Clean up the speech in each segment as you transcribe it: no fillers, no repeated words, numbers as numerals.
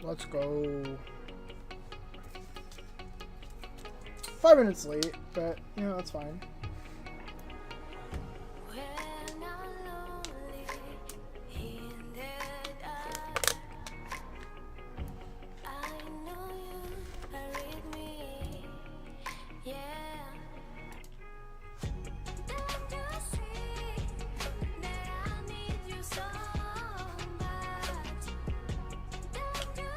Let's go. 5 minutes late, but you know that's fine.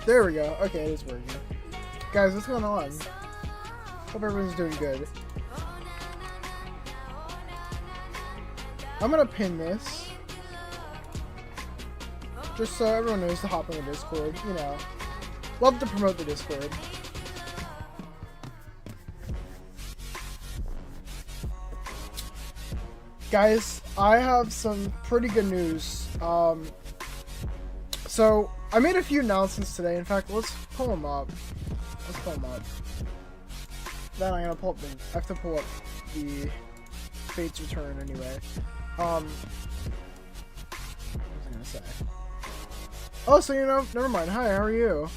There we go. Okay, it is working. Guys, what's going on? Hope everyone's doing good. I'm gonna pin this. Just so everyone knows to hop on the Discord, you know. Love to promote the Discord. Guys, I have some pretty good news. So I made a few announcements today. In fact, let's pull them up. Then I'm gonna pull up I have to pull up the Fate's Return anyway. What was I gonna say? Oh, so you know, never mind. Hi, how are you?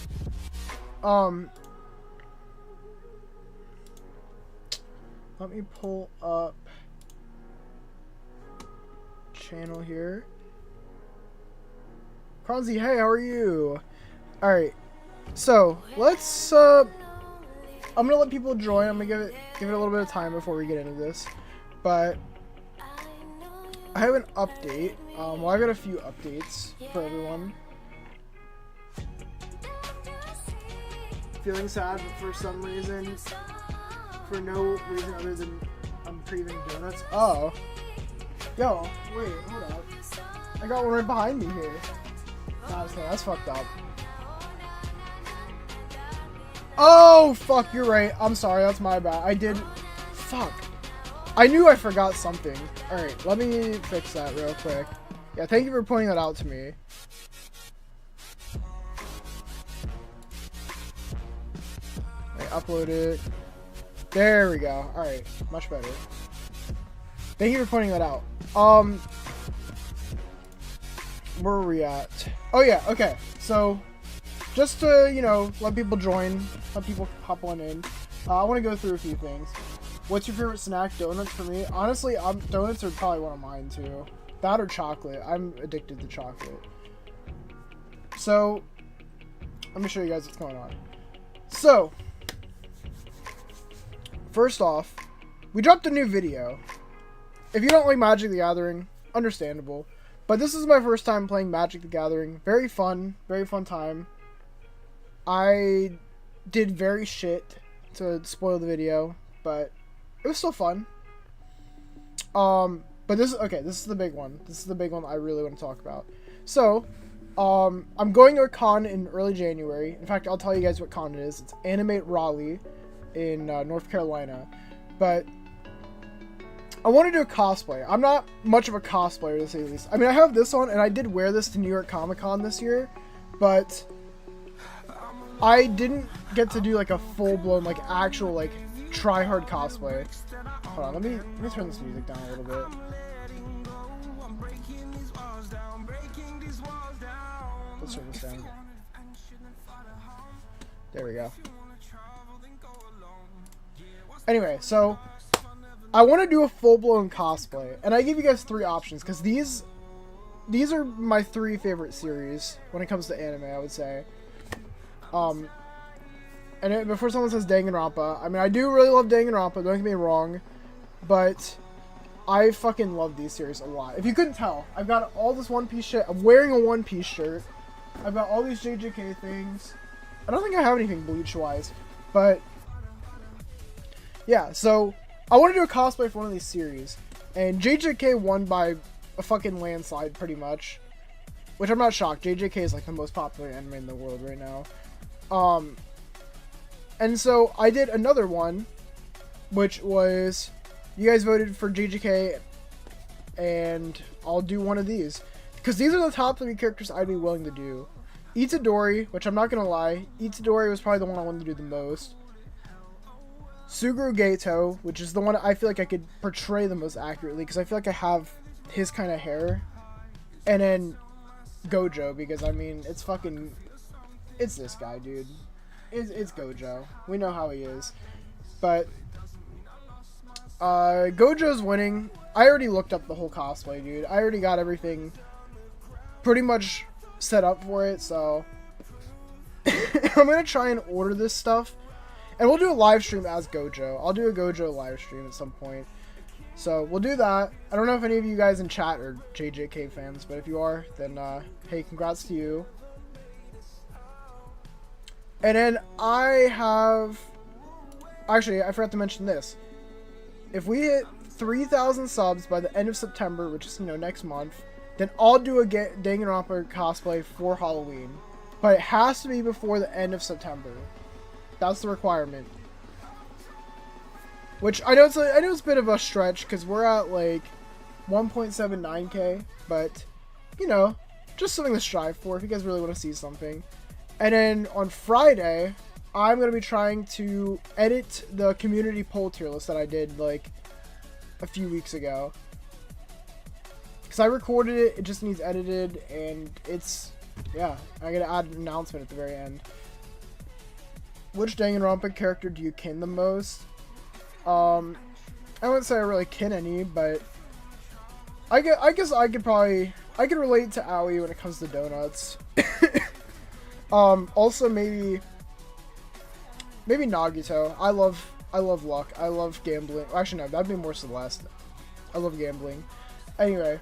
Let me pull up channel here. Kronzi, hey, how are you? Alright, so let's I'm gonna let people join. I'm gonna give it a little bit of time before we get into this. But I have an update. Well, I've got a few updates for everyone. Feeling sad for some reason. For no reason other than I'm craving donuts. Oh. Yo, wait, hold up. I got one right behind me here. Honestly, that's fucked up. Oh, fuck, you're right. I'm sorry, that's my bad. I did... Fuck. I knew I forgot something. Alright, let me fix that real quick. Yeah, thank you for pointing that out to me. I upload it. There we go. Alright, much better. Thank you for pointing that out. Where are we at? Oh yeah, okay. So, just to, you know, let people join, let people hop on in, I want to go through a few things. What's your favorite snack? Donuts for me. Honestly, donuts are probably one of mine too. That or chocolate. I'm addicted to chocolate. So, let me show you guys what's going on. So, first off, we dropped a new video. If you don't like Magic the Gathering, understandable. But this is my first time playing Magic the Gathering. Very fun time. I did very shit to spoil the video, but it was still fun. But this is the big one. This is the big one I really want to talk about. So, I'm going to a con in early January. In fact, I'll tell you guys what con it is. It's Animate Raleigh in North Carolina. But I want to do a cosplay. I'm not much of a cosplayer, to say the least. I mean, I have this on, and I did wear this to New York Comic Con this year, but I didn't get to do like a full-blown, like actual, like try-hard cosplay. Hold on, let me turn this music down a little bit. Let's turn this down. There we go. Anyway, so I want to do a full-blown cosplay, and I give you guys 3 options, because these are my 3 favorite series when it comes to anime, I would say. Before someone says Danganronpa, I mean, I do really love Danganronpa, don't get me wrong, but I fucking love these series a lot. If you couldn't tell, I've got all this One Piece shit. I'm wearing a One Piece shirt. I've got all these JJK things. I don't think I have anything Bleach-wise, but yeah, so I want to do a cosplay for one of these series, and JJK won by a fucking landslide, pretty much. Which I'm not shocked. JJK is like the most popular anime in the world right now. And so I did another one, which was, you guys voted for JJK, and I'll do one of these. Because these are the top 3 characters I'd be willing to do. Itadori, which I'm not going to lie, Itadori was probably the one I wanted to do the most. Suguru Geto, which is the one I feel like I could portray the most accurately, because I feel like I have his kind of hair. And then Gojo, because I mean, it's It's this guy, dude. It's Gojo. We know how he is. But Gojo's winning. I already looked up the whole cosplay, dude. I already got everything pretty much set up for it, so I'm gonna try and order this stuff. And we'll do a live stream as Gojo. I'll do a Gojo live stream at some point. So we'll do that. I don't know if any of you guys in chat are JJK fans, but if you are, then hey, congrats to you. And then I have... Actually, I forgot to mention this. If we hit 3,000 subs by the end of September, which is, next month, then I'll do a Danganronpa cosplay for Halloween. But it has to be before the end of September. That's the requirement. Which, I know it's a bit of a stretch, because we're at, like, 1.79k. But, just something to strive for if you guys really want to see something. And then on Friday, I'm going to be trying to edit the community poll tier list that I did, like, a few weeks ago. Because I recorded it, it just needs edited, and it's, yeah, I gotta add an announcement at the very end. Which Danganronpa character do you kin the most? I wouldn't say I really kin any, but I guess I could relate to Aoi when it comes to donuts. Also maybe Nagito. I love luck. I love gambling. Actually, no, that'd be more Celeste. I love gambling. Anyway,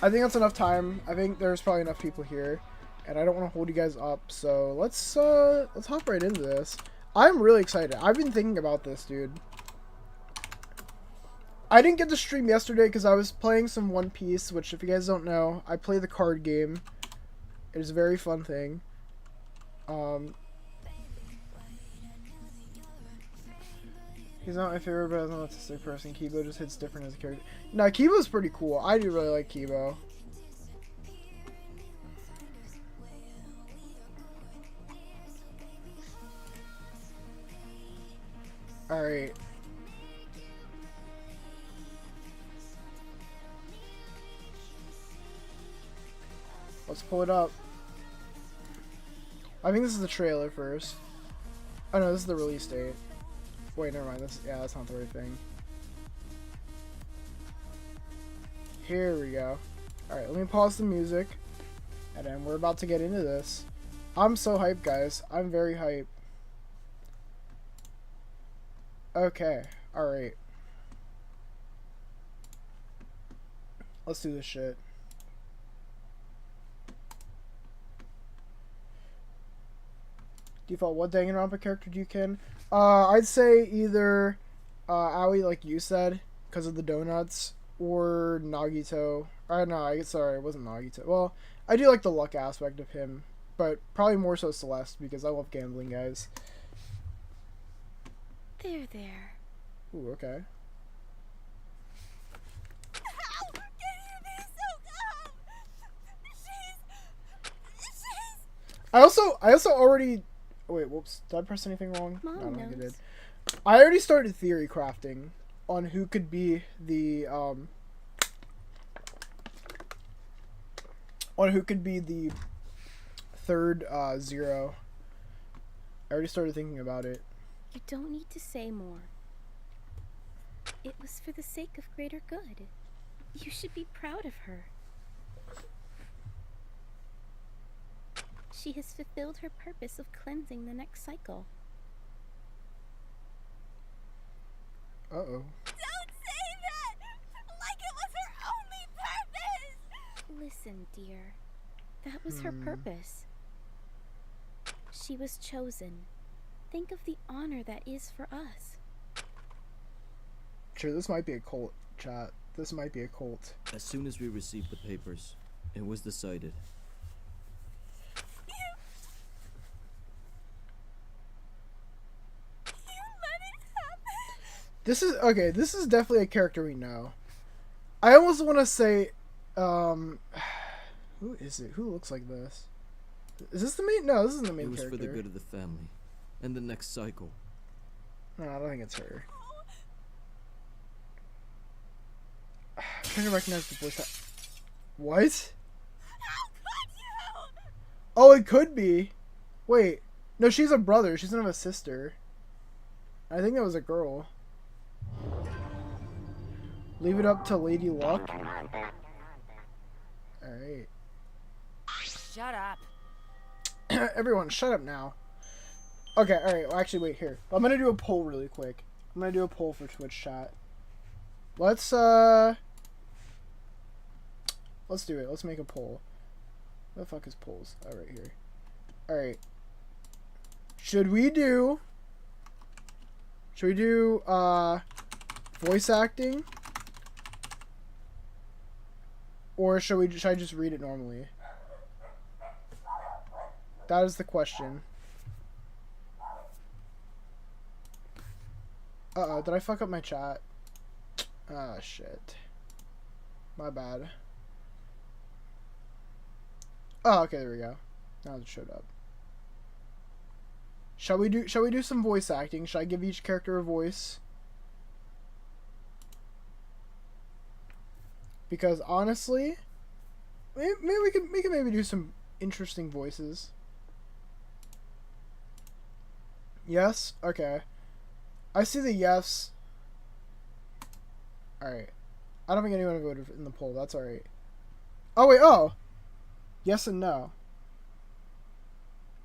I think that's enough time. I think there's probably enough people here, and I don't want to hold you guys up. So let's hop right into this. I'm really excited. I've been thinking about this, dude. I didn't get to stream yesterday because I was playing some One Piece, which, if you guys don't know, I play the card game. It is a very fun thing. He's not my favorite, but as an autistic person, Kibo just hits different as a character. No, Kibo's pretty cool. I do really like Kibo. Alright. Let's pull it up. I think this is the trailer first. Oh no, this is the release date. Wait, never mind. That's not the right thing. Here we go. Alright, let me pause the music. And then we're about to get into this. I'm so hyped, guys. I'm very hyped. Okay. Alright. Let's do this shit. Default, what Danganronpa character do you kin? I'd say either Aoi, like you said, because of the donuts, or Nagito. No, sorry, it wasn't Nagito. Well, I do like the luck aspect of him, but probably more so Celeste, because I love gambling, guys. There. Ooh, okay. How can you be so I also already... Wait, whoops. Did I press anything wrong? Mom No, I don't think I knows. did. I already started theory crafting on who could be the, third, Zero. I already started thinking about it. You don't need to say more. It was for the sake of greater good. You should be proud of her. She has fulfilled her purpose of cleansing the next cycle. Uh-oh. Don't say that! Like it was her only purpose! Listen, dear. That was her purpose. She was chosen. Think of the honor that is for us. Sure, this might be a cult, chat. This might be a cult. As soon as we received the papers, it was decided. This is definitely a character we know. I almost want to say, who is it? Who looks like this? Is this the main? No, this isn't the main It was character. for the good of the family, and the next cycle. No, I don't think it's her. I'm trying to recognize the voice. What? How could you? Oh, it could be. Wait. No, she's a brother. She doesn't have a sister. I think that was a girl. Leave it up to Lady Luck. Alright. Shut up. Everyone, shut up now. Okay, alright. Well, actually, wait, here. I'm gonna do a poll really quick. I'm gonna do a poll for Twitch chat. Let's do it. Let's make a poll. Where the fuck is polls? Oh, right here. Alright. Should we do voice acting? Or should I just read it normally? That is the question. Uh-oh, did I fuck up my chat? Ah, shit. My bad. Oh, okay, there we go. Now it showed up. Shall we do some voice acting? Should I give each character a voice? Because honestly, maybe we can maybe do some interesting voices. Yes? Okay. I see the yes. Alright. I don't think anyone voted in the poll. That's alright. Oh, wait. Oh! Yes and no.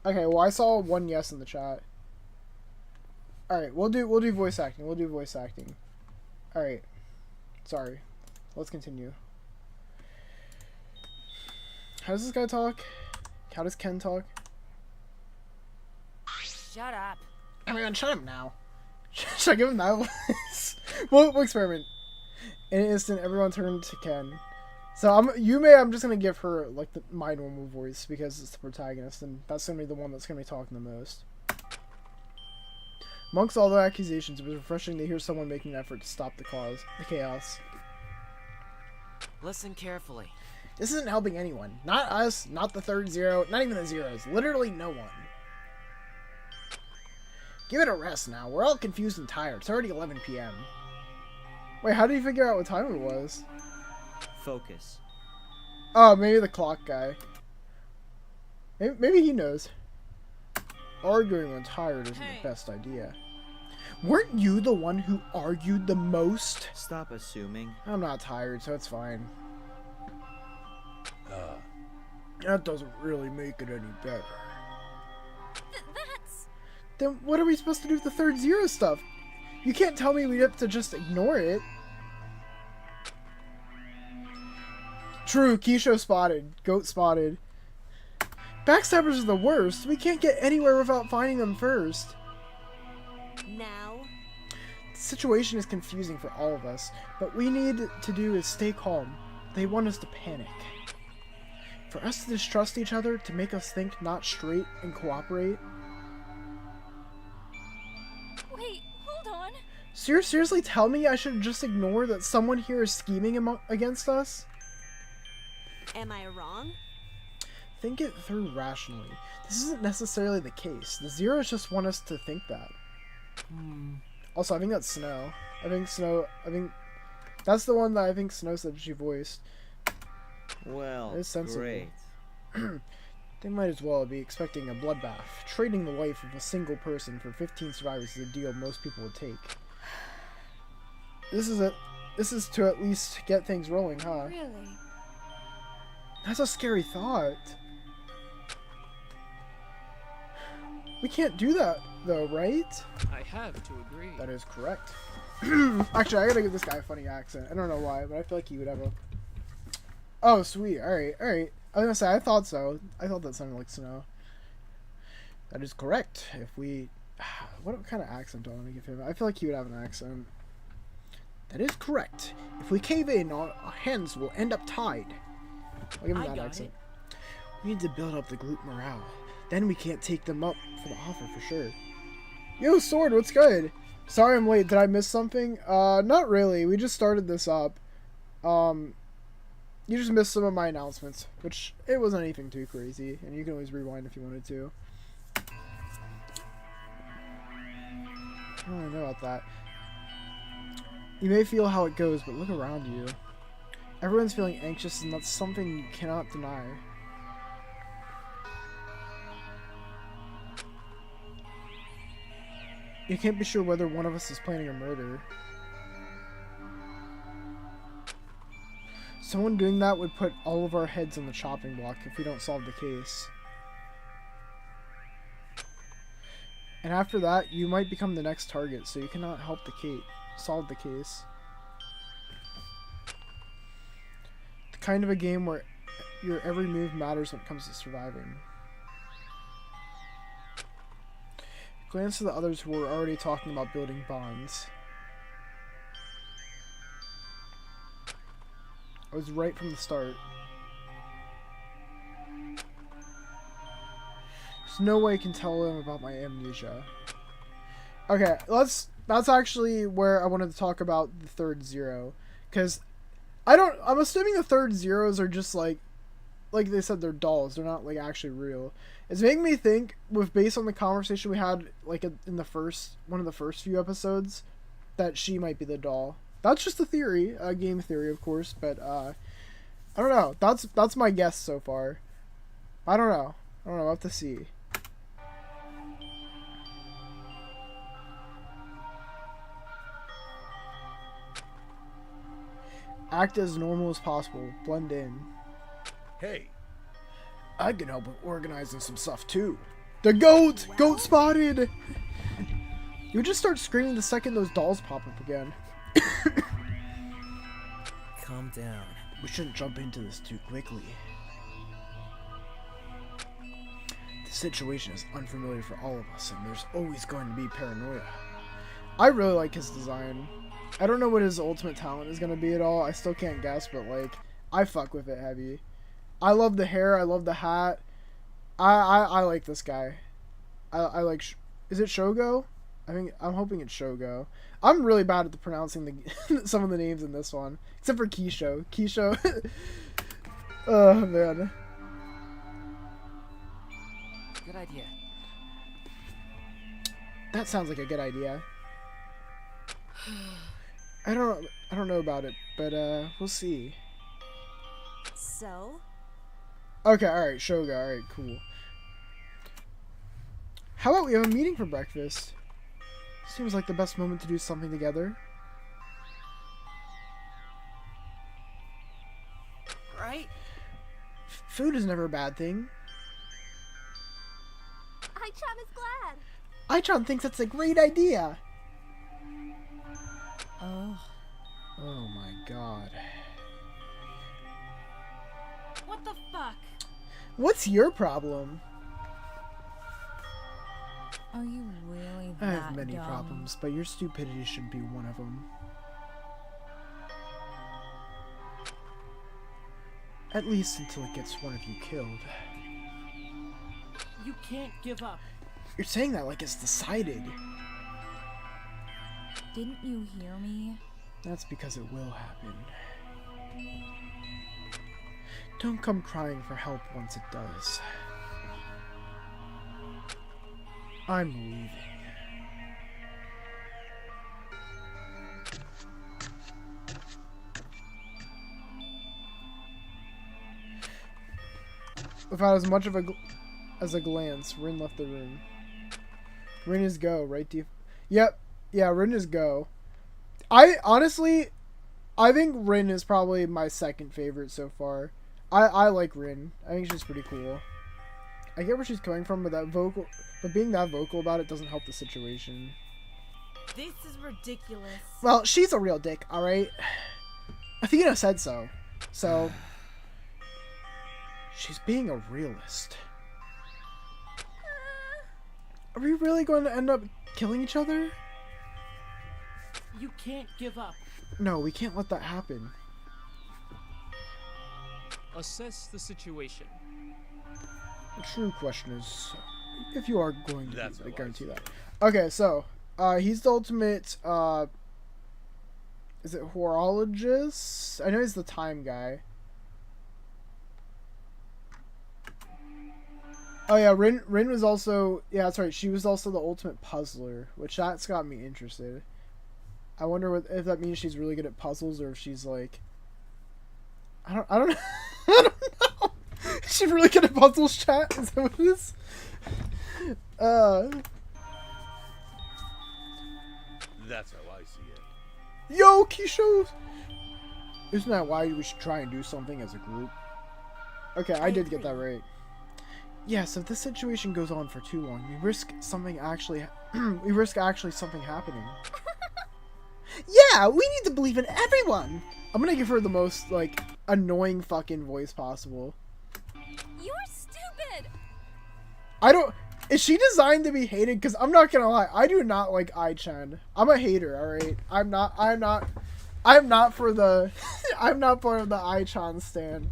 Okay, well, I saw one yes in the chat. Alright, we'll do voice acting. We'll do voice acting. Alright. Sorry. Let's continue. How does this guy talk? How does Ken talk? Shut up. Everyone, shut up now. Should I give him that voice? We'll experiment. In an instant, everyone turned to Ken. So I'm just gonna give her like my normal voice because it's the protagonist, and that's gonna be the one that's gonna be talking the most. Amongst all the accusations, it was refreshing to hear someone making an effort to stop the chaos. Listen carefully. This isn't helping anyone. Not us, not the third zero, not even the zeros. Literally no one. Give it a rest now. We're all confused and tired. It's already 11 p.m. Wait, how did you figure out what time it was? Focus. Oh, maybe the clock guy. Maybe he knows. Arguing when tired isn't the best idea. Weren't you the one who argued the most? Stop assuming. I'm not tired, so it's fine. That doesn't really make it any better. That's... Then what are we supposed to do with the third zero stuff? You can't tell me we have to just ignore it. True, Keisho spotted. Goat spotted. Backstabbers are the worst. We can't get anywhere without finding them first. Now? The situation is confusing for all of us. What we need to do is stay calm. They want us to panic. For us to distrust each other, to make us think not straight and cooperate. Wait, hold on. So you're seriously telling me I should just ignore that someone here is scheming against us? Am I wrong? Think it through rationally. This isn't necessarily the case. The zeros just want us to think that. Also, I think that's Snow. I think that's the one that I think Snow said she voiced. Well, It's sensible. great. They might as well be expecting a bloodbath. Trading the life of a single person for 15 survivors is a deal most people would take. This is to at least get things rolling, huh? Really? That's a scary thought. We can't do that, though, right? I have to agree. That is correct. Actually, I gotta give this guy a funny accent. I don't know why, but I feel like he would have a... Oh, sweet. Alright, alright. I was gonna say, I thought so. I thought that sounded like Snow. That is correct. If we... What kind of accent do I want to give him? I feel like he would have an accent. That is correct. If we cave in, our hands will end up tied. I'll give him that accent. We need to build up the group morale. Then we can't take them up for the offer for sure. Yo, Sword, what's good? Sorry I'm late. Did I miss something? Not really. We just started this up. You just missed some of my announcements, which it wasn't anything too crazy, and you can always rewind if you wanted to. I don't really know about that. You may feel how it goes, but look around you. Everyone's feeling anxious, and that's something you cannot deny. You can't be sure whether one of us is planning a murder. Someone doing that would put all of our heads on the chopping block if we don't solve the case. And after that, you might become the next target, so you cannot help solve the case. The kind of a game where your every move matters when it comes to surviving. Glance to the others who were already talking about building bonds. I was right from the start. There's no way I can tell them about my amnesia. Okay, that's actually where I wanted to talk about the third zero. Because I'm assuming the third zeros are just like they said, they're dolls. They're not like actually real. It's making me think, based on the conversation we had like in one of the first few episodes, that she might be the doll. That's just a theory, a game theory, of course, but I don't know. That's my guess so far. I don't know. I'll have to see. Act as normal as possible. Blend in. Hey, I can help with organizing some stuff too. The goat! Goat spotted! You just start screaming the second those dolls pop up again. calm down. We shouldn't jump into this too quickly. The situation is unfamiliar for all of us, and there's always going to be paranoia. I really like his design. I don't know what his ultimate talent is going to be at all. I still can't guess, but like, I fuck with it heavy. I love the hair. I love the hat. I like this guy. I like. Is it Shogo? I'm hoping it's Shogo. I'm really bad at pronouncing some of the names in this one, except for Kisho. Oh man. Good idea. That sounds like a good idea. I don't know about it, but we'll see. So? Okay, alright, Shoga, alright, cool. How about we have a meeting for breakfast? Seems like the best moment to do something together. Right? Food is never a bad thing. Ai-chan is glad. Ai-chan thinks that's a great idea. Oh. Oh my god. What the fuck? What's your problem? Are you really I that have many dumb? problems, but your stupidity should be one of them. At least until it gets one of you killed. You can't give up. You're saying that like it's decided. Didn't you hear me? That's because it will happen. Don't come crying for help once it does. I'm leaving. Without as much of as a glance, Rin left the room. Rin is go, right? Yep. Yeah, Rin is go. I think Rin is probably my second favorite so far. I like Rin. I think she's pretty cool. I get where she's coming from, but being that vocal about it doesn't help the situation. This is ridiculous. Well, she's a real dick, alright? Athena said so. So, she's being a realist. Are we really going to end up killing each other? You can't give up. No, we can't let that happen. Assess the situation. The true question is, if you are going to That's I wise. guarantee that. Okay, so, he's the ultimate, is it horologist? I know he's the time guy. Oh yeah, Rin was also, yeah, that's right, she was also the ultimate puzzler, which that's got me interested. I wonder if that means she's really good at puzzles, or if she's like, I don't know. I don't know. Is she really good at puzzles, chat? Is that what it is? That's how I see it. Yo, Keisha! Isn't that why we should try and do something as a group? Okay, I did get that right. Yes, if this situation goes on for too long, we risk something actually something happening. Yeah, we need to believe in everyone. I'm gonna give her the most like annoying fucking voice possible. You're stupid! I don't. Is she designed to be hated? Because I'm not gonna lie, I do not like Ai-chan. I'm a hater. All right, I'm not for the. I'm not part of the Ai-chan stan.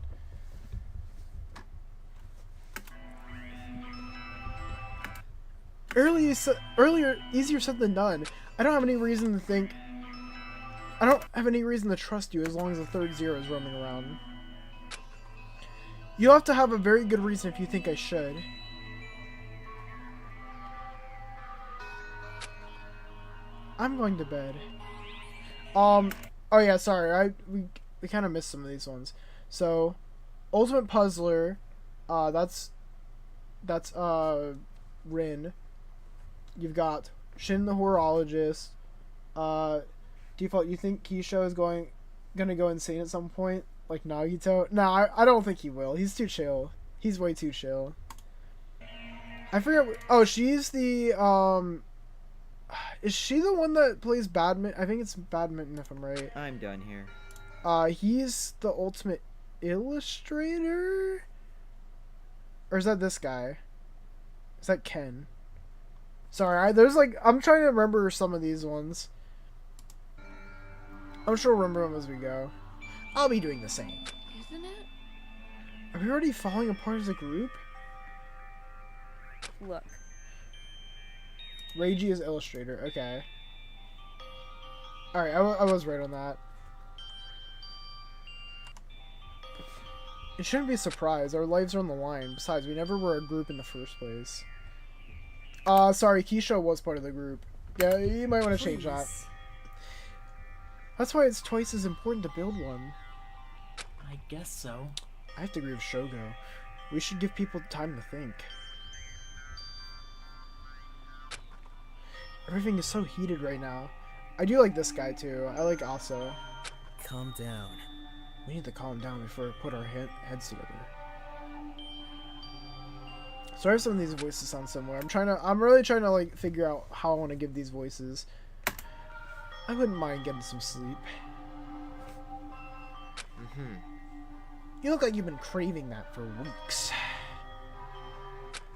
Earlier, easier said than done. I don't have any reason to think. I don't have any reason to trust you as long as the third zero is roaming around. You'll have to have a very good reason if you think I should. I'm going to bed. Oh yeah, sorry. We kind of missed some of these ones. So, Ultimate Puzzler, that's Rin. You've got Shin the Horologist. Default, you think Keisha is gonna go insane at some point? Like Nagito? No, I don't think he will. He's too chill. He's way too chill. I forget. Oh, she's the, is she the one that plays badminton? I think it's badminton if I'm right. I'm done here. He's the ultimate illustrator? Or is that this guy? Is that Ken? Sorry, I'm trying to remember some of these ones. I'm sure we'll remember them as we go. I'll be doing the same. Isn't it? Are we already falling apart as a group? Look. Reiji is illustrator, okay. Alright, I was right on that. It shouldn't be a surprise. Our lives are on the line. Besides, we never were a group in the first place. Sorry, Keisha was part of the group. Yeah, you might want to change that. That's why it's twice as important to build one. I guess so. I have to agree with Shogo. We should give people time to think. Everything is so heated right now. I do like this guy too. I like Asa. Calm down. We need to calm down before we put our heads together. Sorry if some of these voices sound similar. I'm really trying to like figure out how I want to give these voices. I wouldn't mind getting some sleep. You look like you've been craving that for weeks.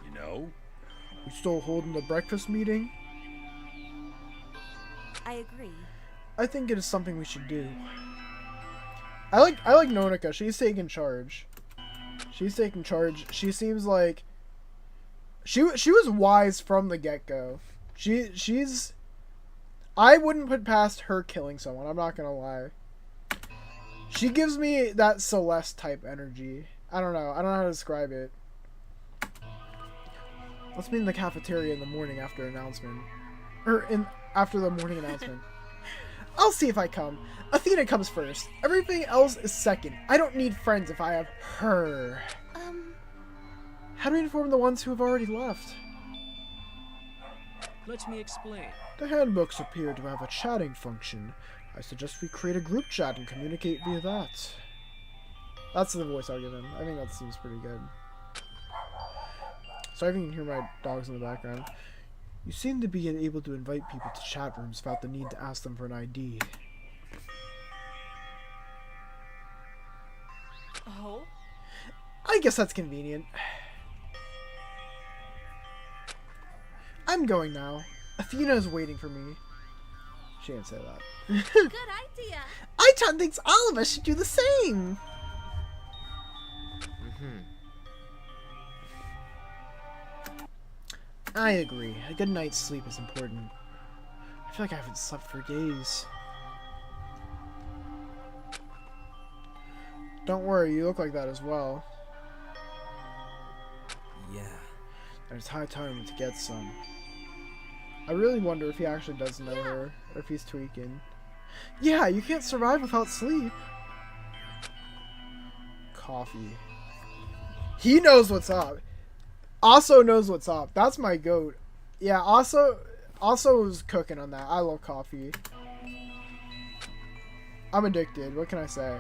You know? We still holding the breakfast meeting? I agree. I think it is something we should do. I like Nonika. She's taking charge. She's taking charge. She seems like she was wise from the get-go. She's I wouldn't put past her killing someone. I'm not gonna lie. She gives me that Celeste type energy. I don't know how to describe it. Let's meet in the cafeteria in the morning after announcement. After the morning announcement. I'll see if I come. Athena comes first. Everything else is second. I don't need friends if I have her. How do we inform the ones who have already left? Let me explain. The handbooks appear to have a chatting function. I suggest we create a group chat and communicate via that. That's the voice I'll give him. I think that seems pretty good. Sorry if you can hear my dogs in the background. You seem to be able to invite people to chat rooms without the need to ask them for an ID. Oh? I guess that's convenient. I'm going now. Athena is waiting for me. She didn't say that. Good idea. Ai-chan thinks all of us should do the same. I agree. A good night's sleep is important. I feel like I haven't slept for days. Don't worry, you look like that as well. Yeah. And it's high time to get some. I really wonder if he actually does know her, or if he's tweaking. Yeah, you can't survive without sleep. Coffee. He knows what's up. Also knows what's up. That's my goat. Yeah, also Also was cooking on that. I love coffee. I'm addicted. What can I say?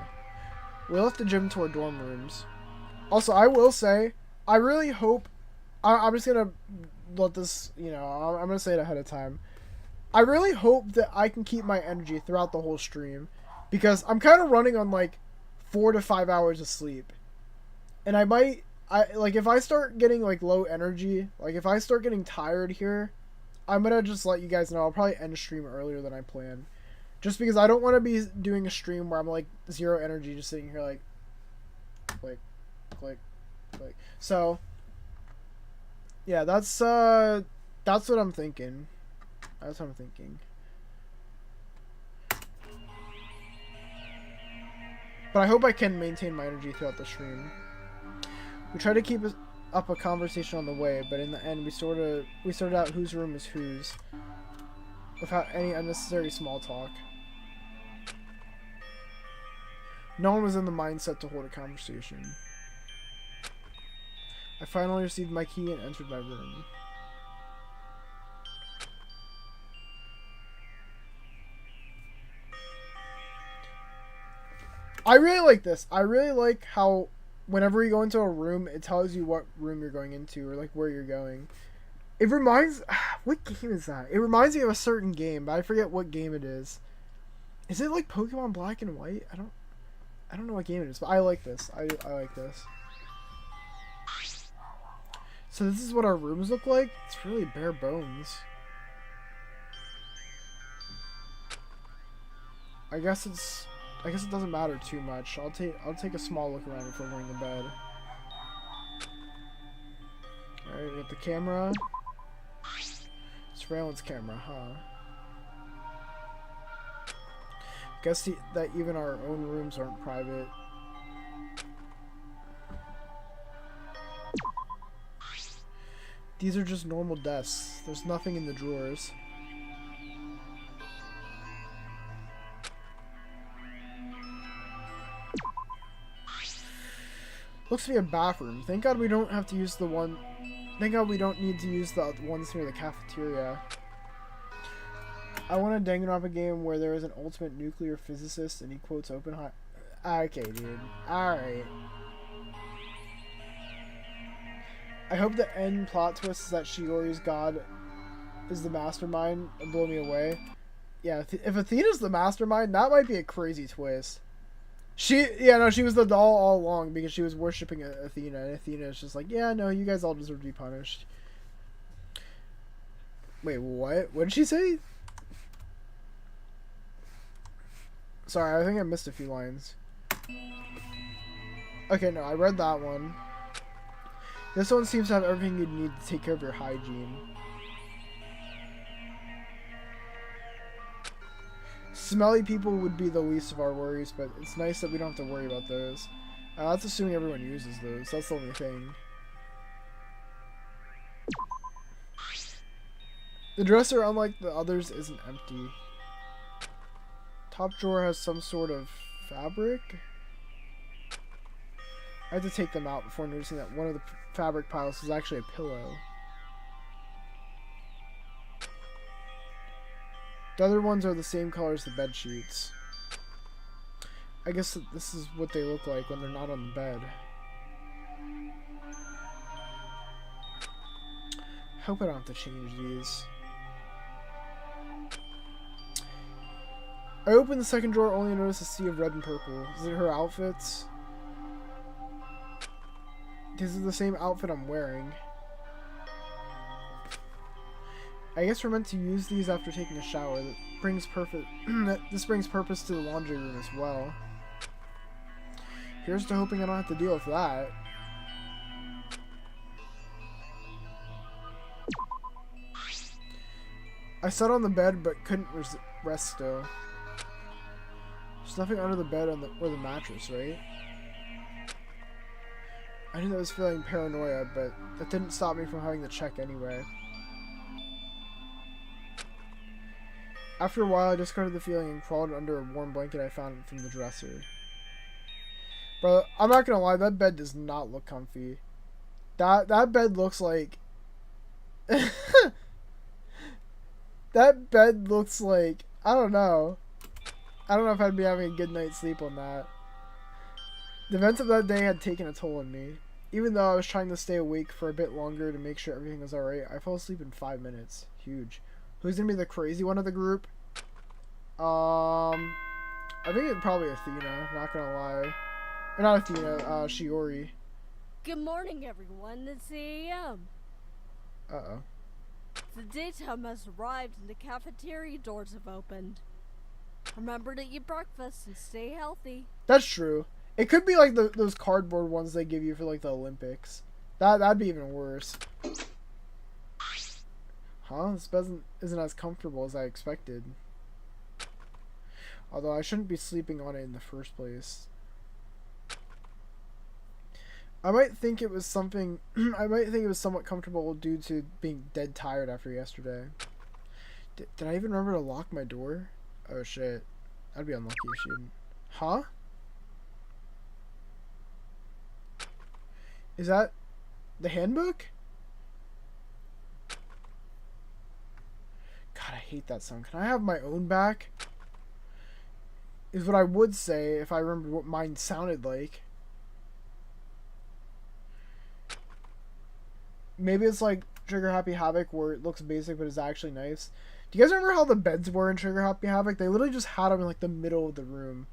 We left the gym to our dorm rooms. Also, I will say, I really hope... I'm just going to let this, you know, I'm going to say it ahead of time. I really hope that I can keep my energy throughout the whole stream. Because I'm kind of running on, like, 4 to 5 hours of sleep. And I might... like, if I start getting, like, low energy, like, if I start getting tired here, I'm going to just let you guys know. I'll probably end the stream earlier than I planned. Just because I don't want to be doing a stream where I'm, like, 0 energy, just sitting here, like, click, click, click. So, yeah, that's what I'm thinking. That's what I'm thinking. But I hope I can maintain my energy throughout the stream. We try to keep up a conversation on the way, but in the end, we sorted out whose room is whose, without any unnecessary small talk. No one was in the mindset to hold a conversation. I finally received my key and entered my room. I really like this. I really like how whenever you go into a room, it tells you what room you're going into or like where you're going. It reminds... what game is that? It reminds me of a certain game, but I forget what game it is. Is it like Pokemon Black and White? I don't know what game it is, but I like this. I like this. So this is what our rooms look like. It's really bare bones. I guess it doesn't matter too much. I'll take a small look around before going to bed. Alright, we got the camera. Surveillance camera, huh? Guess that even our own rooms aren't private. These are just normal desks. There's nothing in the drawers. Looks to be a bathroom. Thank God we don't have to use the one... Thank God we don't need to use the ones near the cafeteria. I want a Danganronpa game where there is an ultimate nuclear physicist and he quotes Oppenheimer. Okay, dude. Alright. I hope the end plot twist is that Shiori's god is the mastermind and blow me away. Yeah, if Athena's the mastermind, that might be a crazy twist. She was the doll all along because she was worshipping Athena, and Athena is just like, yeah, no, you guys all deserve to be punished. Wait, what? What did she say? Sorry, I think I missed a few lines. Okay, no, I read that one. This one seems to have everything you need to take care of your hygiene. Smelly people would be the least of our worries, but it's nice that we don't have to worry about those. That's assuming everyone uses those. That's the only thing. The dresser, unlike the others, isn't empty. Top drawer has some sort of fabric. I had to take them out before noticing that one of the fabric piles is actually a pillow. The other ones are the same color as the bed sheets. I guess this is what they look like when they're not on the bed. Hope I don't have to change these. I opened the second drawer only to notice a sea of red and purple. Is it her outfits? This is the same outfit I'm wearing. I guess we're meant to use these after taking a shower. That brings this brings purpose to the laundry room as well. Here's to hoping I don't have to deal with that. I sat on the bed but couldn't rest still. There's nothing under the bed or the mattress, right? I knew that I was feeling paranoia, but that didn't stop me from having to check anyway. After a while, I discarded the feeling and crawled under a warm blanket I found from the dresser. Bro, I'm not gonna lie, that bed does not look comfy. That bed looks like... That bed looks like, I don't know. I don't know if I'd be having a good night's sleep on that. The events of that day had taken a toll on me. Even though I was trying to stay awake for a bit longer to make sure everything was alright, I fell asleep in 5 minutes. Huge. Who's gonna be the crazy one of the group? I think it's probably Athena, not gonna lie. Or not Athena, Shiori. Good morning, everyone. It's 8 a.m. Uh-oh. The daytime has arrived and the cafeteria doors have opened. Remember to eat breakfast and stay healthy. That's true. It could be like those cardboard ones they give you for like the Olympics. That'd be even worse. Huh? This bed isn't as comfortable as I expected. Although I shouldn't be sleeping on it in the first place. I might think it was something. I might think it was somewhat comfortable due to being dead tired after yesterday. Did I even remember to lock my door? Oh shit. I'd be unlucky if she didn't. Huh? Is that the handbook? God, I hate that song. Can I have my own back? Is what I would say if I remembered what mine sounded like. Maybe it's like Trigger Happy Havoc where it looks basic but is actually nice. Do you guys remember how the beds were in Trigger Happy Havoc? They literally just had them in like the middle of the room.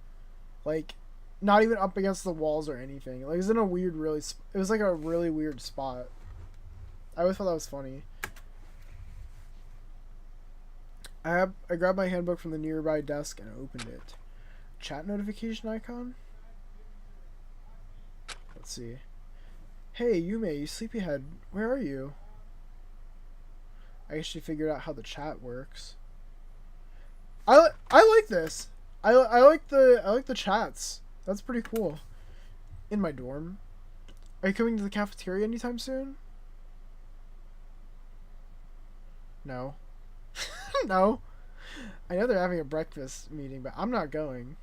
Like, not even up against the walls or anything. Like, it was in a weird, it was like a really weird spot. I always thought that was funny. I grabbed my handbook from the nearby desk and opened it. Chat notification icon? Let's see. Hey, Yume, you sleepyhead. Where are you? I actually figured out how the chat works. I like this. I like the chats. That's pretty cool. In my dorm. Are you coming to the cafeteria anytime soon? No. No. I know they're having a breakfast meeting, but I'm not going.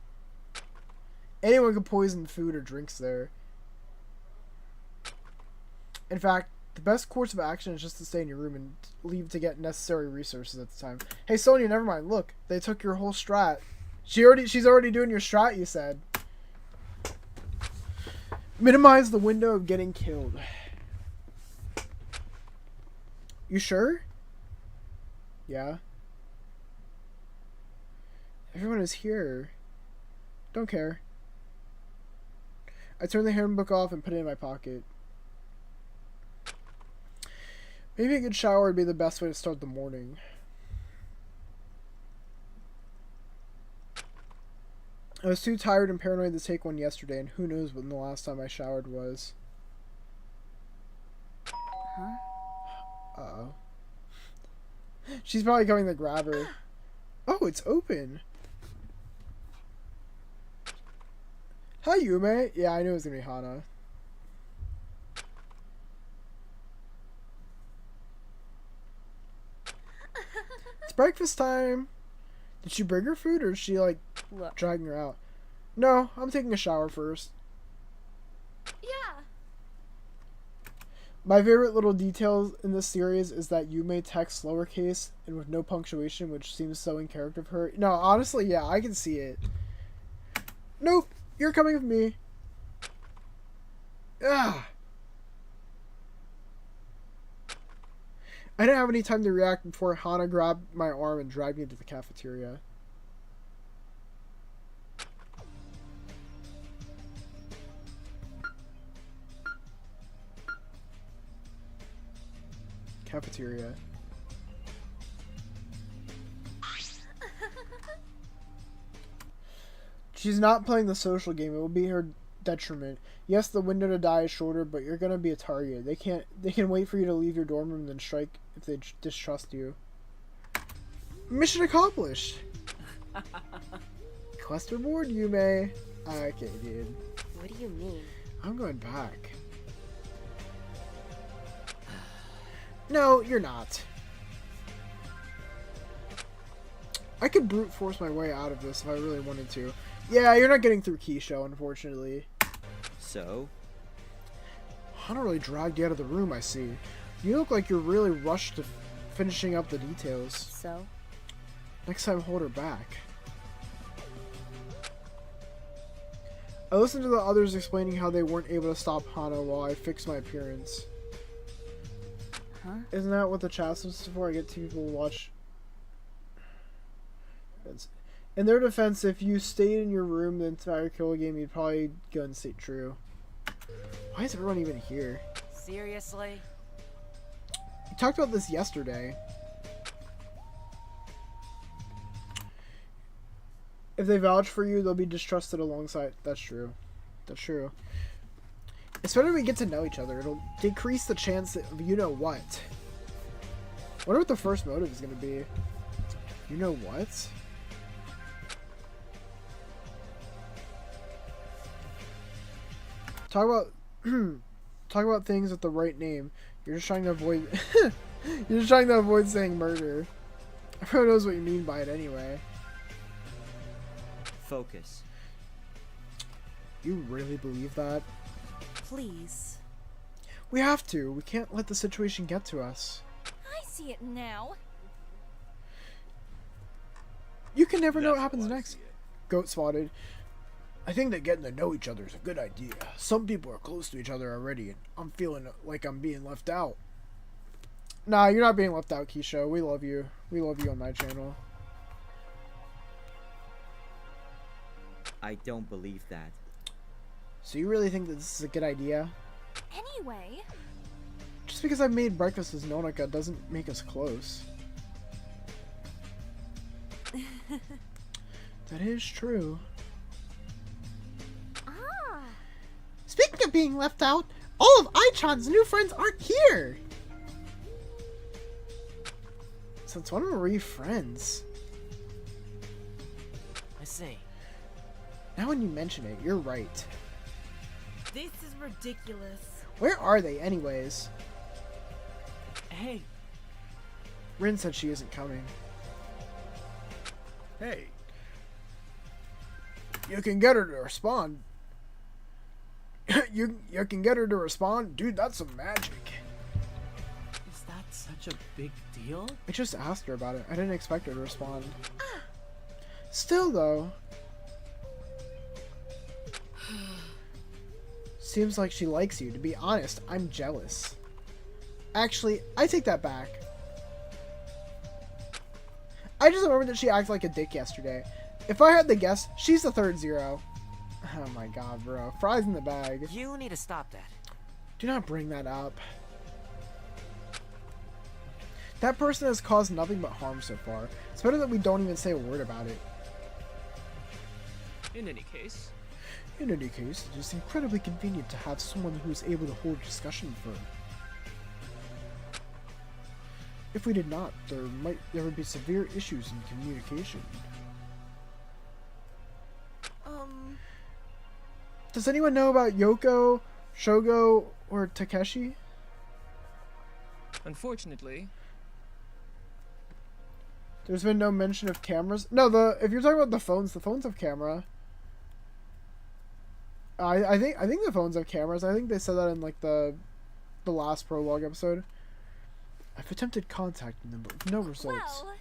Anyone could poison food or drinks there. In fact, the best course of action is just to stay in your room and leave to get necessary resources at the time. Hey, Sonya, never mind. Look, they took your whole strat. She's already doing your strat, you said. Minimize the window of getting killed. You sure? Yeah. Everyone is here. Don't care. I turned the handbook off and put it in my pocket. Maybe a good shower would be the best way to start the morning. I was too tired and paranoid to take one yesterday, and who knows when the last time I showered was. Huh? Uh-oh. She's probably going to grab her. Oh, it's open. Hi, Yume. Yeah, I knew it was going to be Hana. It's breakfast time. Did she bring her food, or is she, like, dragging her out? No, I'm taking a shower first. Yeah. My favorite little details in this series is that Yume texts lowercase and with no punctuation, which seems so in character of her. No, honestly, yeah, I can see it. Nope, you're coming with me. Ah. I didn't have any time to react before Hana grabbed my arm and dragged me into the cafeteria. Cafeteria. She's not playing the social game. It will be her detriment. Yes, the window to die is shorter, but you're gonna be a target. They can wait for you to leave your dorm room and then strike if they distrust you. Mission accomplished. Cluster board, Yume. Okay, dude. What do you mean? I'm going back. No, you're not. I could brute force my way out of this if I really wanted to. Yeah, you're not getting through Keisho, unfortunately. So? Hana really dragged you out of the room, I see. You look like you're really rushed to finishing up the details. So? Next time, hold her back. I listened to the others explaining how they weren't able to stop Hana while I fixed my appearance. Huh? Isn't that what the chat was for? I get two people to watch. In their defense, if you stayed in your room the entire kill game, you'd probably go and stay true. Why is everyone even here? Seriously? We talked about this yesterday. If they vouch for you, they'll be distrusted alongside. That's true. That's true. It's better we get to know each other. It'll decrease the chance of you know what. I wonder what the first motive is going to be. You know what? Talk about things with the right name. You're just trying to avoid you're just trying to avoid saying murder. Everyone knows what you mean by it anyway. Focus. You really believe that? Please. We have to. We can't let the situation get to us. I see it now. You can never know what That's happens how I next. see it. Goat spotted. I think that getting to know each other is a good idea. Some people are close to each other already, and I'm feeling like I'm being left out. Nah, you're not being left out, Keisha. We love you. We love you on my channel. I don't believe that. So you really think that this is a good idea? Anyway, Just because I made breakfast with Nonika doesn't make us close. That is true. ah, Speaking of being left out, all of Aichan's new friends aren't here! Since when were we friends? I see. Now when you mention it, you're right. this is ridiculous. Where are they anyways? Hey, Rin said she isn't coming. Hey, You can get her to respond. you can get her to respond? Dude, that's some magic. is that such a big deal? I just asked her about it. I didn't expect her to respond. Still, though. Seems like she likes you. To be honest, I'm jealous. Actually, I take that back. I just remembered that she acted like a dick yesterday. If I had to guess, she's the third zero. Oh my god, bro. Fries in the bag. You need to stop that. Do not bring that up. That person has caused nothing but harm so far. It's better that we don't even say a word about it. In any case, In any case, it is incredibly convenient to have someone who is able to hold discussion for. If we did not, there would be severe issues in communication. Does anyone know about Yoko, Shogo, or Takeshi? unfortunately, There's been no mention of cameras. No, if you're talking about the phones have camera. I think the phones have cameras. I think they said that in like the last prologue episode. I've attempted contacting them, but with no results. Well,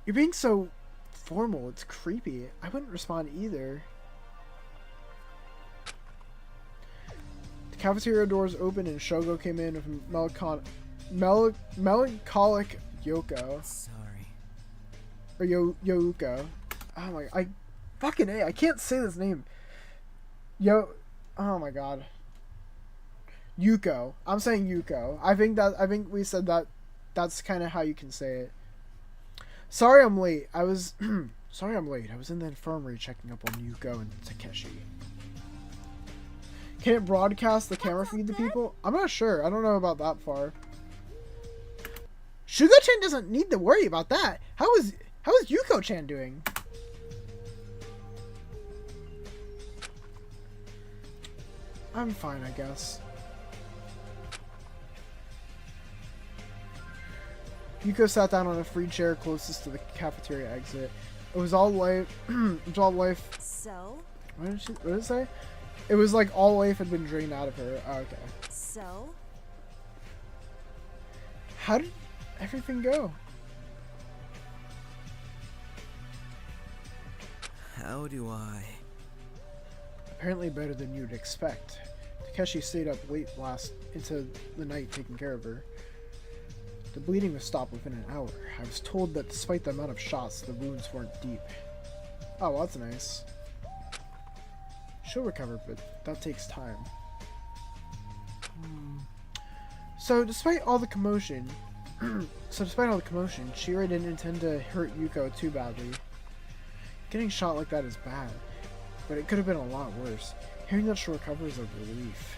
You're being so formal. It's creepy. I wouldn't respond either. The cafeteria doors opened and Shogo came in with melancholic Yoko. Sorry. Or Youko. Oh my, fucking A, I can't say this name. Oh my god. Yuko. I'm saying Yuko. I think we said that that's kind of how you can say it. Sorry I'm late. I was sorry I'm late. I was in the infirmary checking up on Yuko and Takeshi. Can it broadcast the camera feed to people? I'm not sure. I don't know about that far. Shugo-chan doesn't need to worry about that. How is Yuko-chan doing? I'm fine, I guess. Yuko sat down on a free chair closest to the cafeteria exit. It was all life. It was all life. so, What did it say? It was like all life had been drained out of her. Oh, okay. so, How did everything go? How do I... Apparently better than you'd expect. Takeshi stayed up late into the night taking care of her. The bleeding was stopped within an hour. I was told that despite the amount of shots, the wounds weren't deep. Oh, well, that's nice. She'll recover, but that takes time. So, despite all the commotion, Shira didn't intend to hurt Yuko too badly. Getting shot like that is bad, but it could have been a lot worse. Hearing that she'll recover is a relief.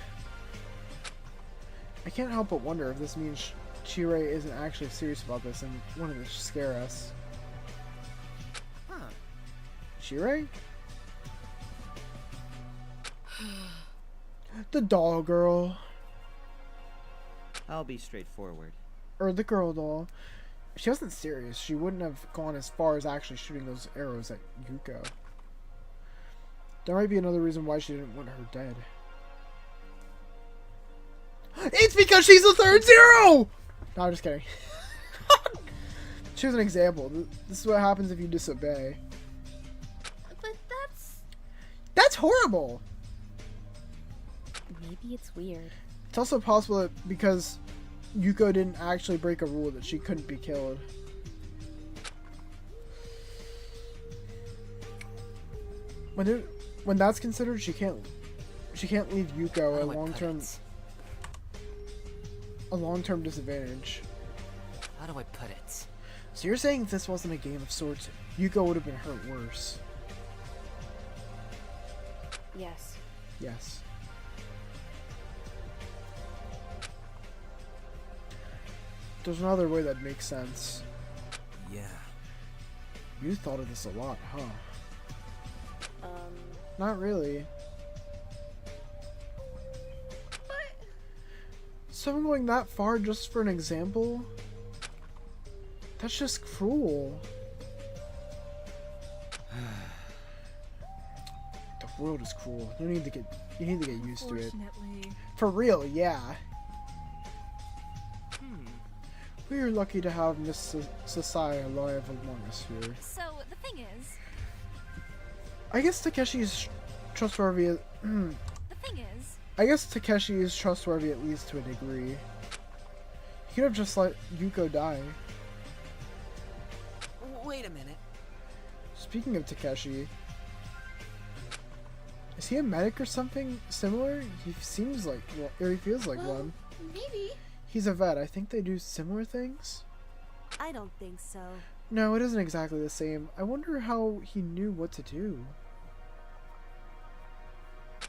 I can't help but wonder if this means Shira isn't actually serious about this and wanted to scare us. Huh. Shira? The doll girl. I'll be straightforward. Or the girl doll. If she wasn't serious, she wouldn't have gone as far as actually shooting those arrows at Yuko. There might be another reason why she didn't want her dead. It's because she's the third zero! No, I'm just kidding. She was an example. This is what happens if you disobey. But That's horrible! maybe it's weird. It's also possible that because Yuko didn't actually break a rule that she couldn't be killed. When that's considered, she can't leave Yuko a long-term disadvantage. How do I put it? So you're saying if this wasn't a game of sorts, Yuko would have been hurt worse? Yes. Yes. There's another way that makes sense. Yeah. You thought of this a lot, huh? Not really. But Someone going that far just for an example? That's just cruel. The world is cruel. You need to get used to it. Unfortunately. For real, yeah. We are lucky to have Miss Sasai alive among us here. So, the thing is... I guess Takeshi is trustworthy. The thing is... I guess Takeshi is trustworthy at least to a degree. He could have just let Yuko die. Wait a minute. Speaking of Takeshi, is he a medic or something similar? He seems like, or he feels like one. maybe. He's a vet. I think they do similar things. I don't think so. No, it isn't exactly the same. I wonder how he knew what to do.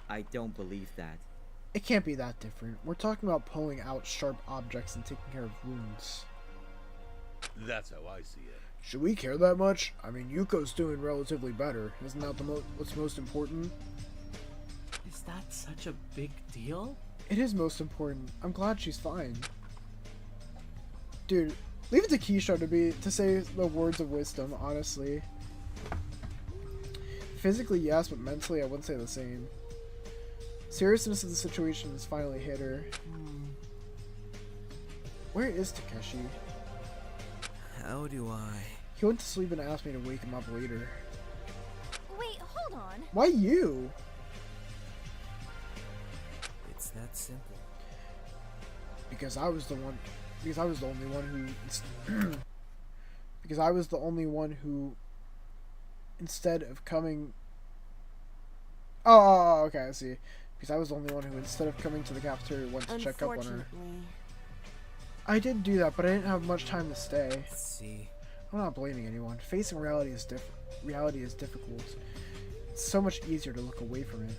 I don't believe that. It can't be that different. We're talking about pulling out sharp objects and taking care of wounds. That's how I see it. Should we care that much? I mean, Yuko's doing relatively better. Isn't that what's most important? Is that such a big deal? It is most important. I'm glad she's fine. Dude, leave it to Keisha to say the words of wisdom, honestly. Physically, yes, but mentally, I wouldn't say the same. Seriousness of the situation has finally hit her. Where is Takeshi? How do I... He went to sleep and asked me to wake him up later. Wait, hold on. Why you? It's that simple. Because I was the only one who instead of coming okay, I see. Because I was the only one who instead of coming to the cafeteria went to check up on her. I did do that, but I didn't have much time to stay. See. I'm not blaming anyone. Facing reality is difficult. It's so much easier to look away from it.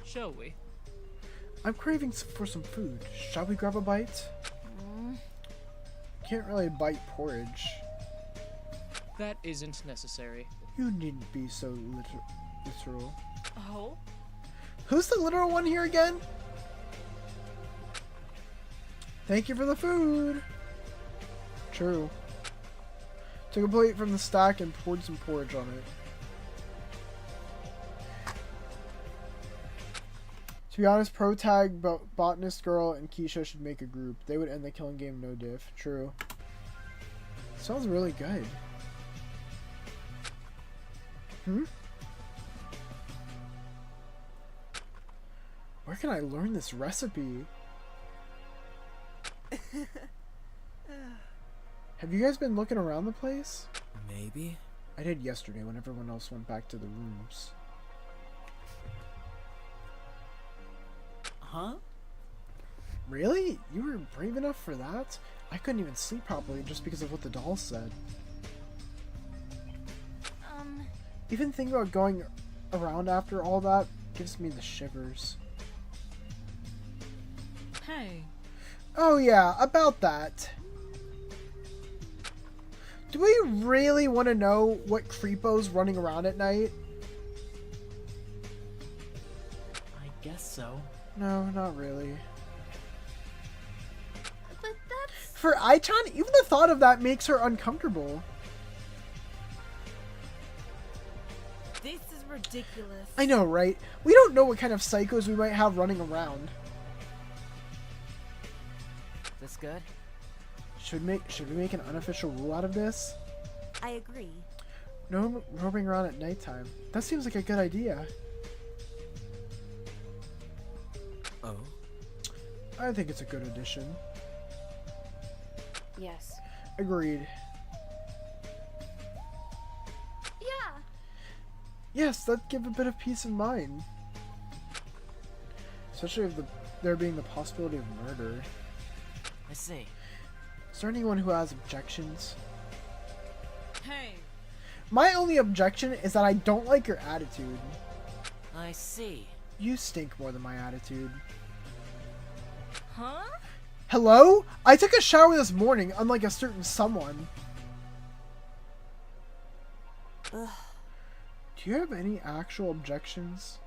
Shall we? I'm craving for some food. Shall we grab a bite? Can't really bite porridge. That isn't necessary. You needn't be so literal. Oh? Who's the literal one here again? Thank you for the food. True. Took a plate from the stack and poured some porridge on it. To be honest, Pro Tag, Botanist Girl, and Keisha should make a group. They would end the killing game no diff. True. Sounds really good. Where can I learn this recipe? Have you guys been looking around the place? Maybe. I did yesterday when everyone else went back to the rooms. Huh? Really? You were brave enough for that? I couldn't even sleep properly just because of what the doll said. Even thinking about going around after all that gives me the shivers. Hey. Oh yeah, about that. Do we really want to know what creepo's running around at night? I guess so. No, not really. But that's... For Ai-chan, even the thought of that makes her uncomfortable. This is ridiculous. I know, right? We don't know what kind of psychos we might have running around. This good? Should we make an unofficial rule out of this? I agree. No roaming around at nighttime. That seems like a good idea. Oh? I think it's a good addition. Yes. Agreed. Yeah. Yes, that'd give a bit of peace of mind. Especially if there being the possibility of murder. I see. Is there anyone who has objections? Hey. My only objection is that I don't like your attitude. I see. You stink more than my attitude. Huh? Hello? I took a shower this morning, unlike a certain someone. Ugh. Do you have any actual objections?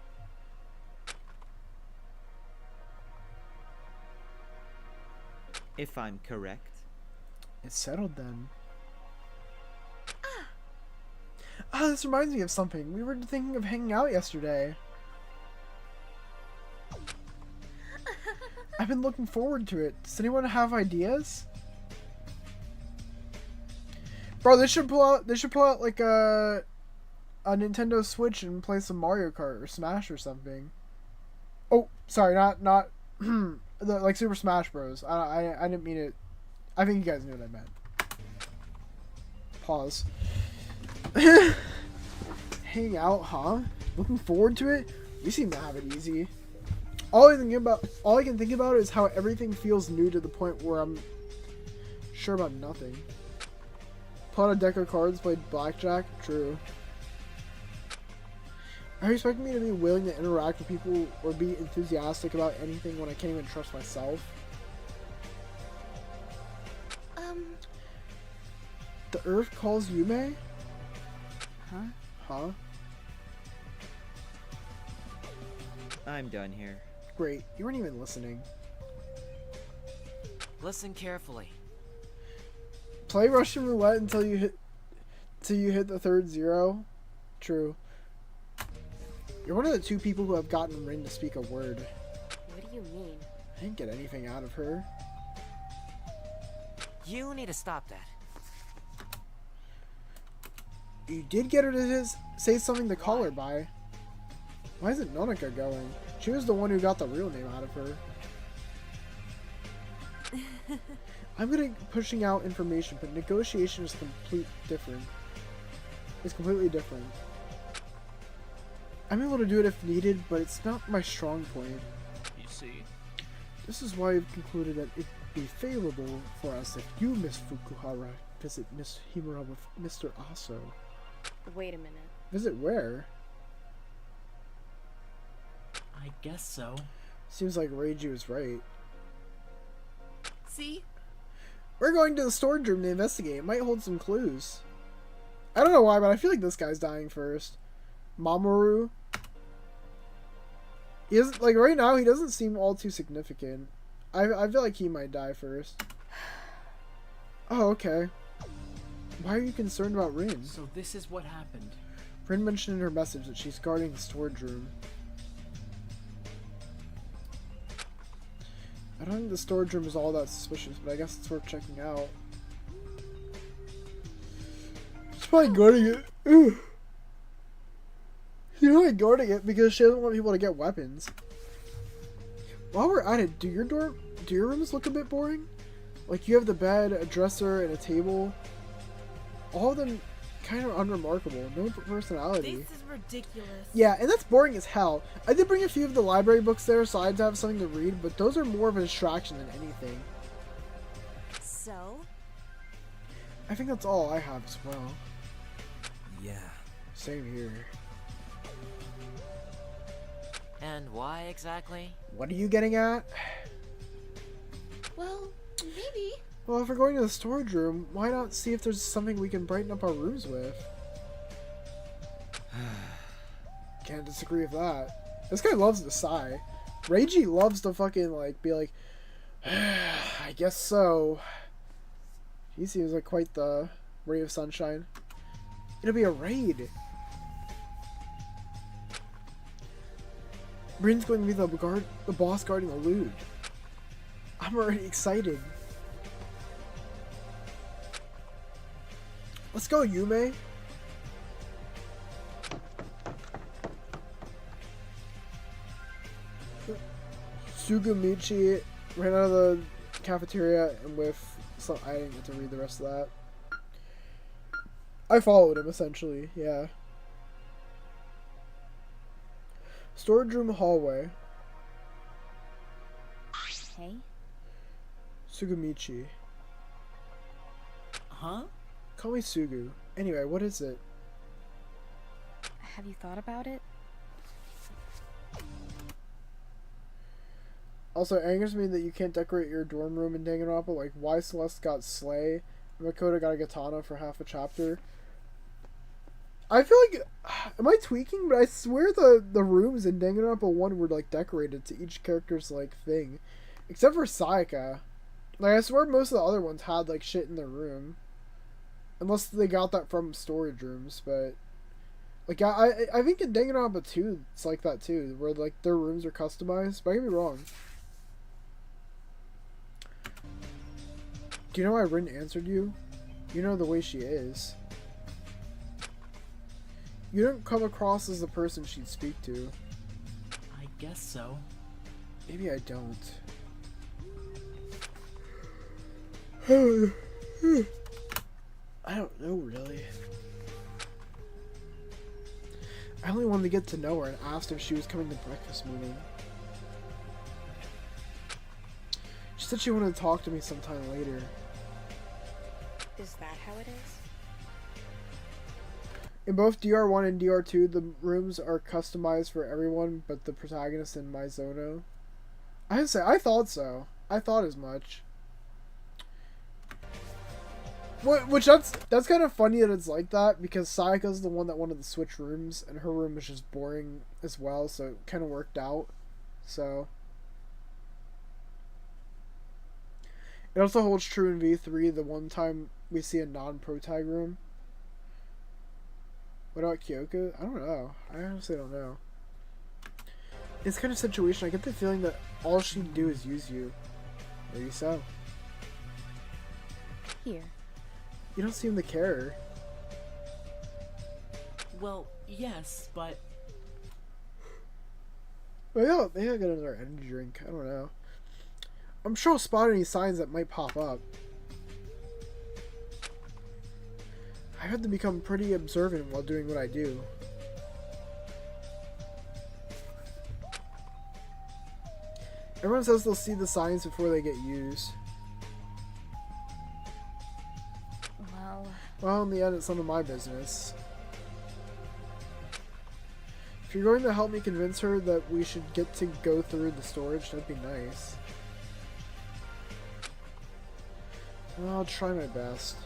If I'm correct. It's settled then. Ah, this reminds me of something. We were thinking of hanging out yesterday. I've been looking forward to it. Does anyone have ideas? Bro, they should pull out like a Nintendo Switch and play some Mario Kart or Smash or something. Oh, sorry, not like Super Smash Bros. I didn't mean it. I think you guys knew what I meant. Pause. Hang out, huh? Looking forward to it? We seem to have it easy. All I can think about is how everything feels new to the point where I'm sure about nothing. Pull out a deck of cards, played blackjack? True. Are you expecting me to be willing to interact with people or be enthusiastic about anything when I can't even trust myself? The Earth calls Yume? Huh? I'm done here. Great, you weren't even listening. Listen carefully. Play Russian roulette until you hit the third zero. True. You're one of the two people who have gotten Rin to speak a word. What do you mean? I didn't get anything out of her. You need to stop that. You did get her to say something to call her by. Why isn't Nonika going? She was the one who got the real name out of her. I'm gonna pushing out information, but negotiation is completely different. I'm able to do it if needed, but it's not my strong point. You see? This is why I've concluded that it'd be favorable for us if you, Miss Fukuhara, visit Miss Himura with Mr. Aso. Wait a minute. Visit where? I guess so. Seems like Reiji was right. See? We're going to the storage room to investigate. It might hold some clues. I don't know why, but I feel like this guy's dying first. Mamoru. He doesn't, like, right now, he doesn't seem all too significant. I feel like he might die first. Oh, okay. Why are you concerned about Rin? So this is what happened. Rin mentioned in her message that she's guarding the storage room. I don't think the storage room is all that suspicious, but I guess it's worth checking out. She's probably guarding it. Ugh. She's probably guarding it because she doesn't want people to get weapons. While we're at it, do your rooms look a bit boring? Like, you have the bed, a dresser, and a table. All of them kind of unremarkable. No personality. This is ridiculous. Yeah, and that's boring as hell. I did bring a few of the library books there so I'd have something to read, but those are more of a distraction than anything. So? I think that's all I have as well. Yeah. Same here. And why exactly? What are you getting at? Well, maybe. Well, if we're going to the storage room, why not see if there's something we can brighten up our rooms with? Can't disagree with that. This guy loves to sigh. Reiji loves to fucking, like, be like, I guess so. He seems like quite the ray of sunshine. It'll be a raid. Brin's going to be the boss guarding the loot. I'm already excited. Let's go, Yume. Sugamichi ran out of the cafeteria and with some. I didn't get to read the rest of that. I followed him essentially, yeah. Storage room hallway. Hey? Sugamichi. Huh? Call me Sugu. Anyway, what is it? Have you thought about it? Also, it angers me that you can't decorate your dorm room in Danganronpa. Like, why Celeste got Slay, and Makoto got a katana for half a chapter. I feel like, am I tweaking? But I swear the rooms in Danganronpa 1 were, like, decorated to each character's, like, thing. Except for Sayaka. Like, I swear most of the other ones had, like, shit in their room. Unless they got that from storage rooms, but... Like, I think in Danganronpa 2, it's like that, too. Where, like, their rooms are customized. But I could be wrong. Do you know why Rin answered you? You know the way she is. You don't come across as the person she'd speak to. I guess so. Maybe I don't. I don't know, really. I only wanted to get to know her and asked if she was coming to breakfast meeting. She said she wanted to talk to me sometime later. Is that how it is? In both DR1 and DR2, the rooms are customized for everyone but the protagonist in Mizono. I thought so. I thought as much. Which that's kind of funny that it's like that, because Sayaka's the one that wanted to switch rooms, and her room is just boring as well, so it kind of worked out. So it also holds true in V3 the one time we see a non-protag room. What about Kyoko? I don't know. I honestly don't know. In this kind of situation, I get the feeling that all she'd do is use you. Maybe so. Here. You don't seem to care. Well, yes, but... Well, maybe I'll get another energy drink. I don't know. I'm sure I'll spot any signs that might pop up. I have to become pretty observant while doing what I do. Everyone says they'll see the signs before they get used. Well, in the end, it's none of my business. If you're going to help me convince her that we should get to go through the storage, that'd be nice. Well, I'll try my best.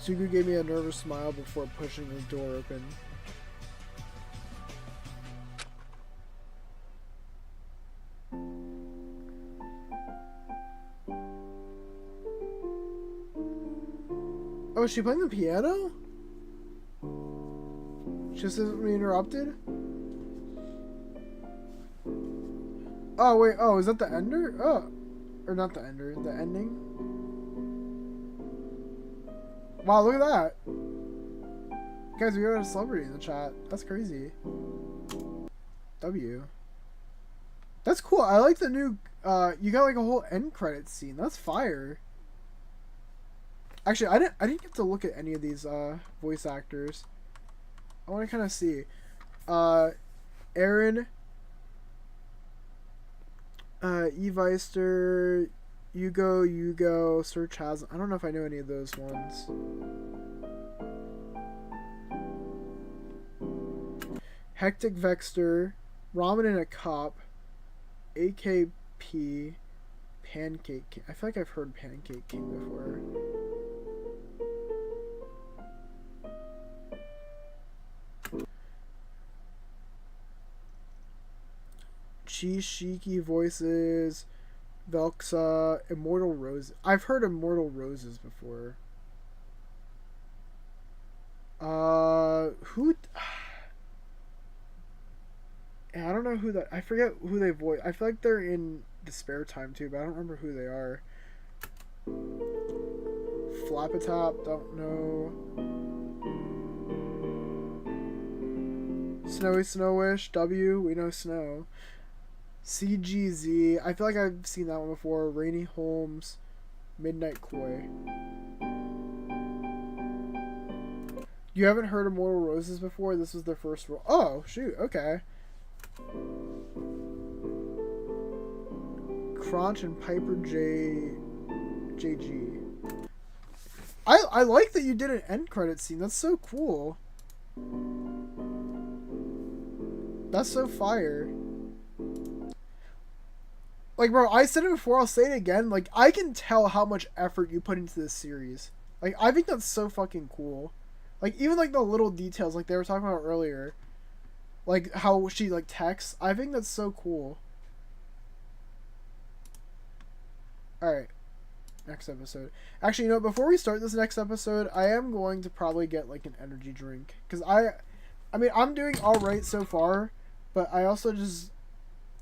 Sugu gave me a nervous smile before pushing the door open. Oh, is she playing the piano? She just isn't being interrupted? Oh, wait. Oh, is that the ender? Oh. Or not the ender. The ending? Wow, look at that. Guys, we got a celebrity in the chat. That's crazy. W. That's cool. I like the new. You got like a whole end credit scene. That's fire. Actually, I didn't get to look at any of these voice actors. I want to kind of see. Aaron, Eveister, Yugo, Sir Chaz. I don't know if I know any of those ones. Hectic Vexter, Ramen and a Cop, AKP, Pancake King. I feel like I've heard Pancake King before. Chishiki voices, Velxa, Immortal Rose. I've heard Immortal Roses before. Who? I don't know who that. I forget who they voice. I feel like they're in the Spare Time too, but I don't remember who they are. Flapatop, don't know. Snowy Snowish, W, we know Snow. CGZ, I feel like I've seen that one before. Rainy Holmes, Midnight Koi. You haven't heard of Mortal Roses before? This was their first role. Oh, shoot, okay. Crunch and Piper JG. I like that you did an end credit scene. That's so cool. That's so fire. Like, bro, I said it before, I'll say it again. Like, I can tell how much effort you put into this series. Like, I think that's so fucking cool. Like, even, like, the little details, like they were talking about earlier. Like, how she, like, texts. I think that's so cool. Alright. Next episode. Actually, you know, before we start this next episode, I am going to probably get, like, an energy drink. Because I mean, I'm doing alright so far. But I also just...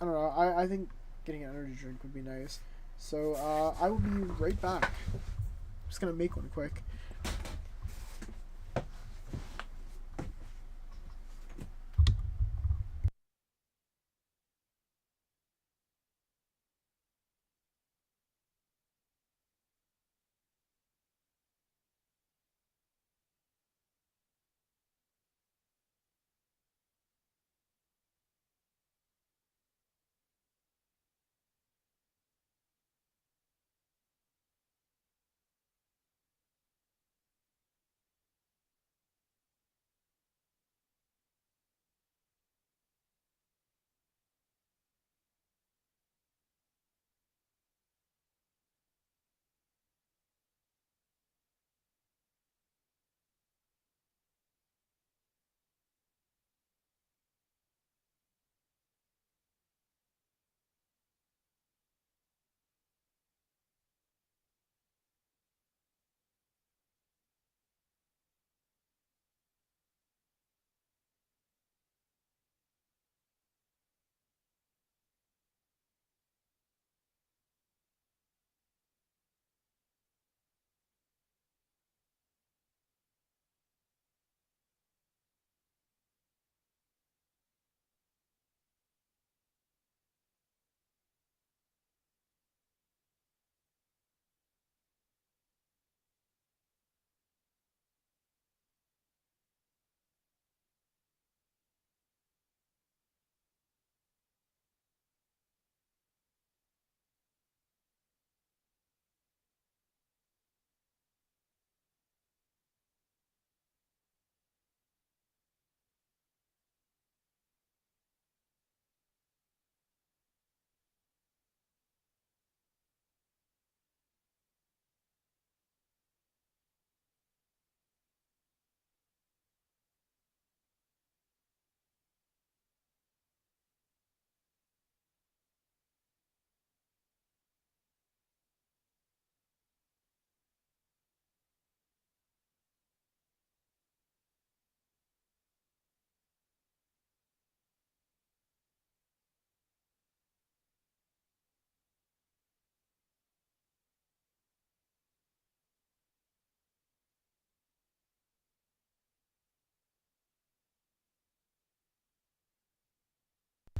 I don't know. I think getting an energy drink would be nice. So, I will be right back. I'm just gonna make one quick.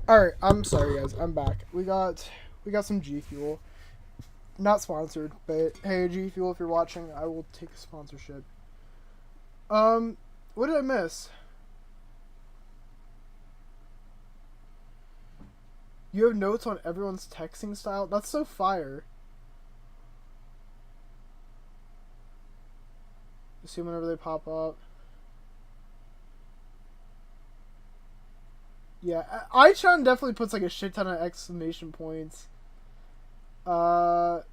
Alright, I'm sorry guys, I'm back. We got some G Fuel. Not sponsored, but hey G Fuel, if you're watching, I will take a sponsorship. What did I miss? You have notes on everyone's texting style? That's so fire. You see whenever they pop up. Yeah, iChan definitely puts like a shit ton of exclamation points. It's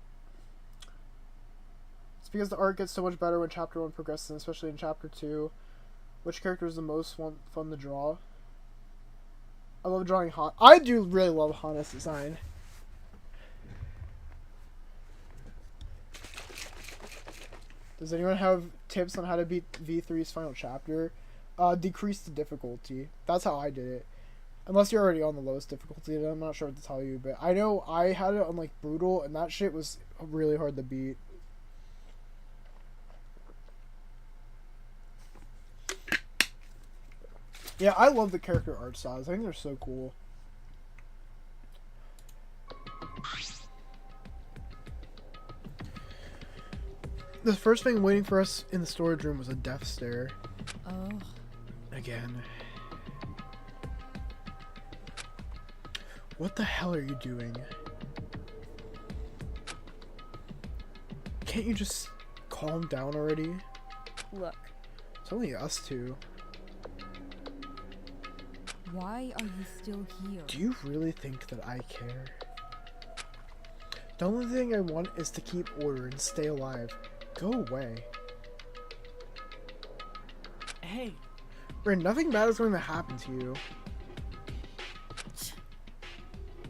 because the art gets so much better when chapter 1 progresses, especially in chapter 2. Which character is the most fun to draw? I love drawing Han. I do really love Hana's design. Does anyone have tips on how to beat V3's final chapter? Decrease the difficulty. That's how I did it. Unless you're already on the lowest difficulty, then I'm not sure what to tell you. But I know I had it on like brutal, and that shit was really hard to beat. Yeah, I love the character art styles. I think they're so cool. The first thing waiting for us in the storage room was a death stare. Oh. Again. What the hell are you doing? Can't you just calm down already? Look. It's only us two. Why are you still here? Do you really think that I care? The only thing I want is to keep order and stay alive. Go away. Hey. Rin, nothing bad is going to happen to you.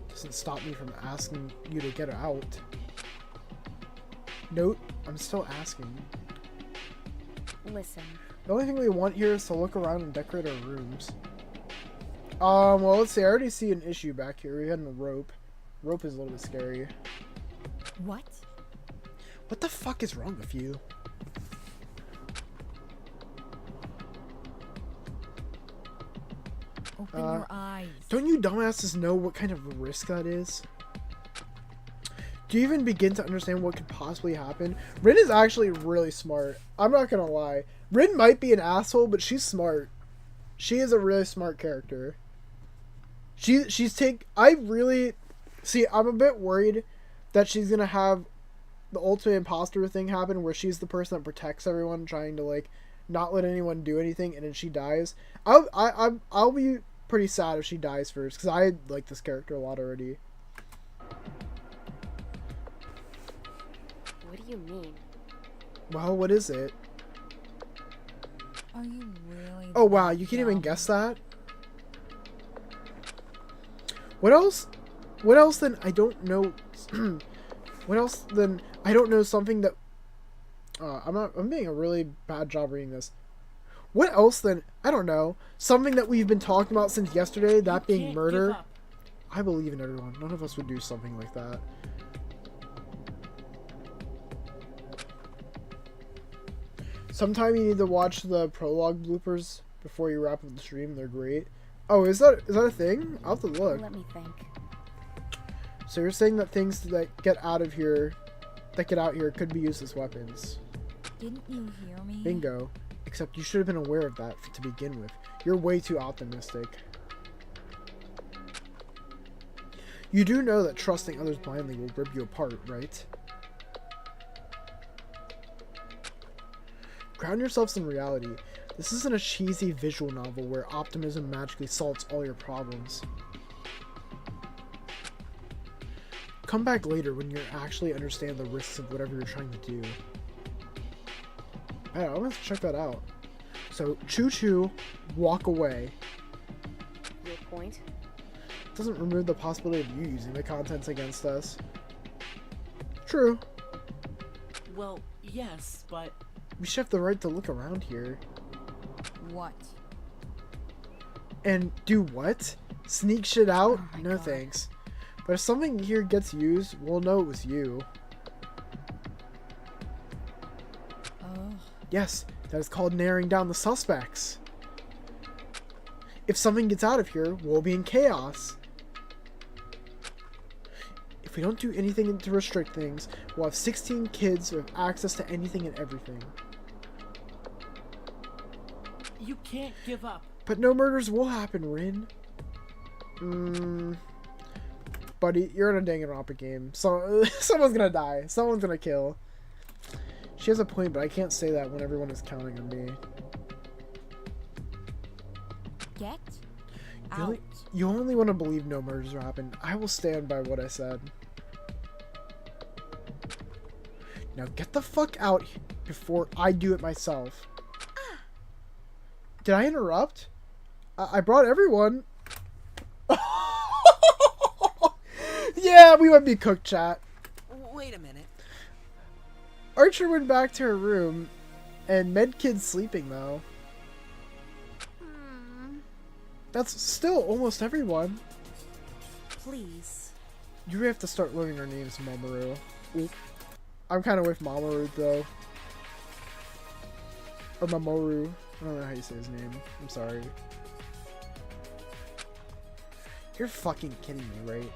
Doesn't stop me from asking you to get out. Note, I'm still asking. Listen. The only thing we want here is to look around and decorate our rooms. Well, let's see. I already see an issue back here. We had a rope. Rope is a little bit scary. What? What the fuck is wrong with you? Open your eyes. Don't you dumbasses know what kind of risk that is? Do you even begin to understand what could possibly happen? Rin is actually really smart. I'm not gonna lie. Rin might be an asshole, but she's smart. She is a really smart character. I really... See, I'm a bit worried that she's gonna have the ultimate imposter thing happen where she's the person that protects everyone, trying to, like, not let anyone do anything, and then she dies. I'll be pretty sad if she dies first, because I like this character a lot already. What do you mean? Well, what is it? Are you really? Oh wow, you can't even guess that? What else? What else then I don't know? What else then I don't know something that... I'm doing a really bad job reading this. What else then? I don't know. Something that we've been talking about since yesterday, that being murder. I believe in everyone. None of us would do something like that. Sometime you need to watch the prologue bloopers before you wrap up the stream. They're great. Oh, is that a thing? I'll have to look. Let me think. So you're saying that things that get out here could be used as weapons. Didn't you hear me? Bingo. Except you should have been aware of that to begin with. You're way too optimistic. You do know that trusting others blindly will rip you apart, right? Ground yourselves in reality. This isn't a cheesy visual novel where optimism magically solves all your problems. Come back later when you actually understand the risks of whatever you're trying to do. I don't know, I'm gonna have to check that out. So, choo-choo, walk away. Your point? Doesn't remove the possibility of you using the contents against us. True. Well, yes, but... We should have the right to look around here. What? And do what? Sneak shit out? Oh No God. thanks. But if something here gets used, we'll know it was you. Oh. Yes, that is called narrowing down the suspects. If something gets out of here, we'll be in chaos. If we don't do anything to restrict things, we'll have 16 kids who have access to anything and everything. You can't give up. But no murders will happen, Rin. Buddy, you're in a Danganronpa game. So someone's gonna die. Someone's gonna kill. She has a point, but I can't say that when everyone is counting on me. Get out. You only want to believe no murders will happen. I will stand by what I said. Now get the fuck out before I do it myself. Did I interrupt? I brought everyone. Yeah, we might be cooked, chat. Wait a minute. Archer went back to her room, and Medkid's sleeping though. That's still almost everyone. Please. You have to start learning her names, Mamoru. Oop. I'm kind of with Mamoru though. Or Mamoru. I don't know how you say his name. I'm sorry. You're fucking kidding me, right?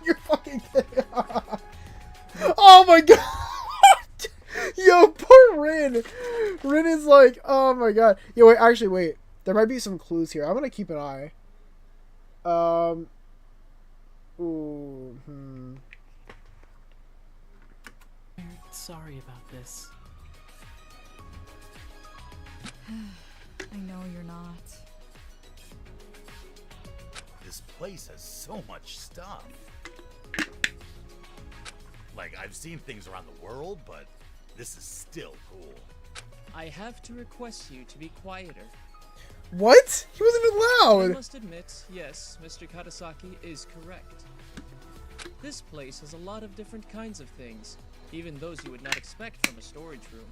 You're fucking kidding. Oh my god. Yo, poor Rin. Rin is like, oh my god. Yo, wait, actually, wait. There might be some clues here. I'm gonna keep an eye. Sorry about this. I know you're not. This place has so much stuff. Like, I've seen things around the world, but this is still cool. I have to request you to be quieter. What? He wasn't even I loud. must admit, yes, Mr. Katasaki is correct. This place has a lot of different kinds of things, even those you would not expect from a storage room.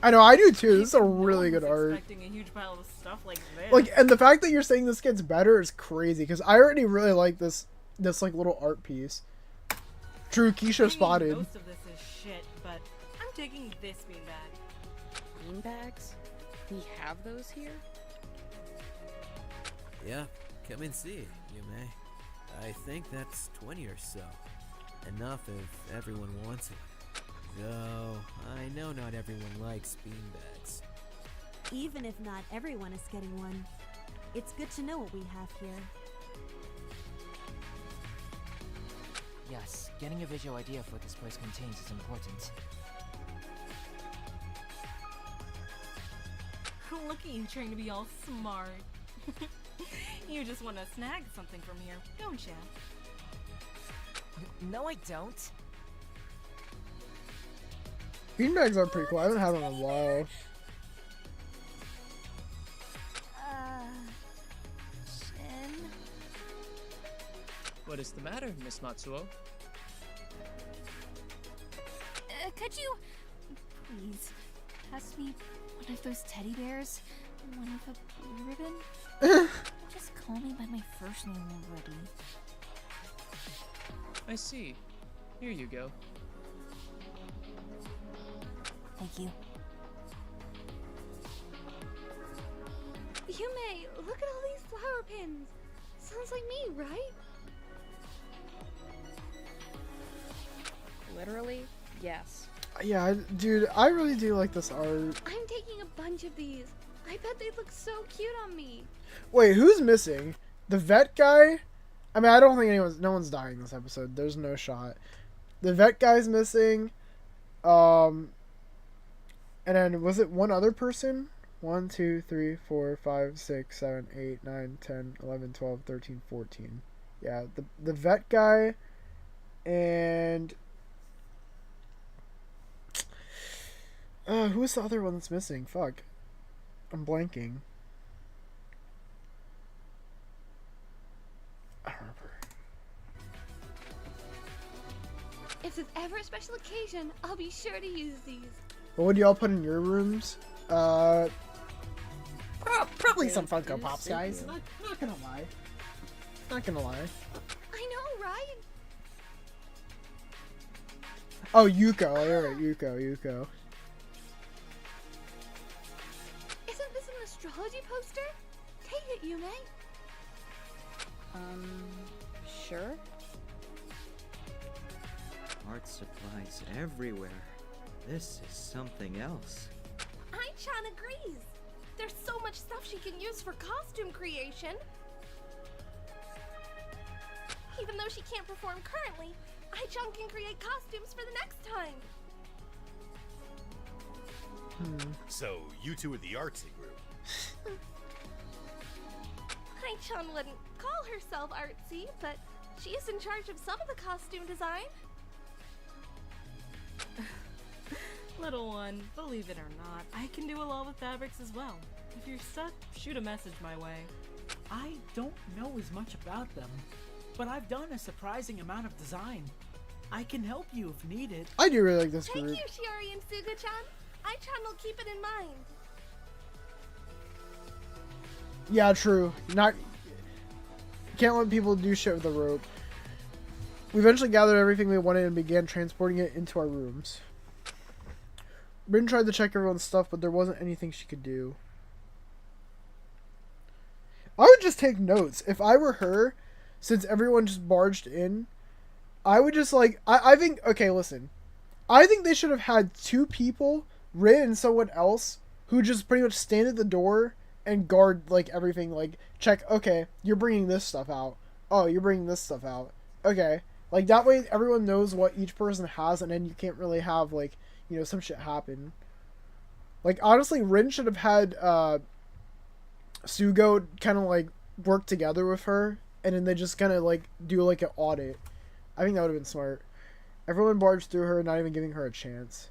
I know, I do too. This is a really good art. Expecting a huge pile of stuff like this. Like, and the fact that you're saying this gets better is crazy, because I already really like this like little art piece. True, Keisha spotted. Most of this is shit, but I'm taking this beanbag. Beanbags? We have those here? Yeah, come and see, you may. I think that's 20 or so. Enough if everyone wants it. Though, I know not everyone likes beanbags. Even if not everyone is getting one, it's good to know what we have here. Yes, getting a visual idea of what this place contains is important. Look at you trying to be all smart. You just want to snag something from here, don't you? No, I don't. Beanbags are pretty cool. I haven't had one in a while. Shin? What is the matter, Miss Matsuo? Could you please pass me one of those teddy bears? One of a blue ribbon? Don't just call me by my first name already. I see. Here you go. Thank you. Yume, look at all these flower pins. Sounds like me, right? Literally, yes. Yeah, dude, I really do like this art. I'm taking a bunch of these. I bet they'd look so cute on me. Wait, who's missing? The vet guy? I mean, I don't think no one's dying this episode. There's no shot. The vet guy's missing. And then, was it one other person? 1, 2, 3, 4, 5, 6, 7, 8, 9, 10, 11, 12, 13, 14. Yeah, the vet guy and who's the other one that's missing? Fuck. I'm blanking. I don't remember. If there's ever a special occasion, I'll be sure to use these. What would y'all put in your rooms? Probably some Funko Pops, guys. Not gonna lie. Not gonna lie. I know, right? Oh, Yuko. You're right, Yuko. Isn't this an astrology poster? Take it, Yume. Sure. Art supplies everywhere. This is something else. Ai-chan agrees. There's so much stuff she can use for costume creation. Even though she can't perform currently, Ai-chan can create costumes for the next time. So, you two are the artsy group. Ai-chan wouldn't call herself artsy, but she is in charge of some of the costume design. Little one, believe it or not, I can do a lot with fabrics as well. If you're stuck, shoot a message my way. I don't know as much about them, but I've done a surprising amount of design. I can help you if needed. I do really like this group. Thank you, Shiori and Suga-chan. Ai-chan will keep it in mind. Yeah, true. Can't let people do shit with the rope. We eventually gathered everything we wanted and began transporting it into our rooms. Rin tried to check everyone's stuff, but there wasn't anything she could do. I would just take notes. If I were her, since everyone just barged in, I would just like... I think... Okay, listen. I think they should have had 2 people, Rin and someone else, who just pretty much stand at the door and guard, like, everything. Like, check, okay, you're bringing this stuff out. Oh, you're bringing this stuff out. Okay. Like, that way everyone knows what each person has, and then you can't really have, like, you know, some shit happen. Like, honestly, Rin should have had, Sugo kind of, like, work together with her, and then they just kind of, like, do, like, an audit. I think that would have been smart. Everyone barged through her, not even giving her a chance.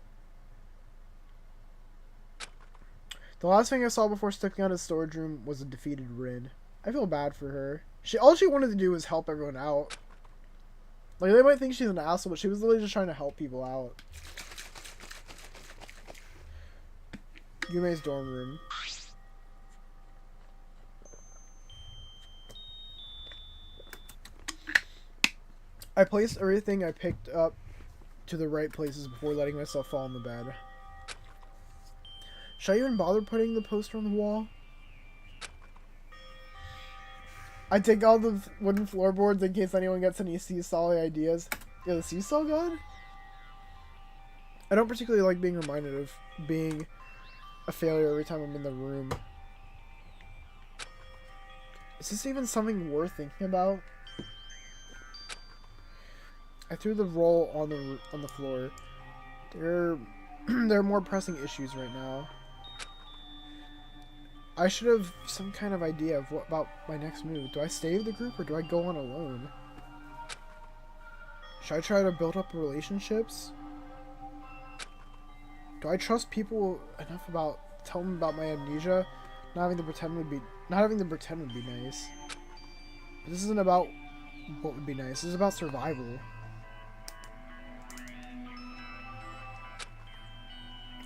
The last thing I saw before stepping out of the storage room was a defeated Rin. I feel bad for her. All she wanted to do was help everyone out. Like, they might think she's an asshole, but she was literally just trying to help people out. Yume's dorm room. I placed everything I picked up to the right places before letting myself fall on the bed. Should I even bother putting the poster on the wall? I take all the wooden floorboards in case anyone gets any seesaw ideas. Yeah, the seesaw god? I don't particularly like being reminded of being a failure every time I'm in the room. Is this even something worth thinking about? I threw the roll on the floor. There are more pressing issues right now. I should have some kind of idea of what about my next move. Do I stay with the group or do I go on alone? Should I try to build up relationships? Do I trust people enough about tell them about my amnesia? Not having to pretend would be nice. But this isn't about what would be nice. This is about survival.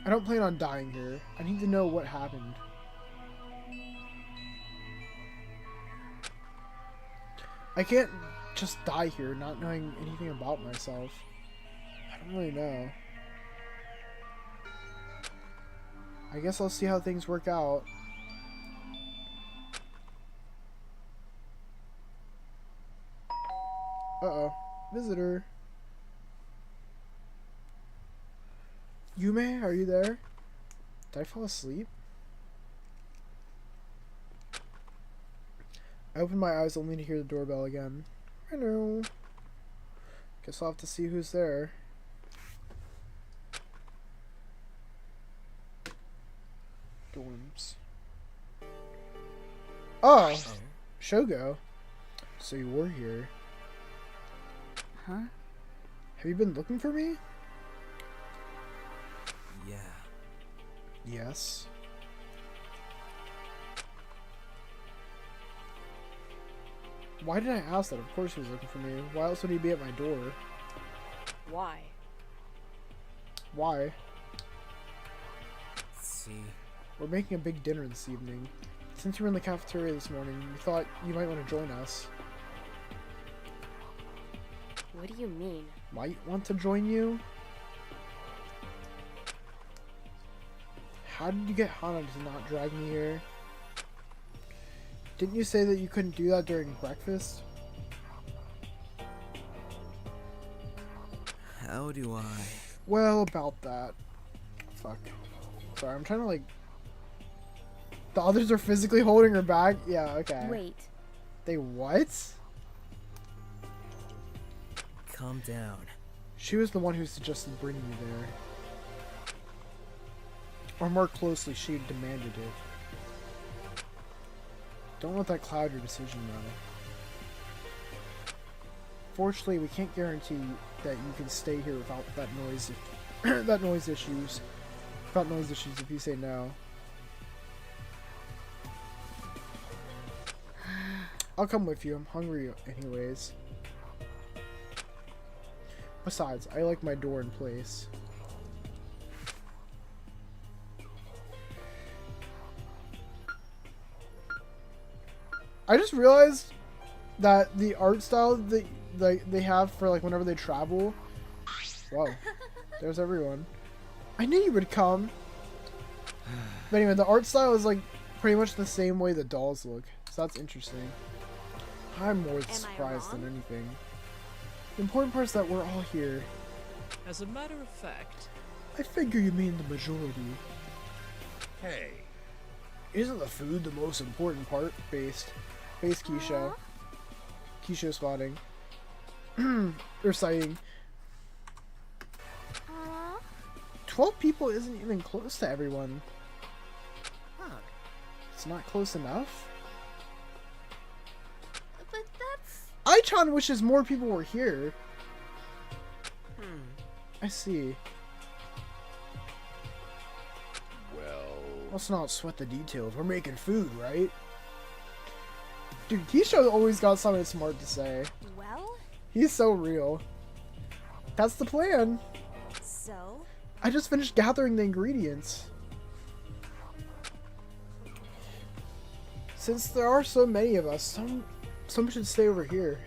I don't plan on dying here. I need to know what happened. I can't just die here not knowing anything about myself. I don't really know. I guess I'll see how things work out. Uh-oh. Visitor. Yume, are you there? Did I fall asleep? I opened my eyes only to hear the doorbell again. Hello. Guess I'll have to see who's there. Dorms. Oh! Shogo. So you were here. Huh? Have you been looking for me? Yeah. Yes. Why did I ask that? Of course he was looking for me. Why else would he be at my door? Why? Why? See. We're making a big dinner this evening. Since you were in the cafeteria this morning, we thought you might want to join us. What do you mean? Might want to join you? How did you get Hana to not drag me here? Didn't you say that you couldn't do that during breakfast? How do I? Well, about that. Fuck. Sorry, I'm trying to like. The others are physically holding her back? Yeah, okay. Wait. They what? Calm down. She was the one who suggested bringing you there. Or more closely, she demanded it. Don't let that cloud your decision, though. Fortunately, we can't guarantee that you can stay here without that noise. That noise issues. Without noise issues if you say no. I'll come with you. I'm hungry anyways. Besides, I like my door in place. I just realized that the art style that they have for like whenever they travel. Whoa, there's everyone. I knew you would come. But anyway, the art style is like pretty much the same way the dolls look, so that's interesting. I'm more surprised than anything. The important part is that we're all here. As a matter of fact, I figure you mean the majority. Hey. Isn't the food the most important part? Based Keisha. Keisha spotting. Or sighting. 12 people isn't even close to everyone. Huh. It's not close enough? But that's... Aichan wishes more people were here. I see. Well... Let's not sweat the details. We're making food, right? Dude, Keisha always got something smart to say. Well? He's so real. That's the plan. So? I just finished gathering the ingredients. Since there are so many of us, some should stay over here.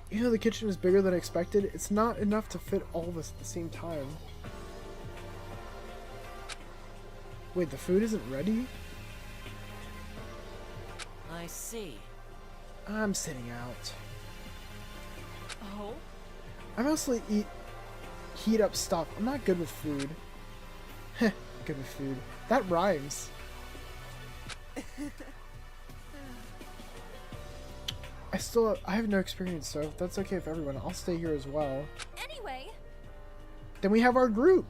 Even though the kitchen is bigger than expected, it's not enough to fit all of us at the same time. Wait, the food isn't ready? I see. I'm sitting out. Oh? I mostly heat up stuff. I'm not good with food. Heh, good with food. That rhymes. I have no experience, so if that's okay with everyone, I'll stay here as well. Anyway. Then we have our group.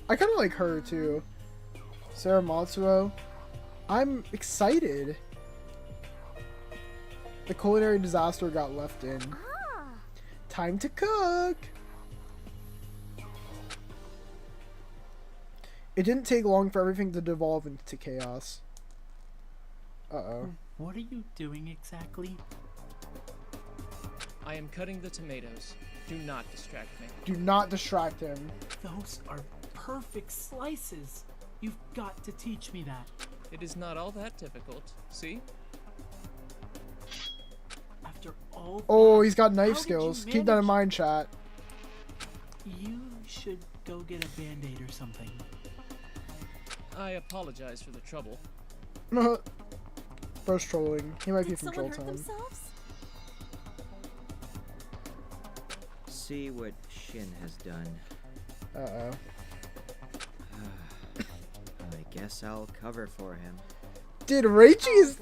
I kind of like her too. Sarah Matsuo. I'm excited. The culinary disaster got left in. Time to cook. It didn't take long for everything to devolve into chaos. Uh-oh. What are you doing exactly? I am cutting the tomatoes. Do not distract me. Do not distract him. Those are perfect slices. You've got to teach me that. It is not all that difficult. See? After all Oh, that, he's got knife how skills. did you Keep that in manage- mind, chat. You should go get a band-aid or something. I apologize for the trouble. Bro's trolling. He might be Did from someone Troll hurt Town. themselves? See what Shin has done. Uh-oh. I guess I'll cover for him. Dude, Reichi is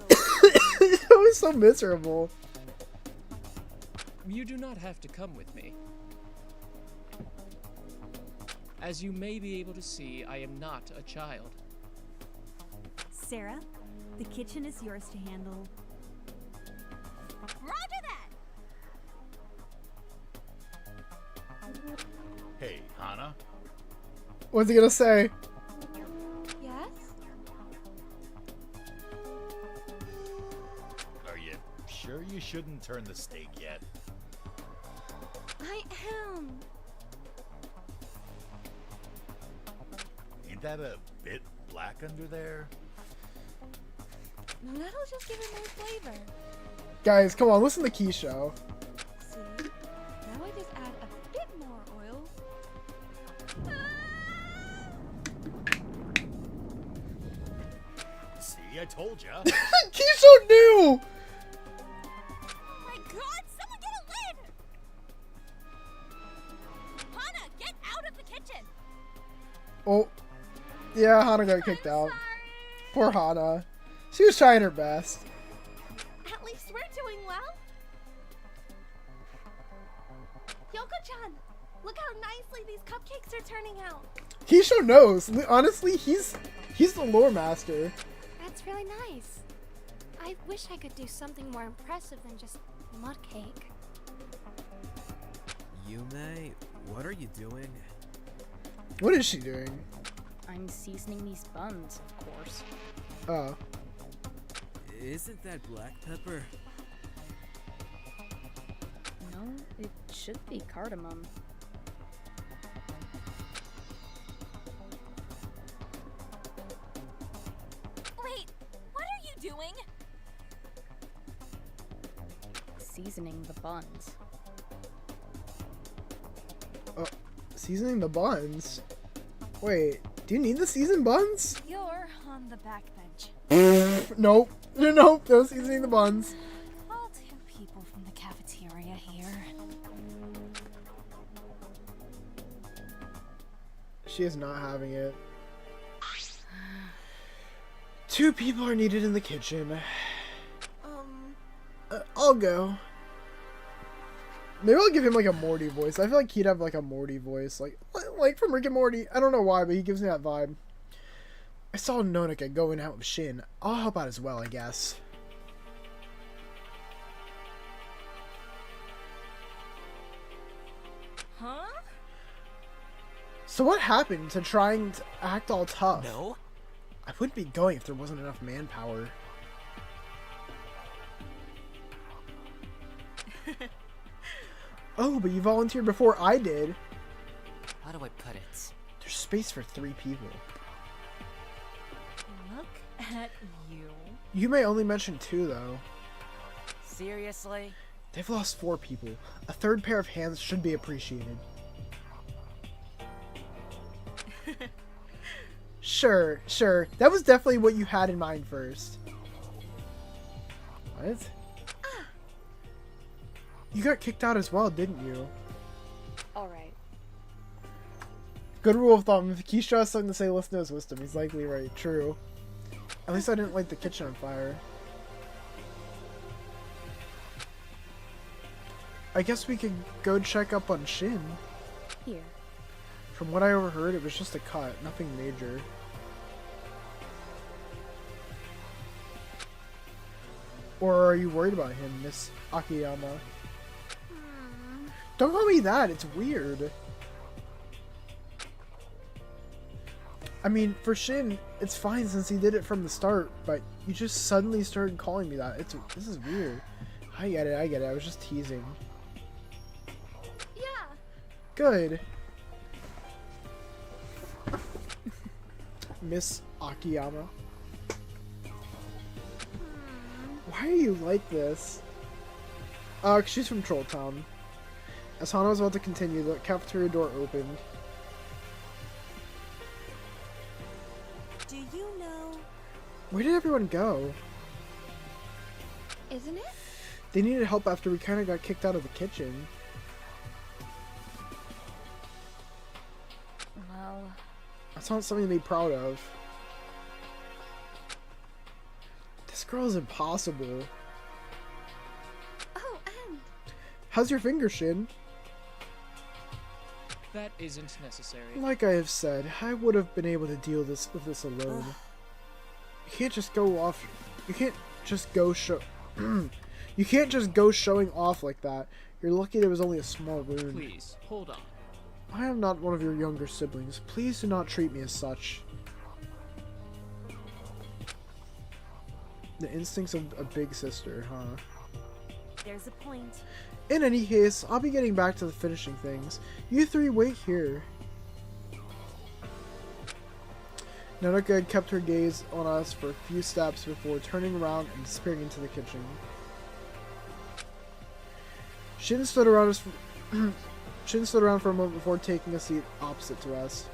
always so miserable. You do not have to come with me. As you may be able to see, I am not a child. Sarah, the kitchen is yours to handle. Roger that! Hey, Hana? What's he gonna say? Yes? Are you sure you shouldn't turn the steak yet? I am. Ain't that a bit black under there? That'll just give it more flavor. Guys, come on, listen to Keisha. See? Now I just add a bit more oil. See, I told ya. Keisha knew! My god, someone get a lid! Oh, yeah, Hana got kicked out. Poor Hana. She was trying her best. At least we're doing well. Yoko-chan, look how nicely these cupcakes are turning out. Kisho knows. Honestly, he's the lore master. That's really nice. I wish I could do something more impressive than just mud cake. Yume, what are you doing? What is she doing? I'm seasoning these buns, of course. Oh. Isn't that black pepper? No, it should be cardamom. Wait, what are you doing? Seasoning the buns. Oh, seasoning the buns? Wait, do you need the seasoned buns? You're on the back bench. Nope. Nope, no seasoning the buns. All two people from the cafeteria here. She is not having it. Two people are needed in the kitchen. I'll go. Maybe I'll give him like a Morty voice. I feel like he'd have like a Morty voice, like from Rick and Morty. I don't know why, but he gives me that vibe. I saw Nonika going out with Shin. I'll help out as well, I guess. Huh? So what happened to trying to act all tough? No? I wouldn't be going if there wasn't enough manpower. Oh, but you volunteered before I did. How do I put it? There's space for 3 people. Look at you. You may only mention 2, though. Seriously? They've lost 4 people. A third pair of hands should be appreciated. Sure. That was definitely what you had in mind first. What? You got kicked out as well, didn't you? Alright. Good rule of thumb, if Keisha has something to say, listen to his wisdom. He's likely right. True. At least I didn't light the kitchen on fire. I guess we could go check up on Shin. Here. From what I overheard, it was just a cut, nothing major. Or are you worried about him, Miss Akiyama? Don't call me that, it's weird. I mean, for Shin, it's fine since he did it from the start, but you just suddenly started calling me that. This is weird. I get it, I was just teasing. Yeah. Good. Miss Akiyama. Why are you like this? She's from Troll Town. As Hana was about to continue, the cafeteria door opened. Do you know? Where did everyone go? Isn't it? They needed help after we kind of got kicked out of the kitchen. Well... That's not something to be proud of. This girl is impossible. Oh, and... How's your finger, Shin? That isn't necessary. Like I have said, I would have been able to deal with this alone. You can't just go off. You can't just go You can't just go showing off like that. You're lucky there was only a small wound. Please, hold on. I am not one of your younger siblings. Please do not treat me as such. The instincts of a big sister, huh? There's a point. In any case, I'll be getting back to the finishing things. You 3 wait here. Nonika had kept her gaze on us for a few steps before turning around and disappearing into the kitchen. Shin stood around for a moment before taking a seat opposite to us.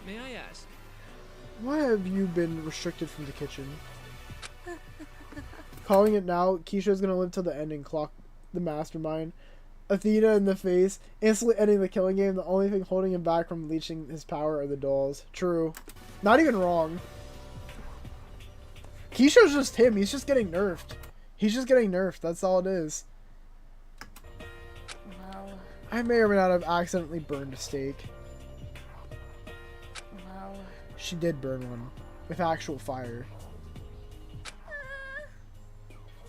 May I ask? Why have you been restricted from the kitchen? Calling it now, Keisha is going to live till the end and clock the mastermind. Athena in the face, instantly ending the killing game. The only thing holding him back from leeching his power are the dolls. True. Not even wrong. Keisha's just him. He's just getting nerfed. He's just getting nerfed. That's all it is. Well, I may or may not have accidentally burned a steak. well, She did burn one. With actual fire.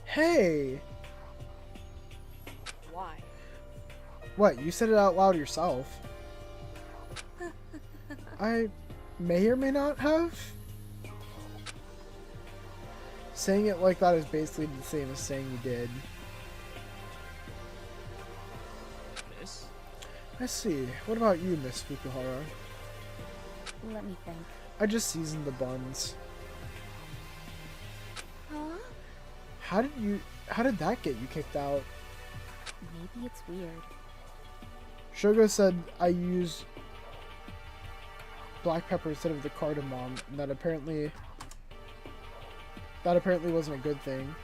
Hey! Why? What? You said it out loud yourself. I may or may not have? Saying it like that is basically the same as saying you did. Miss? I see. What about you, Miss Fukuhara? let me think. I just seasoned the buns. Huh? How did that get you kicked out? Maybe it's weird. Shogo said I use black pepper instead of the cardamom, and that apparently wasn't a good thing.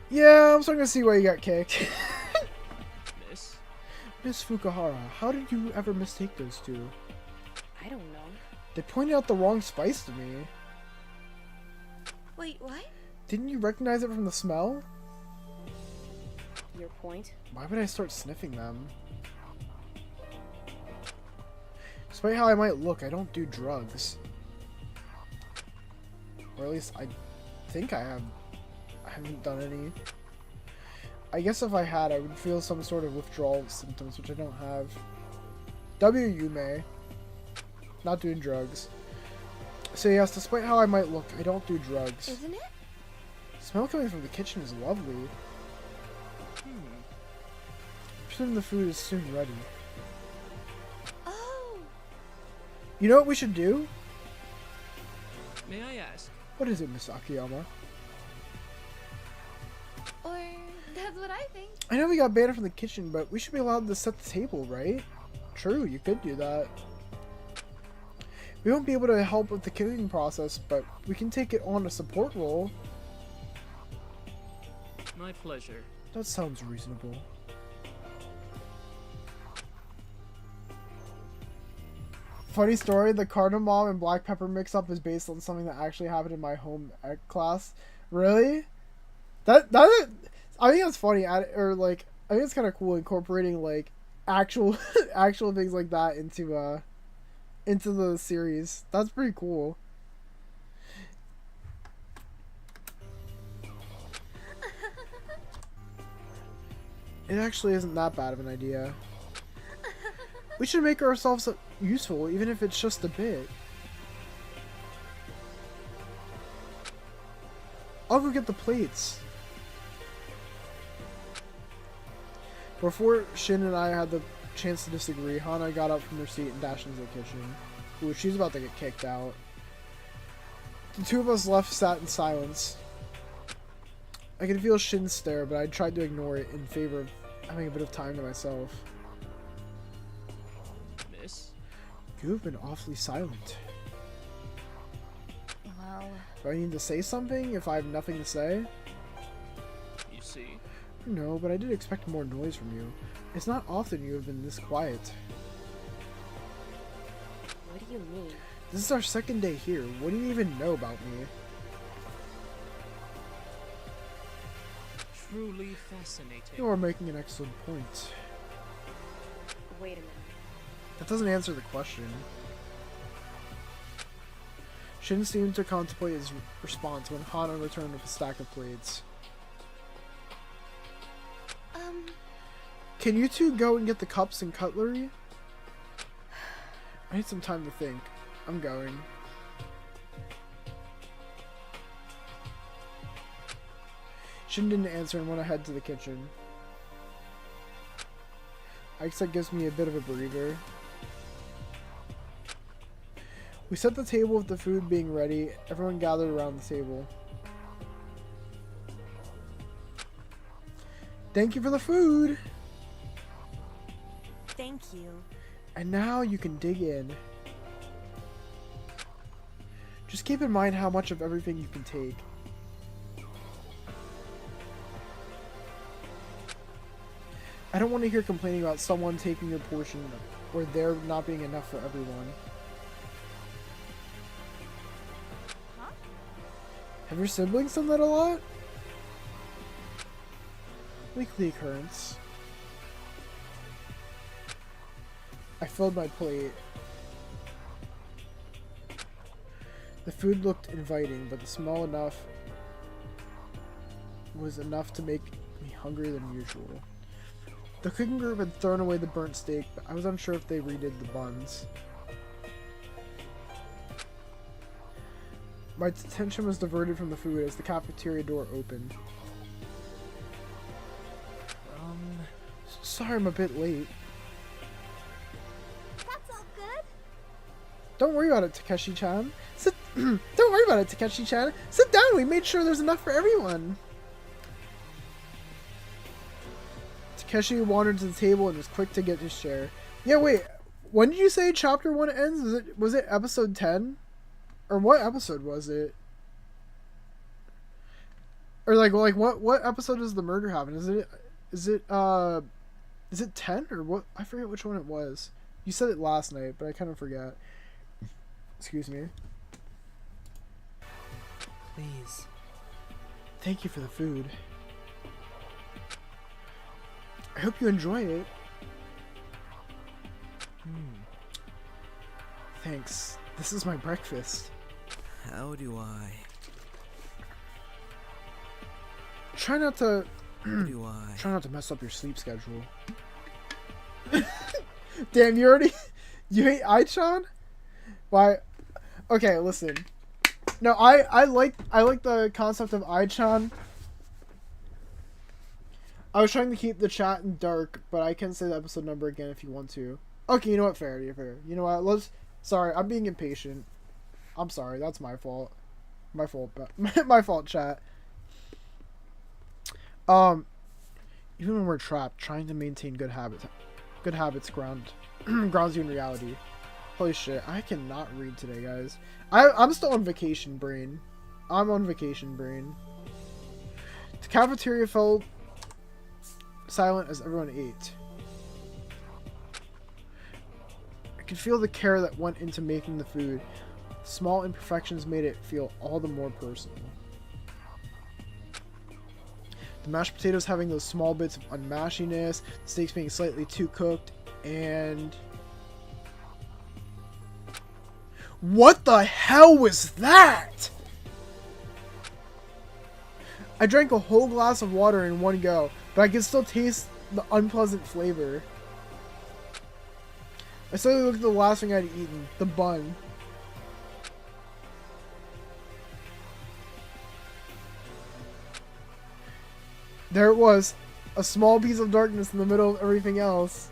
Yeah, I'm starting to see why you got kicked. Miss? Miss Fukuhara, how did you ever mistake those two? I don't know. They pointed out the wrong spice to me. Wait, what? Didn't you recognize it from the smell? Your point? Why would I start sniffing them? Despite how I might look, I don't do drugs. Or at least I think I have. I haven't done any. I guess if I had, I would feel some sort of withdrawal symptoms, which I don't have. You may. Not doing drugs. So yes, despite how I might look, I don't do drugs. Isn't it? The smell coming from the kitchen is lovely. Presume the food is soon ready. Oh. You know what we should do? May I ask? What is it, Miss Akiyama? Or that's what I think. I know we got banned from the kitchen, but we should be allowed to set the table, right? True, you could do that. We won't be able to help with the cooking process, but we can take it on a support role. My pleasure. That sounds reasonable. Funny story, the cardamom and black pepper mix-up is based on something that actually happened in my home ec class. Really? I think that's funny, I think it's kind of cool incorporating, like, actual things like that into the series. That's pretty cool. It actually isn't that bad of an idea. We should make ourselves useful, even if it's just a bit. I'll go get the plates. Before Shin and I had the chance to disagree, Hana got up from her seat and dashed into the kitchen. Ooh, she's about to get kicked out. The two of us left sat in silence. I could feel Shin's stare, but I tried to ignore it in favor of having a bit of time to myself. Miss? You've been awfully silent. Well, Do I need to say something if I have nothing to say? You see? No, but I did expect more noise from you. It's not often you have been this quiet. what do you mean? This is our second day here. What do you even know about me? Truly fascinating. You are making an excellent point. Wait a minute. That doesn't answer the question. Shin seemed to contemplate his response when Hana returned with a stack of plates. Can you two go and get the cups and cutlery? I need some time to think. I'm going. Shin didn't answer and went ahead to the kitchen. I guess that gives me a bit of a breather. We set the table with the food being ready. Everyone gathered around the table. Thank you for the food! Thank you. And now you can dig in. Just keep in mind how much of everything you can take. I don't want to hear complaining about someone taking your portion or there not being enough for everyone. Huh? Have your siblings done that a lot? Weekly occurrence. I filled my plate. The food looked inviting, but the smell was enough to make me hungrier than usual. The cooking group had thrown away the burnt steak, but I was unsure if they redid the buns. My attention was diverted from the food as the cafeteria door opened. Sorry I'm a bit late. That's all good. Don't worry about it, Takeshi-chan. Don't worry about it, Takeshi-chan. Sit down, we made sure there's enough for everyone. Takeshi wandered to the table and was quick to get his share. Yeah, wait. When did you say chapter 1 ends? Was it episode 10? Or what episode was it? Or like what episode does the murder happen? Is it 10 or what? I forget which one it was. You said it last night, but I kind of forgot. Excuse me. Please. Thank you for the food. I hope you enjoy it. Thanks. This is my breakfast. How do I? Try not to Try not to mess up your sleep schedule. Damn, you hate Aichan? Why? Okay, listen. No, I like the concept of Aichan. I was trying to keep the chat in dark, but I can say the episode number again if you want to. Okay, you know what? Fair. You know what? Sorry, I'm being impatient. I'm sorry. That's my fault. My fault. My fault, chat. Even when we're trapped, trying to maintain good habits grounds you in reality. Holy shit, I cannot read today, guys. I'm still on vacation brain. I'm on vacation brain. The cafeteria fell silent as everyone ate. I could feel the care that went into making the food. Small imperfections made it feel all the more personal. The mashed potatoes having those small bits of unmashiness, the steaks being slightly too cooked, and... What the hell was that? I drank a whole glass of water in one go, but I could still taste the unpleasant flavor. I slowly looked at the last thing I'd eaten, the bun. There it was, a small piece of darkness in the middle of everything else.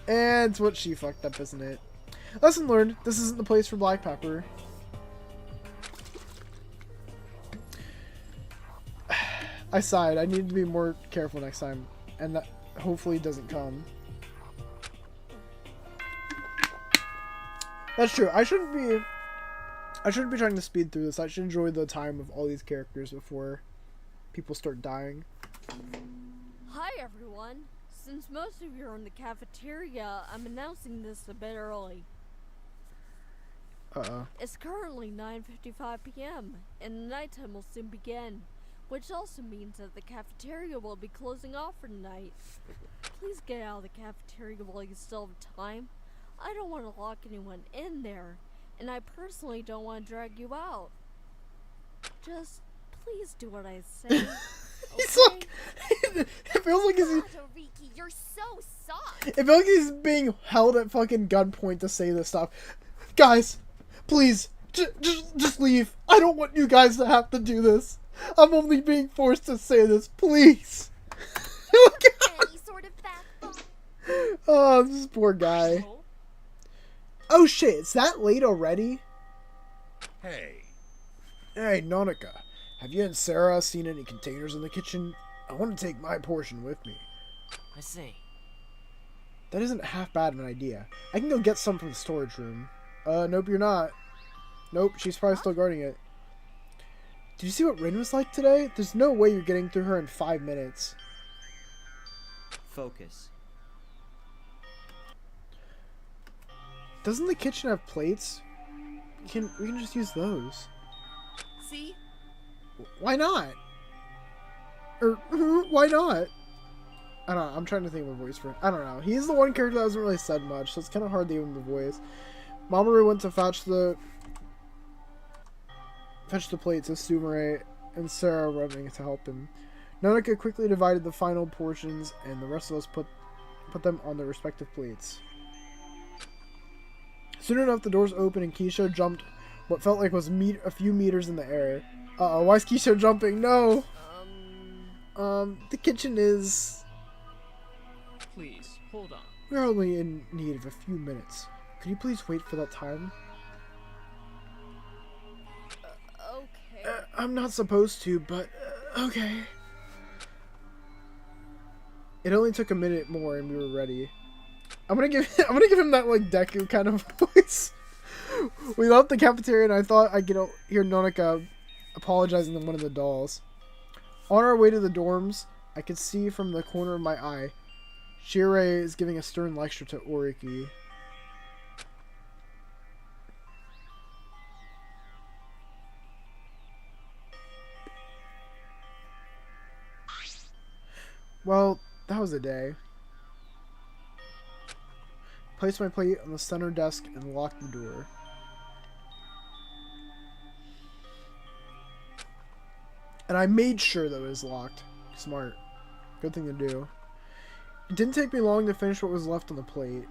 And it's what she fucked up, isn't it? Lesson learned, this isn't the place for black pepper. I sighed. I need to be more careful next time, and that hopefully doesn't come. That's true. I shouldn't be trying to speed through this. I should enjoy the time of all these characters before people start dying. Hi everyone. Since most of you are in the cafeteria, I'm announcing this a bit early. It's currently 9:55 p.m. and the nighttime will soon begin, which also means that the cafeteria will be closing off for tonight. Please get out of the cafeteria while you still have time. I don't want to lock anyone in there, and I personally don't want to drag you out. Just please do what I say. He's like, it feels like he's. Riki, you're so soft. It feels like he's being held at fucking gunpoint to say this stuff. Guys, please, just leave. I don't want you guys to have to do this. I'm only being forced to say this. Please. Any sort of backbone. Oh, this poor guy. Oh shit, it's that late already? Hey. Hey, Nonika. Have you and Sarah seen any containers in the kitchen? I want to take my portion with me. I see. That isn't half bad of an idea. I can go get some from the storage room. Nope, you're not. Nope, she's probably still guarding it. Did you see what Rin was like today? There's no way you're getting through her in 5 minutes. Focus. Doesn't the kitchen have plates? We can just use those. See? Why not? Or why not? I don't know. I'm trying to think of a voice for him. I don't know. He's the one character that hasn't really said much, so it's kind of hard to give him a voice. Mamoru went to fetch the plates as Sumire and Sarah were running to help him. Nonoka quickly divided the final portions, and the rest of us put them on their respective plates. Soon enough, the doors opened and Keisha jumped what felt like was a few meters in the air. Uh-oh, why is Keisha jumping? No! The kitchen is... Please, hold on. We're only in need of a few minutes. Could you please wait for that time? Okay. I'm not supposed to, but okay. It only took a minute more and we were ready. I'm gonna give him that like Deku kind of voice. We left the cafeteria and I thought I could hear Nonoka apologizing to one of the dolls. On our way to the dorms, I could see from the corner of my eye, Shirei is giving a stern lecture to Oriki. Well, that was a day. Placed my plate on the center desk and locked the door. And I made sure that it was locked. Smart. Good thing to do. It didn't take me long to finish what was left on the plate.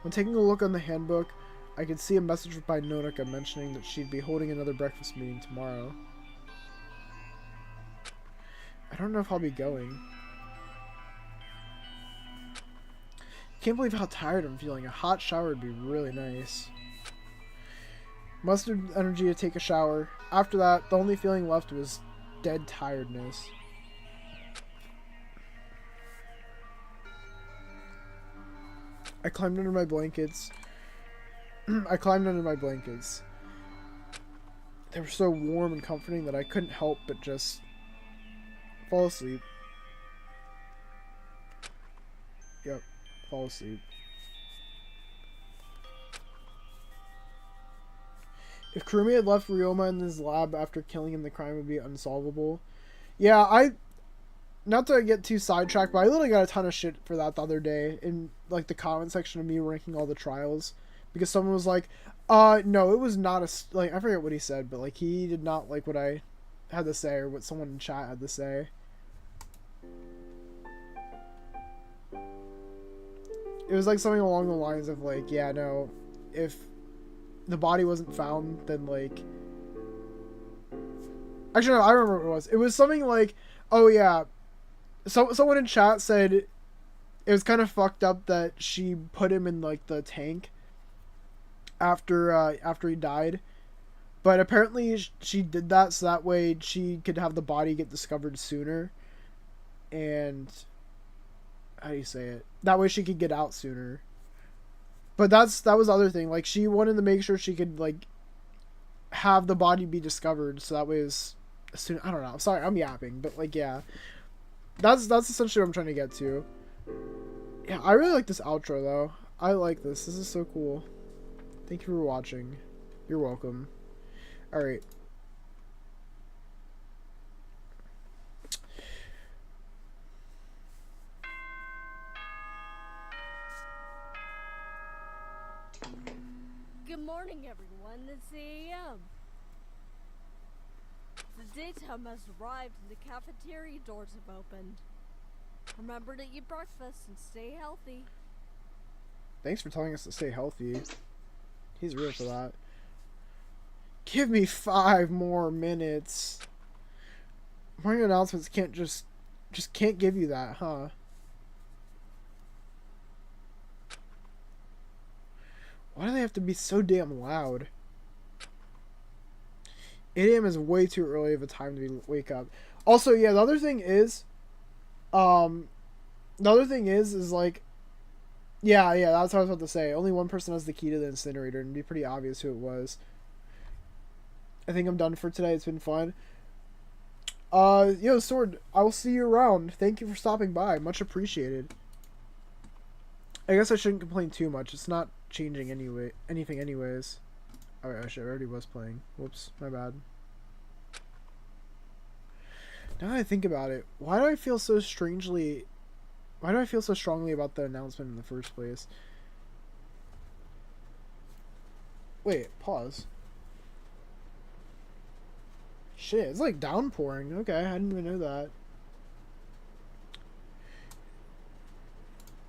When taking a look on the handbook, I could see a message by Nonoka mentioning that she'd be holding another breakfast meeting tomorrow. I don't know if I'll be going. Can't believe how tired I'm feeling. A hot shower would be really nice. Mustered energy to take a shower. After that, the only feeling left was dead tiredness. I climbed under my blankets. They were so warm and comforting that I couldn't help but just fall asleep. Yep, fall asleep. If Kurumi had left Ryoma in his lab after killing him, the crime would be unsolvable. Yeah, not to get too sidetracked, but I literally got a ton of shit for that the other day in like the comment section of me ranking all the trials, because someone was like, no, it was not like, I forget what he said, but like he did not like what I had to say or what someone in chat had to say. It was like something along the lines of like, yeah, no, if the body wasn't found, then like, actually no, I remember what it was. It was something like, oh yeah, someone in chat said it was kind of fucked up that she put him in like the tank after he died, but apparently she did that so that way she could have the body get discovered sooner, and how do you say it? That way she could get out sooner. But that was the other thing. Like, she wanted to make sure she could, like, have the body be discovered. So that way it was soon. I don't know. Sorry, I'm yapping. But, like, yeah. That's essentially what I'm trying to get to. Yeah, I really like this outro, though. I like this. This is so cool. Thank you for watching. You're welcome. Alright. Good morning, everyone. It's 8 a.m. The daytime has arrived and the cafeteria doors have opened. Remember to eat breakfast and stay healthy. Thanks for telling us to stay healthy. He's real for that. Give me 5 more minutes. Morning announcements can't just can't give you that, huh? Why do they have to be so damn loud? 8 a.m. is way too early of a time to wake up. Also, yeah, the other thing is like, Yeah, that's what I was about to say. Only one person has the key to the incinerator, and it'd be pretty obvious who it was. I think I'm done for today. It's been fun. Yo, Sword, I will see you around. Thank you for stopping by. Much appreciated. I guess I shouldn't complain too much. It's not changing anything anyways. Oh, actually, I already was playing. Whoops, my bad. Now that I think about it, why do I feel so strongly about the announcement in the first place? Wait, pause. Shit, it's like downpouring. Okay, I didn't even know that.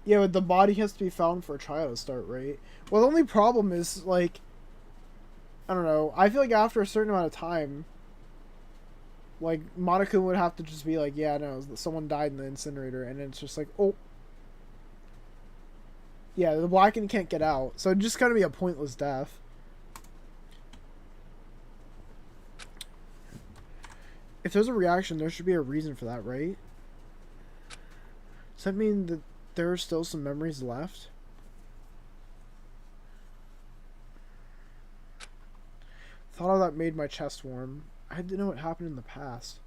Yeah, but the body has to be found for a trial to start, right? Well, the only problem is, like, I don't know. I feel like after a certain amount of time, like, Monica would have to just be like, yeah, no, someone died in the incinerator, and it's just like, oh. Yeah, the Blackened can't get out, so it'd just kind of be a pointless death. If there's a reaction, there should be a reason for that, right? Does that mean that there are still some memories left? Thought of that made my chest warm. I had to know what happened in the past.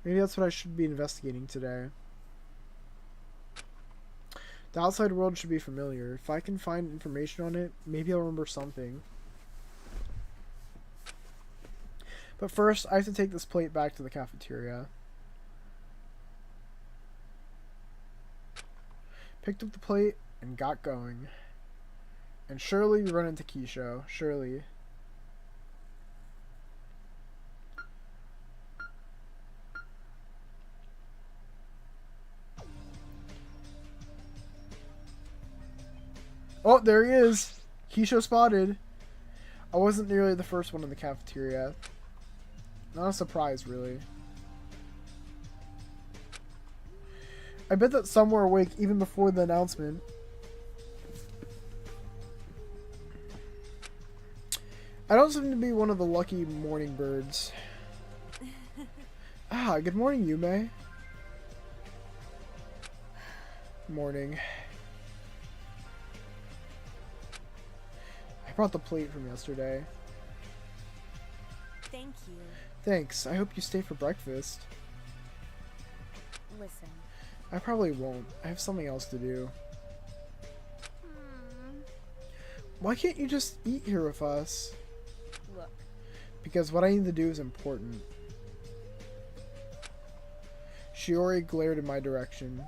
Maybe that's what I should be investigating today. The outside world should be familiar. If I can find information on it, maybe I'll remember something. But first, I have to take this plate back to the cafeteria. Picked up the plate and got going. And surely we run into Keisho. Surely. Oh, there he is. Keisho spotted. I wasn't nearly the first one in the cafeteria. Not a surprise, really. I bet that some were awake even before the announcement. I don't seem to be one of the lucky morning birds. Ah, good morning, Yume. Morning. I brought the plate from yesterday. Thank you. Thanks. I hope you stay for breakfast. Listen. I probably won't. I have something else to do. Why can't you just eat here with us? Look. Because what I need to do is important. Shiori glared in my direction.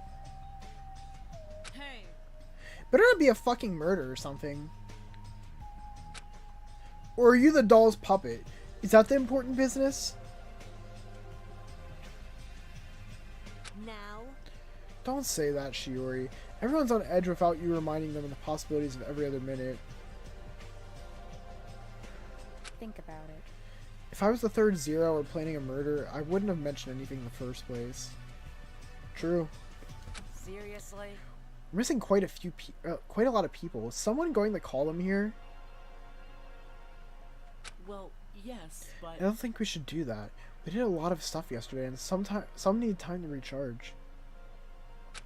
Hey. Better not be a fucking murder or something. Or are you the doll's puppet? Is that the important business? Now? Don't say that, Shiori. Everyone's on edge without you reminding them of the possibilities of every other minute. Think about it. If I was the third Zero or planning a murder, I wouldn't have mentioned anything in the first place. True. Seriously? We're missing quite a lot of people. Is someone going to call them here? Well, yes, but... I don't think we should do that. We did a lot of stuff yesterday, and some need time to recharge.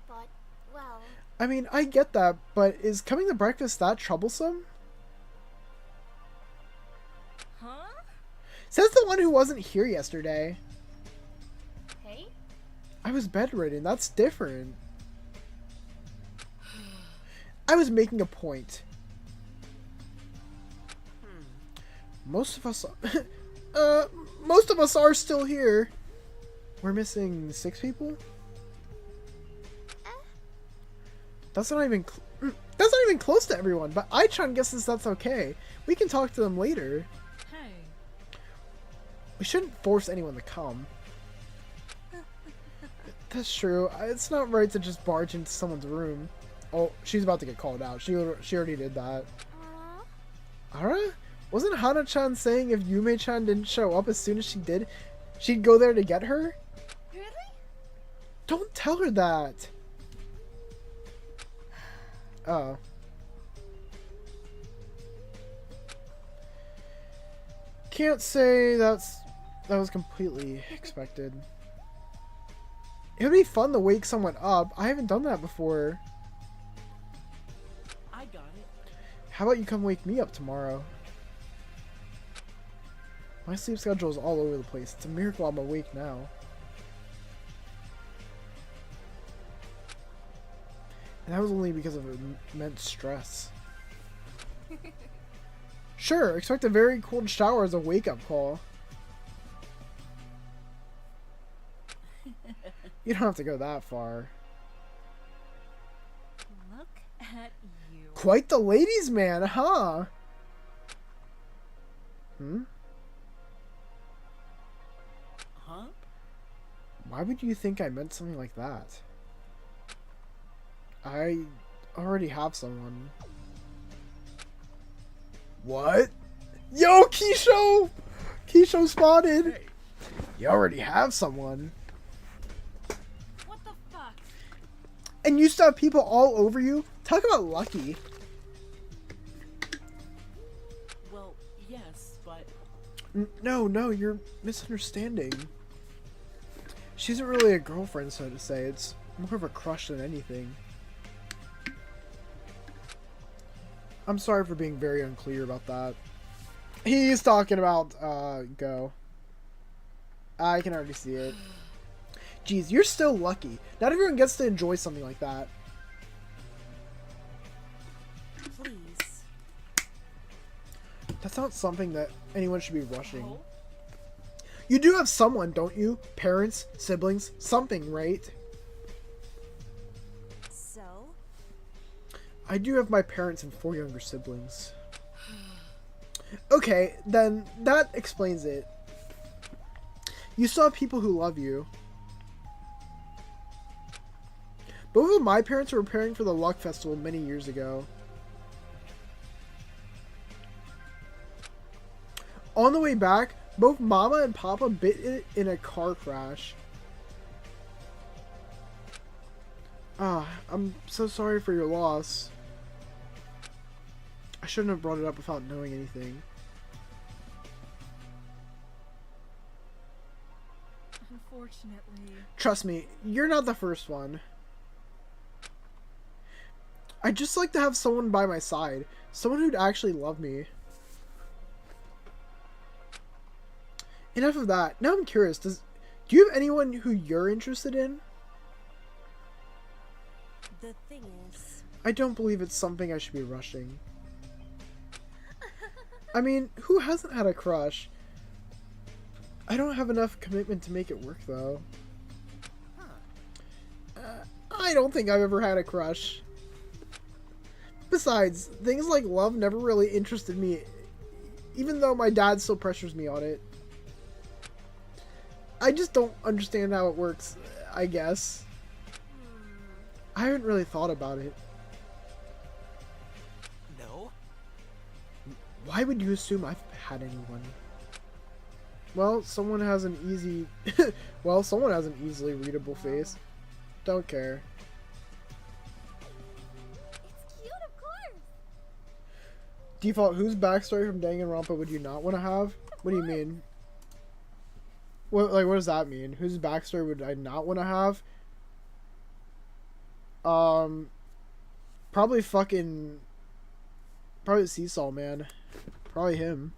But, well... I mean, I get that, but is coming to breakfast that troublesome? Huh? Says the one who wasn't here yesterday. Hey? I was bedridden. That's different. I was making a point. Most of us are still here. We're missing 6 people? That's not even close to everyone, but Aichan guesses that's okay. We can talk to them later. Hey. We shouldn't force anyone to come. That's true. It's not right to just barge into someone's room. Oh, she's about to get called out. She already did that. Ara? Wasn't Hana-chan saying if Yume-chan didn't show up as soon as she did, she'd go there to get her? Really? Don't tell her that! Oh. Can't say that was completely expected. It would be fun to wake someone up. I haven't done that before. I got it. How about you come wake me up tomorrow? My sleep schedule is all over the place. It's a miracle I'm awake now. And that was only because of immense stress. Sure, expect a very cold shower as a wake-up call. You don't have to go that far. Look at you. Quite the ladies' man, huh? Hmm? Huh? Why would you think I meant something like that? I already have someone. What? Yo, Keisho! Keisho spotted! Hey. You already have someone. What the fuck? And you still have people all over you? Talk about lucky. Well, yes, but... No, you're misunderstanding. She isn't really a girlfriend, so to say. It's more of a crush than anything. I'm sorry for being very unclear about that. He's talking about, Go. I can already see it. Jeez, you're still lucky. Not everyone gets to enjoy something like that. Please. That's not something that anyone should be rushing. You do have someone, don't you? Parents, siblings, something, right? So? I do have my parents and 4 younger siblings. Okay, then that explains it. You still have people who love you. Both of my parents were preparing for the Luck Festival many years ago. On the way back, both Mama and Papa bit it in a car crash. I'm so sorry for your loss. I shouldn't have brought it up without knowing anything. Unfortunately. Trust me, you're not the first one. I'd just like to have someone by my side. Someone who'd actually love me. Enough of that. Now I'm curious, do you have anyone who you're interested in? The thing is... I don't believe it's something I should be rushing. I mean, who hasn't had a crush? I don't have enough commitment to make it work, though. I don't think I've ever had a crush. Besides, things like love never really interested me, even though my dad still pressures me on it. I just don't understand how it works, I guess. I haven't really thought about it. No? Why would you assume I've had anyone? Well, someone has an easily readable face. Don't care. It's cute, of course. Default, whose backstory from Danganronpa would you not want to have? What do you mean? What does that mean? Whose backstory would I not want to have? Probably Seesaw Man. Probably him.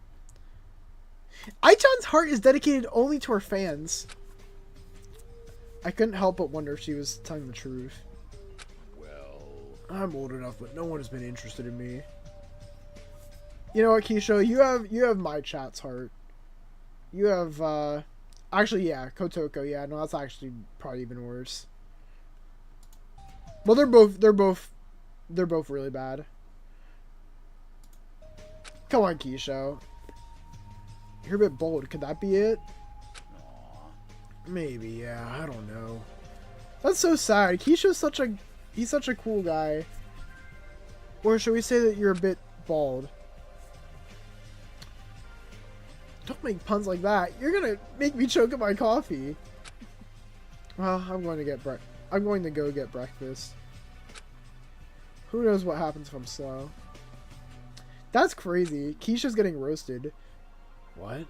Aichan's heart is dedicated only to her fans. I couldn't help but wonder if she was telling the truth. Well... I'm old enough, but no one has been interested in me. You know what, Keisho? You have my chat's heart. You have, actually, yeah, Kotoko, yeah, no, that's actually probably even worse. Well, they're both really bad. Come on, Keisho. You're a bit bold. Could that be it? Maybe, yeah. I don't know. That's so sad. Keisho's he's such a cool guy. Or should we say that you're a bit bald? Don't make puns like that. You're gonna make me choke on my coffee. Well, I'm going to go get breakfast. Who knows what happens if I'm slow? That's crazy. Keisha's getting roasted. What?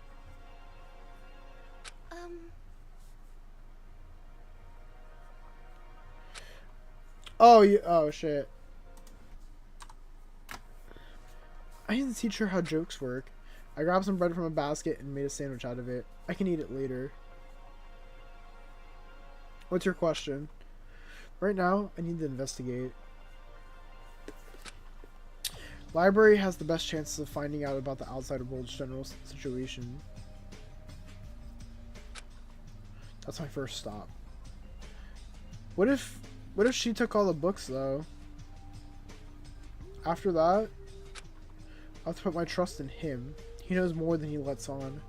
Oh, you. Oh shit. I didn't teach her how jokes work. I grabbed some bread from a basket and made a sandwich out of it. I can eat it later. What's your question? Right now, I need to investigate. Library has the best chances of finding out about the outside world's general situation. That's my first stop. What if she took all the books though? After that, I'll have to put my trust in him. He knows more than he lets on.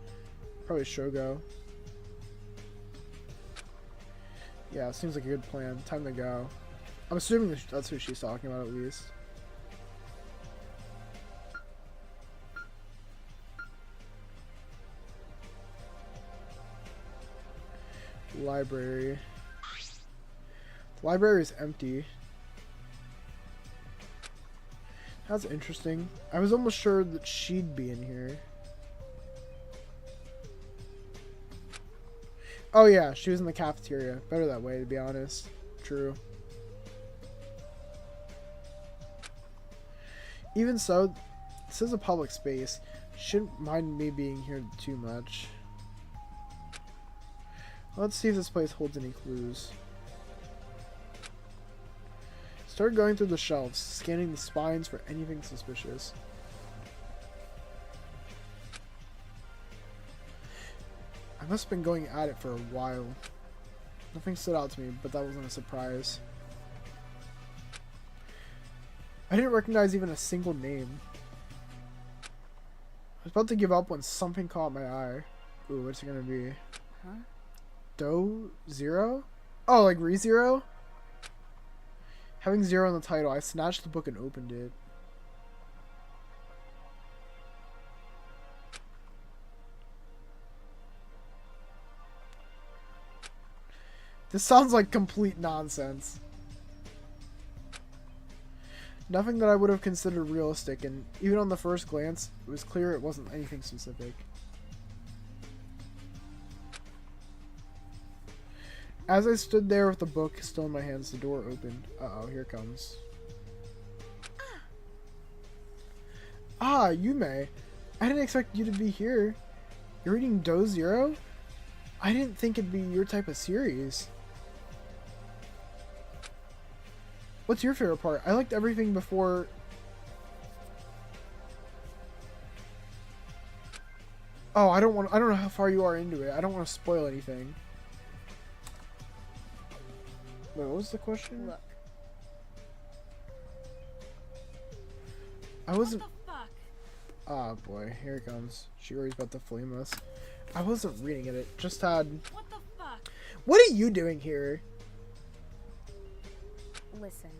Probably Shogo. Yeah, seems like a good plan. Time to go. I'm assuming that's who she's talking about at least. Library. The library is empty. That's interesting. I was almost sure that she'd be in here. Oh yeah, she was in the cafeteria. Better that way, to be honest. True. Even so, this is a public space. Shouldn't mind me being here too much. Let's see if this place holds any clues. Start going through the shelves, scanning the spines for anything suspicious. I must have been going at it for a while. Nothing stood out to me, but that wasn't a surprise. I didn't recognize even a single name. I was about to give up when something caught my eye. Ooh, what's it gonna be? Huh? Do Zero? Oh, like ReZero? Having zero in the title, I snatched the book and opened it. This sounds like complete nonsense. Nothing that I would have considered realistic, and even on the first glance, it was clear it wasn't anything specific. As I stood there with the book still in my hands, the door opened. Uh-oh, here it comes. Ah, Yume. I didn't expect you to be here. You're reading Do Zero? I didn't think it'd be your type of series. What's your favorite part? I liked everything before... Oh, I don't know how far you are into it. I don't want to spoil anything. Wait, what was the question? Look. I wasn't... What the fuck? Oh boy, here it comes. Shiori's about to flame us. I wasn't reading it. It just had... What the fuck? What are you doing here? Listen.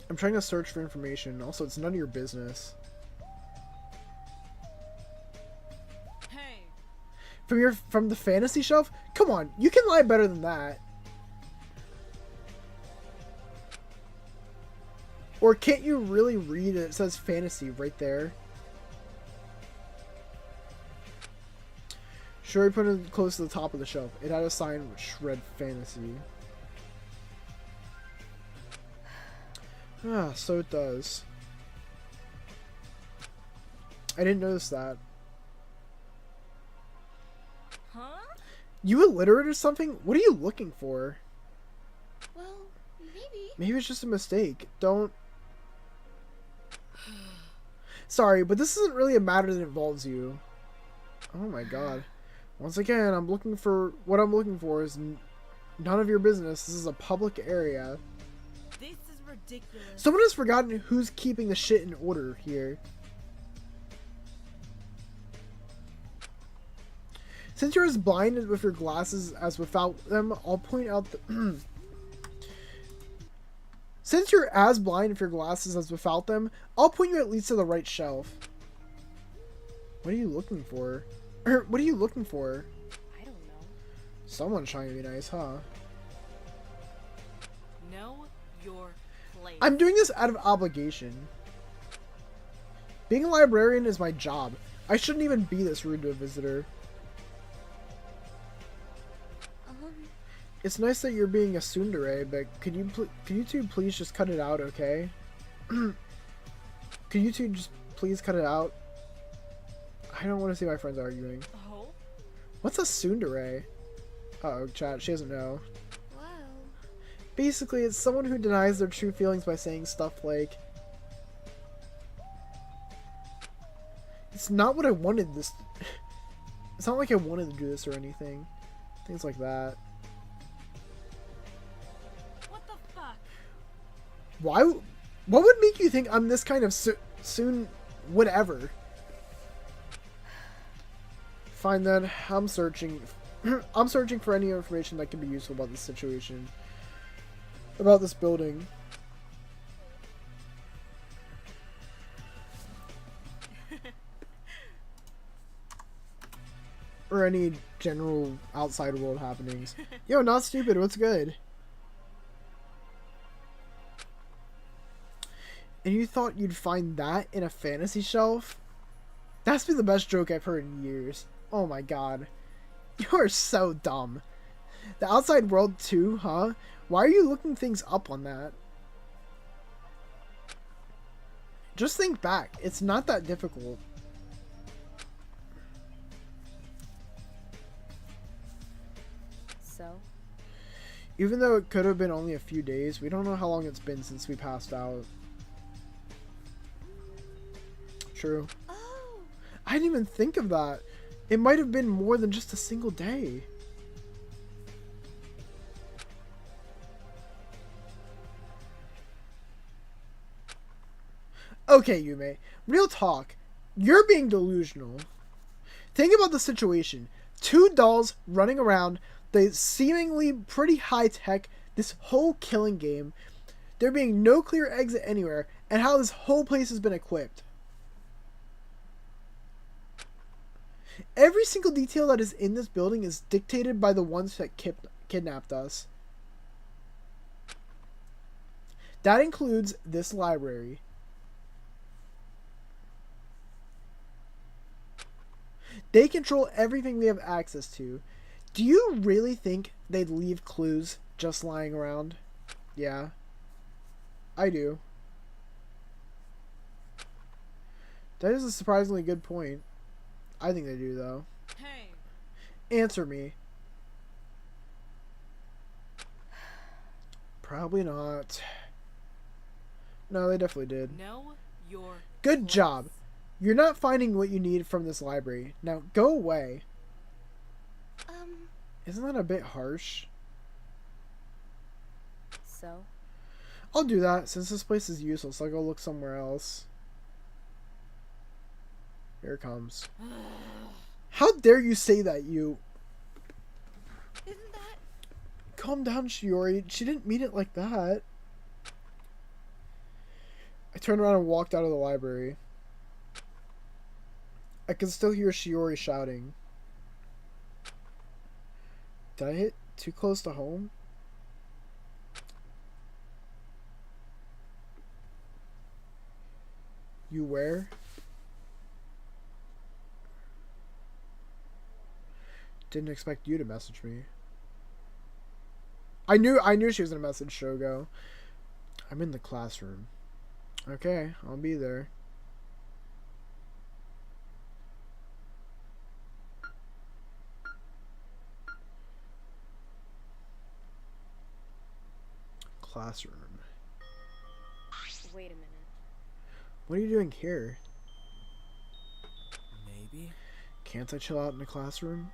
I'm trying to search for information. Also, it's none of your business. Hey. From the fantasy shelf? Come on, you can lie better than that. Or can't you really read it? It says fantasy right there. Shiori put it close to the top of the shelf. It had a sign which read fantasy. Ah, so it does. I didn't notice that. Huh? You illiterate or something? What are you looking for? Well, maybe. Maybe it's just a mistake. Don't... Sorry, but this isn't really a matter that involves you. Oh my god. Once again, what I'm looking for is none of your business. This is a public area. This is ridiculous. Someone has forgotten who's keeping the shit in order here. Since you're as blind with your glasses as without them, I'll point out the... Since you're as blind with your glasses as without them, I'll point you at least to the right shelf. What are you looking for? What are you looking for? I don't know. Someone's trying to be nice, huh? Know your place. I'm doing this out of obligation. Being a librarian is my job. I shouldn't even be this rude to a visitor. It's nice that you're being a tsundere, but could you two please just cut it out, okay? Could you two just please cut it out? I don't want to see my friends arguing. Oh? What's a tsundere? Uh-oh, chat, she doesn't know. Whoa. Basically, it's someone who denies their true feelings by saying stuff like, it's not what I wanted this... It's not like I wanted to do this or anything. Things like that. What the fuck? Why? What would make you think I'm this kind of soon... whatever? Fine then, I'm searching... I'm searching for any information that can be useful about this situation. About this building. Or any general outside world happenings. Yo, not stupid, what's good? And you thought you'd find that in a fantasy shelf? That's been the best joke I've heard in years. Oh my god. You are so dumb. The outside world too, huh? Why are you looking things up on that? Just think back. It's not that difficult. So? Even though it could have been only a few days, we don't know how long it's been since we passed out. True. Oh. I didn't even think of that. It might have been more than just a single day. Okay, Yume. Real talk. You're being delusional. Think about the situation. Two dolls running around the seemingly pretty high-tech, this whole killing game. There being no clear exit anywhere, and how this whole place has been equipped. Every single detail that is in this building is dictated by the ones that kidnapped us. That includes this library. They control everything we have access to. Do you really think they'd leave clues just lying around? Yeah. I do. That is a surprisingly good point. I think they do, though. Hey. Answer me. Probably not. No, they definitely did. Know your Good place. job. You're not finding what you need from this library. Now, go away. Isn't that a bit harsh? So? I'll do that. Since this place is useless, I'll go look somewhere else. Here it comes. How dare you say that, you... Isn't that... Calm down, Shiori. She didn't mean it like that. I turned around and walked out of the library. I can still hear Shiori shouting. Did I hit too close to home? You where? Didn't expect you to message me. I knew she was gonna message Shogo. I'm in the classroom. Okay, I'll be there. Classroom. Wait a minute. What are you doing here? Maybe? Can't I chill out in the classroom?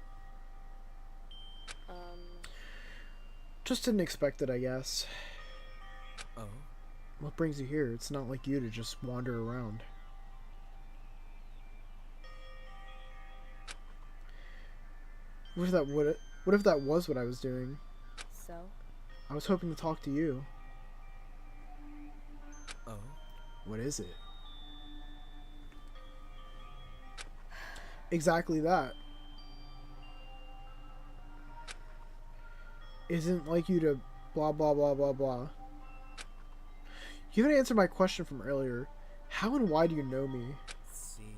Just didn't expect it, I guess. Oh? What brings you here? It's not like you to just wander around. What if that was what I was doing? So? I was hoping to talk to you. Oh? What is it? Exactly that. Isn't like you to blah blah blah blah blah. You haven't answered my question from earlier. How and why do you know me? See.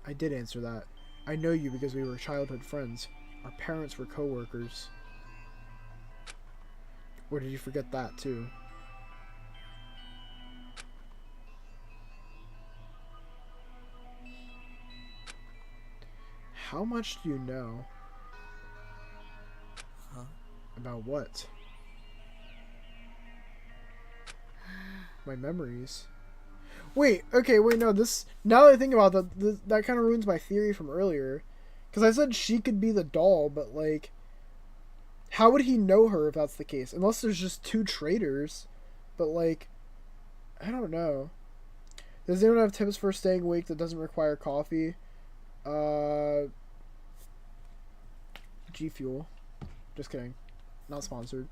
I did answer that. I know you because we were childhood friends. Our parents were co-workers. Or did you forget that too? How much do you know? Huh? About what? My memories. Wait, okay, wait, no, this... Now that I think about that, that kind of ruins my theory from earlier. Because I said she could be the doll, but, like... How would he know her if that's the case? Unless there's just two traitors. But, like... I don't know. Does anyone have tips for staying awake that doesn't require coffee? G Fuel. Just kidding. Not sponsored.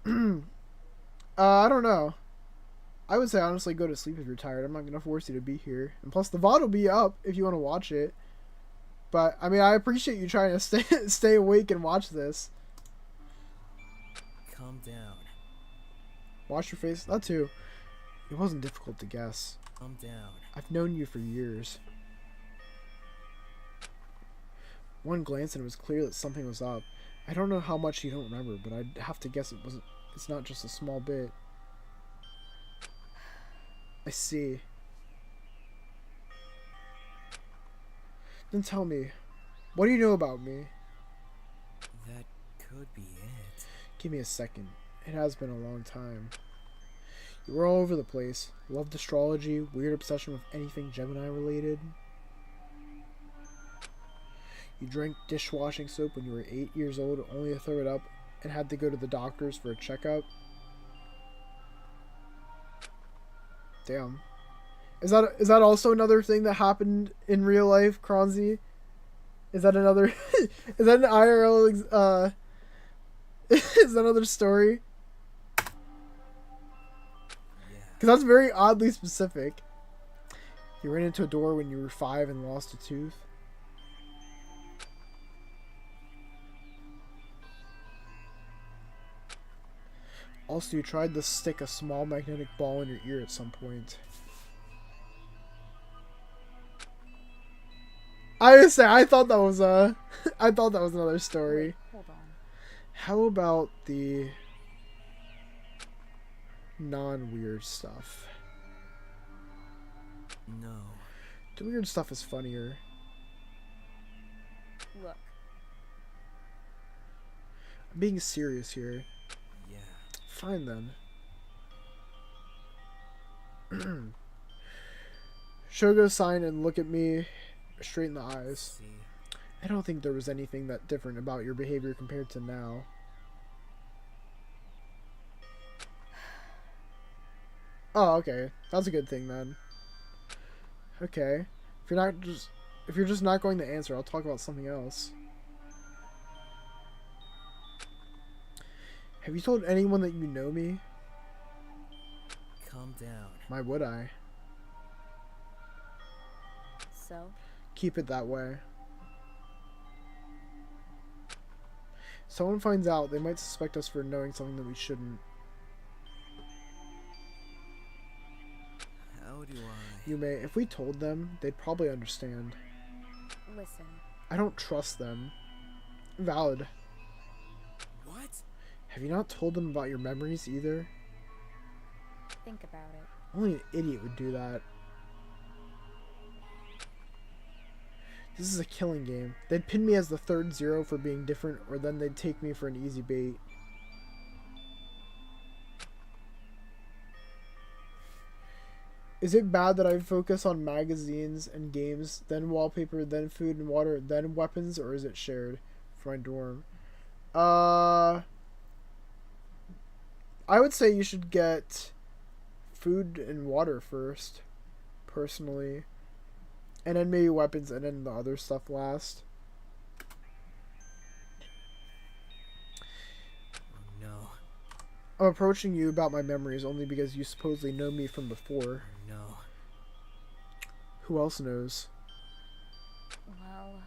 I don't know. I would say honestly go to sleep if you're tired. I'm not going to force you to be here. And plus the VOD will be up if you want to watch it. But, I mean, I appreciate you trying to stay awake and watch this. Calm down. Wash your face? That too. It wasn't difficult to guess. Calm down. I've known you for years. One glance and it was clear that something was up. I don't know how much you don't remember, but I'd have to guess it's not just a small bit. I see. Then tell me, what do you know about me? That could be it. Give me a second. It has been a long time. You were all over the place. Loved astrology, weird obsession with anything Gemini related. You drank dishwashing soap when you were 8 years old, only to throw it up, and had to go to the doctors for a checkup. Damn. Is that also another thing that happened in real life, Kronzy? Is that another... is that an IRL... is that another story? Because that's very oddly specific. You ran into a door when you were 5 and lost a tooth. Also, you tried to stick a small magnetic ball in your ear at some point. I thought that was I thought that was another story. Wait, hold on. How about the non-weird stuff? No. The weird stuff is funnier. Look. I'm being serious here. Yeah. Fine then. Shogo sign and look at me straight in the eyes. See. I don't think there was anything that different about your behavior compared to now. Oh, okay. That's a good thing then. Okay. If you're just not going to answer, I'll talk about something else. Have you told anyone that you know me? Calm down. Why would I? So? Keep it that way. If someone finds out, they might suspect us for knowing something that we shouldn't. How do I? You may. If we told them, they'd probably understand. Listen. I don't trust them. Valid. What? Have you not told them about your memories either? Think about it. Only an idiot would do that. This is a killing game. They'd pin me as the third zero for being different, or then they'd take me for an easy bait. Is it bad that I focus on magazines and games, then wallpaper, then food and water, then weapons, or is it shared for my dorm? I would say you should get food and water first, personally. And then maybe weapons, and then the other stuff last. Oh, no. I'm approaching you about my memories only because you supposedly know me from before. Oh, no. Who else knows? Well...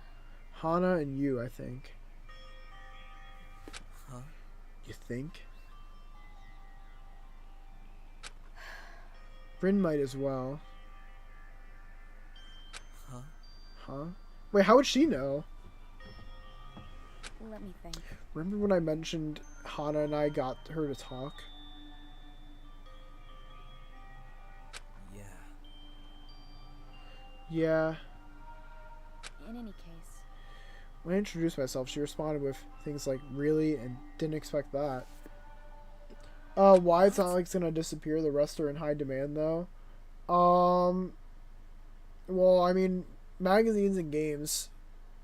Hana and you, I think. Huh? You think? Bryn might as well. Huh? Huh? Wait, how would she know? Let me think. Remember when I mentioned Hana and I got her to talk? Yeah. Yeah. In any case. When I introduced myself, she responded with things like, really? And didn't expect that. Why it's not like it's gonna disappear? The rest are in high demand, though. Well, I mean, magazines and games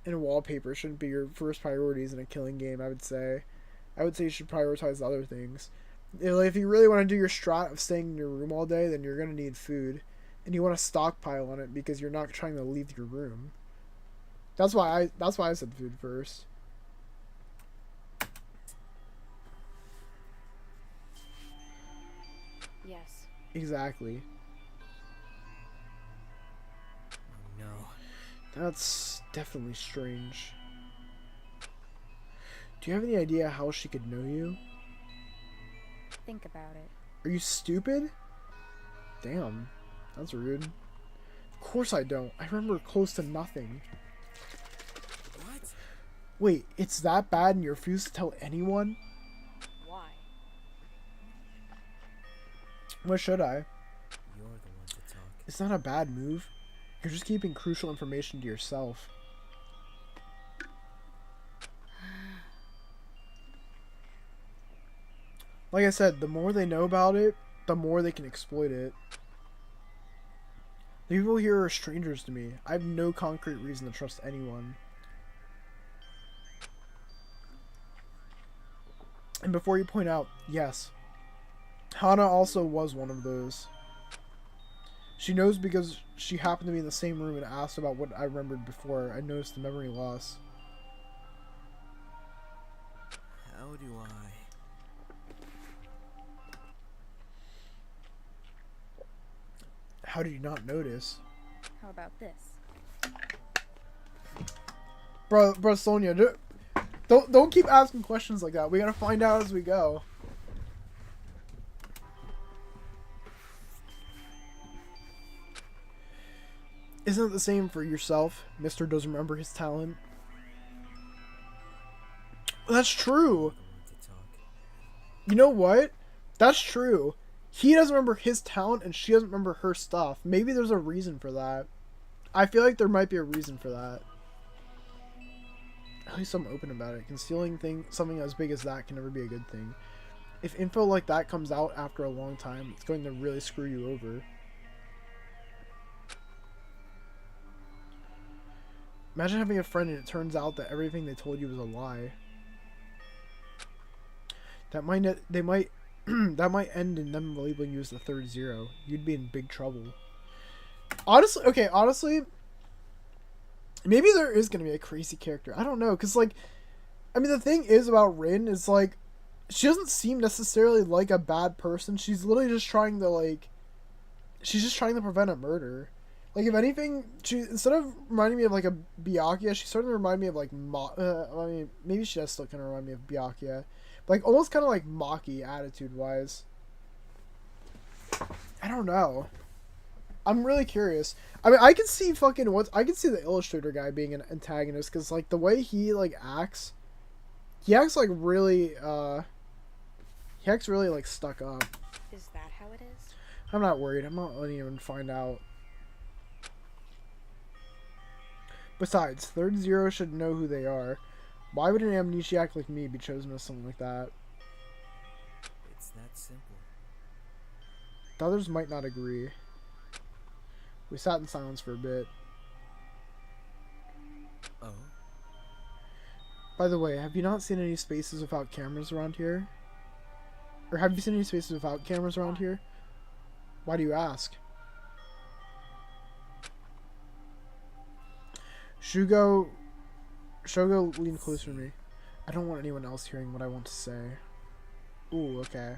and wallpaper shouldn't be your first priorities in a killing game, I would say. I would say you should prioritize other things. If you really want to do your strat of staying in your room all day, then you're going to need food. And you want to stockpile on it because you're not trying to leave your room. That's why I said food first. Yes. Exactly. No. That's definitely strange. Do you have any idea how she could know you? Think about it. Are you stupid? Damn. That's rude. Of course I don't. I remember close to nothing. What? Wait, it's that bad and you refuse to tell anyone? Why? What should I? You're the one to talk. It's not a bad move. You're just keeping crucial information to yourself. Like I said, the more they know about it, the more they can exploit it. The people here are strangers to me. I have no concrete reason to trust anyone. And before you point out, yes, Hana also was one of those. She knows because she happened to be in the same room and asked about what I remembered before. I noticed the memory loss. How do I... How did you not notice? How about this? Bro, Sonia, don't keep asking questions like that. We gotta find out as we go. Isn't it the same for yourself? Mr. doesn't remember his talent. That's true. You know what? That's true. He doesn't remember his talent and she doesn't remember her stuff. Maybe there's a reason for that. I feel like there might be a reason for that. At least I'm open about it. Concealing something as big as that can never be a good thing. If info like that comes out after a long time, it's going to really screw you over. Imagine having a friend and it turns out that everything they told you was a lie. That might that might end in them labeling you as the third zero. You'd be in big trouble. Honestly, maybe there is going to be a crazy character. I don't know, because, like, I mean, the thing is about Rin is, like, she doesn't seem necessarily like a bad person. She's literally just trying to, like, she's just trying to prevent a murder. Like, if anything, she, instead of reminding me of, like, a Byakuya, she's starting to remind me of, like, I mean, maybe she does still kind of remind me of Byakuya. Like, almost kind of like Maki attitude-wise. I don't know. I'm really curious. I mean, I can see I can see the illustrator guy being an antagonist, because, like, the way he, like, acts, he acts, like, really, like, stuck up. Is that how it is? I'm not worried. I'm not letting anyone find out. Besides, Third Zero should know who they are. Why would an amnesiac like me be chosen as something like that? It's that simple. The others might not agree. We sat in silence for a bit. Oh? By the way, have you not seen any spaces without cameras around here? Or have you seen any spaces without cameras around here? Why do you ask? Shogo, lean closer to me. I don't want anyone else hearing what I want to say. Ooh, okay.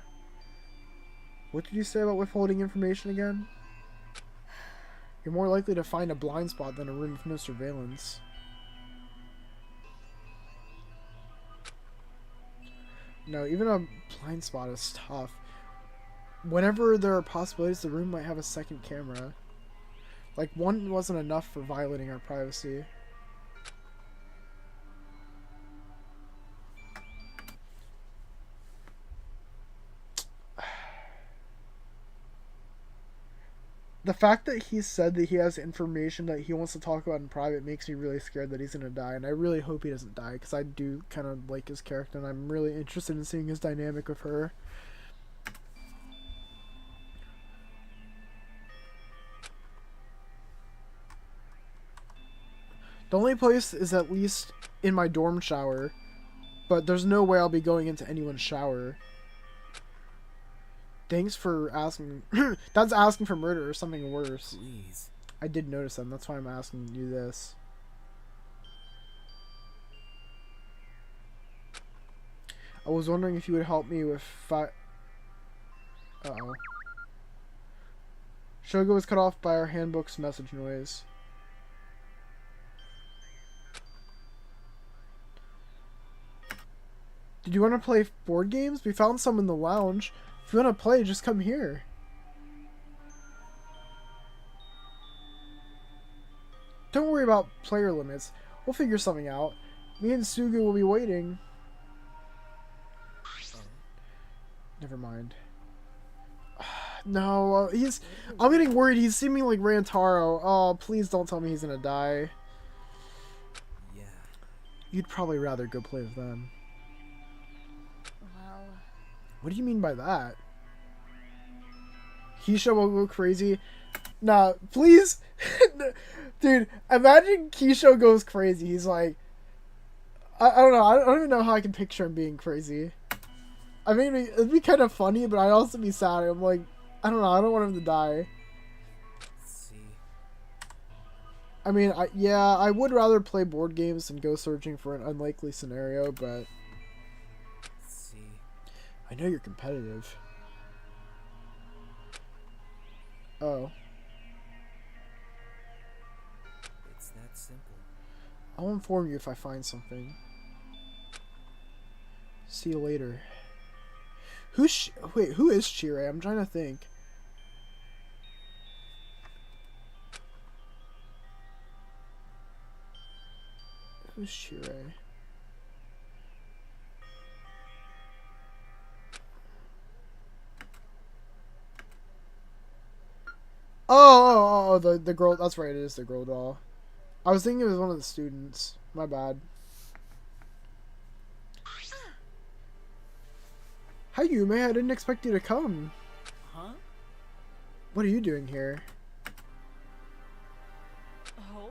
What did you say about withholding information again? You're more likely to find a blind spot than a room with no surveillance. No, even a blind spot is tough. Whenever there are possibilities, the room might have a second camera. Like, one wasn't enough for violating our privacy. The fact that he said that he has information that he wants to talk about in private makes me really scared that he's gonna die, and I really hope he doesn't die, because I do kind of like his character, and I'm really interested in seeing his dynamic with her. The only place is at least in my dorm shower, but there's no way I'll be going into anyone's shower. Thanks for asking. That's asking for murder or something worse. Please. I did notice them. That's why I'm asking you this. I was wondering if you would help me with Uh-oh. Shogo was cut off by our handbook's message noise. Did you want to play board games? We found some in the lounge. If you want to play, just come here. Don't worry about player limits. We'll figure something out. Me and Sugu will be waiting. Never mind. No, I'm getting worried. He's seeming like Rantaro. Oh, please don't tell me he's gonna die. Yeah. You'd probably rather go play with them. Well... What do you mean by that? Keisha will go crazy. Nah, please. Dude, imagine Keisha goes crazy. He's like... I don't know. I don't even know how I can picture him being crazy. I mean, it'd be kind of funny, but I'd also be sad. I'm like, I don't know. I don't want him to die. Let's see. I mean, yeah, I would rather play board games than go searching for an unlikely scenario, but... Let's see. I know you're competitive. Oh. It's that simple. I'll inform you if I find something. See you later. Wait, who is Chire? I'm trying to think. Who's Chire? Oh, the girl. That's right, it is the girl doll. I was thinking it was one of the students. My bad. Hi, Yume. I didn't expect you to come. Huh? What are you doing here? Oh?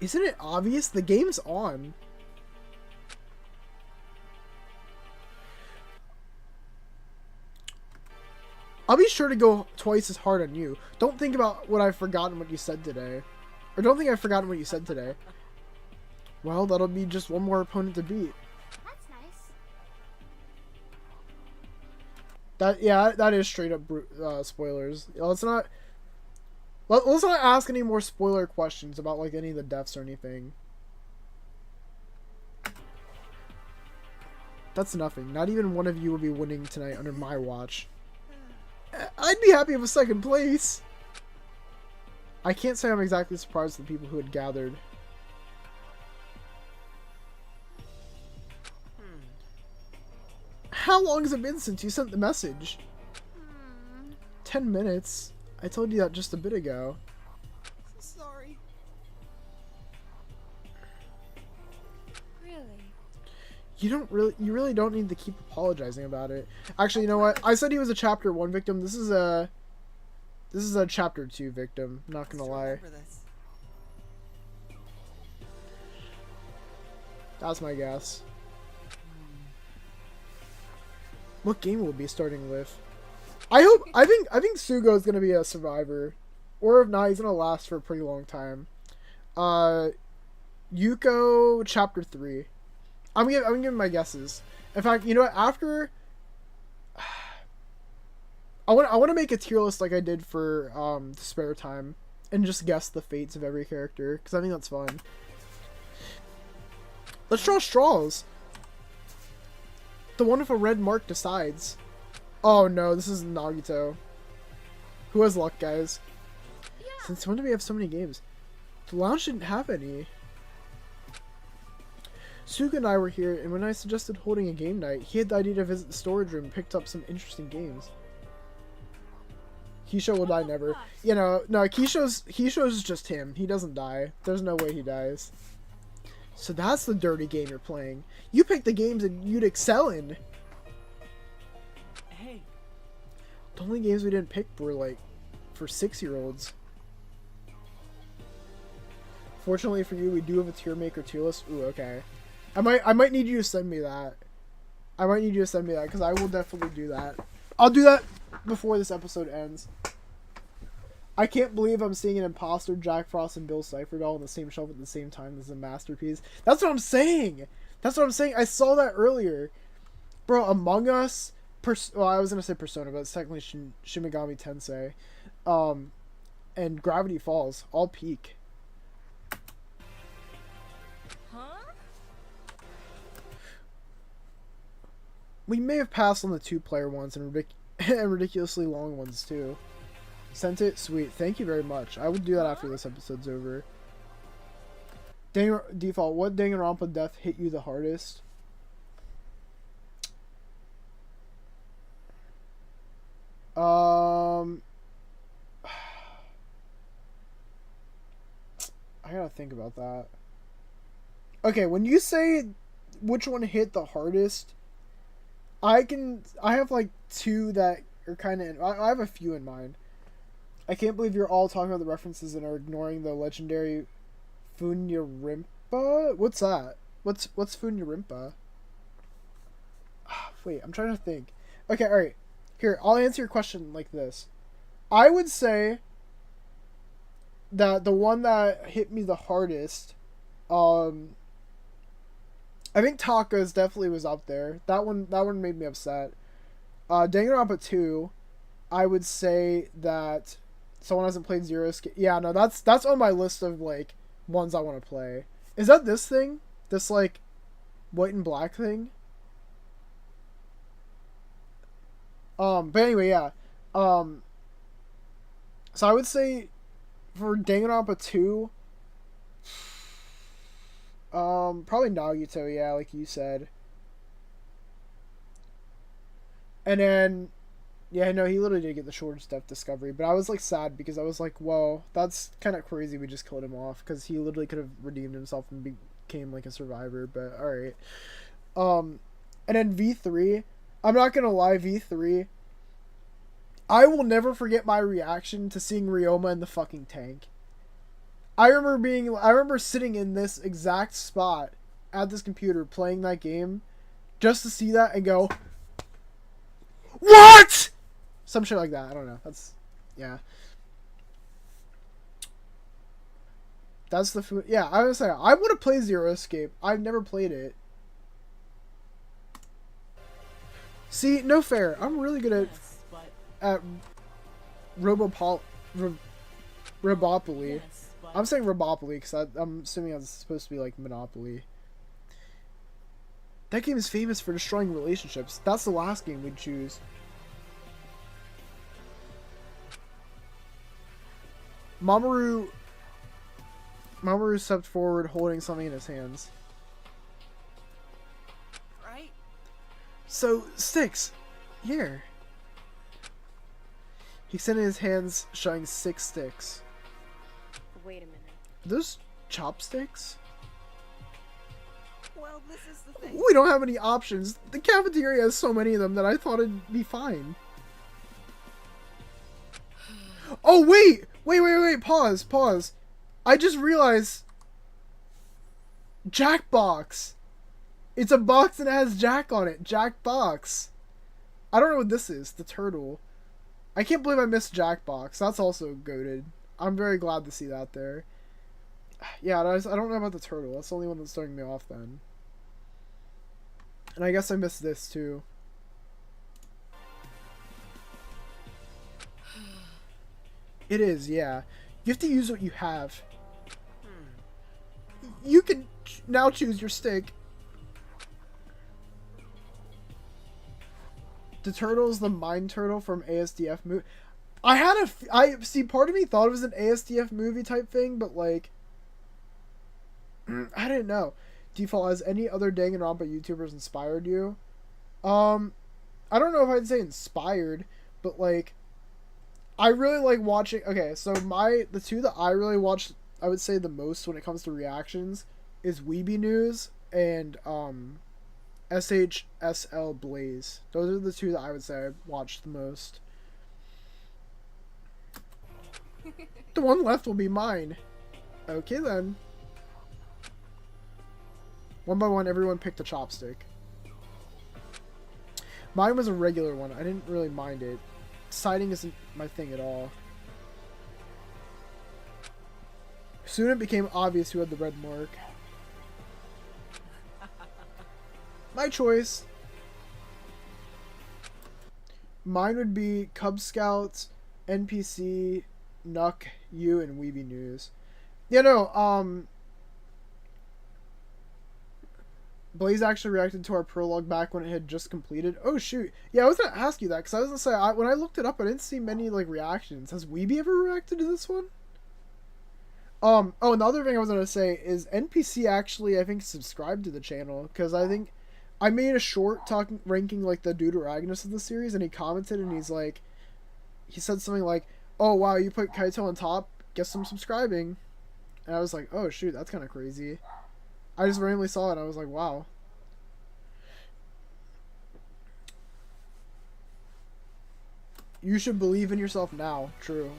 Isn't it obvious? The game's on. I'll be sure to go twice as hard on you. Don't think about what I've forgotten what you said today. Or don't think I've forgotten what you said today. Well, that'll be just one more opponent to beat. That's nice. That is straight up spoilers. Let's not ask any more spoiler questions about like any of the deaths or anything. That's nothing. Not even one of you will be winning tonight under my watch. I'd be happy with second place. I can't say I'm exactly surprised at the people who had gathered. How long has it been since you sent the message? 10 minutes. I told you that just a bit ago. Sorry. Really? You really don't need to keep apologizing about it. Actually, you know what? I said he was a chapter 1 victim. This is a chapter 2 victim. Not gonna lie. That's my guess. What game will it be starting with? I think Sugo is gonna be a survivor, or if not, he's gonna last for a pretty long time. Yuko chapter 3. I'm giving my guesses. In fact, you know what? After I want to make a tier list like I did for the spare time, and just guess the fates of every character because I think that's fun. Let's draw straws. The wonderful red mark decides. Oh no, this is Nagito. Who has luck, guys? Yeah. Since when do we have so many games? The lounge didn't have any. Suga and I were here, and when I suggested holding a game night, he had the idea to visit the storage room and picked up some interesting games. Keisho will die never. You know, no, Keisho's just him. He doesn't die. There's no way he dies. So that's the dirty game you're playing. You pick the games that you'd excel in. Hey. The only games we didn't pick were like for 6-year-olds. Fortunately for you, we do have a tier maker tier list. Ooh, okay. I might need you to send me that. I might need you to send me that because I will definitely do that. I'll do that before this episode ends. I can't believe I'm seeing an imposter, Jack Frost, and Bill Cipher doll on the same shelf at the same time as a masterpiece. That's what I'm saying. That's what I'm saying. I saw that earlier. Bro, Among Us, well, I was going to say Persona, but it's technically Shin Megami Tensei. And Gravity Falls, all peak. We may have passed on the 2-player ones and ridiculously long ones too. Sent it? Sweet. Thank you very much. I will do that after this episode's over. Default, what Danganronpa death hit you the hardest? I gotta think about that. Okay, when you say which one hit the hardest, I have like 2 that are kind of, I have a few in mind. I can't believe you're all talking about the references and are ignoring the legendary Funyarimpa? What's that? What's Funyarimpa? Wait, I'm trying to think. Okay, alright. Here, I'll answer your question like this. I would say that the one that hit me the hardest, I think Taka's definitely was up there. That one made me upset. Danganronpa 2, I would say that someone hasn't played Zero Escape. Yeah, no, that's on my list of like ones I want to play. Is that this thing? This like white and black thing? But anyway, yeah. So I would say for Danganronpa 2, probably Nagito, yeah, like you said. And then, yeah, no, he literally did get the shortest death discovery, but I was, like, sad because I was like, whoa, that's kind of crazy we just killed him off, because he literally could have redeemed himself and became, like, a survivor, but alright. And then V3, I'm not gonna lie, V3, I will never forget my reaction to seeing Ryoma in the fucking tank. I remember sitting in this exact spot at this computer playing that game just to see that and go, what? Some shit like that. I don't know. That's, yeah. That's the food. Yeah, I was saying, I want to play Zero Escape. I've never played it. See, no fair. I'm really good at Robopoly. I'm saying Robopoly because I'm assuming it's supposed to be like Monopoly. That game is famous for destroying relationships. That's the last game we'd choose. Mamoru stepped forward holding something in his hands. Right? So, sticks. Here. He extended his hands, showing 6 sticks. Wait a minute. Those chopsticks? Well, this is the thing. We don't have any options. The cafeteria has so many of them that I thought it'd be fine. Oh, wait! Wait, pause. I just realized... Jackbox! It's a box and it has Jack on it. Jackbox. I don't know what this is. The turtle. I can't believe I missed Jackbox. That's also goated. I'm very glad to see that there. Yeah, I don't know about the turtle. That's the only one that's throwing me off then. And I guess I missed this too. It is, yeah. You have to use what you have. You can now choose your stick. The turtle is the mine turtle from ASDF movie. I see, part of me thought it was an ASDF movie type thing, but like, I didn't know. Default, has any other Danganronpa YouTubers inspired you? I don't know if I'd say inspired, but like, I really like watching. Okay, so the two that I really watch, I would say the most when it comes to reactions, is Weeby News and SHSL Blaze. Those are the two that I would say I watch the most. The one left will be mine. Okay then. One by one, everyone picked a chopstick. Mine was a regular one. I didn't really mind it. Siding isn't my thing at all. Soon it became obvious who had the red mark. My choice. Mine would be Cub Scouts, NPC, Nuck, you, and Weeby News. Yeah, no, Blaze actually reacted to our prologue back when it had just completed. Oh, shoot. Yeah, I was going to ask you that, because I was going to say, when I looked it up, I didn't see many, like, reactions. Has Weeby ever reacted to this one? Oh, another thing I was going to say is NPC actually, I think, subscribed to the channel, because I think I made a short ranking, like, the Deuteragonist of the series, and he commented, and he's like, he said something like, oh, wow, you put Kaito on top, guess I'm subscribing. And I was like, oh, shoot, that's kind of crazy. I just randomly saw it and I was like, wow. You should believe in yourself now. True.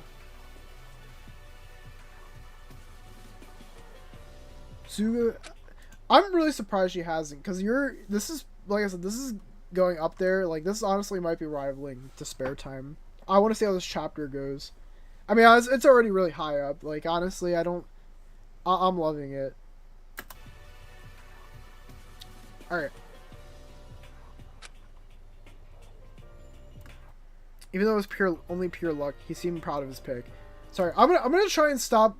Suga, I'm really surprised she hasn't, because this is, like I said, this is going up there. Like, this honestly might be rivaling to Spare Time. I want to see how this chapter goes. I mean, it's already really high up. Like, honestly, I'm loving it. Alright. Even though it was only pure luck, he seemed proud of his pick. Sorry, I'm gonna try and stop.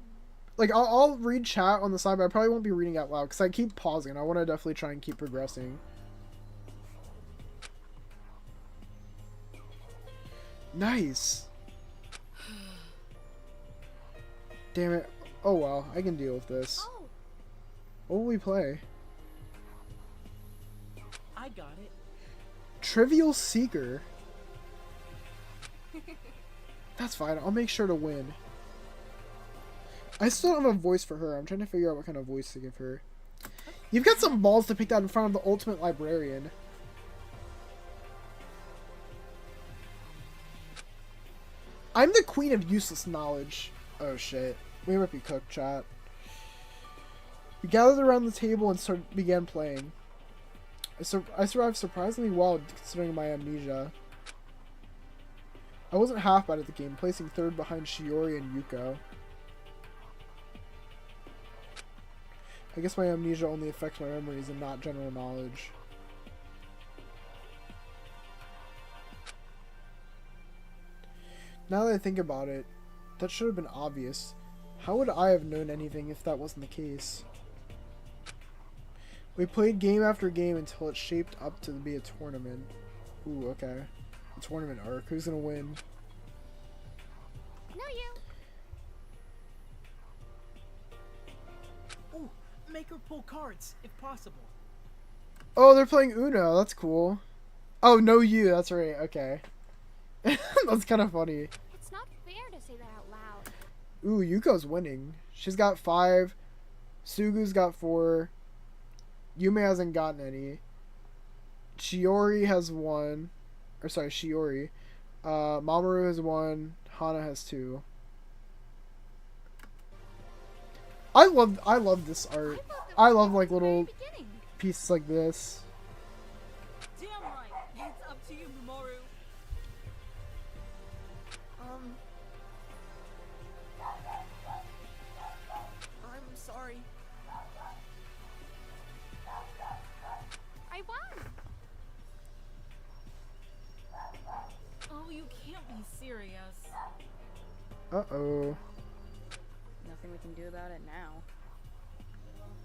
Like, I'll read chat on the side, but I probably won't be reading out loud because I keep pausing. I want to definitely try and keep progressing. Nice. Damn it. Oh well, I can deal with this. What will we play? I got it. Trivial Seeker. That's fine. I'll make sure to win. I still don't have a voice for her. I'm trying to figure out what kind of voice to give her. You've got some balls to pick that in front of the ultimate librarian. I'm the queen of useless knowledge. Oh shit. We might be cooked, chat. We gathered around the table and began playing. I survived surprisingly well considering my amnesia. I wasn't half bad at the game, placing third behind Shiori and Yuko. I guess my amnesia only affects my memories and not general knowledge. Now that I think about it, that should have been obvious. How would I have known anything if that wasn't the case? We played game after game until it shaped up to be a tournament. Ooh, okay. A tournament arc. Who's gonna win? No, you. Oh, make her pull cards, if possible. Oh, they're playing Uno. That's cool. Oh, no you. That's right. Okay. That's kind of funny. It's not fair to say that out loud. Ooh, Yuko's winning. She's got 5. Sugu's got 4. Yume hasn't gotten any. Shiori has 1. Or sorry, Shiori. Mamoru has 1. Hana has 2. I love this art. I love like little pieces like this. Damn right. It's up to you, Mamoru. I'm sorry. I won. Oh, you can't be serious. Uh-oh. Nothing we can do about it now.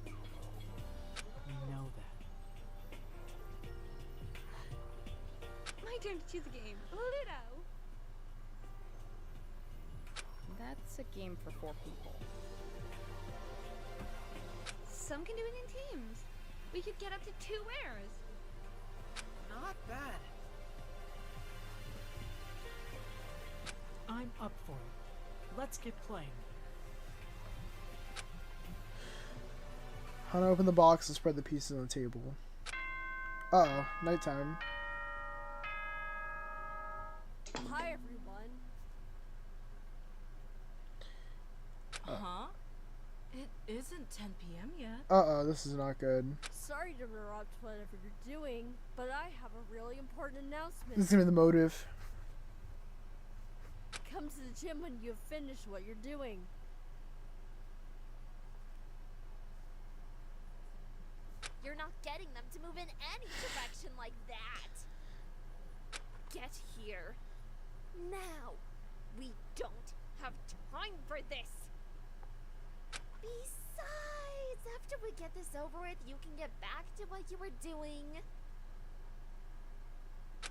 You know that. My turn to choose a game. Ludo. That's a game for 4 people. Some can do it in teams. We could get up to 2 wares. Not bad. I'm up for it. Let's get playing. Hana opened the box and spread the pieces on the table. Uh-oh, nighttime. Hi, everyone. Huh? It isn't 10 p.m. yet. Uh-oh, this is not good. Sorry to interrupt whatever you're doing, but I have a really important announcement. This is gonna be the motive. Come to the gym when you've finished what you're doing. You're not getting them to move in any direction like that. Get here. Now. We don't have time for this. Besides, after we get this over with, you can get back to what you were doing.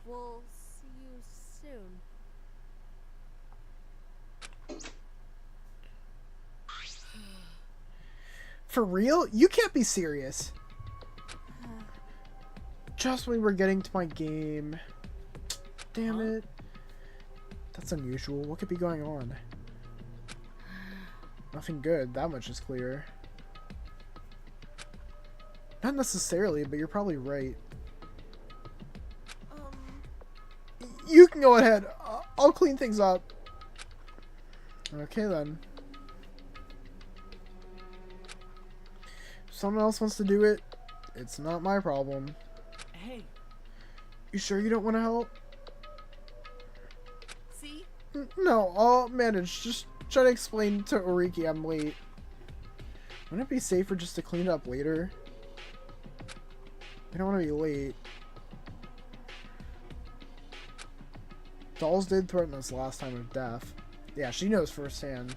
We'll see you soon. For real? You can't be serious. Just when we're getting to my game. Damn it. That's unusual. What could be going on? Nothing good. That much is clear. Not necessarily, but you're probably right. You can go ahead. I'll clean things up. Okay then. If someone else wants to do it, it's not my problem. Hey. You sure you don't want to help? See? No, I'll manage. Just try to explain to Oriki I'm late. Wouldn't it be safer just to clean it up later? I don't want to be late. Dolls did threaten us last time with death. Yeah, she knows firsthand.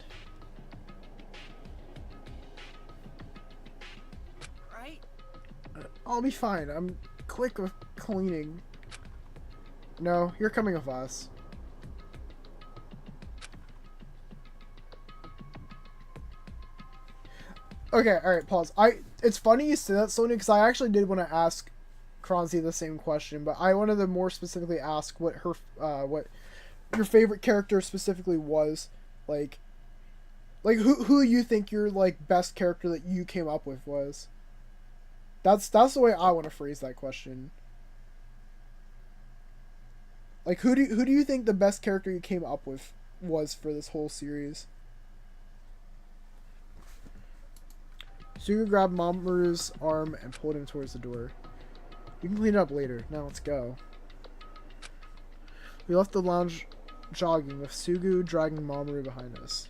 Right? I'll be fine. I'm quick with cleaning. No, you're coming with us. Okay, alright, pause. It's funny you say that, Sonia, because I actually did want to ask Kronzi the same question, but I wanted to more specifically ask what her, what your favorite character specifically was. Like who you think your, like, best character that you came up with was. That's the way I want to phrase that question. Like, who do you think the best character you came up with was for this whole series? Suga grabbed Mamoru's arm and pulled him towards the door. You can clean it up later. Now let's go. We left the lounge jogging with Sugu dragging Mamoru behind us.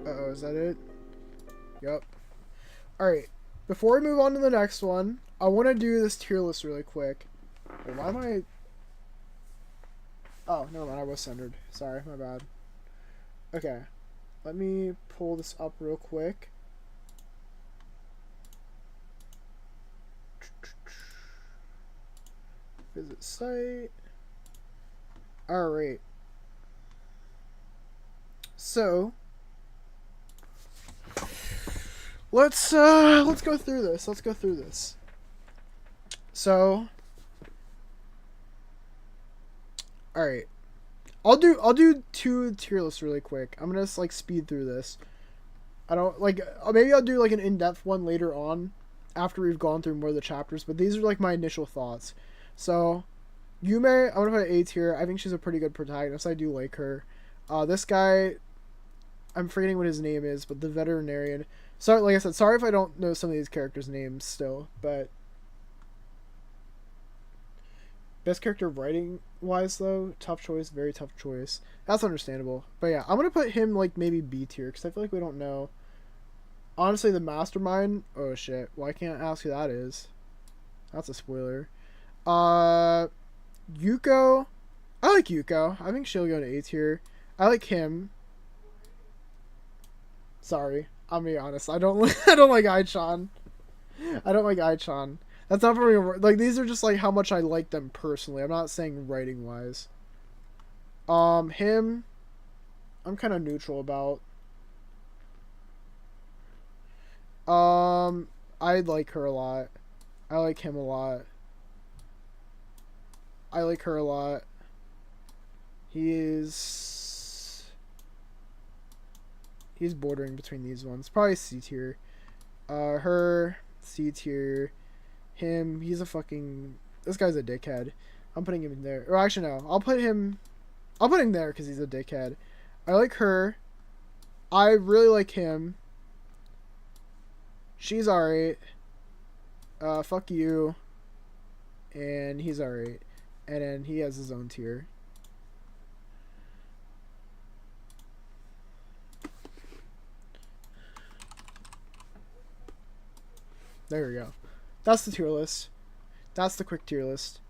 Uh-oh, is that it? Yep. Alright, before we move on to the next one, I want to do this tier list really quick. Wait, why am I... Oh, never mind, I was centered. Sorry, my bad. Okay, let me pull this up real quick. Visit site. Alright. So... Let's go through this. Let's go through this. So, all right, I'll do two tier lists really quick. I'm gonna just, like, speed through this. I don't like maybe I'll do, like, an in-depth one later on after we've gone through more of the chapters. But these are, like, my initial thoughts. So, Yume, I'm gonna put an A tier. I think she's a pretty good protagonist. I do like her. This guy, I'm forgetting what his name is, but the veterinarian. Sorry, like I said, sorry if I don't know some of these characters' names still, but best character writing wise though, tough choice, very tough choice. That's understandable. But yeah, I'm gonna put him, like, maybe B tier because I feel like we don't know. Honestly, the mastermind. Oh shit! Well, I can't ask who that is. That's a spoiler. Yuko. I like Yuko. I think she'll go to A tier. I like him. Sorry. I'm gonna be honest. I don't like Ai-chan. I don't like Ai-chan. That's not for me. Like, these are just like how much I like them personally. I'm not saying writing wise. Him, I'm kind of neutral about. I like her a lot. I like him a lot. I like her a lot. He's bordering between these ones. Probably C tier. Her, C tier. Him, he's a fucking... This guy's a dickhead. I'm putting him in there. Or actually, no. I'll put him there because he's a dickhead. I like her. I really like him. She's alright. Fuck you. And he's alright. And then he has his own tier. There we go. That's the tier list. That's the quick tier list.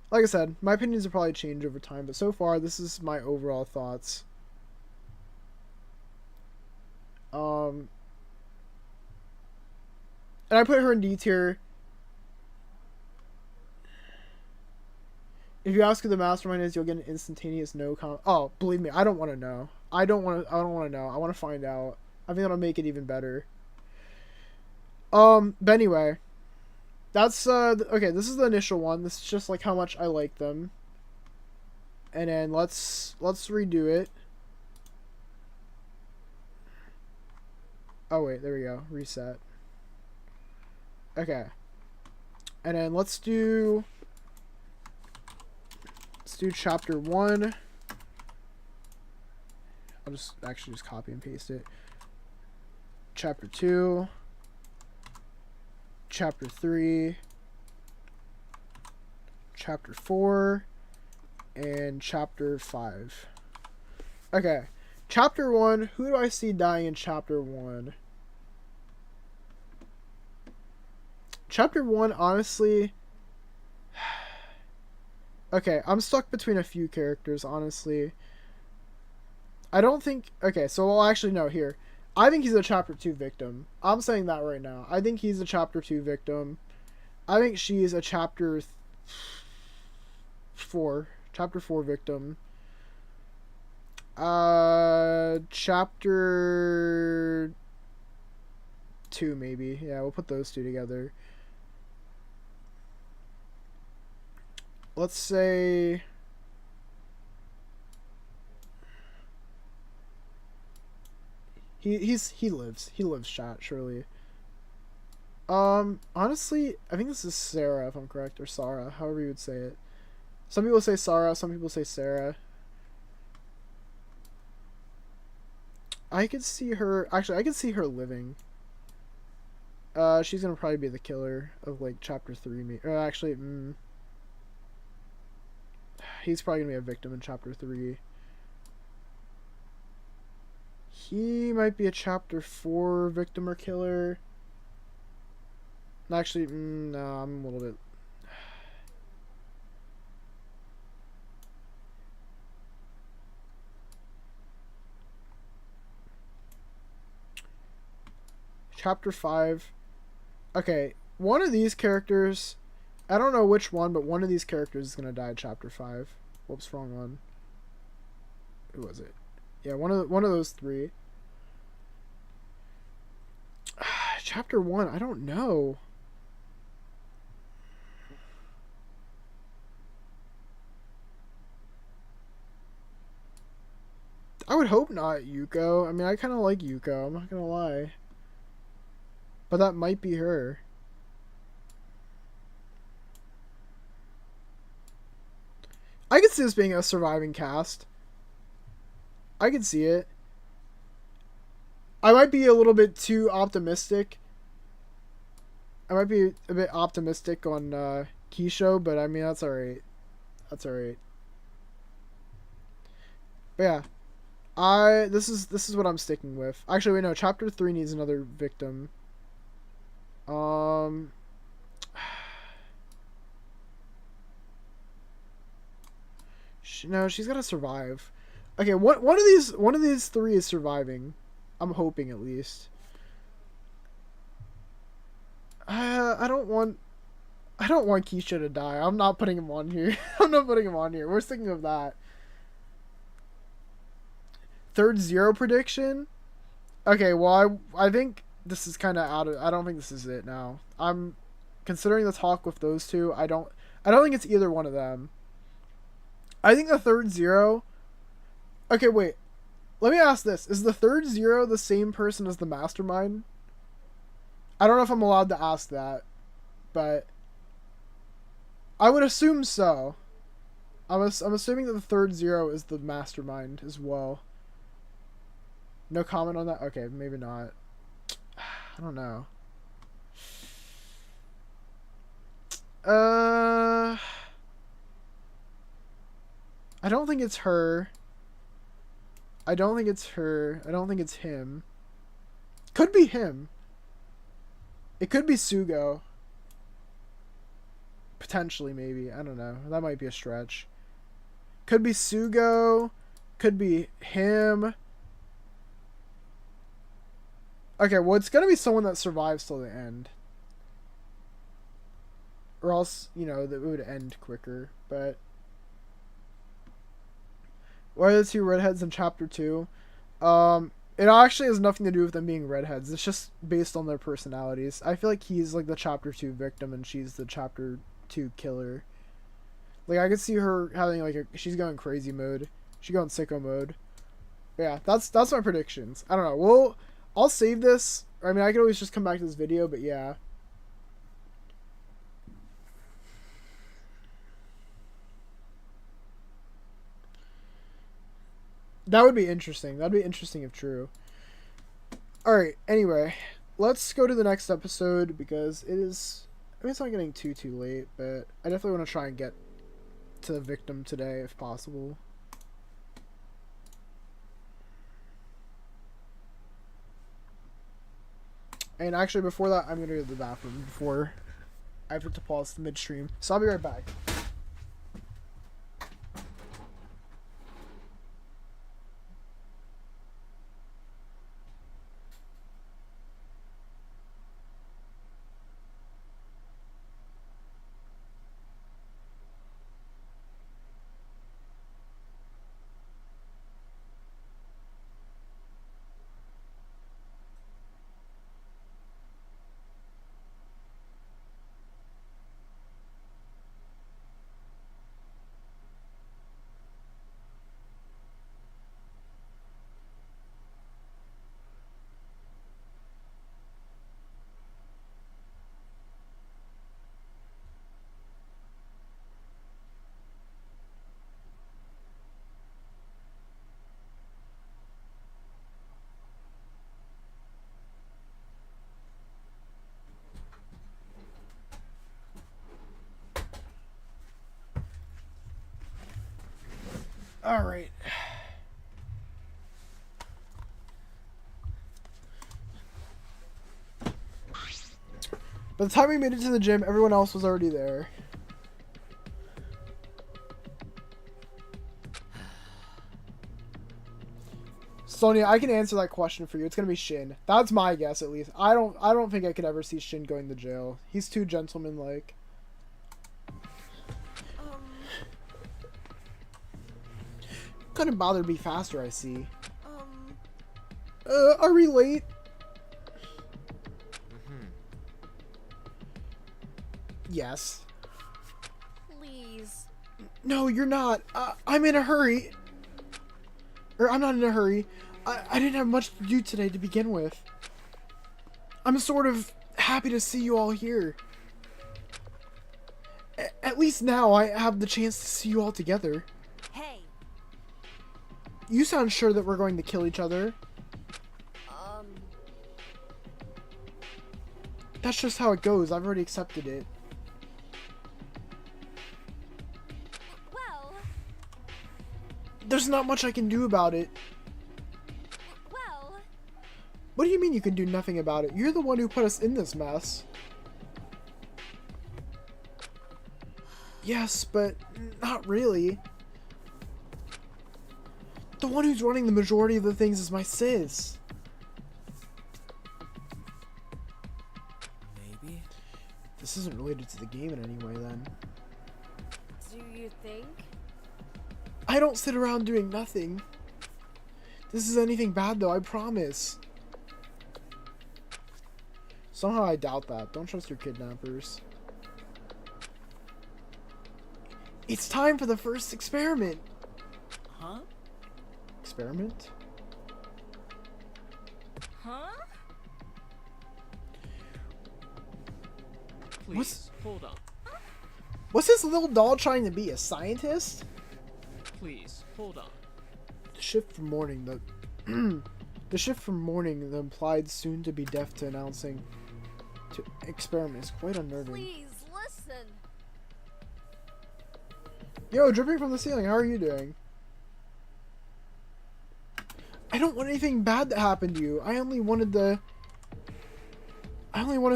Like I said, my opinions will probably change over time, but so far, this is my overall thoughts. And I put her in D tier. If you ask who the mastermind is, you'll get an instantaneous no comment. Oh, believe me, I don't want to know. I don't want to know. I want to find out. I think that'll make it even better. But anyway, that's okay. This is the initial one. This is just like how much I like them. And then let's redo it. Oh wait, there we go. Reset. Okay. And then let's do chapter 1. I'll just actually just copy and paste it. Chapter 2. Chapter 3. Chapter 4. And chapter 5. Okay. Chapter 1. Who do I see dying in chapter 1? Chapter 1, honestly... Okay, I'm stuck between a few characters, honestly. I don't think... Okay, so well, actually, no, here. I think he's a Chapter 2 victim. I'm saying that right now. I think he's a Chapter 2 victim. I think she's a Chapter 4. Chapter 4 victim. Chapter 2, maybe. Yeah, we'll put those two together. Let's say... He lives. He lives, chat, surely. Honestly, I think this is Sarah, if I'm correct, or Sarah, however you would say it. Some people say Sarah, some people say Sarah. I could see her... Actually, I could see her living. She's gonna probably be the killer of, like, chapter 3. Actually, he's probably gonna be a victim in chapter 3. He might be a chapter 4 victim or killer. Actually, no, I'm a little bit... Chapter 5. Okay, one of these characters... I don't know which one, but one of these characters is going to die in chapter 5. Whoops, wrong one. Who was it? Yeah, one of those three. Chapter 1, I don't know. I would hope not Yuko. I mean, I kind of like Yuko, I'm not going to lie. But that might be her. I could see this being a surviving cast. I could see it. I might be a little bit too optimistic. I might be a bit optimistic on Keisho, but I mean, that's alright. That's alright. But yeah. This is what I'm sticking with. Actually, wait, no. Chapter 3 needs another victim. No, she's gotta survive. Okay, one of these three is surviving. I'm hoping, at least. I don't want I don't want Keisha to die. I'm not putting him on here. I'm not putting him on here. We're thinking of that. Third zero prediction? Okay, well, I think this is kind of out of... I don't think this is it now. I'm considering the talk with those two. I don't think it's either one of them. I think the third zero... Okay, wait. Let me ask this. Is the third zero the same person as the mastermind? I don't know if I'm allowed to ask that, but I would assume so. I'm assuming that the third zero is the mastermind as well. No comment on that? Okay, maybe not. I don't know. I don't think it's her. I don't think it's her. I don't think it's him. Could be him. It could be Sugo. Potentially, maybe. I don't know. That might be a stretch. Could be Sugo. Could be him. Okay, well, it's gonna be someone that survives till the end. Or else, you know, that it would end quicker. But why are the two redheads in chapter 2? It actually has nothing to do with them being redheads. It's just based on their personalities. I feel like he's like the chapter 2 victim and she's the chapter 2 killer. Like, I could see her having like she's going crazy mode. She's going sicko mode. But yeah, that's my predictions. I don't know. I'll save this. I mean, I could always just come back to this video, but yeah. That would be interesting. That'd be interesting if true. Alright, anyway. Let's go to the next episode because it is... I mean, it's not getting too late, but I definitely want to try and get to the victim today if possible. And actually, before that, I'm going to go to the bathroom before I have to pause the midstream. So I'll be right back. Alright. By the time we made it to the gym, everyone else was already there. Sonia, I can answer that question for you. It's gonna be Shin. That's my guess, at least. I don't think I could ever see Shin going to jail. He's too gentleman-like. Couldn't bother to be faster, I see. Are we late? Yes. Please. No, you're not. I'm in a hurry. Or, I'm not in a hurry. I didn't have much to do today to begin with. I'm sort of happy to see you all here. At least now I have the chance to see you all together. Hey. You sound sure that we're going to kill each other. That's just how it goes. I've already accepted it. Well... There's not much I can do about it. Well... What do you mean you can do nothing about it? You're the one who put us in this mess. Yes, but not really. The one who's running the majority of the things is my sis. The This isn't related to the game in any way, then. Do you think? I don't sit around doing nothing. This is anything bad, though, I promise. Somehow I doubt that. Don't trust your kidnappers. It's time for the first experiment. Huh? Experiment? Huh? Please, hold on. What's this little doll trying to be? A scientist? Please, hold on. The shift from morning, the shift from morning, the implied soon to be deaf to announcing to experiment is quite unnerving. Please listen. Yo, dripping from the ceiling, how are you doing? I don't want anything bad to happen to you. I only want to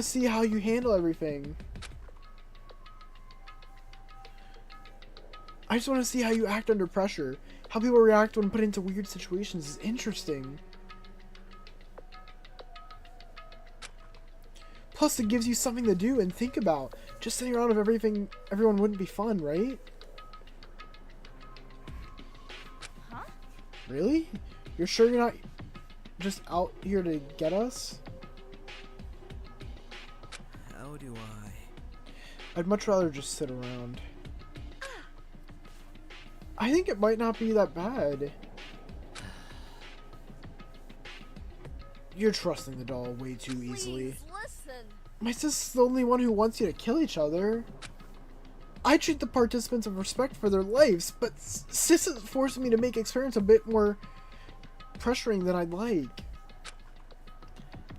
see how you handle everything. I just want to see how you act under pressure. How people react when put into weird situations is interesting. Plus, it gives you something to do and think about. Just sitting around with everyone wouldn't be fun, right? Huh? Really? You're sure you're not just out here to get us? How do I? I'd much rather just sit around. I think it might not be that bad. You're trusting the doll way too easily. Please listen. My sister's the only one who wants you to kill each other. I treat the participants with respect for their lives, but Sis is forcing me to make experiments a bit more pressuring than I'd like.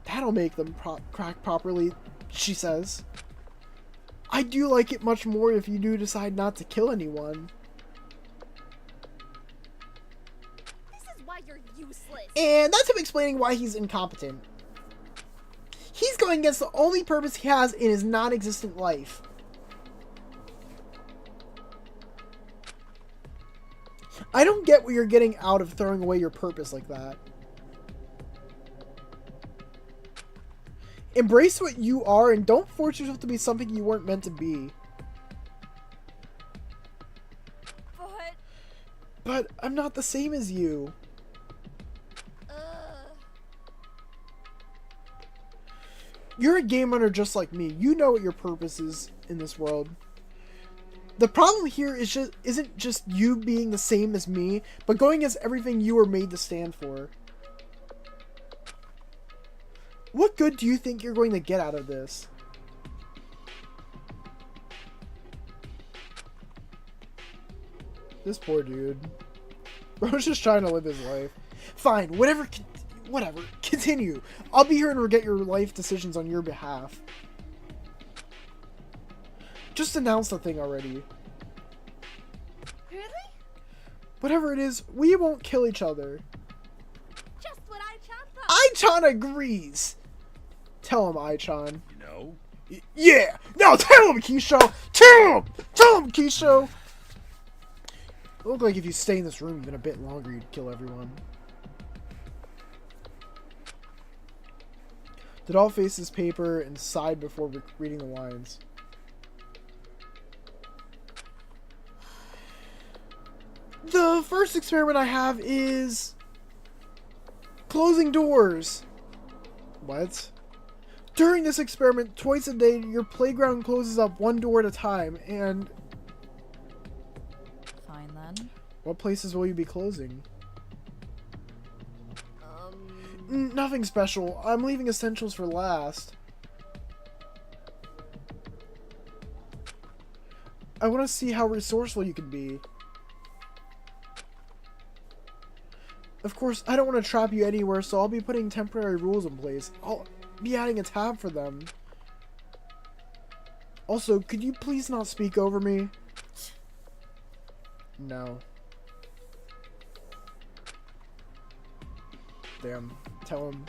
That'll make them crack properly, she says. I do like it much more if you do decide not to kill anyone. Why you're useless. And that's him explaining why he's incompetent. He's going against the only purpose he has in his non-existent life. I don't get what you're getting out of throwing away your purpose like that. Embrace what you are and don't force yourself to be something you weren't meant to be. But I'm not the same as you. You're a game runner just like me. You know what your purpose is in this world. The problem here isn't just you being the same as me, but going against everything you were made to stand for. What good do you think you're going to get out of this? This poor dude. Bro's just trying to live his life. Fine, whatever, continue. I'll be here and regret your life decisions on your behalf. Just announce the thing already. Really? Whatever it is, we won't kill each other. Just what Ai-chan thought. Ai-chan agrees. Tell him, Ai-chan. You know? Yeah! Now tell him, Kisho! Tell him, Kisho! It looked like if you stay in this room even a bit longer, you'd kill everyone. The doll faces paper and sighed before reading the lines. The first experiment I have is closing doors. What? During this experiment, twice a day, your playground closes up one door at a time, and... Fine then. What places will you be closing? Nothing special. I'm leaving essentials for last. I want to see how resourceful you can be. Of course, I don't want to trap you anywhere, so I'll be putting temporary rules in place. I'll be adding a tab for them. Also, could you please not speak over me? No. Damn. Tell him.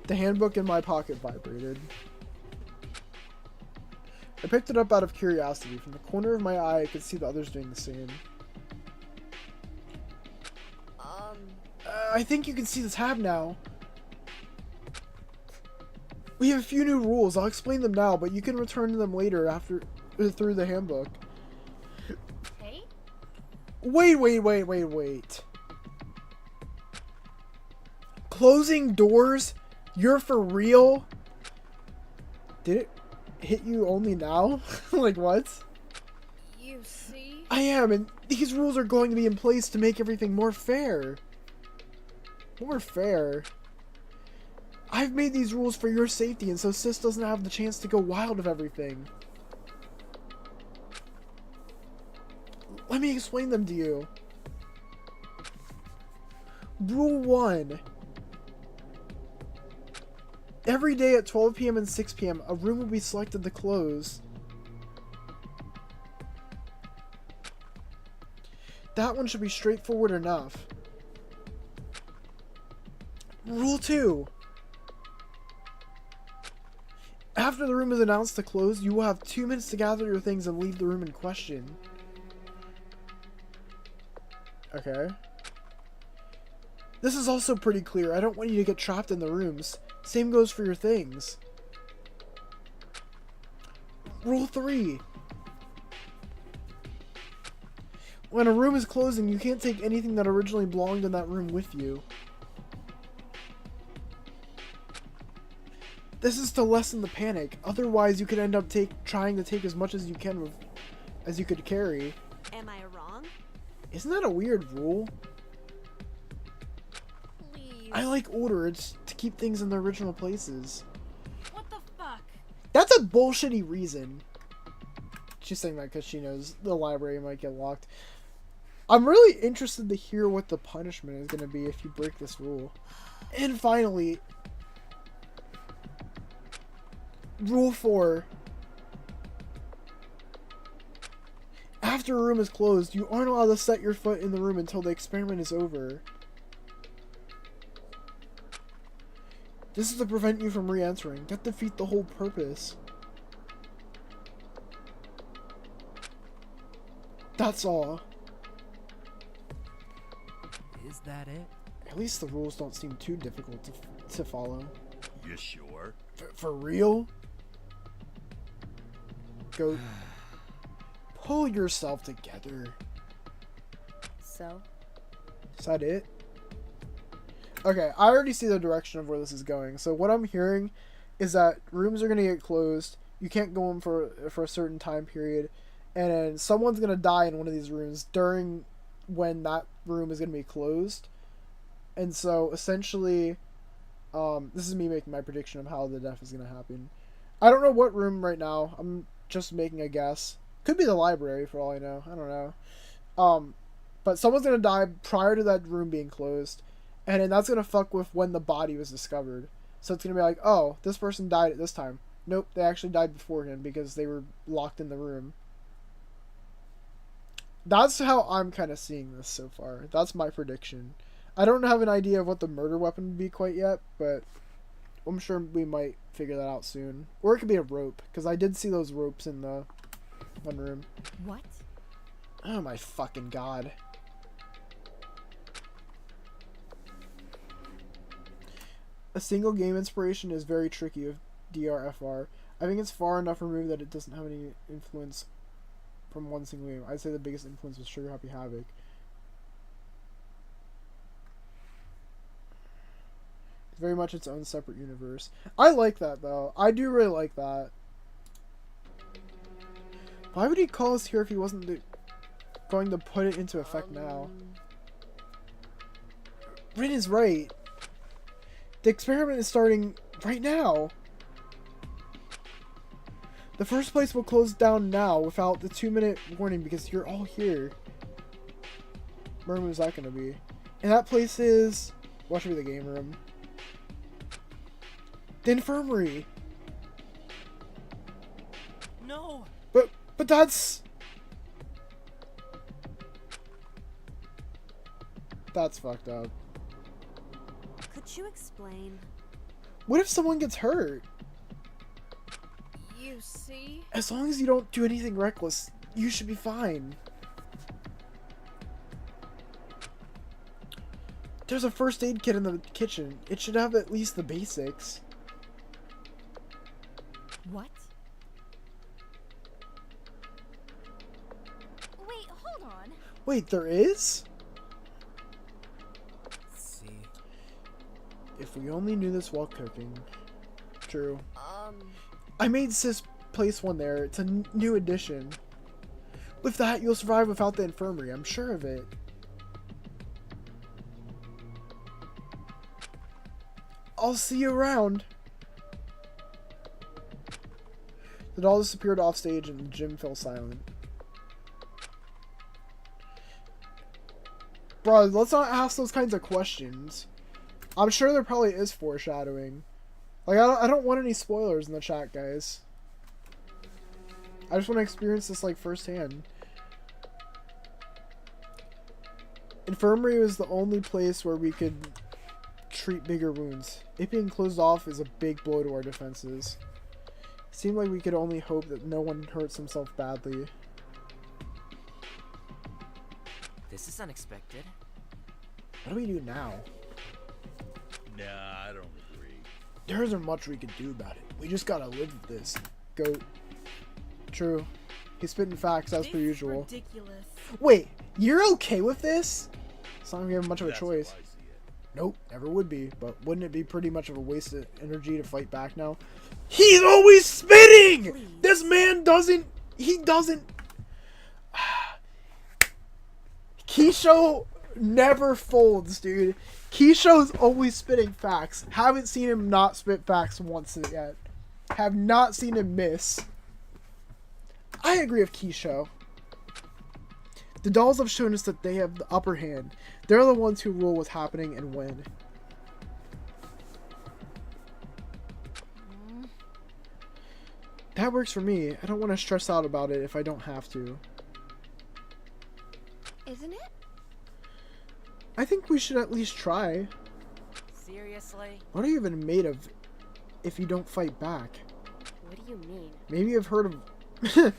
The handbook in my pocket vibrated. I picked it up out of curiosity. From the corner of my eye, I could see the others doing the same. I think you can see the tab now. We have a few new rules. I'll explain them now, but you can return to them later after through the handbook. Hey? Wait. Closing doors? You're for real? Did it hit you only now? Like, what? You see? I am, and these rules are going to be in place to make everything more fair. More fair. I've made these rules for your safety, and so Sis doesn't have the chance to go wild with everything. Let me explain them to you. Rule 1. Every day at 12 p.m. and 6 p.m., a room will be selected to close. That one should be straightforward enough. Rule 2. After the room is announced to close, you will have 2 minutes to gather your things and leave the room in question. Okay. This is also pretty clear. I don't want you to get trapped in the rooms. Same goes for your things. Rule 3. When a room is closing, you can't take anything that originally belonged in that room with you. This is to lessen the panic. Otherwise, you could end up trying to take as much as you can as you could carry. Am I wrong? Isn't that a weird rule? Please. I like order. It's to keep things in their original places. What the fuck? That's a bullshitty reason. She's saying that because she knows the library might get locked. I'm really interested to hear what the punishment is going to be if you break this rule. And finally, Rule 4. After a room is closed, you aren't allowed to set your foot in the room until the experiment is over. This is to prevent you from re-entering. That defeats the whole purpose. That's all. Is that it? At least the rules don't seem too difficult to follow. You sure? For real? Go. Pull yourself together. So? Is that it? Okay, I already see the direction of where this is going. So what I'm hearing is that rooms are going to get closed. You can't go in for a certain time period. And then someone's going to die in one of these rooms during when that room is going to be closed. And so, essentially, this is me making my prediction of how the death is going to happen. I don't know what room right now. I'm just making a guess. Could be the library, for all I know. I don't know. But someone's going to die prior to that room being closed. And then that's going to fuck with when the body was discovered. So it's going to be like, oh, this person died at this time. Nope, they actually died beforehand because they were locked in the room. That's how I'm kind of seeing this so far. That's my prediction. I don't have an idea of what the murder weapon would be quite yet, but I'm sure we might figure that out soon. Or it could be a rope, because I did see those ropes in the one room. What? Oh my fucking god. A single game inspiration is very tricky with DRFR. I think it's far enough removed that it doesn't have any influence from one single game. I'd say the biggest influence was Sugar Happy Havoc. It's very much its own separate universe. I like that though. I do really like that. Why would he call us here if he wasn't going to put it into effect now? Rin is right. The experiment is starting right now. The first place will close down now without the 2-minute warning because you're all here. Where was that gonna be? And that place is... what should be the game room? The infirmary. No. But that's... that's fucked up. Could you explain? What if someone gets hurt? You see? As long as you don't do anything reckless, you should be fine. There's a first aid kit in the kitchen. It should have at least the basics. What? Wait, hold on. Wait, there is? Let's see. If we only knew this while cooking. True. I made Sis place one there. It's a new addition. With that, you'll survive without the infirmary. I'm sure of it. I'll see you around. The doll disappeared off stage and Jim fell silent. Bro, let's not ask those kinds of questions. I'm sure there probably is foreshadowing. Like, I don't want any spoilers in the chat, guys. I just want to experience this, like, firsthand. Infirmary was the only place where we could treat bigger wounds. It being closed off is a big blow to our defenses. It seemed like we could only hope that no one hurts himself badly. This is unexpected. What do we do now? Nah, I don't agree. There isn't much we can do about it. We just gotta live with this. Goat. True. He's spitting facts as per usual. Ridiculous. Wait, you're okay with this? It's not giving much of a That's choice. how I see it. Nope, never would be. But wouldn't it be pretty much of a waste of energy to fight back now? He's always spitting! Please. This man doesn't... He doesn't... Keisho never folds, dude. Keisho's always spitting facts. Haven't seen him not spit facts once yet. Have not seen him miss. I agree with Keisho. The dolls have shown us that they have the upper hand. They're the ones who rule what's happening and when. That works for me. I don't want to stress out about it if I don't have to. Isn't it? I think we should at least try. Seriously? What are you even made of if you don't fight back? What do you mean? Maybe you've heard of...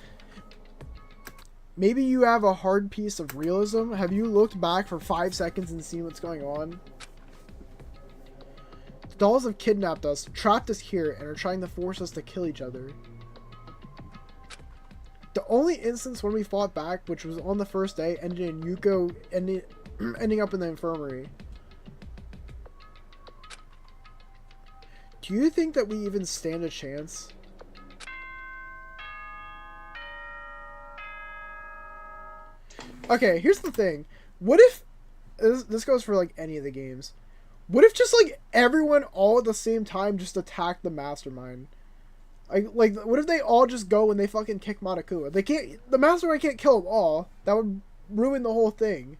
Maybe you have a hard piece of realism. Have you looked back for 5 seconds and seen what's going on? The dolls have kidnapped us, trapped us here, and are trying to force us to kill each other. The only instance when we fought back, which was on the first day, ended in Yuko ending up in the infirmary. Do you think that we even stand a chance? Okay, here's the thing. What if... This goes for, like, any of the games. What if just, like, everyone all at the same time just attacked the mastermind? Like, what if they all just go and they fucking kick Monokuma? They can't... The mastermind can't kill them all. That would ruin the whole thing.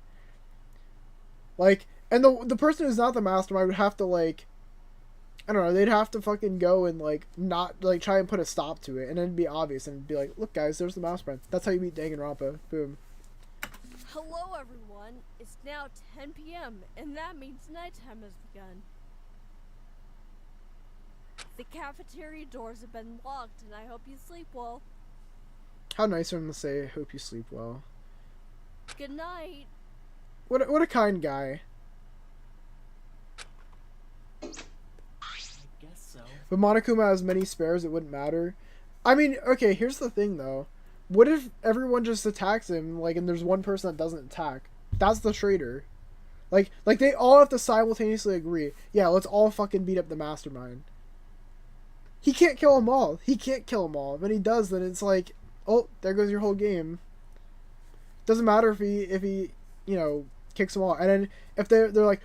Like, and the person who's not the mastermind would have to, like... I don't know, they'd have to fucking go and, like, not... Like, try and put a stop to it. And then it'd be obvious. And it'd be like, look, guys, there's the mastermind. That's how you beat Danganronpa. Boom. Hello, everyone. It's now 10 p.m., and that means nighttime has begun. The cafeteria doors have been locked, and I hope you sleep well. How nice of him to say, I hope you sleep well. Good night. What a kind guy. I guess so. But Monokuma has many spares, it wouldn't matter. I mean, okay, here's the thing, though. What if everyone just attacks him, like, and there's one person that doesn't attack? That's the traitor. Like they all have to simultaneously agree, yeah, let's all fucking beat up the mastermind. He can't kill them all. He can't kill them all. When he does, then it's like, oh, there goes your whole game. Doesn't matter if he, you know, kicks them all. And then if they're like,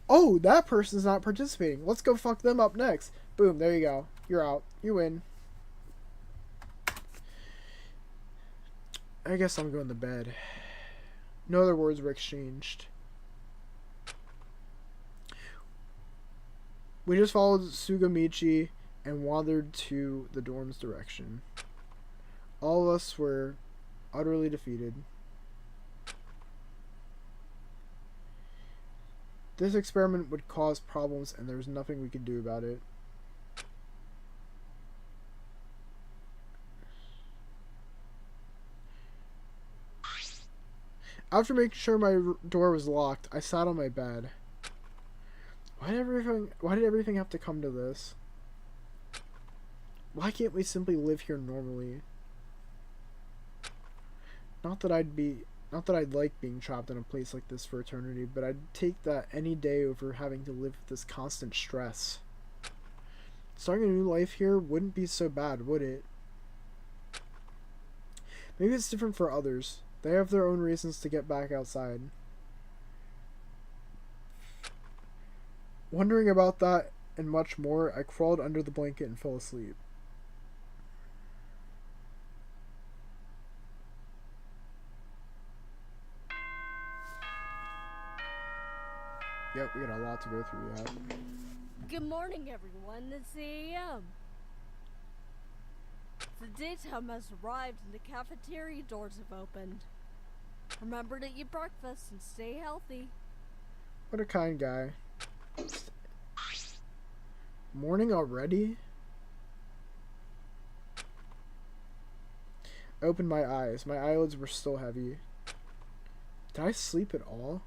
oh, that person's not participating. Let's go fuck them up next. Boom, there you go. You're out. You win. I guess I'm going to bed. No other words were exchanged. We just followed Sugamichi and wandered to the dorm's direction. All of us were utterly defeated. This experiment would cause problems and there was nothing we could do about it. After making sure my door was locked, I sat on my bed. Why did everything have to come to this? Why can't we simply live here normally? Not that I'd like being trapped in a place like this for eternity, but I'd take that any day over having to live with this constant stress. Starting a new life here wouldn't be so bad, would it? Maybe it's different for others. They have their own reasons to get back outside. Wondering about that and much more, I crawled under the blanket and fell asleep. Yep, we got a lot to go through yet. Good morning, everyone. It's 8 a.m. The daytime has arrived and the cafeteria doors have opened. Remember to eat breakfast and stay healthy. What a kind guy. Morning already? I opened my eyes. My eyelids were still heavy. Did I sleep at all?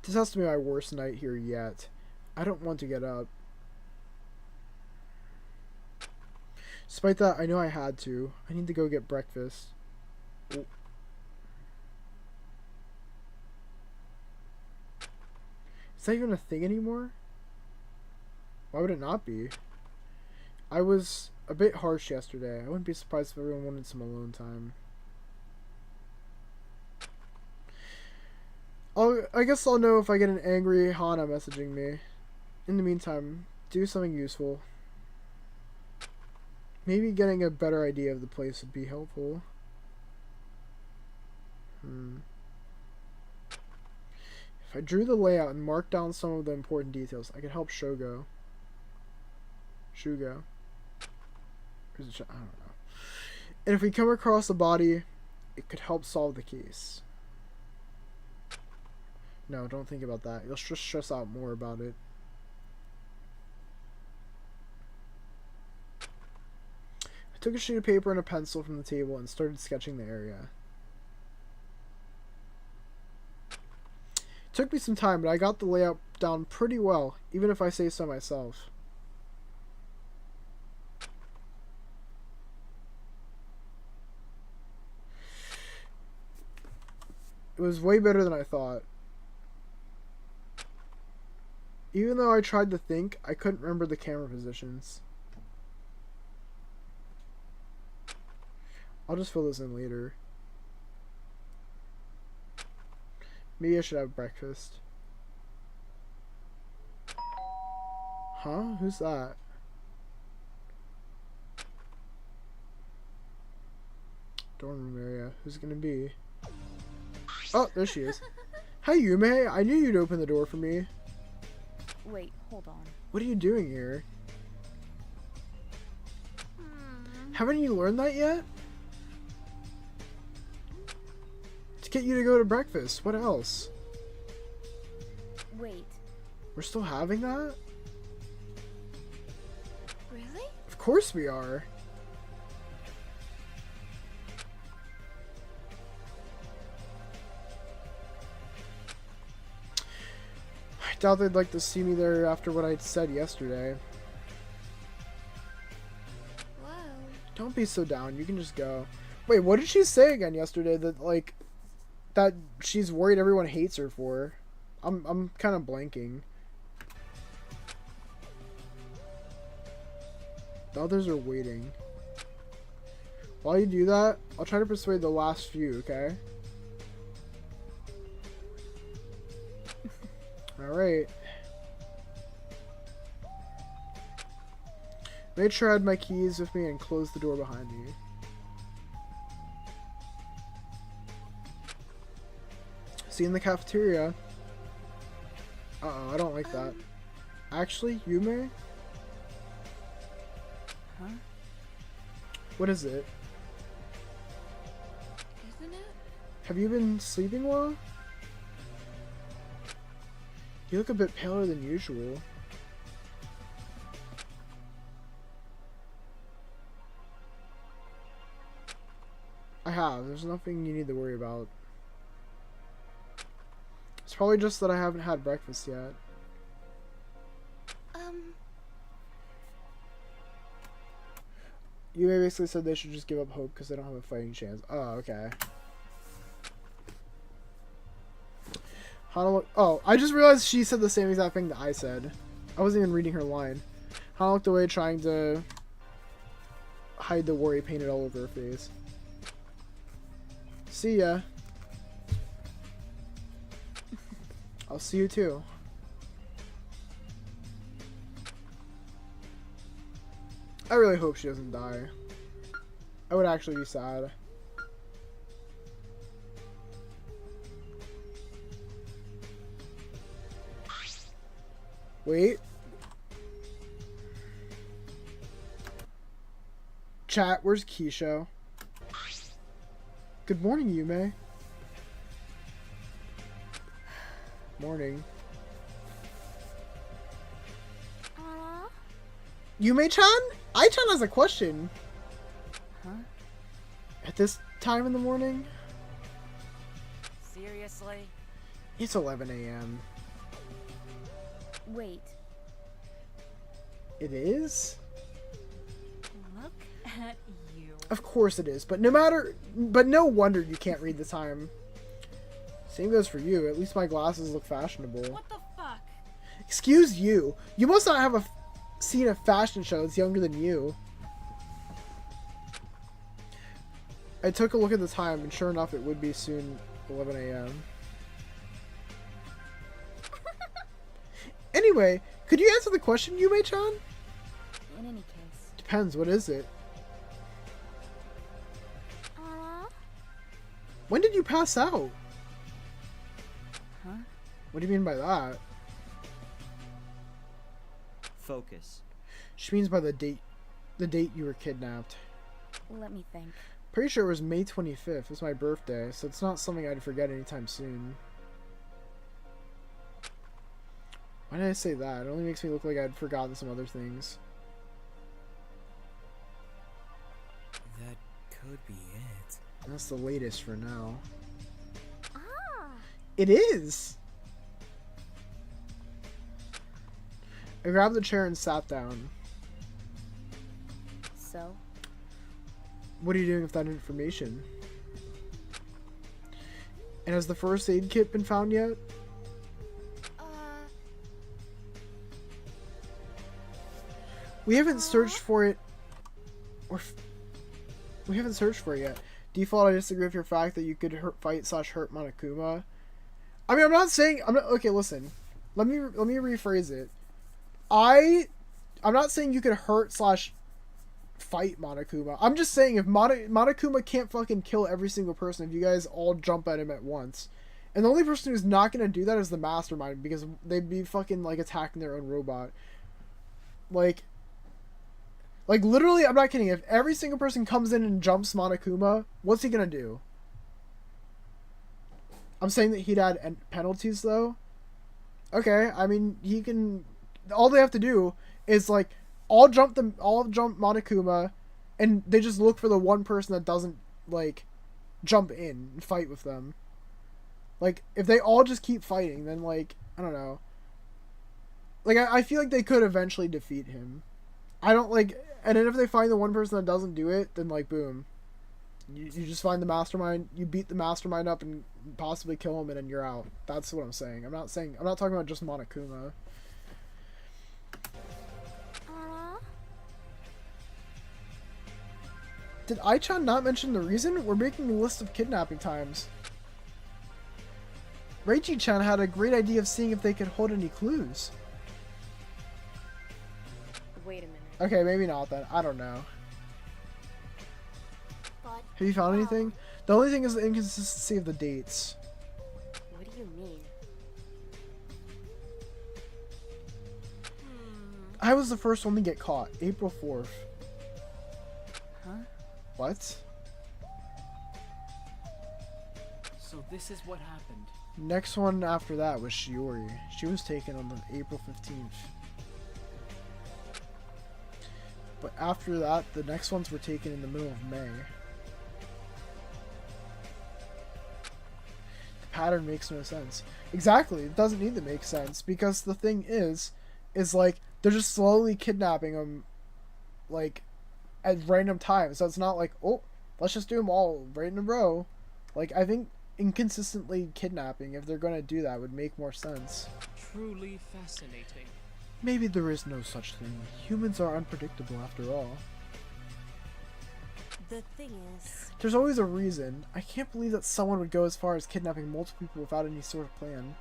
This has to be my worst night here yet. I don't want to get up. Despite that, I know I had to. I need to go get breakfast. Oh. Is that even a thing anymore? Why would it not be? I was a bit harsh yesterday. I wouldn't be surprised if everyone wanted some alone time. I guess I'll know if I get an angry Hana messaging me. In the meantime, do something useful. Maybe getting a better idea of the place would be helpful. If I drew the layout and marked down some of the important details, I could help Shugo. Or is it I don't know. And if we come across a body, it could help solve the case. No, don't think about that. You'll just stress out more about it. I took a sheet of paper and a pencil from the table and started sketching the area. It took me some time, but I got the layout down pretty well, even if I say so myself. It was way better than I thought. Even though I tried to think, I couldn't remember the camera positions. I'll just fill this in later. Maybe I should have breakfast. Huh? Who's that? Dorm room area. Who's it gonna be? Oh, there she is. Hi, Yume. I knew you'd open the door for me. Wait, hold on. What are you doing here? Haven't you learned that yet? To get you to go to breakfast. What else? Wait. We're still having that? Really? Of course we are. I doubt they'd like to see me there after what I'd said yesterday. Whoa. Don't be so down. You can just go. Wait, what did she say again yesterday? That she's worried everyone hates her for. I'm kind of blanking. The others are waiting. While you do that, I'll try to persuade the last few, okay? Alright. Made sure I had my keys with me and closed the door behind me. See you in the cafeteria. Uh-oh, I don't like that. Actually, Yume? Huh? What is it? Isn't it? Have you been sleeping well? You look a bit paler than usual. I have. There's nothing you need to worry about. It's probably just that I haven't had breakfast yet. You basically said they should just give up hope because they don't have a fighting chance. Oh, okay. Hana oh, I just realized she said the same exact thing that I said. I wasn't even reading her line. Hana looked away trying to hide the worry painted all over her face. See ya. I'll see you too. I really hope she doesn't die. I would actually be sad. Wait. Chat, where's Keisha? Good morning, Yume. Morning. Yume-chan? I-chan has a question. Huh? At this time in the morning? Seriously? It's 11 a.m. Wait. It is? Look at you. Of course it is, but no wonder you can't read the time. Same goes for you. At least my glasses look fashionable. What the fuck? Excuse you. You must not have seen a fashion show that's younger than you. I took a look at the time, and sure enough, it would be soon 11 a.m. Anyway, could you answer the question, Yume-chan? In any case. Depends. What is it? When did you pass out? Huh? What do you mean by that? Focus. She means by the date you were kidnapped. Let me think. Pretty sure it was May 25th. It's my birthday, so it's not something I'd forget anytime soon. Why did I say that? It only makes me look like I'd forgotten some other things. That could be it. That's the latest for now. Ah. It is! I grabbed the chair and sat down. So? What are you doing with that information? And has the first aid kit been found yet? We haven't searched for it, we haven't searched for it yet. Default, I disagree with your fact that you could fight/hurt Monokuma. I mean, okay, listen. Let me rephrase it. I'm not saying you could hurt/fight Monokuma. I'm just saying if Monokuma can't fucking kill every single person if you guys all jump at him at once. And the only person who's not gonna do that is the mastermind, because they'd be fucking like attacking their own robot. Like literally, I'm not kidding. If every single person comes in and jumps Monokuma, what's he gonna do? I'm saying that he'd add penalties though. Okay, I mean he can. All they have to do is like all jump Monokuma, and they just look for the one person that doesn't like jump in and fight with them. Like if they all just keep fighting, then like I don't know. Like I feel like they could eventually defeat him. I don't like. And then if they find the one person that doesn't do it, then like boom. You just find the mastermind, you beat the mastermind up and possibly kill him, and then you're out. That's what I'm saying. I'm not talking about just Monokuma. Did I-chan not mention the reason? We're making a list of kidnapping times. Reichi-chan had a great idea of seeing if they could hold any clues. Wait a minute. Okay, maybe not then. I don't know. But, have you found anything? The only thing is the inconsistency of the dates. What do you mean? I was the first one to get caught. April 4th. Huh? What? So this is what happened. Next one after that was Shiori. She was taken on the April 15th. But after that, the next ones were taken in the middle of May. The pattern makes no sense. Exactly, it doesn't need to make sense, because the thing is like, they're just slowly kidnapping them, like, at random times. So it's not like, oh, let's just do them all right in a row. Like, I think inconsistently kidnapping, if they're going to do that, would make more sense. Truly fascinating. Maybe there is no such thing. Humans are unpredictable after all. The thing is, There's always a reason. I can't believe that someone would go as far as kidnapping multiple people without any sort of plan.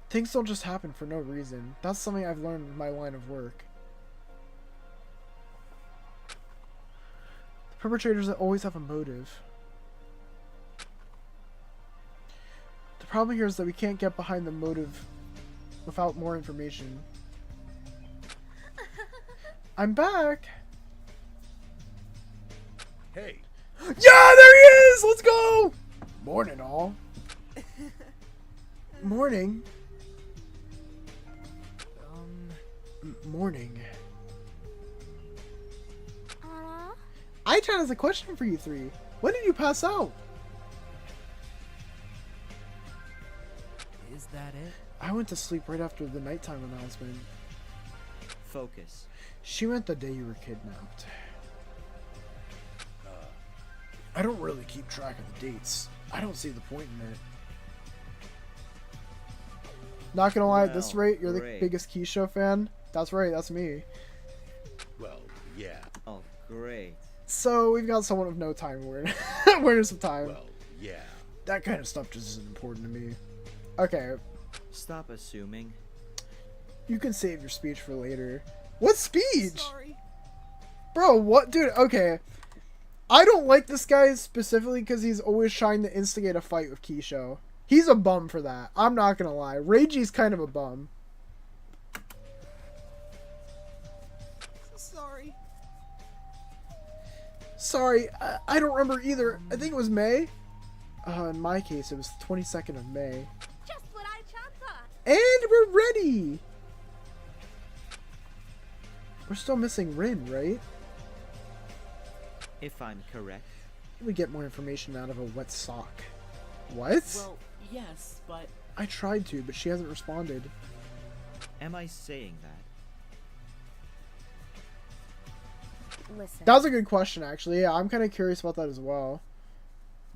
Things don't just happen for no reason. That's something I've learned in my line of work. The perpetrators always have a motive. The problem here is that we can't get behind the motive without more information. I'm back! Hey. Yeah, there he is! Let's go! Morning, all. Morning. Morning. I-chan has a question for you three. When did you pass out? Is that it? I went to sleep right after the nighttime announcement. Focus. She meant the day you were kidnapped. I don't really keep track of the dates. I don't see the point in it. Not gonna lie, at this rate, you're the biggest Keisho fan. That's right, that's me. Well, yeah. Oh, great. So, we've got someone with no time awareness of time. Well, yeah. That kind of stuff just isn't important to me. Okay. Stop assuming. You can save your speech for later. What speech? Sorry. Bro, what? Dude, okay. I don't like this guy specifically because he's always trying to instigate a fight with Keisho. He's a bum for that. I'm not gonna lie. Reiji's kind of a bum. Sorry. Sorry, I don't remember either. I think it was May. In my case, it was the 22nd of May. Just what I-chan thought. And we're ready! We're still missing Rin, right? If I'm correct. We get more information out of a wet sock. What? Well, yes, but... I tried to, but she hasn't responded. Am I saying that? Listen. That was a good question, actually. Yeah, I'm kind of curious about that as well.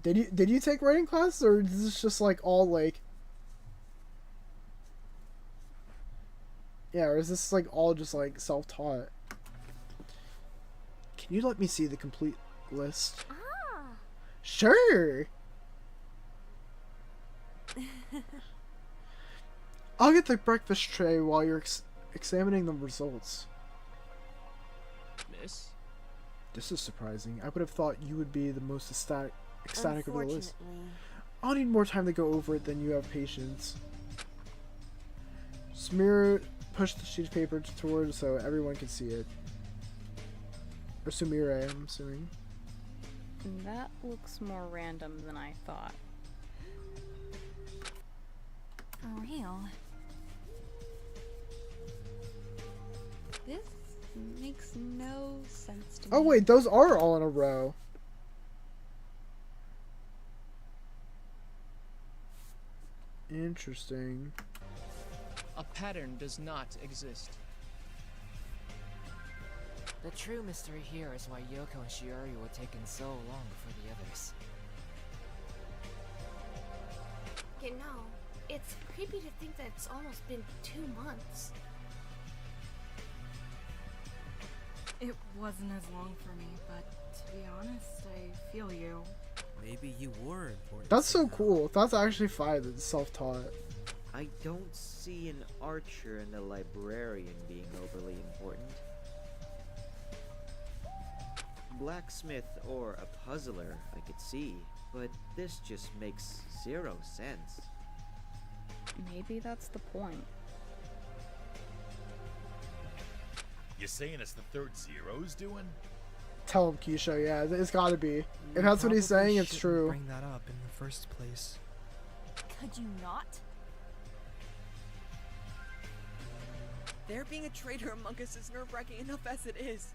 Did you take writing classes, or is this just like all like... Yeah, or is this like all just like self-taught? Can you let me see the complete list? Ah. Sure! I'll get the breakfast tray while you're examining the results. Miss? This is surprising. I would have thought you would be the most ecstatic of the list. unfortunately, I'll need more time to go over it than you have patience. Smear, push the sheet of paper toward so everyone can see it. Or Sumire, I'm assuming. That looks more random than I thought. For real. This makes no sense to me. Oh wait, those are all in a row. Interesting. A pattern does not exist. The true mystery here is why Yoko and Shiori were taking so long for the others. You know, it's creepy to think that it's almost been 2 months. It wasn't as long for me, but to be honest, I feel you. Maybe you were important. That's so cool. That's actually fine that it's self-taught. I don't see an archer and a librarian being overly important. Blacksmith or a puzzler I could see, but this just makes zero sense. Maybe that's the point. You saying it's the third Zero's doing? Tell him, Keisha. Yeah, it's gotta be. If that's what he's saying, it's true. Bring that up in the first place. Could you not? There being a traitor among us is nerve-wracking enough as it is.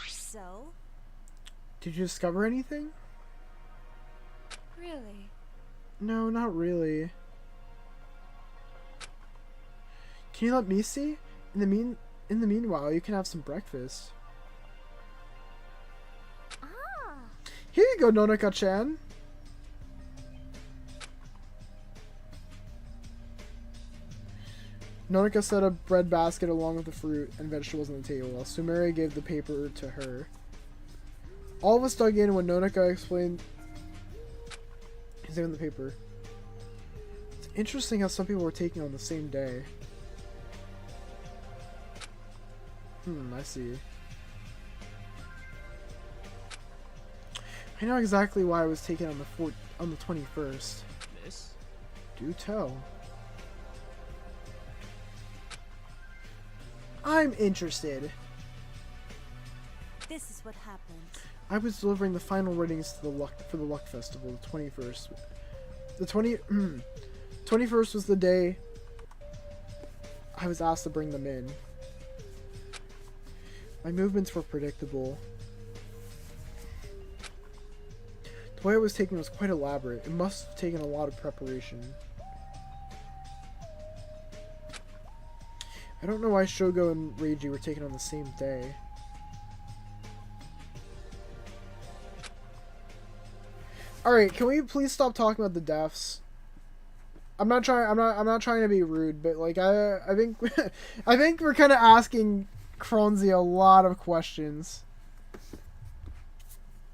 So? Did you discover anything? Really? No, not really. Can you let me see? In the meanwhile, you can have some breakfast. Ah. Here you go, Nonoka-chan. Nonoka set a bread basket along with the fruit and vegetables on the table, while Sumire gave the paper to her. All of us dug in when Nonoka explained his name on the paper. It's interesting how some people were taken on the same day. I see. I know exactly why I was taken on the 21st. Miss? Do tell. I'm interested. This is what happened. I was delivering the final readings to for the Luck Festival, the 21st. The 21st was the day I was asked to bring them in. My movements were predictable. The way it was taken was quite elaborate. It must have taken a lot of preparation. I don't know why Shogo and Reiji were taken on the same day. Alright, can we please stop talking about the deaths? I'm not trying to be rude, but like I think I think we're kind of asking Kronzi a lot of questions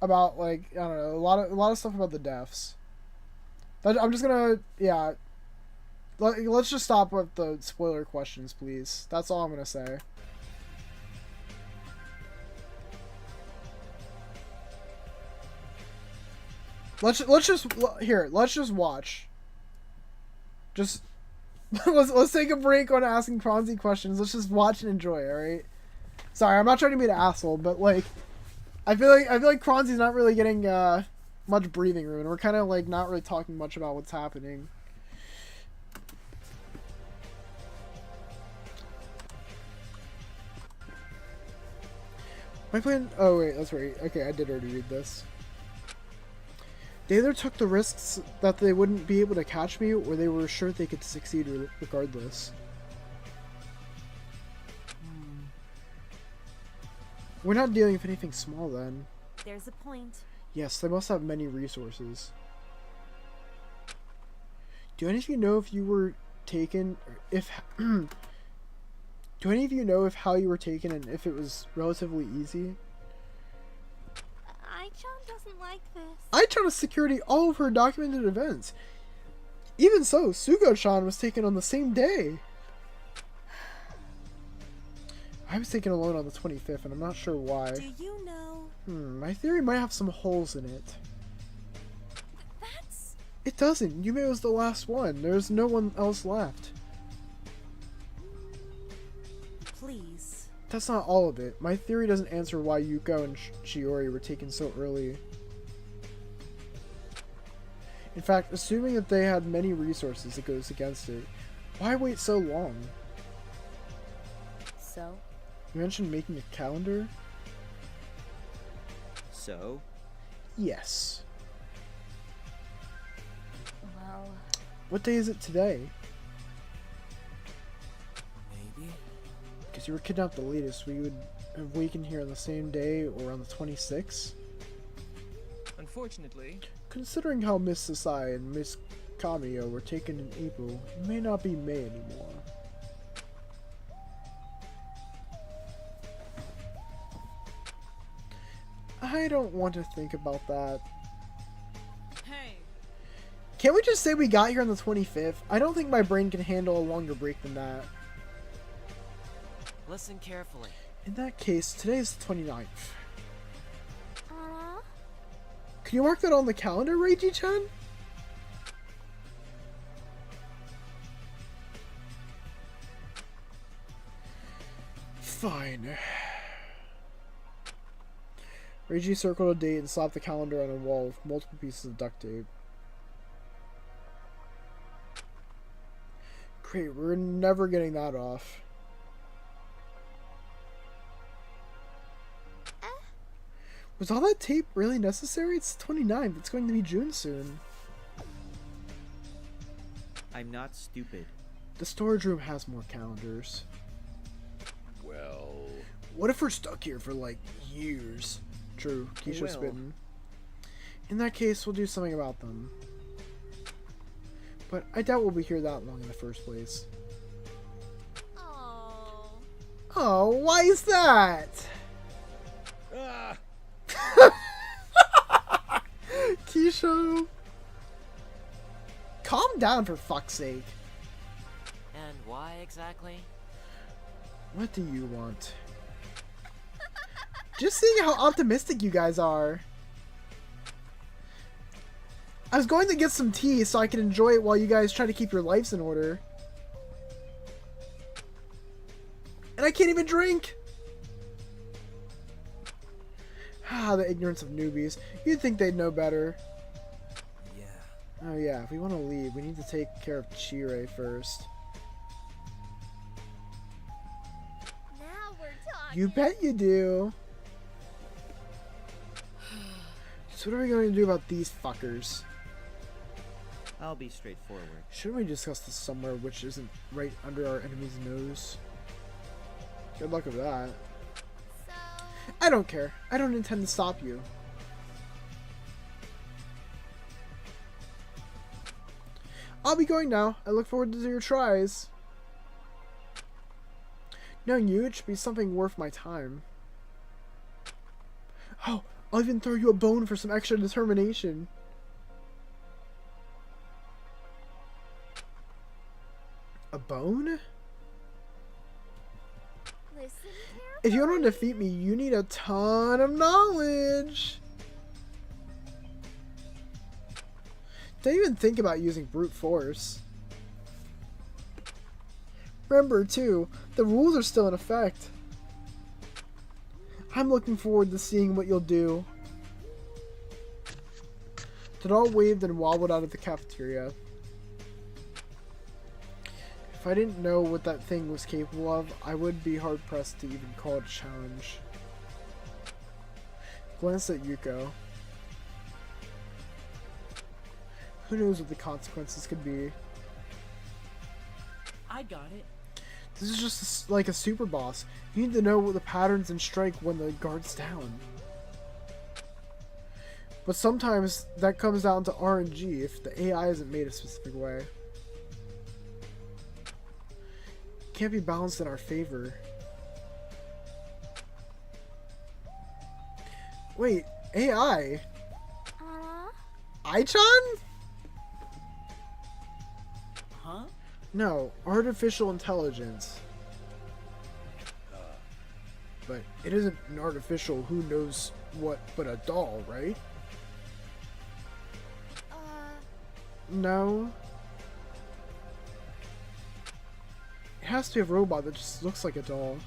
about, like, I don't know, a lot of stuff about the deaths. I'm just gonna, yeah. Let's just stop with the spoiler questions, please. That's all I'm gonna say. Let's just watch. Just let's take a break on asking Kronzi questions. Let's just watch and enjoy, all right? Sorry, I'm not trying to be an asshole, but like, I feel like Kronzi's not really getting much breathing room, and we're kind of like not really talking much about what's happening. My plan. Oh wait, that's right. Okay, I did already read this. They either took the risks that they wouldn't be able to catch me, or they were sure they could succeed regardless. We're not dealing with anything small then. There's a point. Yes, they must have many resources. Do any of you know if you were taken, or if do any of you know if how you were taken and if it was relatively easy? Ai-chan doesn't like this. Ai-chan has security all over her documented events. Even so, Sugo-chan was taken on the same day. I was taken alone on the 25th, and I'm not sure why. Do you know? My theory might have some holes in it. That's... It doesn't. Yume was the last one. There's no one else left. Please. That's not all of it. My theory doesn't answer why Yuko and Shiori were taken so early. In fact, assuming that they had many resources, it goes against it. Why wait so long? So? You mentioned making a calendar? So? Yes. Well... What day is it today? Maybe? Because you were kidnapped the latest, we would have wakened here on the same day or on the 26th? Unfortunately... Considering how Miss Sasai and Miss Kamiya were taken in April, it may not be May anymore. I don't want to think about that. Hey. Can't we just say we got here on the 25th? I don't think my brain can handle a longer break than that. Listen carefully. In that case, today is the 29th. Can you mark that on the calendar, Reiji-chan? Fine. Reiji circled a date and slapped the calendar on a wall with multiple pieces of duct tape. Great, we're never getting that off. Was all that tape really necessary? It's the 29th. It's going to be June soon. I'm not stupid. The storage room has more calendars. Well... What if we're stuck here for, like, years? True. Keisha's Well. spitting. In that case, we'll do something about them. But I doubt we'll be here that long in the first place. Oh, why is that? Ah! Keisha! Calm down, for fuck's sake. And why exactly? What do you want? Just seeing how optimistic you guys are. I was going to get some tea so I can enjoy it while you guys try to keep your lives in order. And I can't even drink! Ah, the ignorance of newbies. You'd think they'd know better. Yeah. Oh yeah, if we want to leave, we need to take care of Chire first. Now we're talking. You bet you do! So what are we going to do about these fuckers? I'll be straightforward. Shouldn't we discuss this somewhere which isn't right under our enemy's nose? Good luck with that. I don't care. I don't intend to stop you. I'll be going now. I look forward to your tries. Knowing you, it should be something worth my time. Oh, I'll even throw you a bone for some extra determination. A bone? Listen If you want to defeat me, you need a ton of knowledge. Don't even think about using brute force. Remember, too, the rules are still in effect. I'm looking forward to seeing what you'll do. Tadal waved and wobbled out of the cafeteria. If I didn't know what that thing was capable of, I would be hard-pressed to even call it a challenge. Glanced at Yuko. Who knows what the consequences could be? I got it. This is just like a super boss. You need to know the patterns and strike when the guard's down. But sometimes that comes down to RNG if the AI isn't made a specific way. Can't be balanced in our favor. Wait, AI? Ai-chan? Huh? No, artificial intelligence. But it isn't an artificial who knows what but a doll, right? No. It has to be a robot that just looks like a doll.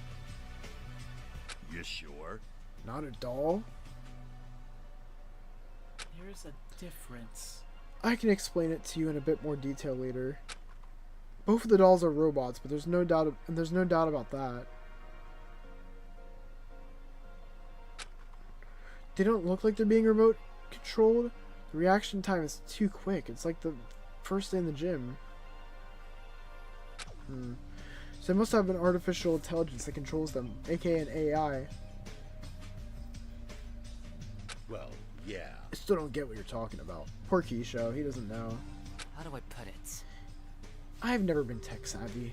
You sure? Not a doll? There's a difference. I can explain it to you in a bit more detail later. Both of the dolls are robots, but there's no doubt about that. They don't look like they're being remote controlled. The reaction time is too quick. It's like the first day in the gym. So they must have an artificial intelligence that controls them, aka an AI. Well, yeah. I still don't get what you're talking about. Poor Keisha, he doesn't know. How do I put it? I've never been tech savvy.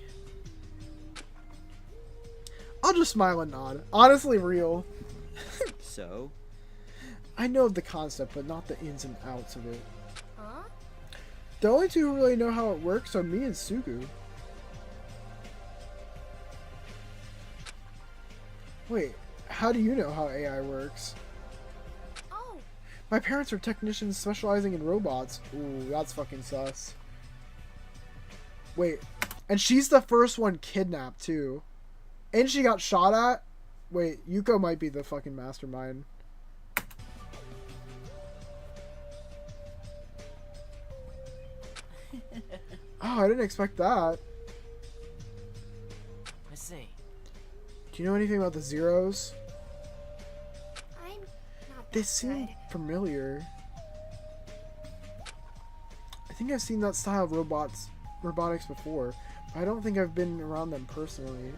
I'll just smile and nod. Honestly, real. So? I know of the concept, but not the ins and outs of it. Huh? The only two who really know how it works are me and Sugu. Wait, how do you know how AI works? Oh. My parents are technicians specializing in robots. Ooh, that's fucking sus. Wait, and she's the first one kidnapped too. And she got shot at? Wait, Yuko might be the fucking mastermind. Oh, I didn't expect that. I see. Do you know anything about the Zeros? I'm not They that seem good. familiar. I think I've seen that style of robots robotics before, but I don't think I've been around them personally.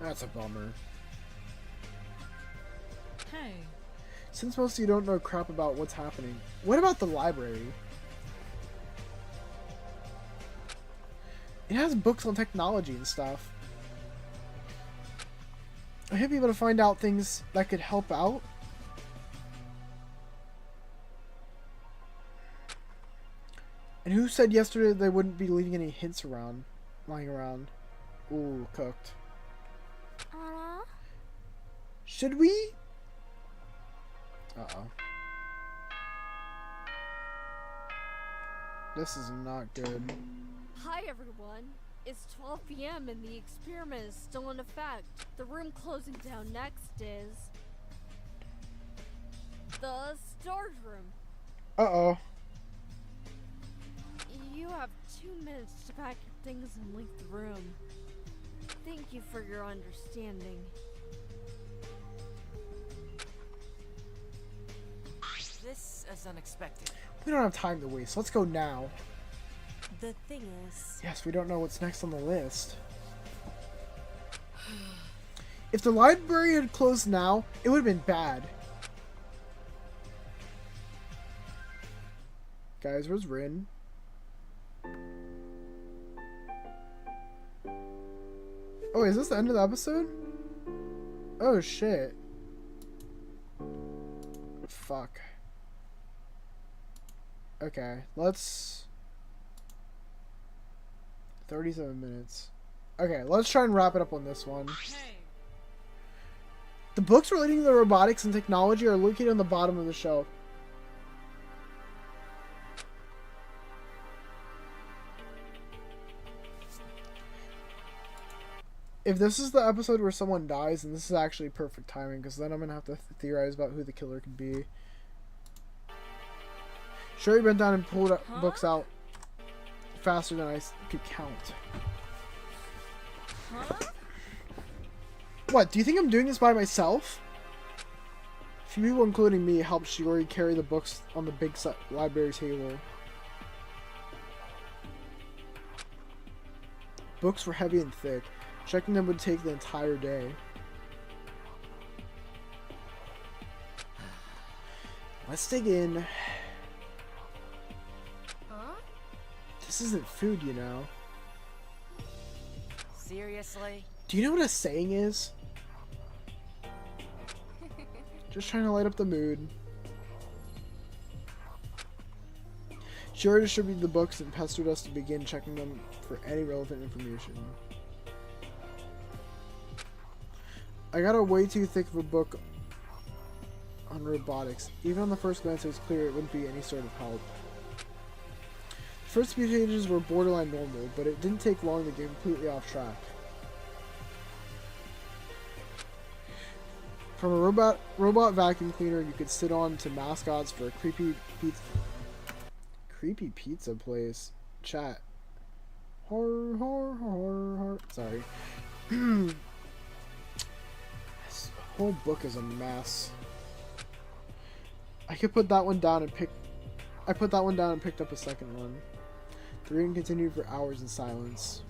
That's a bummer. Hey. Since most of you don't know crap about what's happening, what about the library? It has books on technology and stuff. I hope you're able to find out things that could help out. And who said yesterday they wouldn't be leaving any hints around, lying around? Ooh, cooked. Should we? Uh-oh. This is not good. Hi everyone. It's 12 p.m. and the experiment is still in effect. The room closing down next is the storage room. Uh-oh. You have 2 minutes to pack your things and leave the room. Thank you for your understanding. This is unexpected. We don't have time to waste. Let's go now. The thing is... Yes, we don't know what's next on the list. If the library had closed now, it would have been bad. Guys, where's Rin? Oh, is this the end of the episode? Oh, shit. Fuck. Okay, let's... 37 minutes. Okay, let's try and wrap it up on this one. The books relating to the robotics and technology are located on the bottom of the shelf. If this is the episode where someone dies, then this is actually perfect timing, because then I'm going to have to theorize about who the killer could be. Sherry bent down and pulled books out faster than I could count. What, do you think I'm doing this by myself? A few people, including me, helped Shiori carry the books on the big library table. Books were heavy and thick. Checking them would take the entire day. Let's dig in. This isn't food, you know. Seriously? Do you know what a saying is? Just trying to light up the mood. Shiori distributed the books and pestered us to begin checking them for any relevant information. I got a way too thick of a book on robotics. Even on the first glance, it was clear it wouldn't be any sort of help. The first few pages were borderline normal, but it didn't take long to get completely off track. From a robot vacuum cleaner you could sit on to mascots for a creepy pizza place. Chat. Horror. Sorry. This whole book is a mess. I put that one down and picked up a second one. The reading continued for hours in silence.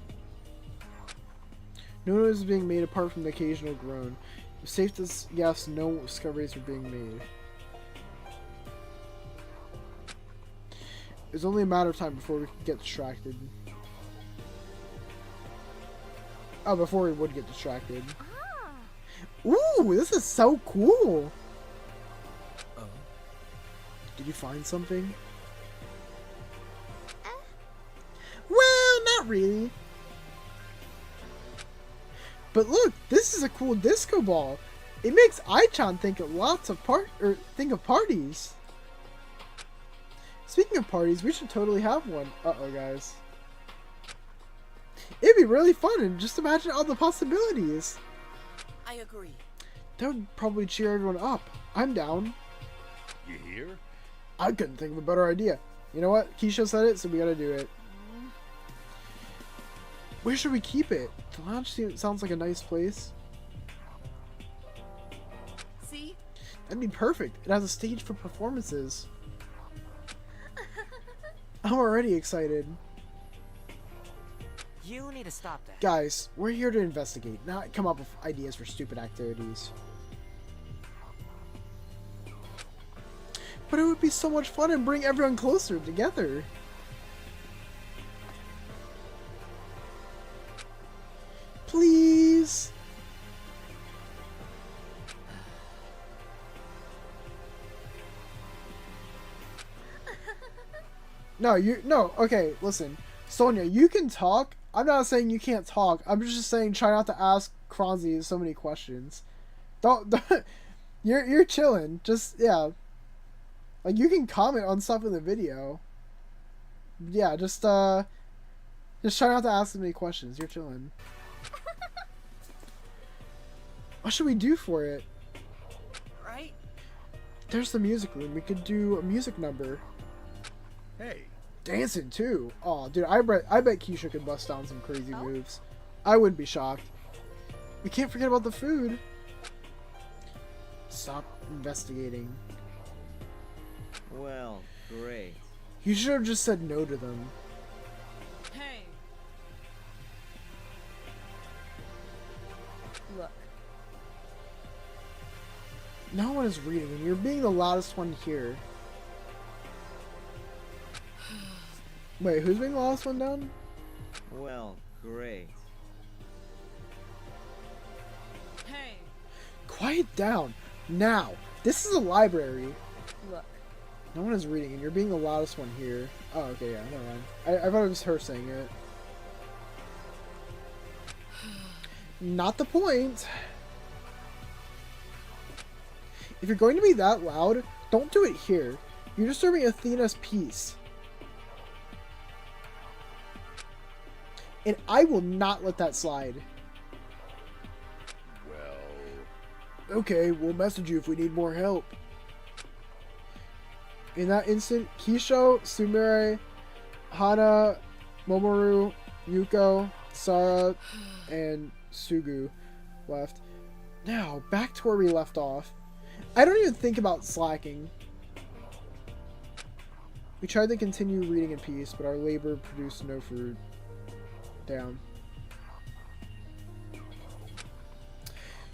No noise was being made apart from the occasional groan. It was safe to guess no discoveries were being made. It was only a matter of time before we could get distracted. Oh, before we would get distracted. Ooh, this is so cool! Did you find something? Well, not really. But look, this is a cool disco ball. It makes Ai-chan think of parties. Speaking of parties, we should totally have one. Uh-oh, guys. It'd be really fun, and just imagine all the possibilities. I agree. That would probably cheer everyone up. I'm down. You hear? I couldn't think of a better idea. You know what? Keisha said it, so we gotta do it. Where should we keep it? The lounge sounds like a nice place. See? That'd be perfect. It has a stage for performances. I'm already excited. You need to stop that. Guys, we're here to investigate, not come up with ideas for stupid activities. But it would be so much fun and bring everyone closer together. Please. No, okay, listen. Sonia, you can talk. I'm not saying you can't talk. I'm just saying try not to ask Kronzi so many questions. Don't you're chilling. Just yeah. Like you can comment on stuff in the video. Yeah, just try not to ask so many questions. You're chilling. What should we do for it? Right? There's the music room. We could do a music number. Hey. Dancing too. Oh, dude, I bet Keisha could bust down some crazy moves. I wouldn't be shocked. We can't forget about the food. Stop investigating. Well, great. You should have just said no to them. Hey. Look. No one is reading, and you're being the loudest one here. Wait, who's being the loudest one down? Well, great. Hey. Quiet down. Now. This is a library. Look. No one is reading, and you're being the loudest one here. Oh, okay, yeah, never mind. I thought it was her saying it. Not the point. If you're going to be that loud, don't do it here. You're disturbing Athena's peace. And I will not let that slide. Well... Okay, we'll message you if we need more help. In that instant, Kisho, Sumire, Hana, Momoru, Yuko, Sara, and Sugu left. Now, back to where we left off. I don't even think about slacking. We tried to continue reading in peace, but our labor produced no fruit. Damn.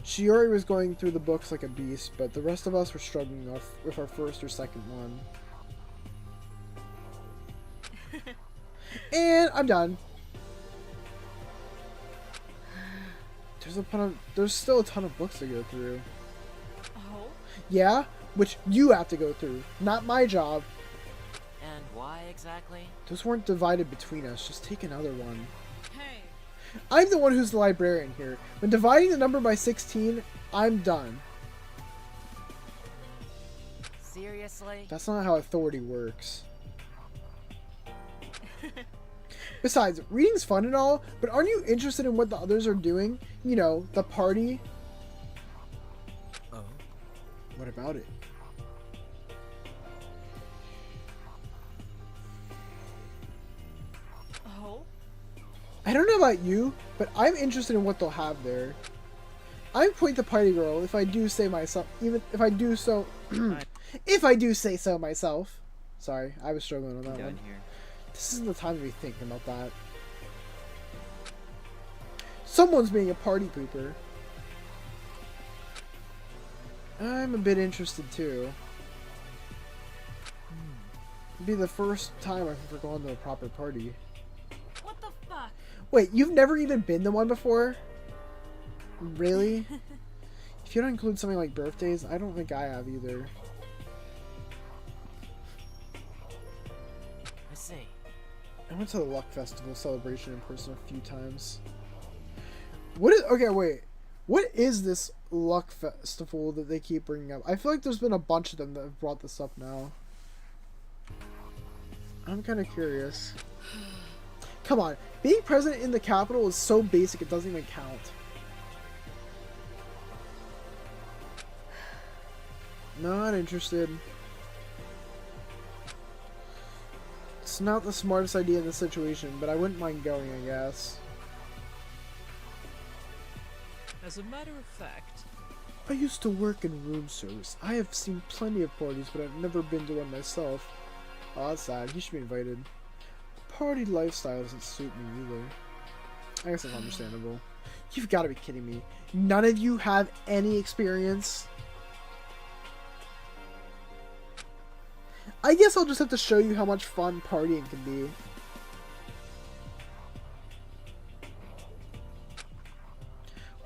Shiori was going through the books like a beast, but the rest of us were struggling with our first or second one. And I'm done. There's still a ton of books to go through. Oh? Yeah, which you have to go through, not my job. And why exactly? Those weren't divided between us. Just take another one. Hey. I'm the one who's the librarian here. When dividing the number by 16, I'm done. Seriously? That's not how authority works. Besides, reading's fun and all, but aren't you interested in what the others are doing? You know, the party? Oh? What about it? Oh? I don't know about you, but I'm interested in what they'll have there. I'm quite the party girl if I do say myself, even if I do so, if I do say so myself. Sorry, I was struggling on that one. Here. This isn't the time to be thinking about that. Someone's being a party pooper. I'm a bit interested too. It'd be the first time I've ever gone to a proper party. What the fuck? Wait, you've never even been to one before? Really? If you don't include something like birthdays, I don't think I have either. I see. I went to the Luck Festival celebration in person a few times. What is... Okay, wait. What is this Luck Festival that they keep bringing up? I feel like there's been a bunch of them that have brought this up now. I'm kind of curious. Come on. Being president in the capital is so basic it doesn't even count. Not interested. It's not the smartest idea in the situation, but I wouldn't mind going, I guess. As a matter of fact, I used to work in room service. I have seen plenty of parties, but I've never been to one myself. Oh, that's sad. You should be invited. party lifestyle doesn't suit me either. I guess that's understandable. You've got to be kidding me. None of you have any experience? I guess I'll just have to show you how much fun partying can be.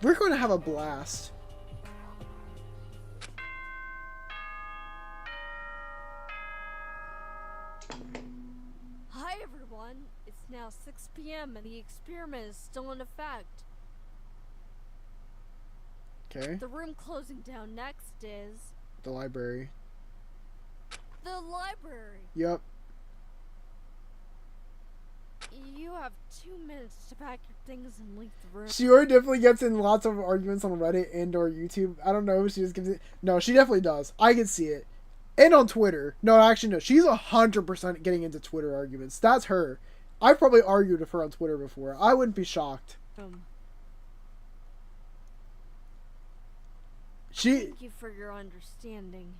We're going to have a blast. Hi everyone, it's now 6 p.m. and the experiment is still in effect. Okay. The room closing down next is... The library. the library. Yep. You have 2 minutes to pack your things and leave the room. Shiori definitely gets in lots of arguments on Reddit and or YouTube. I don't know if she just gives it... No, she definitely does. I can see it. And on Twitter. No, actually, no. She's 100% getting into Twitter arguments. That's her. I've probably argued with her on Twitter before. I wouldn't be shocked. Thank you for your understanding.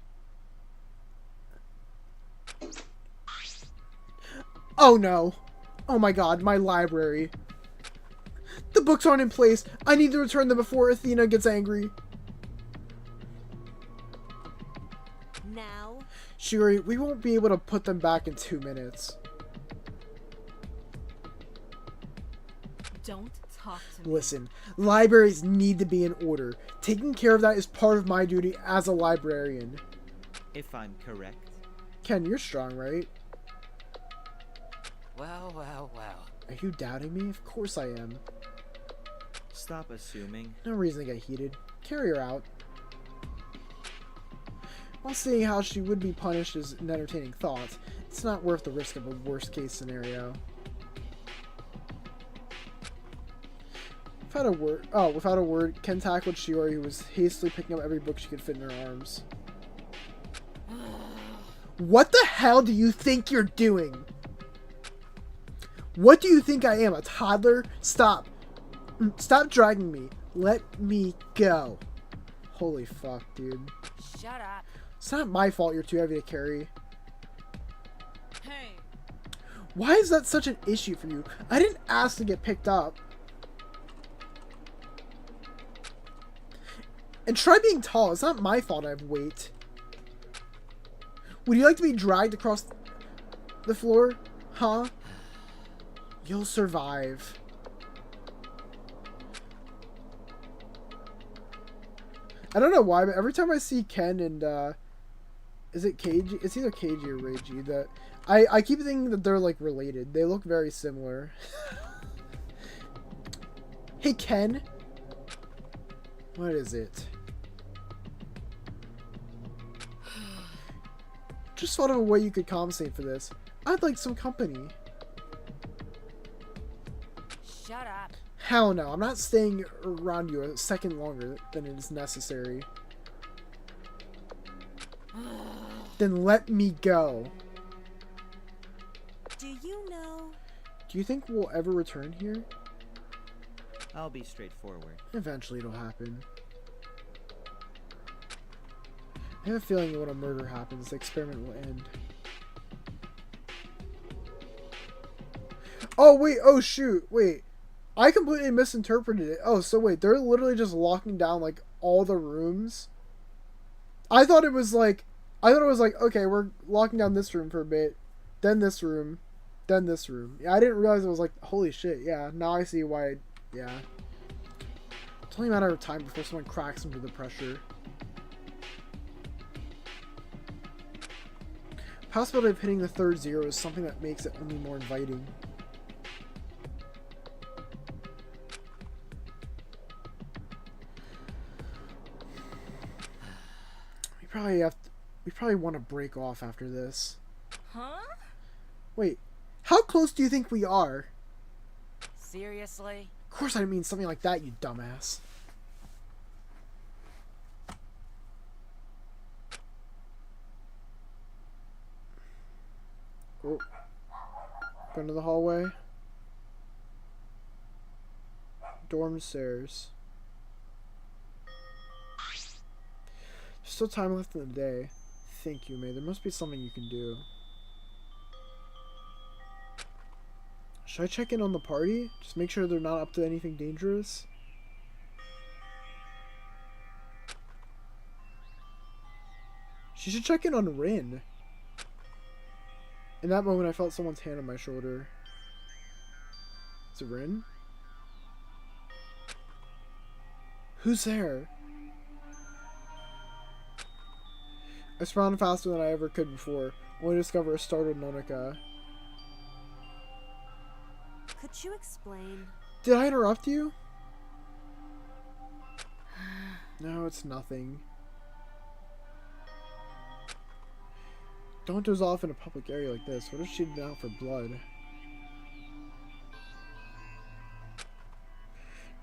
Oh no. Oh my god, my library. The books aren't in place. I need to return them before Athena gets angry. Now? Shiori, we won't be able to put them back in 2 minutes. Don't talk to me. Listen, libraries need to be in order. Taking care of that is part of my duty as a librarian. If I'm correct. Ken, you're strong, right? Well, well, well. Are you doubting me? Of course I am. Stop assuming. No reason to get heated. Carry her out. While seeing how she would be punished is an entertaining thought, it's not worth the risk of a worst-case scenario. Without a word, Ken tackled Shiori, who was hastily picking up every book she could fit in her arms. What the hell do you think you're doing? What do you think I am, a toddler? Stop. Stop dragging me. Let me go. Holy fuck, dude. Shut up. It's not my fault you're too heavy to carry. Hey. Why is that such an issue for you? I didn't ask to get picked up. And try being tall. It's not my fault I have weight. Would you like to be dragged across the floor? Huh? You'll survive. I don't know why, but every time I see Ken and, is it Keiji? It's either Keiji or Reiji that I keep thinking that they're, like, related. They look very similar. Hey, Ken. What is it? Just thought of a way you could compensate for this. I'd like some company. Shut up. Hell no, I'm not staying around you a second longer than is necessary. Then let me go. Do you know? Do you think we'll ever return here? I'll be straightforward. Eventually it'll happen. I have a feeling that when a murder happens, the experiment will end. Oh wait, oh shoot, wait. I completely misinterpreted it. Oh, so wait, they're literally just locking down, like, all the rooms? I thought it was like, okay, we're locking down this room for a bit, then this room, then this room. Yeah, I didn't realize it was like, holy shit, yeah, now I see why, yeah. It's only a matter of time before someone cracks under the pressure. Possibility of hitting the third zero is something that makes it only more inviting. We probably want to break off after this. Huh? Wait, how close do you think we are? Seriously? Of course I didn't mean something like that, you dumbass. Oh. Go into the hallway. Dorm stairs. There's still time left in the day. Thank you, May. There must be something you can do. Should I check in on the party? Just make sure they're not up to anything dangerous? She should check in on Rin. In that moment, I felt someone's hand on my shoulder. Is it Rin? Who's there? I spun faster than I ever could before, only to discover a startled Nonika. Could you explain? Did I interrupt you? No, it's nothing. Don't doze off in a public area like this. What if she'd been out for blood?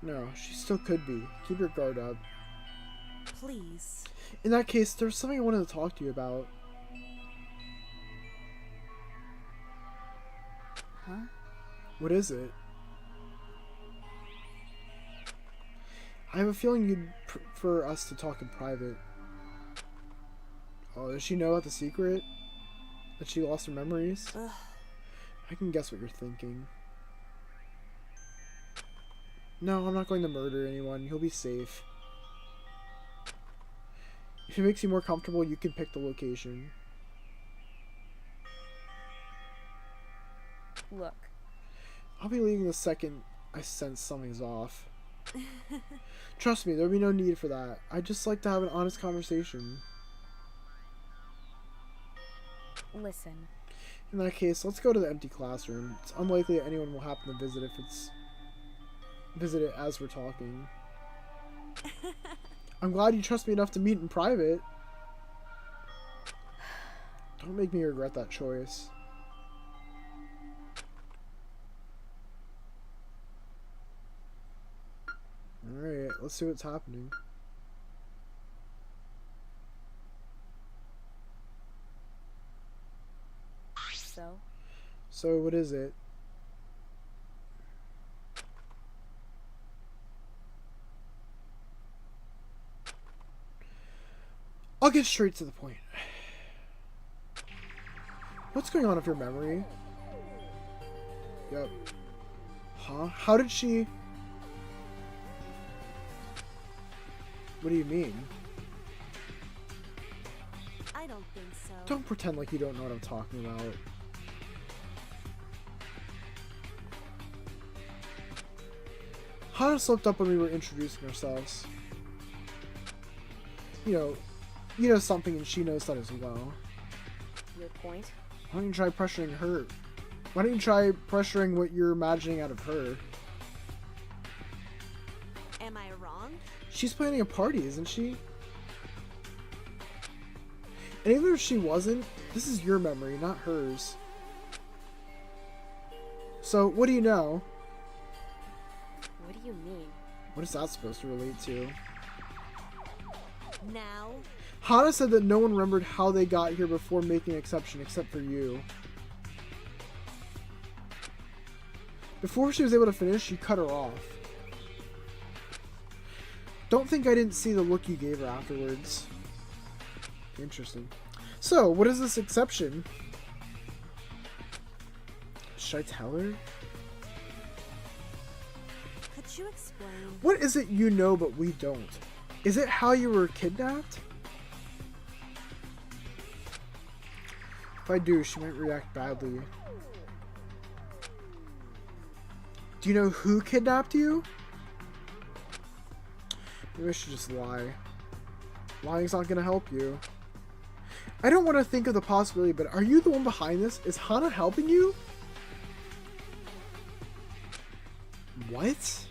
No, she still could be. Keep your guard up. Please. In that case, there's something I wanted to talk to you about. Huh? What is it? I have a feeling you'd prefer us to talk in private. Oh, does she know about the secret? That she lost her memories? Ugh. I can guess what you're thinking. No, I'm not going to murder anyone. You'll be safe. If it makes you more comfortable, you can pick the location. Look. I'll be leaving the second I sense something's off. Trust me, there'll be no need for that. I'd just like to have an honest conversation. Listen. In that case, let's go to the empty classroom. It's unlikely that anyone will happen to visit it as we're talking. I'm glad you trust me enough to meet in private. Don't make me regret that choice. Alright, let's see what's happening. So what is it? I'll get straight to the point. What's going on with your memory? Yep. Huh? How did she... What do you mean? I don't think so. Don't pretend like you don't know what I'm talking about. Hana slipped up when we were introducing ourselves. You know something and she knows that as well. Your point? Why don't you try pressuring her? Why don't you try pressuring what you're imagining out of her? Am I wrong? She's planning a party, isn't she? And even if she wasn't, this is your memory, not hers. So, what do you know? What do you mean? What is that supposed to relate to? Now? Hana said that no one remembered how they got here before making an exception, except for you. Before she was able to finish, she cut her off. Don't think I didn't see the look you gave her afterwards. Interesting. So, what is this exception? Should I tell her? Could you explain? What is it you know but we don't? Is it how you were kidnapped? If I do, she might react badly. Do you know who kidnapped you? Maybe I should just lie. Lying's not gonna help you. I don't want to think of the possibility, but are you the one behind this? Is Hana helping you? What?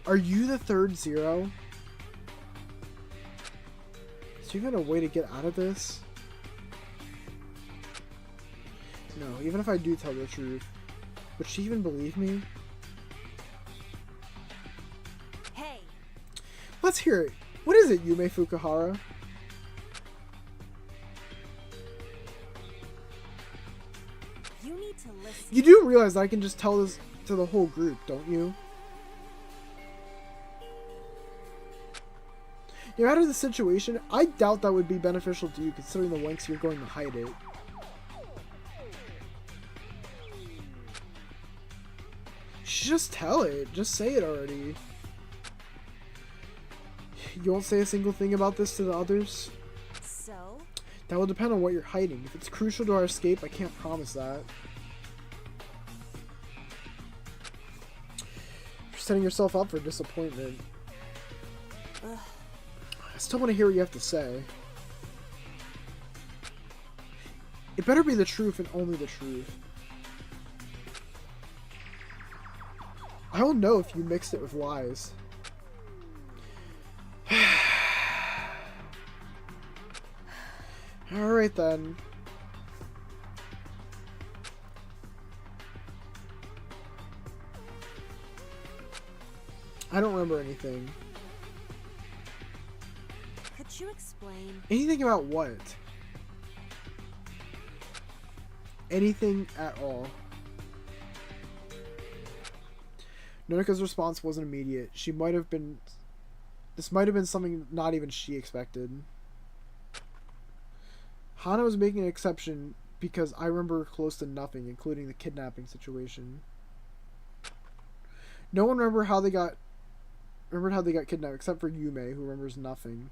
Are you the third Zero? Is there even a way to get out of this? No, even if I do tell the truth, would she even believe me? Hey! Let's hear it. What is it, Yume Fukuhara? You need to listen. You do realize that I can just tell this to the whole group, don't you? No matter the situation, I doubt that would be beneficial to you considering the lengths you're going to hide it. should just tell it. Just say it already. You won't say a single thing about this to the others? So? That will depend on what you're hiding. If it's crucial to our escape, I can't promise that. You're setting yourself up for disappointment. Ugh. I still want to hear what you have to say. It better be the truth and only the truth. I will know if you mixed it with lies. Alright then. I don't remember anything. Could you explain? Anything about what? Anything at all. Nonika's response wasn't immediate. She might have been... This might have been something not even she expected. Hana was making an exception because I remember close to nothing, including the kidnapping situation. No one remembered how they got kidnapped except for Yume, who remembers nothing.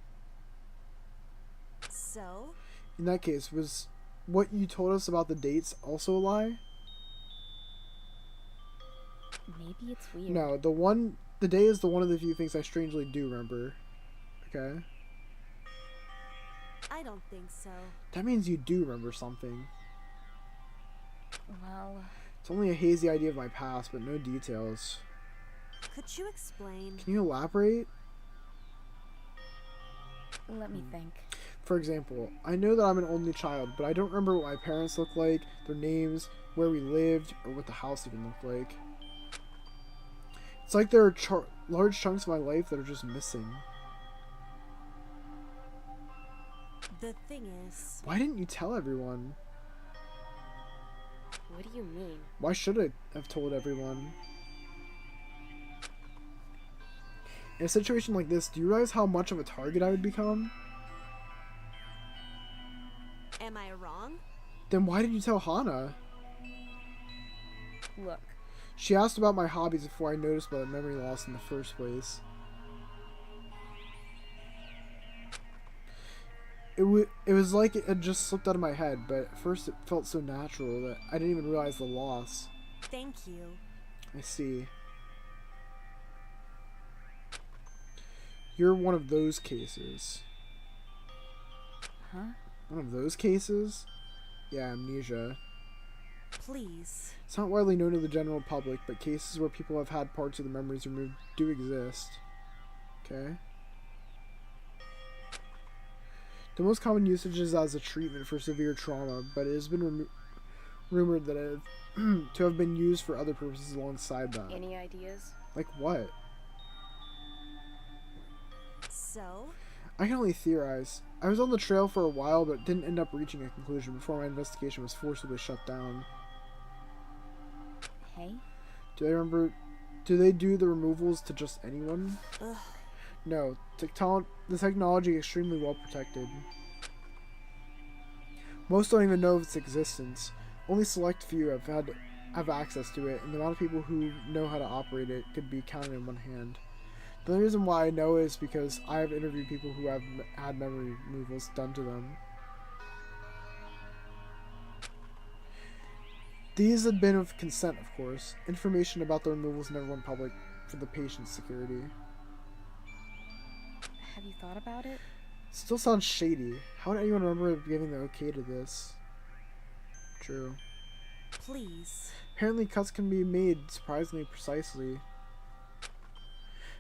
So? In that case, was what you told us about the dates also a lie? Maybe it's weird. No, the day is the one of the few things I strangely do remember. Okay? I don't think so. That means you do remember something. Well... It's only a hazy idea of my past, but no details. Could you explain? Can you elaborate? Let me think. For example, I know that I'm an only child, but I don't remember what my parents looked like, their names, where we lived, or what the house even looked like. It's like there are large chunks of my life that are just missing. The thing is... Why didn't you tell everyone? What do you mean? Why should I have told everyone? In a situation like this, do you realize how much of a target I would become? Am I wrong? Then why did you tell Hana? Look. She asked about my hobbies before I noticed about the memory loss in the first place. It was like it had just slipped out of my head, but at first it felt so natural that I didn't even realize the loss. Thank you. I see. You're one of those cases. Huh? One of those cases? Yeah, amnesia. Please. It's not widely known to the general public, but cases where people have had parts of the memories removed do exist. Okay. The most common usage is as a treatment for severe trauma, but it has been rumored that it to have been used for other purposes alongside that. Any ideas? Like what? So? I can only theorize. I was on the trail for a while, but didn't end up reaching a conclusion before my investigation was forcibly shut down. Hey? Do they do the removals to just anyone? Ugh. No. The technology is extremely well protected. Most don't even know of its existence. Only select few have access to it, and the amount of people who know how to operate it could be counted in one hand. The only reason why I know is because I have interviewed people who have had memory removals done to them. These had been with consent, of course. Information about the removals never went public for the patient's security. Have you thought about it? Still sounds shady. How would anyone remember giving the okay to this? True. Please. Apparently cuts can be made surprisingly precisely.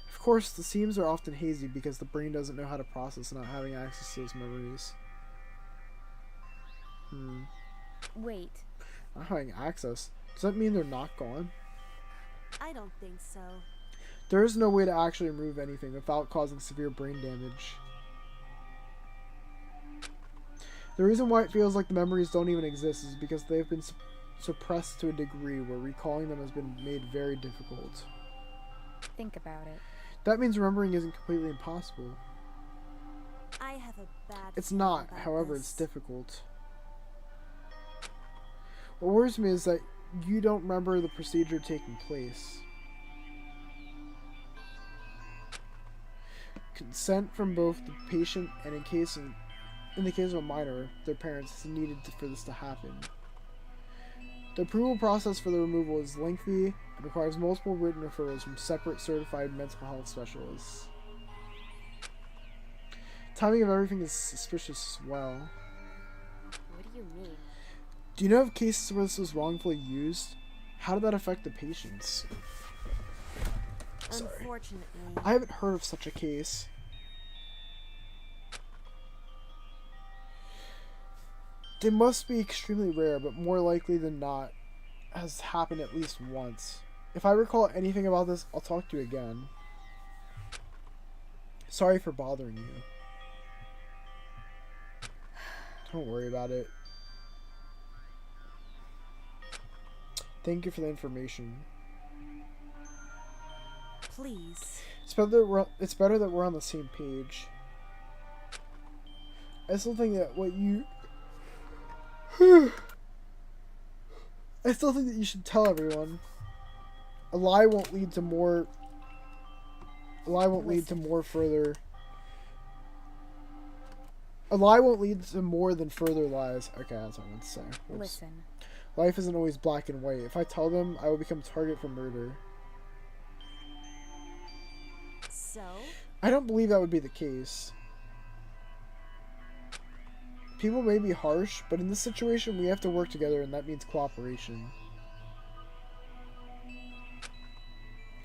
Of course, the seams are often hazy because the brain doesn't know how to process not having access to those memories. Wait. Not having access? Does that mean they're not gone? I don't think so. There is no way to actually remove anything without causing severe brain damage. The reason why it feels like the memories don't even exist is because they've been suppressed to a degree where recalling them has been made very difficult. Think about it. That means remembering isn't completely impossible. I have a bad It's feeling not, about however, this. it's difficult. What worries me is that you don't remember the procedure taking place. Consent from both the patient and in the case of a minor, their parents is needed for this to happen. The approval process for the removal is lengthy and requires multiple written referrals from separate certified mental health specialists. Timing of everything is suspicious as well. What do you mean? Do you know of cases where this was wrongfully used? How did that affect the patients? Sorry. Unfortunately, I haven't heard of such a case. They must be extremely rare, but more likely than not has happened at least once. If I recall anything about this, I'll talk to you again. Sorry for bothering you. Don't worry about it. Thank you for the information. please. It's better that we're on the same page. I still think that what you... I still think that you should tell everyone. A lie won't lead to more... A lie won't lead to more further... A lie won't lead to more than further lies. Okay, that's what I meant to say. Oops. Listen. Life isn't always black and white. If I tell them, I will become a target for murder. So? I don't believe that would be the case. People may be harsh, but in this situation, we have to work together, and that means cooperation.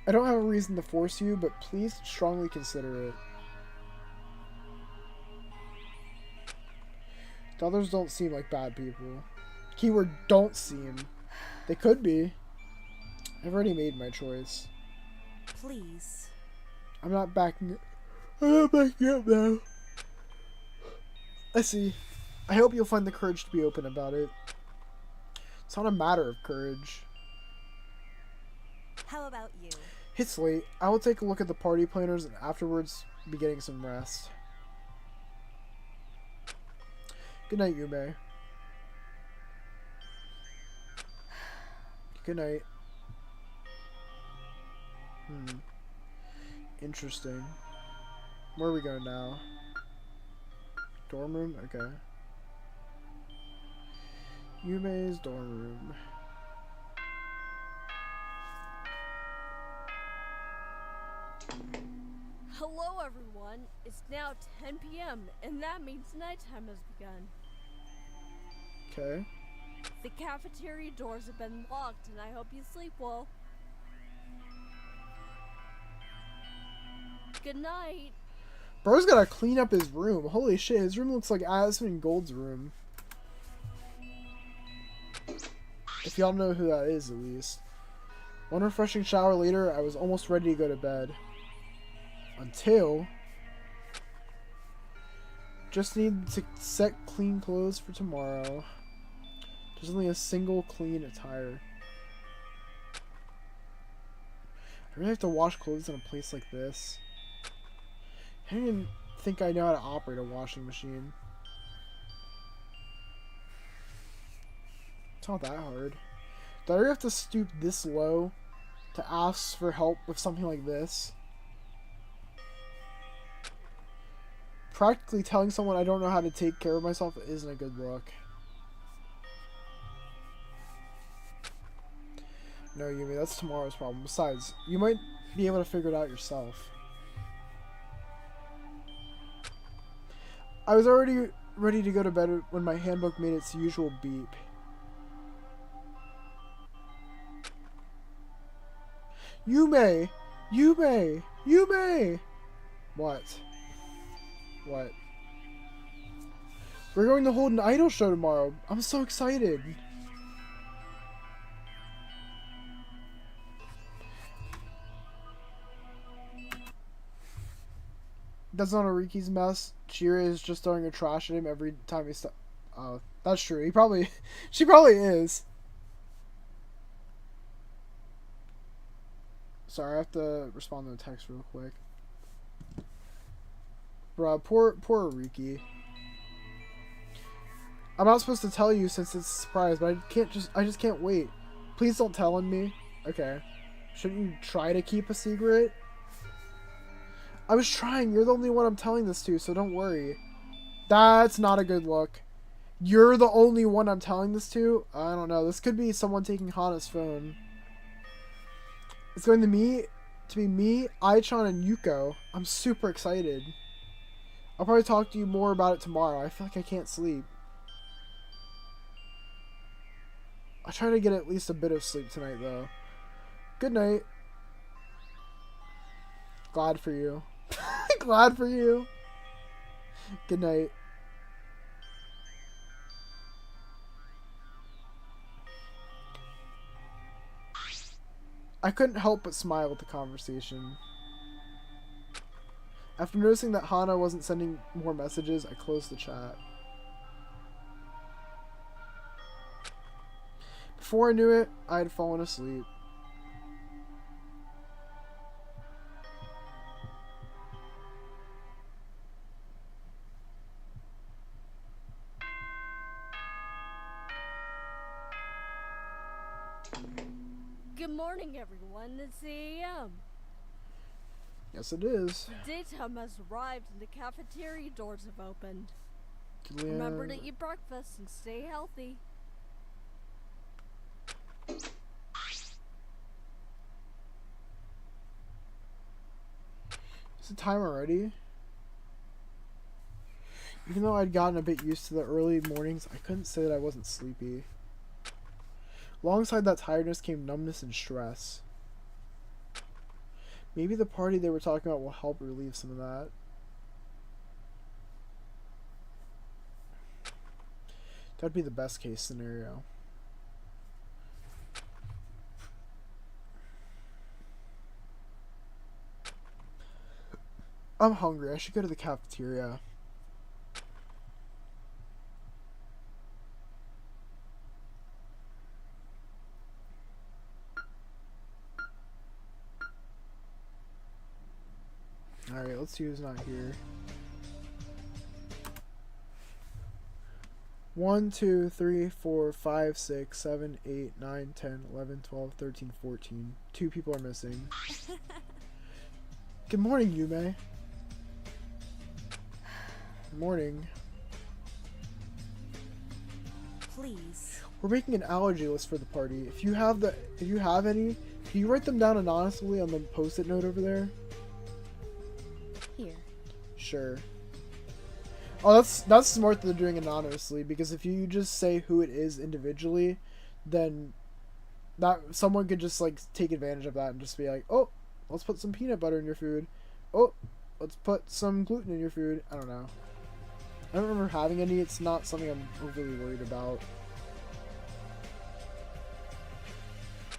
I don't have a reason to force you, but please strongly consider it. The others don't seem like bad people. Keyword don't seem. They could be. I've already made my choice. Please. I'm not backing up now. I see. I hope you'll find the courage to be open about it. It's not a matter of courage. How about you? It's late. I will take a look at the party planners and afterwards be getting some rest. Good night, Yume. Good night. Interesting. Where are we going now? Dorm room? Okay. Yume's dorm room. Hello, everyone. It's now 10 p.m., and that means nighttime has begun. Okay. The cafeteria doors have been locked, and I hope you sleep well. Good night. Bro's gotta clean up his room. Holy shit, his room looks like Aspen Gold's room. If y'all know who that is, at least. One refreshing shower later, I was almost ready to go to bed. Until... Just need to set clean clothes for tomorrow. There's only a single clean attire. I really have to wash clothes in a place like this. I don't even think I know how to operate a washing machine. It's not that hard. Do I really have to stoop this low to ask for help with something like this? Practically telling someone I don't know how to take care of myself isn't a good look. No, Yumi, that's tomorrow's problem. Besides, you might be able to figure it out yourself. I was already ready to go to bed when my handbook made its usual beep. Yume! Yume! Yume! What? What? We're going to hold an idol show tomorrow. I'm so excited. That's not Ariki's mess. Chira is just throwing her trash at him every time he Oh, that's true. He probably... She probably is. Sorry, I have to respond to the text real quick. Bruh, poor Ariki. I'm not supposed to tell you since it's a surprise, but I just can't wait. Please don't tell on me. Okay. Shouldn't you try to keep a secret? I was trying. You're the only one I'm telling this to, so don't worry. That's not a good look. You're the only one I'm telling this to? I don't know. This could be someone taking Hana's phone. It's going to be me, Aichan, and Yuko. I'm super excited. I'll probably talk to you more about it tomorrow. I feel like I can't sleep. I'll try to get at least a bit of sleep tonight, though. Good night. Glad for you. Glad for you. Good night. I couldn't help but smile at the conversation. After noticing that Hana wasn't sending more messages, I closed the chat. Before I knew it, I had fallen asleep. Good morning, everyone. It's 8 a.m. Yes, it is. Daytime has arrived and the cafeteria doors have opened. Julianne. Remember to eat breakfast and stay healthy. Is it time already? Even though I'd gotten a bit used to the early mornings, I couldn't say that I wasn't sleepy. Alongside that tiredness came numbness and stress. Maybe the party they were talking about will help relieve some of that. That'd be the best case scenario. I'm hungry. I should go to the cafeteria. Alright, let's see who's not here. 1, 2, 3, 4, 5, 6, 7, 8, 9, 10, 11, 12, 13, 14. 2 people are missing. Good morning, Yume. Morning. Please. We're making an allergy list for the party. If you have any, can you write them down anonymously on the post-it note over there? Here. Sure. Oh, that's smart that they're doing anonymously, because if you just say who it is individually, then that someone could just like take advantage of that and just be like, oh, let's put some peanut butter in your food. Oh, let's put some gluten in your food. I don't know. I don't remember having any. It's not something I'm overly worried about.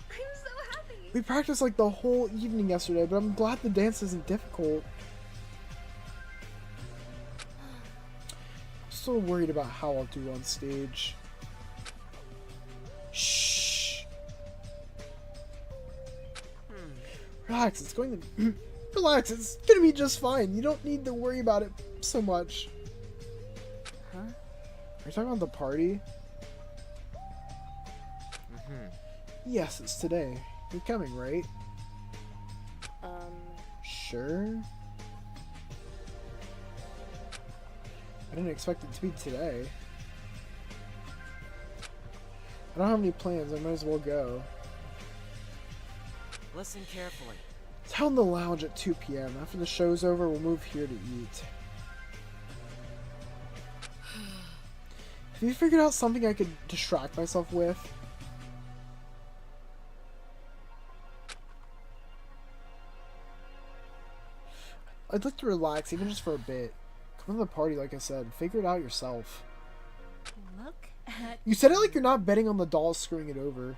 I'm so happy. We practiced like the whole evening yesterday, but I'm glad the dance isn't difficult. I'm so worried about how I'll do on stage. Shh. Relax, it's going to... Relax, it's gonna be just fine. You don't need to worry about it so much. Huh? Are you talking about the party? Yes, it's today. You're coming, right? Sure. I didn't expect it to be today. I don't have any plans. I might as well go. Listen carefully. It's held in the lounge at 2 p.m. After the show's over, we'll move here to eat. Have you figured out something I could distract myself with? I'd like to relax, even just for a bit. Come to the party, like I said. Figure it out yourself. Look at... You said it like you're not betting on the dolls screwing it over.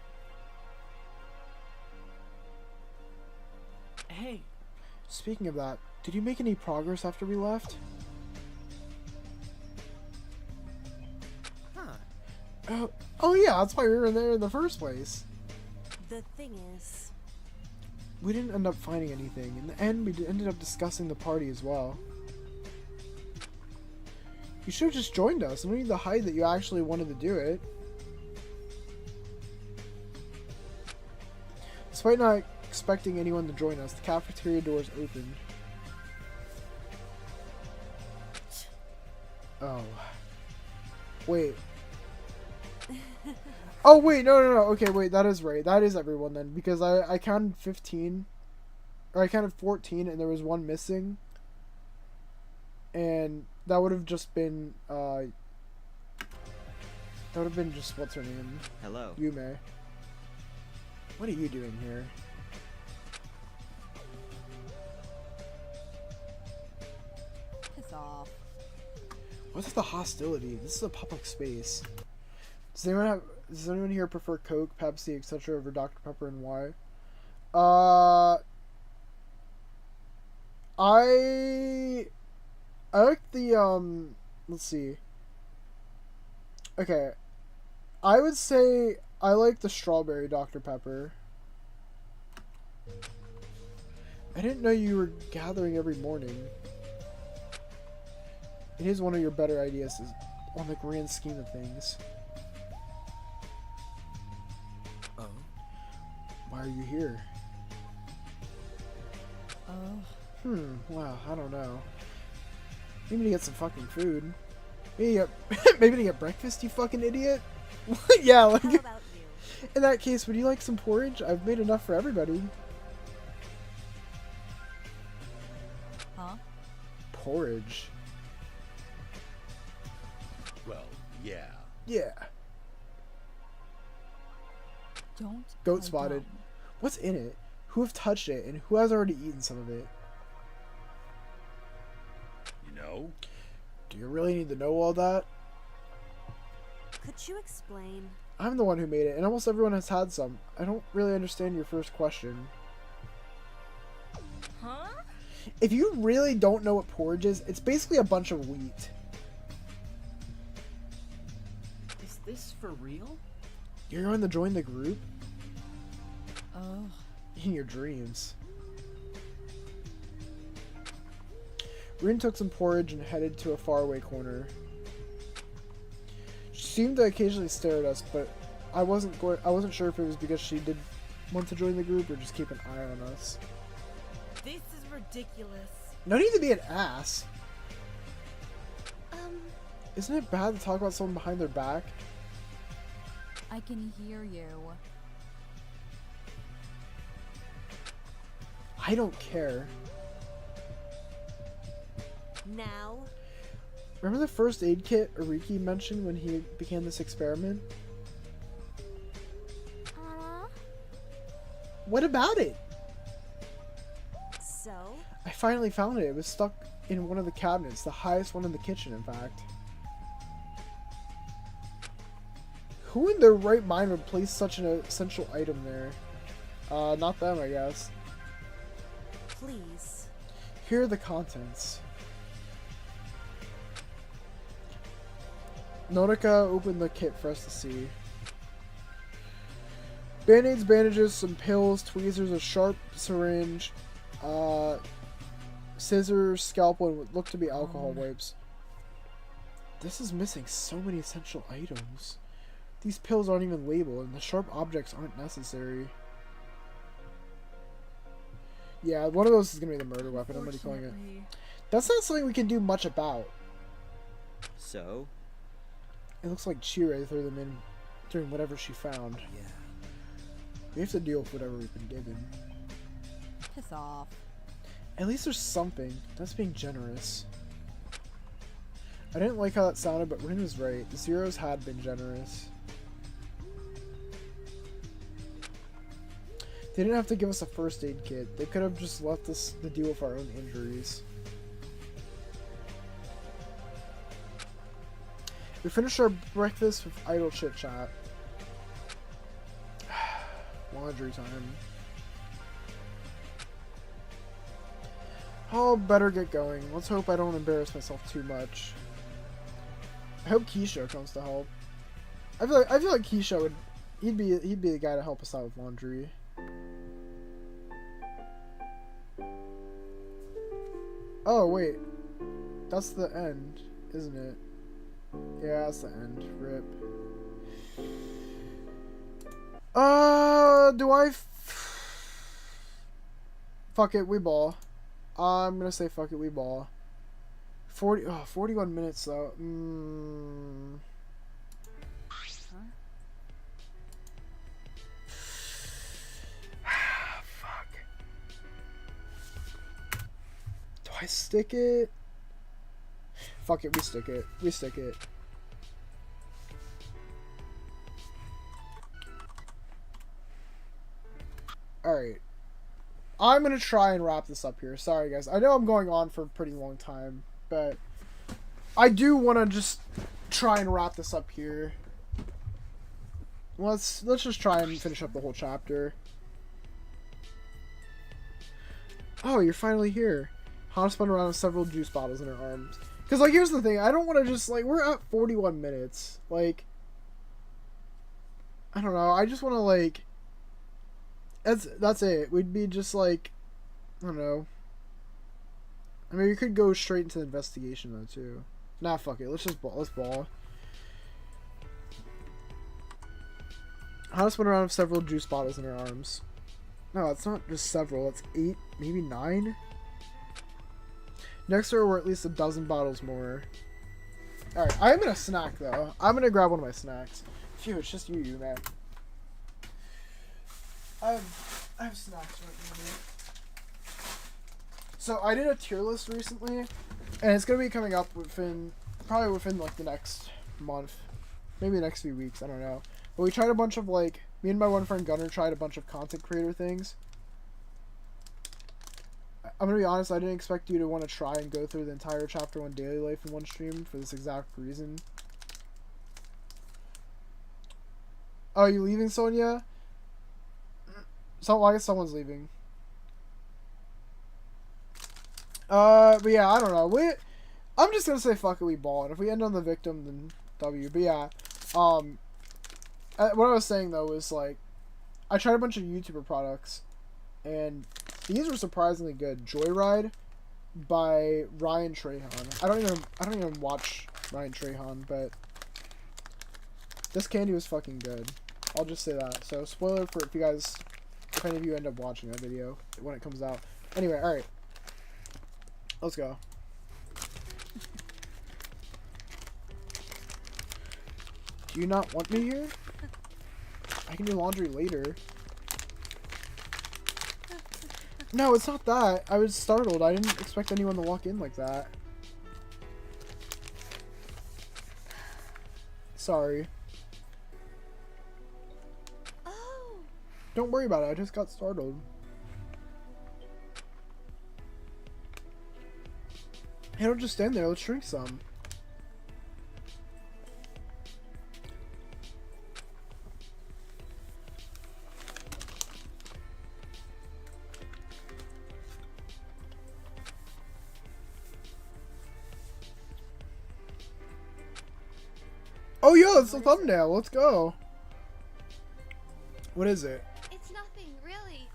Hey. Speaking of that, did you make any progress after we left? Huh. Oh yeah, that's why we were in there in the first place. The thing is... We didn't end up finding anything. In the end, we ended up discussing the party as well. You should have just joined us. No need to hide that you actually wanted to do it. Despite not expecting anyone to join us, the cafeteria doors opened. Oh. Wait. Oh, wait, no. Okay, wait, that is right. That is everyone then, because I counted 15, or I counted 14, and there was one missing. And that would have just been, that would have been just, what's her name? Hello. Yume. What are you doing here? Piss off. What's the hostility? This is a public space. Does anyone here prefer Coke, Pepsi, etc. over Dr. Pepper, and why? I like the let's see. Okay. I would say I like the strawberry Dr. Pepper. I didn't know you were gathering every morning. It is one of your better ideas on the grand scheme of things. Oh? Why are you here? Wow, I don't know. Maybe to get some fucking food. Maybe to get breakfast, you fucking idiot? Yeah, like... How about you? In that case, would you like some porridge? I've made enough for everybody. Huh? Porridge. Well, yeah. Yeah. Don't. Goat spotted. What's in it? Who have touched it, and who has already eaten some of it? You know? Do you really need to know all that? Could you explain? I'm the one who made it, and almost everyone has had some. I don't really understand your first question. Huh? If you really don't know what porridge is, it's basically a bunch of wheat. Is this for real? You're going to join the group? Oh. In your dreams. Rin took some porridge and headed to a faraway corner. She seemed to occasionally stare at us, but I wasn't sure if it was because she did want to join the group or just keep an eye on us. This is ridiculous. No need to be an ass. Isn't it bad to talk about someone behind their back? I can hear you. I don't care. Now? Remember the first aid kit Ariki mentioned when he began this experiment? What about it? So? I finally found it. It was stuck in one of the cabinets, the highest one in the kitchen, in fact. Who in their right mind would place such an essential item there? Not them, I guess. Please. Here are the contents. Nonika opened the kit for us to see. Band-aids, bandages, some pills, tweezers, a sharp syringe, scissors, scalpel, and what looked to be alcohol wipes. This is missing so many essential items. These pills aren't even labeled, and the sharp objects aren't necessary. Yeah, one of those is going to be the murder weapon. I'm already calling it. That's not something we can do much about. So? It looks like Chire threw them in during whatever she found. Yeah. We have to deal with whatever we've been given. Piss off. At least there's something. That's being generous. I didn't like how that sounded, but Rin was right. The Zeros had been generous. They didn't have to give us a first aid kit. They could have just left us to deal with our own injuries. We finished our breakfast with idle chit-chat. Laundry time. I'll better get going. Let's hope I don't embarrass myself too much. I hope Keisha comes to help. I feel like Keisha would. He'd be the guy to help us out with laundry. Oh wait, that's the end, isn't it? Yeah, that's the end. Rip. Do I Fuck it, we ball. I'm gonna say fuck it, we ball. 41 minutes though. Fuck. Do I stick it? Fuck it, we stick it. We stick it. Alright. I'm gonna try and wrap this up here. Sorry guys. I know I'm going on for a pretty long time, but I do wanna just try and wrap this up here. Let's just try and finish up the whole chapter. Oh, you're finally here. Hana spun around with several juice bottles in her arms. Because, like, here's the thing. I don't want to just, like, we're at 41 minutes. Like, I don't know. I just want to, like, that's it. We'd be just, like, I don't know. I mean, we could go straight into the investigation, though, too. Nah, fuck it. Let's ball. Hana spun around with several juice bottles in her arms. No, it's not just several. It's 8, maybe 9? Next to her were at least a dozen bottles more. Alright, I'm gonna snack, though. I'm gonna grab one of my snacks. Phew, it's just you, man. I have snacks right now. So, I did a tier list recently, and it's gonna be coming up probably within, like, the next month. Maybe the next few weeks, I don't know. But we tried a bunch of, like, me and my one friend Gunnar tried a bunch of content creator things. I'm gonna be honest, I didn't expect you to want to try and go through the entire chapter 1 daily life in one stream for this exact reason. Oh, are you leaving, Sonia? I guess someone's leaving. But yeah, I don't know. I'm just gonna say fuck it, we ball. And if we end on the victim, then W. But yeah, what I was saying though was like, I tried a bunch of YouTuber products, and these were surprisingly good. Joyride by Ryan Trahan. I don't even watch Ryan Trahan, but this candy was fucking good. I'll just say that. So spoiler for if any of you end up watching that video when it comes out. Anyway, all right, let's go. Do you not want me here? I can do laundry later. No, it's not that. I was startled. I didn't expect anyone to walk in like that. Sorry. Oh. Don't worry about it. I just got startled. Hey, don't just stand there. Let's drink some. Oh, yo, it's the thumbnail. Let's go. What is it? It's nothing, really.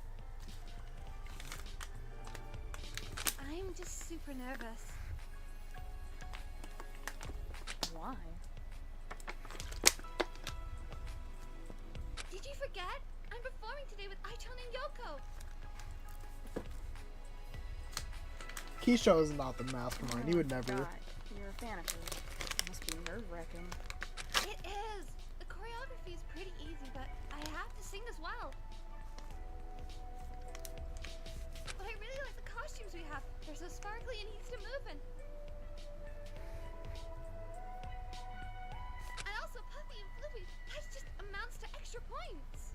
I'm just super nervous. Why? Did you forget? I'm performing today with Aichan and Yoko. Keisha is not the mastermind. He would never. God, you're a fan of hers. It must be nerve-wracking. It is. The choreography is pretty easy, but I have to sing as well. But I really like the costumes we have. They're so sparkly and easy to move in. And also puffy and fluffy. That just amounts to extra points.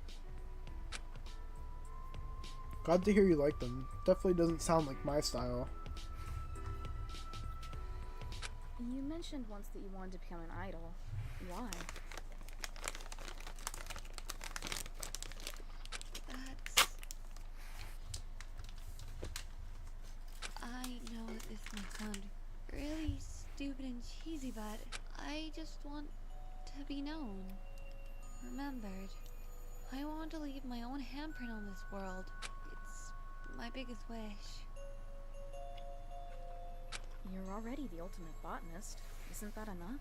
Glad to hear you like them. Definitely doesn't sound like my style. You mentioned once that you wanted to become an idol. Why? I know that this might sound really stupid and cheesy, but I just want to be known, remembered. I want to leave my own handprint on this world. It's my biggest wish. You're already the ultimate botanist. Isn't that enough?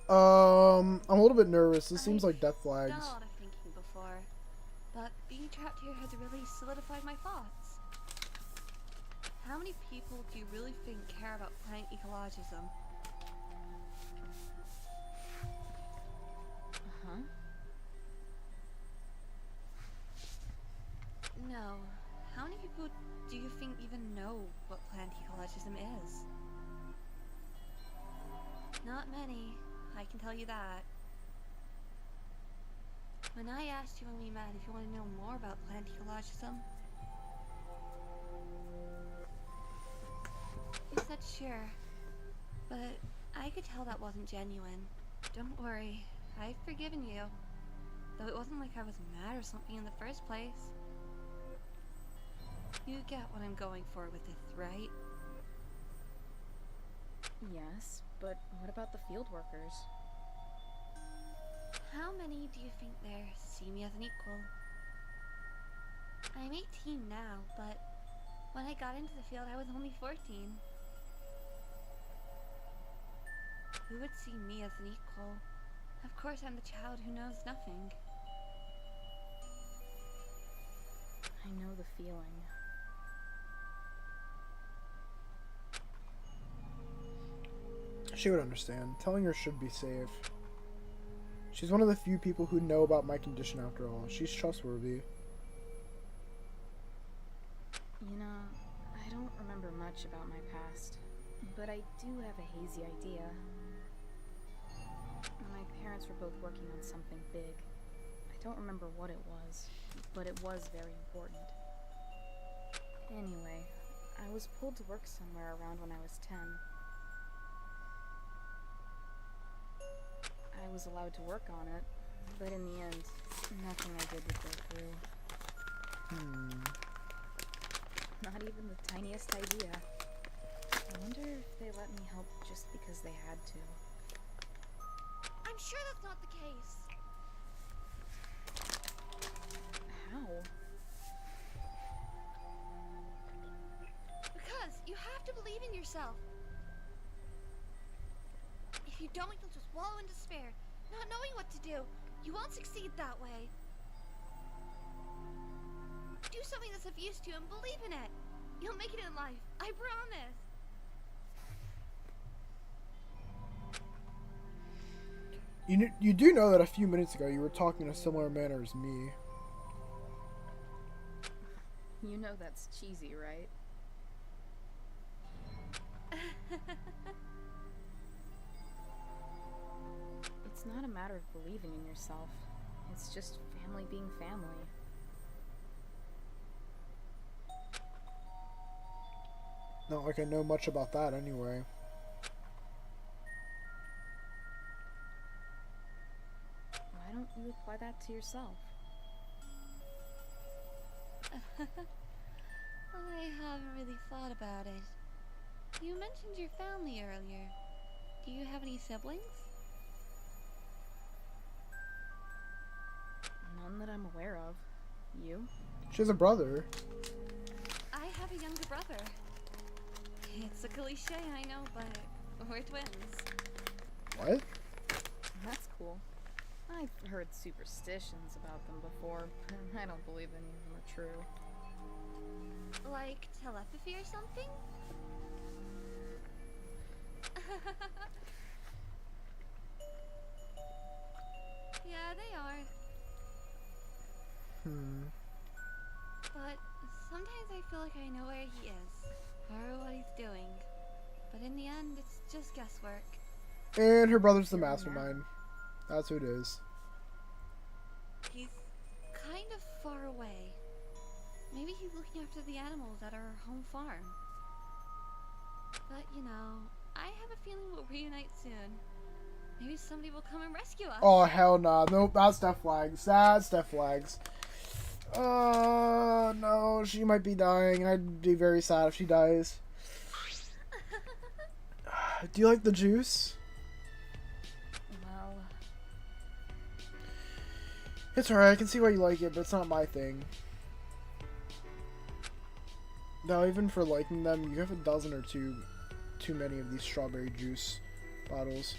I'm a little bit nervous. This seems like Death Flags. Done a lot of thinking before, but trapped here has really solidified my thoughts. How many people do you really think care about plant ecologism? Huh? No. How many people do you think even know what plant ecologism is? Not many, I can tell you that. When I asked you when we met if you want to know more about plant ecologism, you said sure, but I could tell that wasn't genuine. Don't worry, I've forgiven you, though it wasn't like I was mad or something in the first place. You get what I'm going for with this, right? Yes, but what about the field workers? How many do you think there see me as an equal? I'm 18 now, but when I got into the field I was only 14. Who would see me as an equal? Of course I'm the child who knows nothing. I know the feeling. She would understand. Telling her should be safe. She's one of the few people who know about my condition after all. She's trustworthy. You know, I don't remember much about my past, but I do have a hazy idea. My parents were both working on something big. I don't remember what it was, but it was very important. Anyway, I was pulled to work somewhere around when I was 10. I was allowed to work on it, but in the end, nothing I did would go through. Not even the tiniest idea. I wonder if they let me help just because they had to. I'm sure that's not the case. How? Because you have to believe in yourself. If you don't, you'll just wallow in despair, not knowing what to do. You won't succeed that way. Do something that's of use to you and believe in it. You'll make it in life. I promise. You do know that a few minutes ago you were talking in a similar manner as me. You know that's cheesy, right? It's not a matter of believing in yourself. It's just family being family. Not like I know much about that anyway. Why don't you apply that to yourself? I haven't really thought about it. You mentioned your family earlier. Do you have any siblings? None that I'm aware of. You? She has a brother. I have a younger brother. It's a cliche, I know, but we're twins. What? That's cool. I've heard superstitions about them before, but I don't believe any of them are true. Like telepathy or something? Yeah, they are. But sometimes I feel like I know where he is, or what he's doing. But in the end, it's just guesswork. And her brother's the mastermind. That's who it is. He's kind of far away. Maybe he's looking after the animals at our home farm. But, you know, I have a feeling we'll reunite soon. Maybe somebody will come and rescue us. Oh, hell nah. Nope, that's Death Flags. That's Death Flags. No, she might be dying, and I'd be very sad if she dies. Do you like the juice? Well... It's alright, I can see why you like it, but it's not my thing. Now, even for liking them, you have a dozen or two too many of these strawberry juice bottles.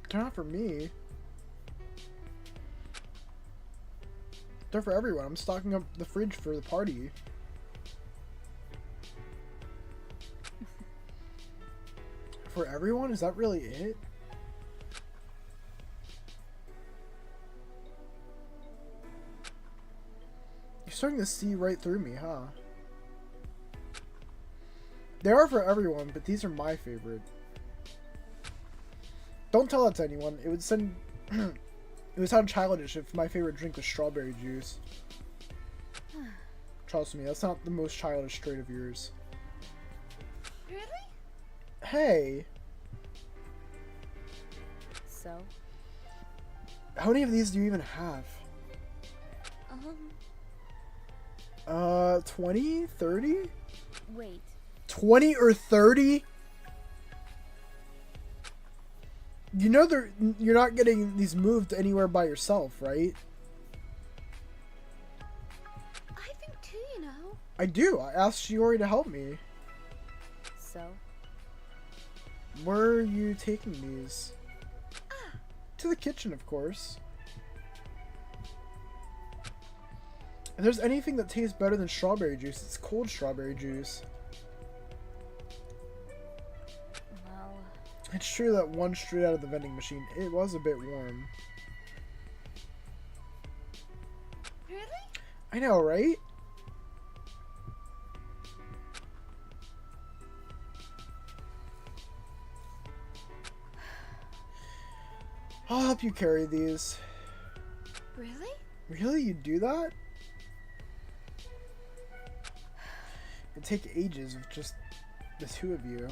They're not for me. They're for everyone. I'm stocking up the fridge for the party. For everyone? Is that really it? You're starting to see right through me, huh? They are for everyone, but these are my favorite. Don't tell that to anyone. It would send... it would sound childish if my favorite drink was strawberry juice. Trust me, that's not the most childish trait of yours. Really? Hey! So? How many of these do you even have? 20? 30? Wait. 20 or 30? You know you're not getting these moved anywhere by yourself, right? I think too, you know. I do. I asked Shiori to help me. So? Where are you taking these? To the kitchen, of course. If there's anything that tastes better than strawberry juice, it's cold strawberry juice. Well... It's true that one straight out of the vending machine, it was a bit warm. Really? I know, right? I'll help you carry these. Really? Really? You do that? It'd take ages with just the two of you.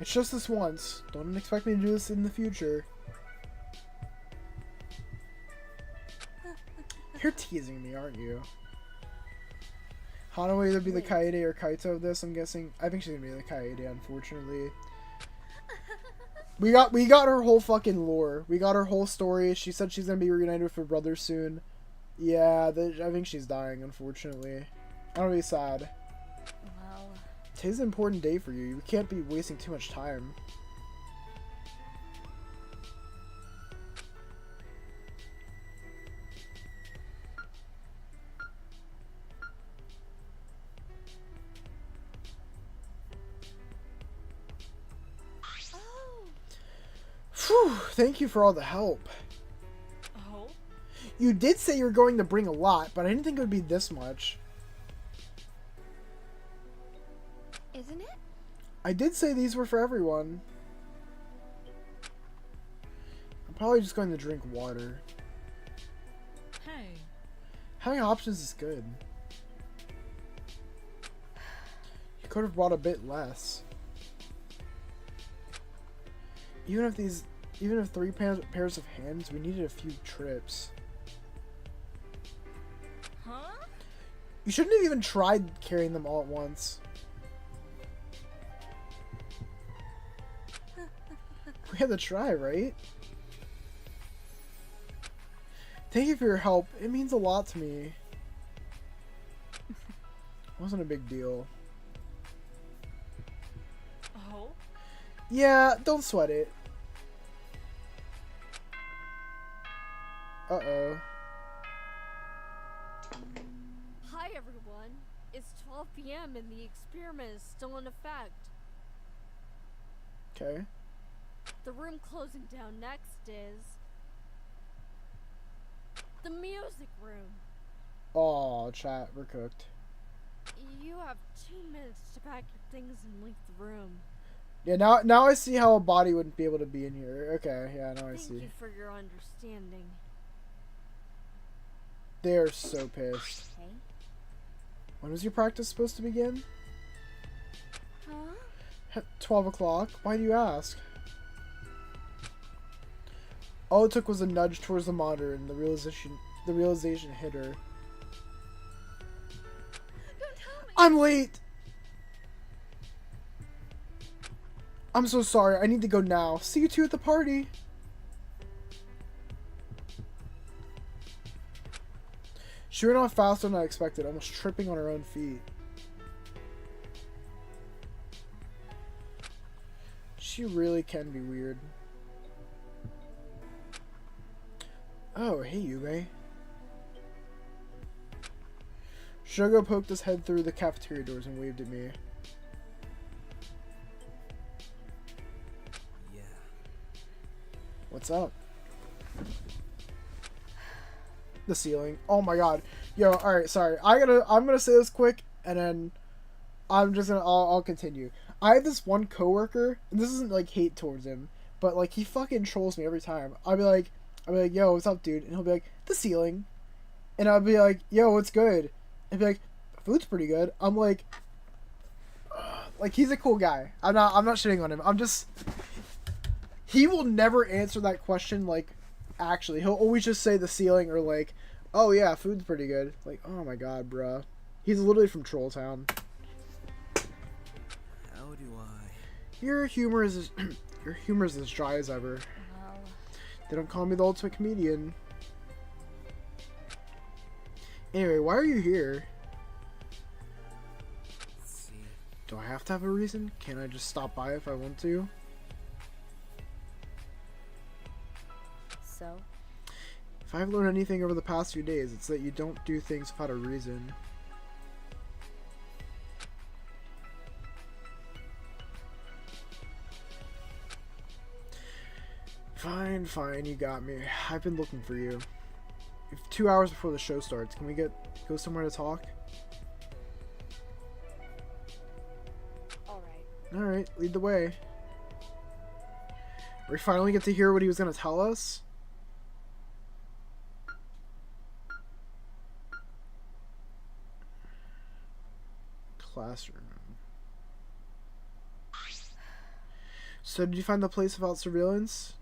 It's just this once. Don't expect me to do this in the future. You're teasing me, aren't you? Hana will either be the Kaede or Kaito of this, I'm guessing. I think she's gonna be the Kaede, unfortunately. We got her whole fucking lore. We got her whole story. She said she's gonna be reunited with her brother soon. Yeah, I think she's dying, unfortunately. I'm gonna be sad. Well... Today's an important day for you. You can't be wasting too much time. Phew, thank you for all the help. Oh? You did say you were going to bring a lot, but I didn't think it would be this much. Isn't it? I did say these were for everyone. I'm probably just going to drink water. Hey. Having options is good. You could have brought a bit less. Even if 3 pairs of hands, we needed a few trips. Huh? You shouldn't have even tried carrying them all at once. We had to try, right? Thank you for your help. It means a lot to me. It wasn't a big deal. Oh? Yeah, don't sweat it. Uh-oh. Hi everyone. It's 12 p.m. and the experiment is still in effect. Okay. The room closing down next is the music room. Aw, chat, we're cooked. You have 2 minutes to pack your things and leave the room. Yeah, now I see how a body wouldn't be able to be in here. Okay, yeah, now I see. Thank you for your understanding. They're so pissed. Okay. When was your practice supposed to begin? Huh? At 12 o'clock? Why do you ask? All it took was a nudge towards the monitor and the realization hit her. Don't tell me. I'm late! I'm so sorry. I need to go now. See you two at the party. She ran off faster than I expected, almost tripping on her own feet. She really can be weird. Oh, hey, Yume. Shogo poked his head through the cafeteria doors and waved at me. Yeah. What's up? The ceiling. Oh my god. Yo, alright, sorry. I'm gonna say this quick and then I'll continue. I have this one coworker, and this isn't like hate towards him, but like he fucking trolls me every time. I'll be like, yo, what's up, dude? And he'll be like, the ceiling. And I'll be like, yo, what's good? And he'll be like, food's pretty good. I'm like he's a cool guy. I'm not shitting on him. He will never answer that question like actually. He'll always just say the ceiling or like, oh yeah, food's pretty good. Like, oh my god, bruh. He's literally from Troll Town. How do I? Your humor is as dry as ever. Well, They don't call me the ultimate comedian. Anyway, why are you here? Let's see. Do I have to have a reason? Can't I just stop by if I want to? so If I've learned anything over the past few days, it's that you don't do things without a reason. Fine, you got me. I've been looking for you. If 2 hours before the show starts, can we go somewhere to talk? Alright, lead the way. We finally get to hear what he was gonna tell us? Classroom. So did you find the place without surveillance?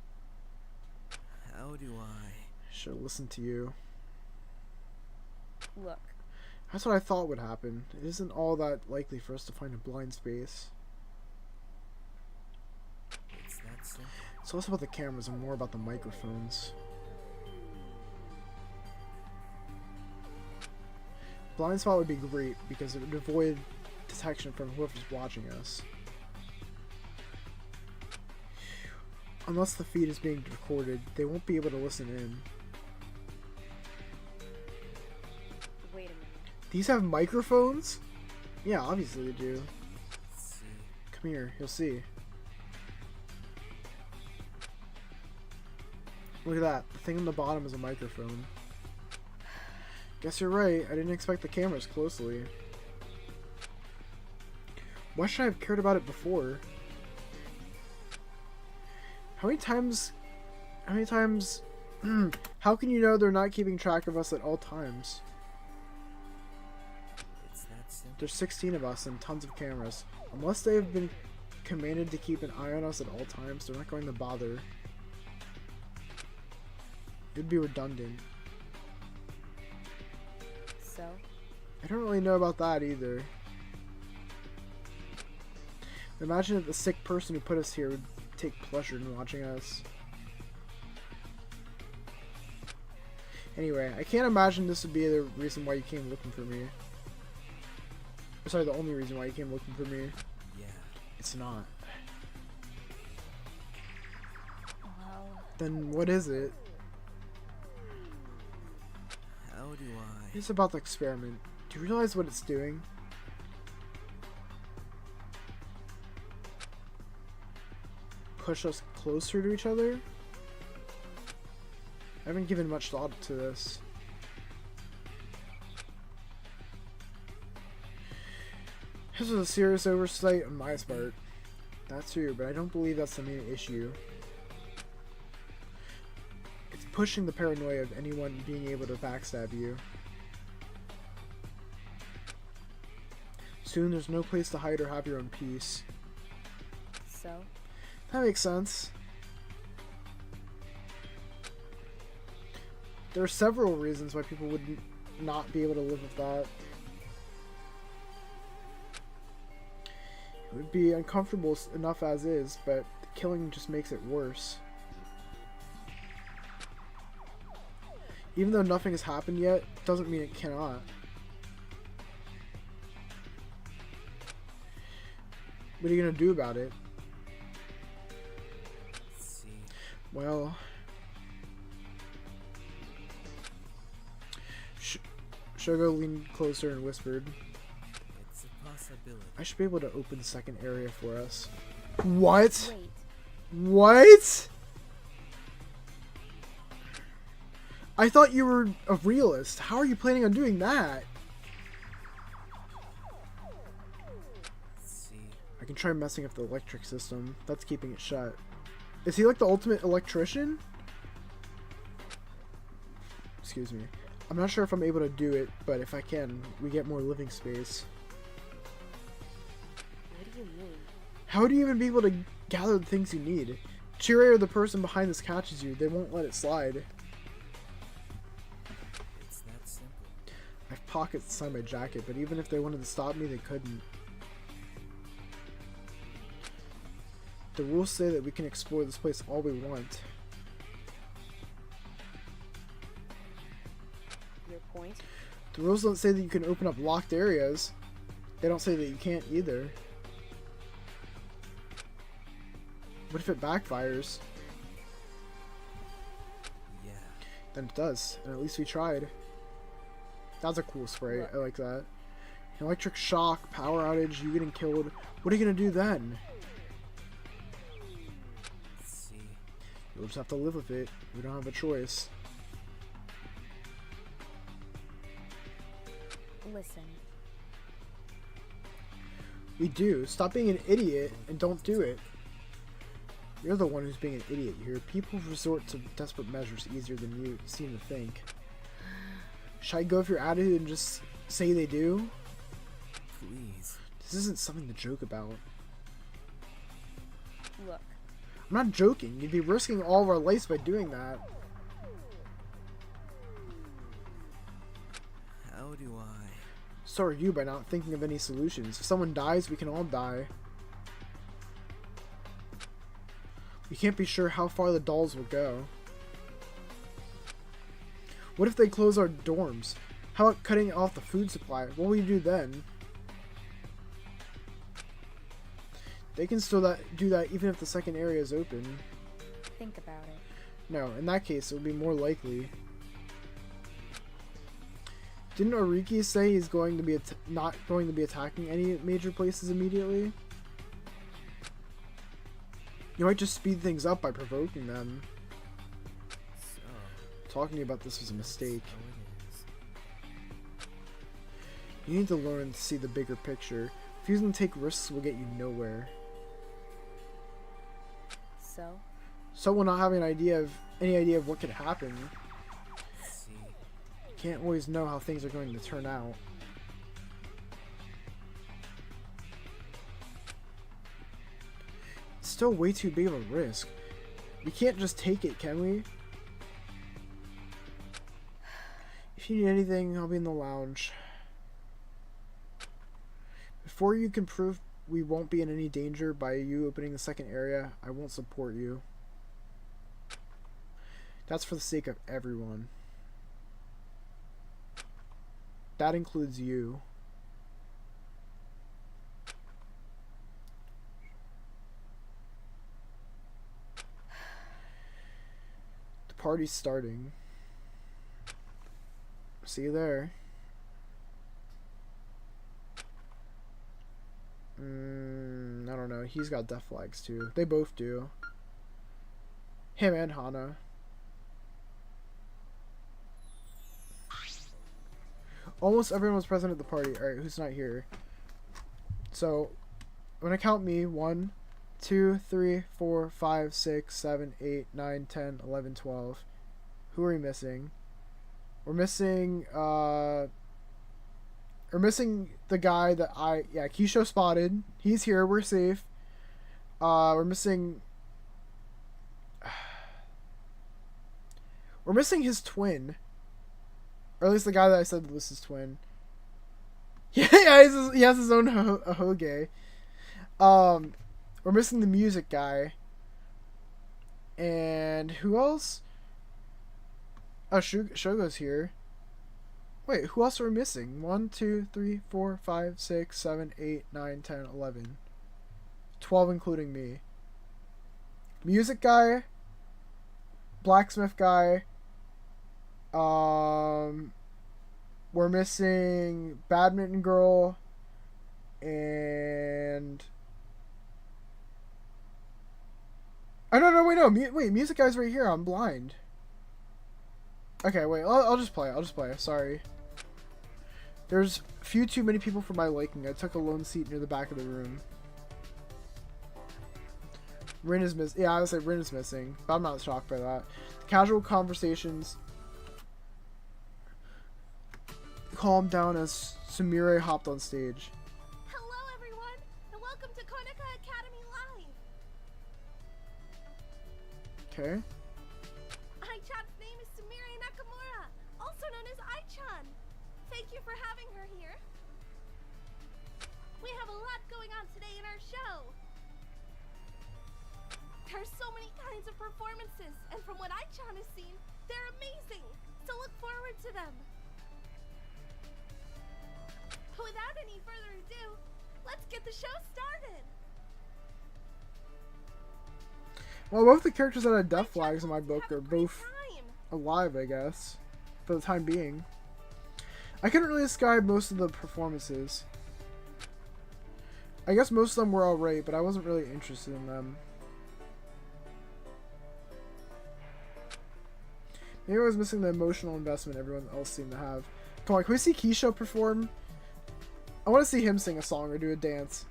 How do I? Should have listened to you. look, That's what I thought would happen. It isn't all that likely for us to find a blind space. It's that simple. It's less about the cameras and more about the microphones. Blind spot would be great because it would avoid detection from whoever's watching us. Unless the feed is being recorded, they won't be able to listen in. wait a minute. These have microphones? Yeah, obviously they do. Let's see. Come here, you'll see. Look at that. The thing on the bottom is a microphone. Guess you're right. I didn't expect the cameras closely. Why should I have cared about it before? How many times... How can you know they're not keeping track of us at all times? It's that simple. There's 16 of us and tons of cameras. Unless they have been commanded to keep an eye on us at all times, they're not going to bother. It'd be redundant. So? I don't really know about that either. Imagine if the sick person who put us here would take pleasure in watching us. Anyway, I can't imagine this would be the reason why you came looking for me. Or sorry, the only reason why you came looking for me. Yeah. It's not. Well, Then what is it? How do I? It's about the experiment. Do you realize what it's doing? Push us closer to each other? I haven't given much thought to this. This was a serious oversight on my part. That's true, but I don't believe that's the main issue. It's pushing the paranoia of anyone being able to backstab you. Soon there's no place to hide or have your own peace. so? That makes sense. There are several reasons why people would not be able to live with that. It would be uncomfortable enough as is, but the killing just makes it worse. Even though nothing has happened yet, doesn't mean it cannot. What are you gonna do about it? Let's see. Well, Shogo leaned closer and whispered, It's a possibility. I should be able to open the second area for us. What? Wait. What? I thought you were a realist. How are you planning on doing that? Let's see. I can try messing up the electric system. That's keeping it shut. Is he like the ultimate electrician? Excuse me. I'm not sure if I'm able to do it, but if I can, we get more living space. What do you mean? How do you even be able to gather the things you need? Chire or the person behind this catches you, they won't let it slide. It's that simple. I have pockets inside my jacket, but even if they wanted to stop me, they couldn't. The rules say that we can explore this place all we want. Your point? The rules don't say that you can open up locked areas. They don't say that you can't either. What if it backfires? Yeah. Then it does, and at least we tried. That's a cool spray. I like that. Electric shock, power outage, you getting killed. What are you gonna do then? Let's see. You'll just have to live with it. We don't have a choice. Listen. We do. Stop being an idiot and don't do it. You're the one who's being an idiot here. People resort to desperate measures easier than you seem to think. Should I go with your attitude and just say they do? Please. This isn't something to joke about. Look. I'm not joking. You'd be risking all of our lives by doing that. How do I? So are you by not thinking of any solutions. If someone dies, we can all die. We can't be sure how far the dolls will go. What if they close our dorms? How about cutting off the food supply? What will you do then? They can still do that even if the second area is open. Think about it. No, in that case, it would be more likely. Didn't Oriki say he's going to be not going to be attacking any major places immediately? You might just speed things up by provoking them. So, Talking to you about this was a mistake. how it is. You need to learn to see the bigger picture. Refusing to take risks will get you nowhere. So? So we'll not have any idea of what could happen. Let's see. You can't always know how things are going to turn out. It's still way too big of a risk. We can't just take it, can we? If you need anything, I'll be in the lounge. Before you can prove we won't be in any danger by you opening the second area, I won't support you. That's for the sake of everyone. That includes you. The party's starting. See you there. I don't know. He's got death flags too. They both do. Him and Hana. Almost everyone was present at the party. Alright, who's not here? So, I'm gonna count me. 1, 2, 3, 4, 5, 6, 7, 8, 9, 10, 11, 12. Who are we missing? We're missing, we're missing the guy that Kisho spotted. He's here. We're safe. We're missing... We're missing his twin. Or at least the guy that I said was his twin. He has his own Hoge. We're missing the music guy. And who else? Oh, Shogo's here. Wait, who else are we missing? 1, 2, 3, 4, 5, 6, 7, 8, 9, 10, 11. 12 including me. Music guy. Blacksmith guy. We're missing Badminton Girl and... Oh, no, wait, no. Wait, Music Guy's right here. I'm blind. Okay, wait. I'll just play. Sorry. There's few too many people for my liking. I took a lone seat near the back of the room. Rin is missing. Yeah, I would say Rin is missing, but I'm not shocked by that. The casual conversations calmed down as Sumire hopped on stage. Hello, everyone, and welcome to Konica Academy Live. Okay. Ai-chan's name is Sumire Nakamura, also known as Ai-chan. Thank you for having her here. We have a lot going on today in our show. There are so many kinds of performances, and from what Ai-chan has seen, they're amazing. So look forward to them. Without any further ado, let's get the show started. Well, both the characters that had death flags in my book are both alive, I guess, for the time being. I couldn't really describe most of the performances. I guess most of them were alright, but I wasn't really interested in them. Maybe I was missing the emotional investment everyone else seemed to have. Come on, can we see Keisha perform? I want to see him sing a song or do a dance.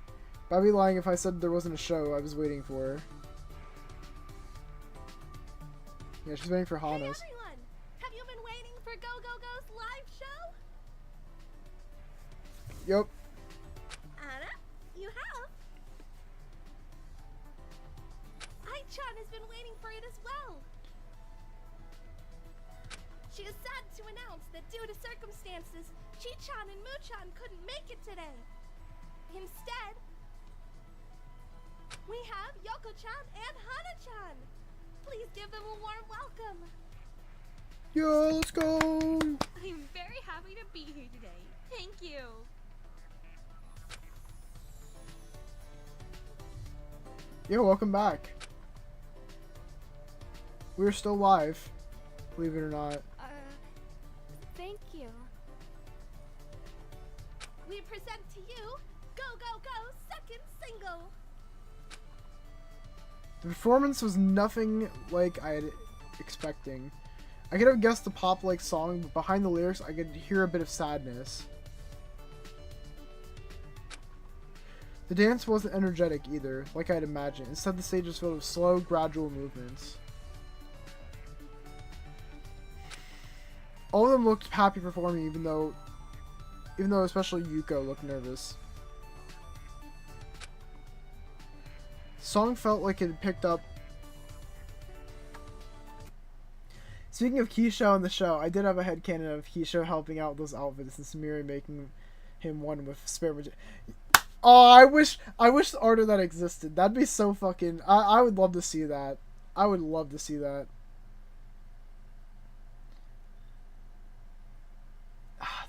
But I'd be lying if I said there wasn't a show I was waiting for. Yeah, she's waiting for Hana's. Hey everyone! Have you been waiting for Go Go Go's live show? Yep. Anna, you have? Ai-chan has been waiting for it as well. She is sad to announce that due to circumstances, Chi-chan and Mu-chan couldn't make it today. Instead, we have Yoko-chan and Hana-chan. Please give them a warm welcome. Yo, let's go! I'm very happy to be here today. Thank you. Yo, welcome back. We're still live, believe it or not. Thank you. We present to you Go Go Go's second single. The performance was nothing like I had expecting. I could have guessed the pop-like song, but behind the lyrics I could hear a bit of sadness. The dance wasn't energetic either, like I'd imagined. Instead, the stage was filled with slow, gradual movements. All of them looked happy performing, even though especially Yuko looked nervous. The song felt like it had picked up. Speaking of Keisha on the show, I did have a headcanon of Keisha helping out with those outfits and Sumire making him one with spare magic. Oh, I wish the art of that existed. That'd be so fucking. I would love to see that. I would love to see that.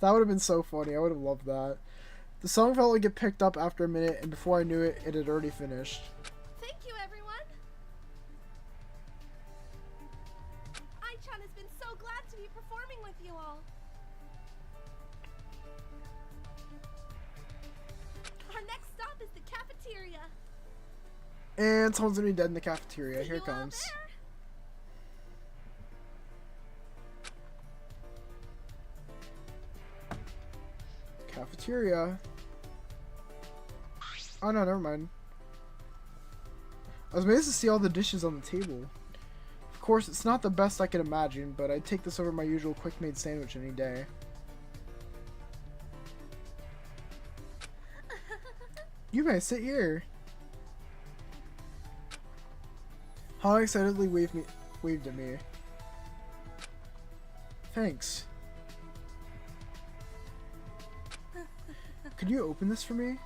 That would have been so funny. I would have loved that. The song felt like it picked up after a minute, and before I knew it, it had already finished. Thank you, everyone. Ai-chan has been so glad to be performing with you all. Our next stop is the cafeteria. And someone's gonna be dead in the cafeteria. Here it comes. Cafeteria. Oh no, never mind. I was amazed to see all the dishes on the table. Of course, it's not the best I could imagine, but I'd take this over my usual quick-made sandwich any day. You may sit here. Hana excitedly waved at me. Thanks. Could you open this for me?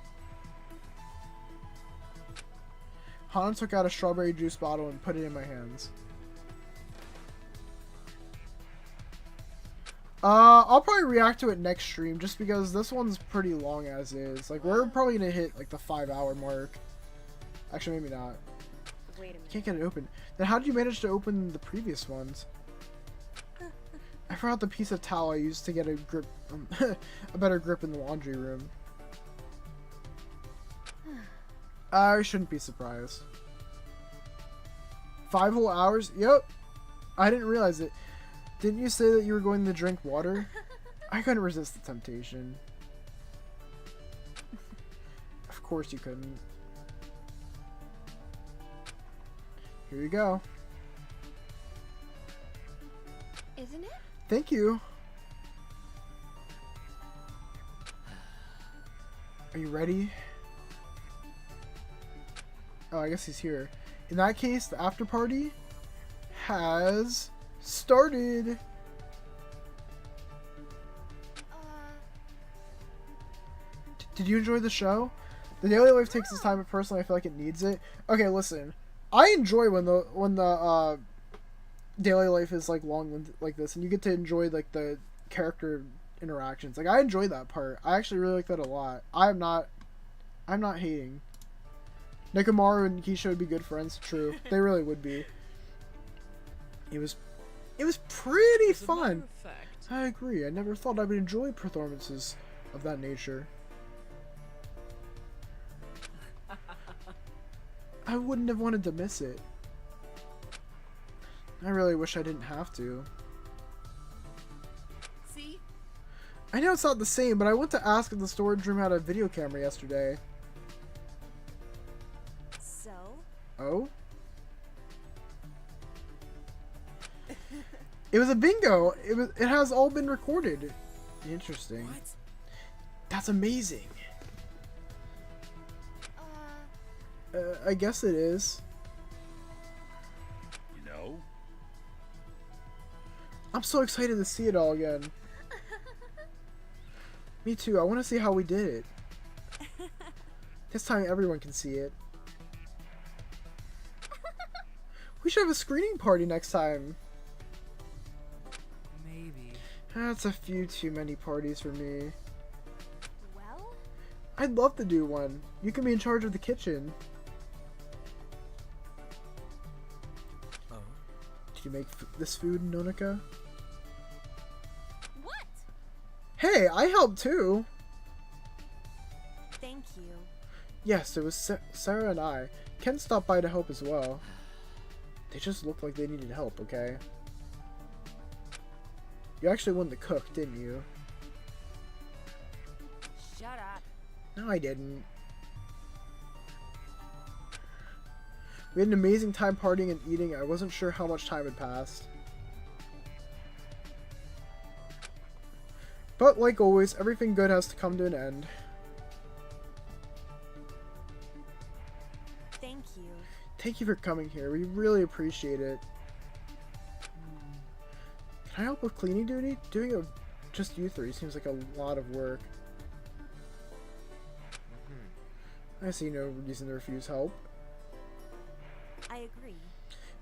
Hana took out a strawberry juice bottle and put it in my hands. I'll probably react to it next stream just because this one's pretty long as is. Like, we're probably gonna hit like the 5-hour mark. Actually, maybe not. Wait a minute. Can't get it open. Then how did you manage to open the previous ones? I I forgot the piece of towel I used to get a grip, a better grip in the laundry room. I shouldn't be surprised. 5 whole hours? Yep. I didn't realize it. Didn't you say that you were going to drink water? I couldn't resist the temptation. Of course you couldn't. Here you go. Isn't it? Thank you. Are you ready? Oh, I guess he's here. In that case, the after party has started. Did you enjoy the show? The daily life takes its time, but personally, I feel like it needs it. Okay, listen. I enjoy when the daily life is like long like this, and you get to enjoy like the character interactions. Like I enjoy that part. I actually really like that a lot. I'm not hating. Nekomaru and Keisha would be good friends. True, they really would be. It was pretty fun. I agree. I never thought I would enjoy performances of that nature. I wouldn't have wanted to miss it. I really wish I didn't have to. See? I know it's not the same, but I went to ask if the storage room had a video camera yesterday. So? Oh? It was a bingo. It has all been recorded. Interesting. What? That's amazing. I guess it is. You know? I'm so excited to see it all again. Me too. I want to see how we did it. This time everyone can see it. We should have a screening party next time. Maybe. That's a few too many parties for me. Well? I'd love to do one. You can be in charge of the kitchen. Oh. Did you make this food, Nonika? What? Hey, I helped too. Thank you. Yes, it was Sarah and I. Ken stopped by to help as well. They just looked like they needed help, okay? You actually won the cook, didn't you? Shut up. No, I didn't. We had an amazing time partying and eating. I wasn't sure how much time had passed. But like always, everything good has to come to an end. Thank you. Thank you for coming here. We really appreciate it. Can I help with cleaning duty? Doing it with just you three seems like a lot of work. I see no reason to refuse help. I agree.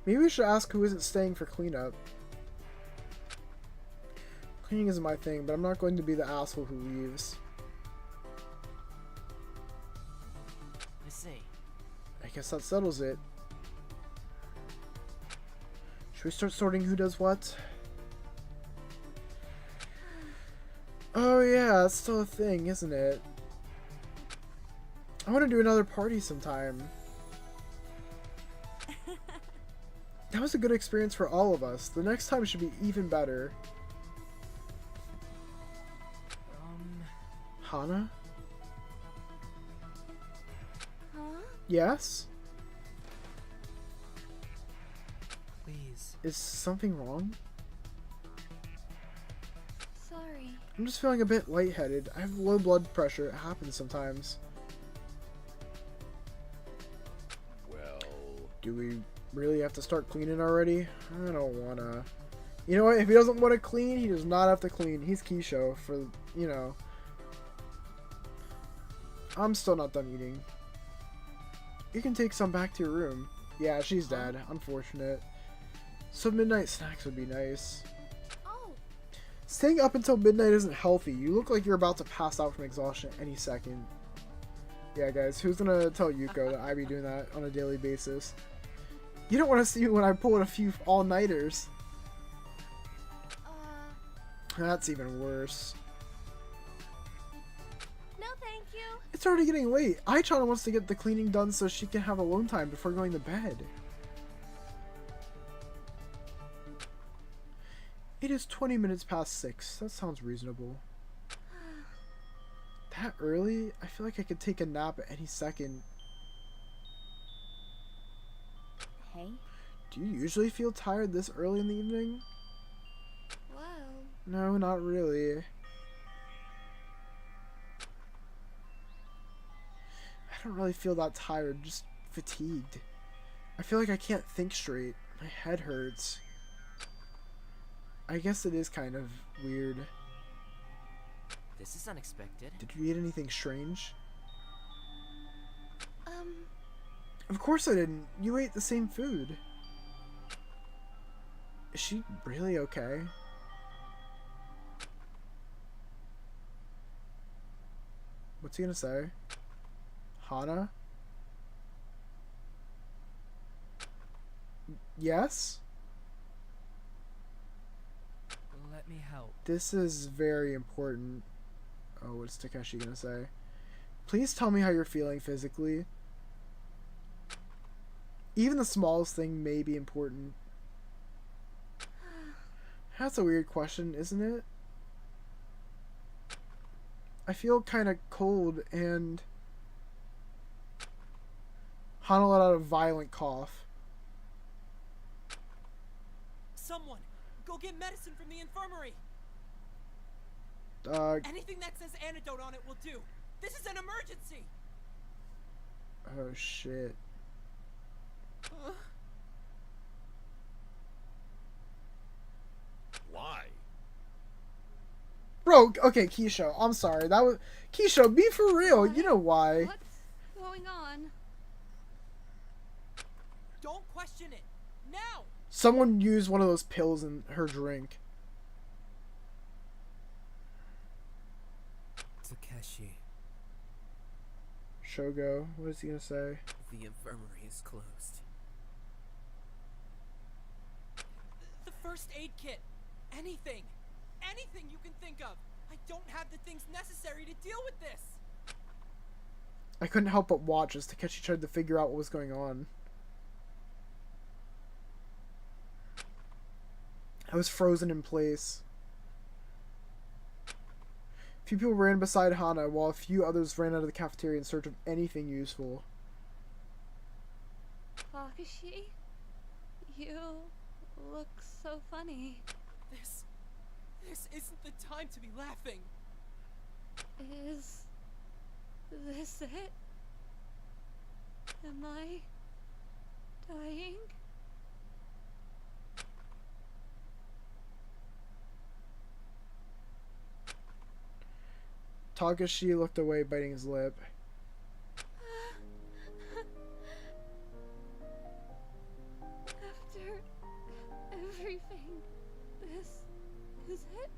Maybe we should ask who isn't staying for cleanup. Cleaning isn't my thing, but I'm not going to be the asshole who leaves. I see. I guess that settles it. Should we start sorting who does what? Oh yeah, that's still a thing, isn't it? I want to do another party sometime. That was a good experience for all of us. The next time should be even better. Hana? Huh? Yes? Please. Is something wrong? Sorry. I'm just feeling a bit lightheaded. I have low blood pressure. It happens sometimes. Well... Do we really have to start cleaning already? I don't wanna. You know what? If he doesn't want to clean, he does not have to clean. He's Keisho for, you know. I'm still not done eating. You can take some back to your room. Yeah, she's dead. Unfortunate. Some midnight snacks would be nice. Oh. Staying up until midnight isn't healthy. You look like you're about to pass out from exhaustion any second. Yeah, guys, who's gonna tell Yuko that I be doing that on a daily basis? You don't want to see when I pull in a few all-nighters. That's even worse. No, thank you. It's already getting late. Aichana wants to get the cleaning done so she can have alone time before going to bed. It is 20 minutes past 6. That sounds reasonable. That early? I feel like I could take a nap at any second. Hey? Do you usually feel tired this early in the evening? Well, No, not really. I don't really feel that tired, just fatigued. I feel like I can't think straight. My head hurts. I guess it is kind of weird. This is unexpected. Did you eat anything strange? Of course I didn't. You ate the same food. Is she really okay? What's he gonna say? Hana? Yes? Let me help. This is very important. Oh, what's Takeshi gonna say? Please tell me how you're feeling physically. Even the smallest thing may be important. That's a weird question, isn't it? I feel kind of cold and... Hana let out a violent cough. Someone, go get medicine from the infirmary. Anything that says antidote on it will do. This is an emergency. Oh shit. Why? Bro, okay, Keisho, I'm sorry. That was... Keisho, be for real. You know why. What's going on? Don't question it. Now. Someone used one of those pills in her drink. Takeshi. Shogo, what is he gonna say? The infirmary is closed. The first aid kit. Anything. Anything you can think of. I don't have the things necessary to deal with this. I couldn't help but watch as Takeshi tried to figure out what was going on. I was frozen in place. A few people ran beside Hana, while a few others ran out of the cafeteria in search of anything useful. Takashi, you look so funny. This isn't the time to be laughing. Is this it? Am I dying? Takashi looked away, biting his lip. After everything, this is it?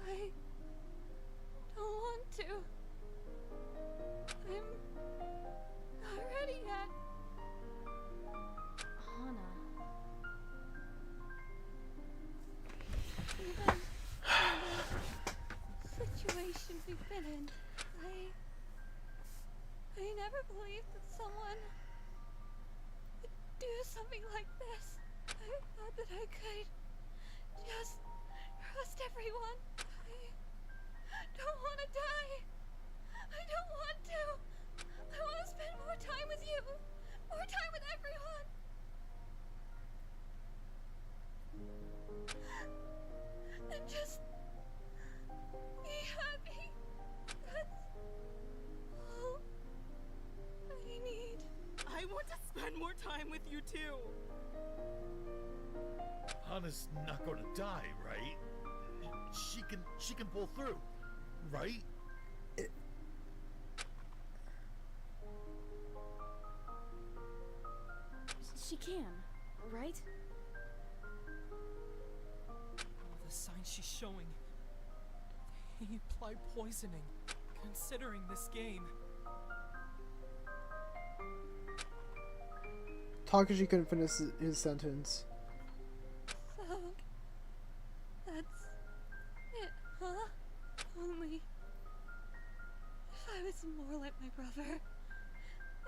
I don't want to. I'm not ready yet. Hana. Even in the situation we've been in, I never believed that someone would do something like this. I thought that I could just trust everyone. I don't want to die. I don't want to. I want to spend more time with you. More time with everyone. And just be happy. That's all I need. I want to spend more time with you too. Hana's not going to die, right? She can pull through, right? She can, right? All the signs she's showing. They imply poisoning, considering this game. Takashi couldn't finish his sentence. So, that's it. Huh? Only if I was more like my brother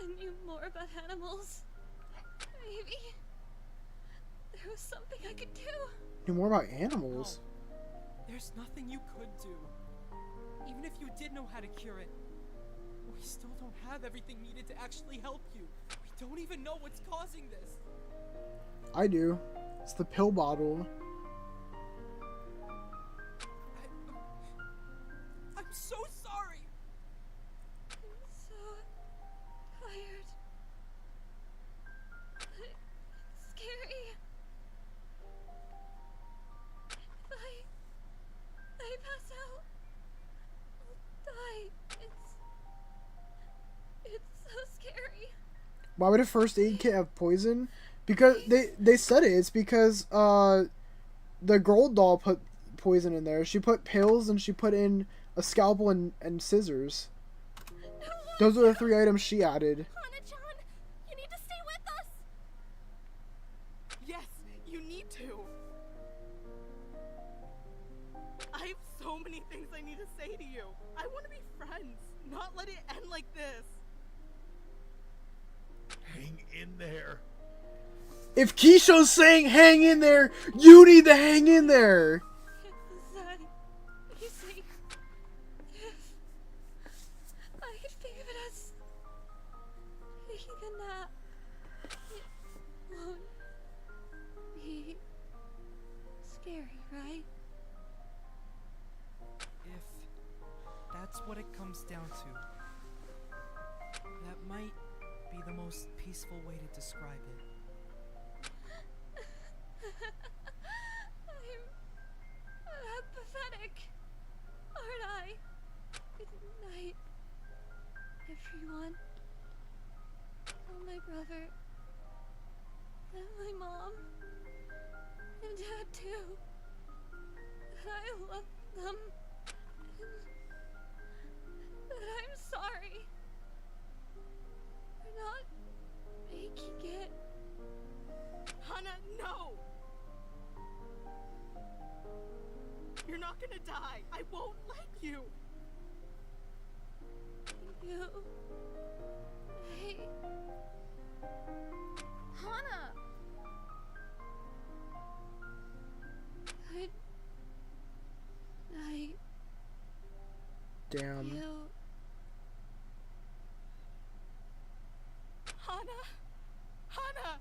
and knew more about animals, maybe there was something I could do. Knew more about animals? There's nothing you could do. Even if you did know how to cure it, we still don't have everything needed to actually help you. We don't even know what's causing this. I do. It's the pill bottle. I'm so sorry. I'm so tired. It's scary. If I pass out, I'll die. It's so scary. Why would a first aid kit have poison? Because they said it. It's because the girl doll put poison in there. She put pills and she put in a scalpel and scissors. Those are the 3 items she added. Hana-chan, you need to stay with us. Yes, you need to. I have so many things I need to say to you. I want to be friends, not let it end like this. Hang in there. If Keisho's saying hang in there, you need to hang in there. Easy. If I could think of it as taking a nap, it won't be scary, right? If that's what it comes down to, that might be the most peaceful way to describe it. I'm pathetic, aren't I? Good night, everyone. Tell my brother and my mom and dad too that I love them and that I'm sorry for not making it. Hana, no! You're not gonna die. I won't let you. You. Hey. Hana! Good night. Damn. You. Hana! Hana!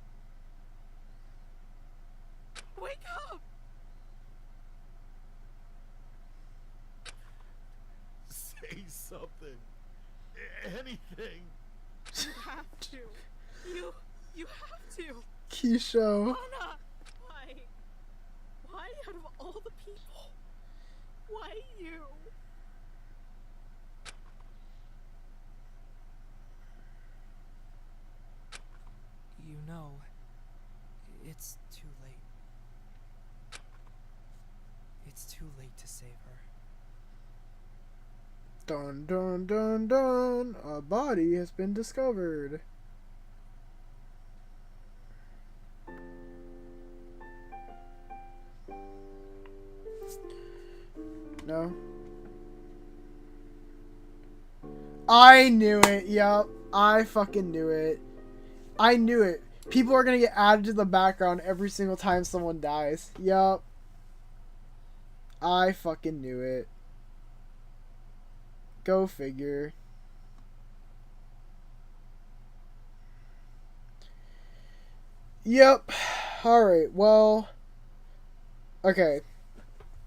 Wake up! Say something. Anything. You have to. You have to. Keisho. Hana! Why? Why out of all the people? Why you? You know, it's too late. It's too late to save her. Dun dun dun dun. A body has been discovered. No. I knew it. Yup. I fucking knew it. I knew it. People are gonna get added to the background every single time someone dies. Yup. I fucking knew it. Go figure. Yep. Alright, well. Okay.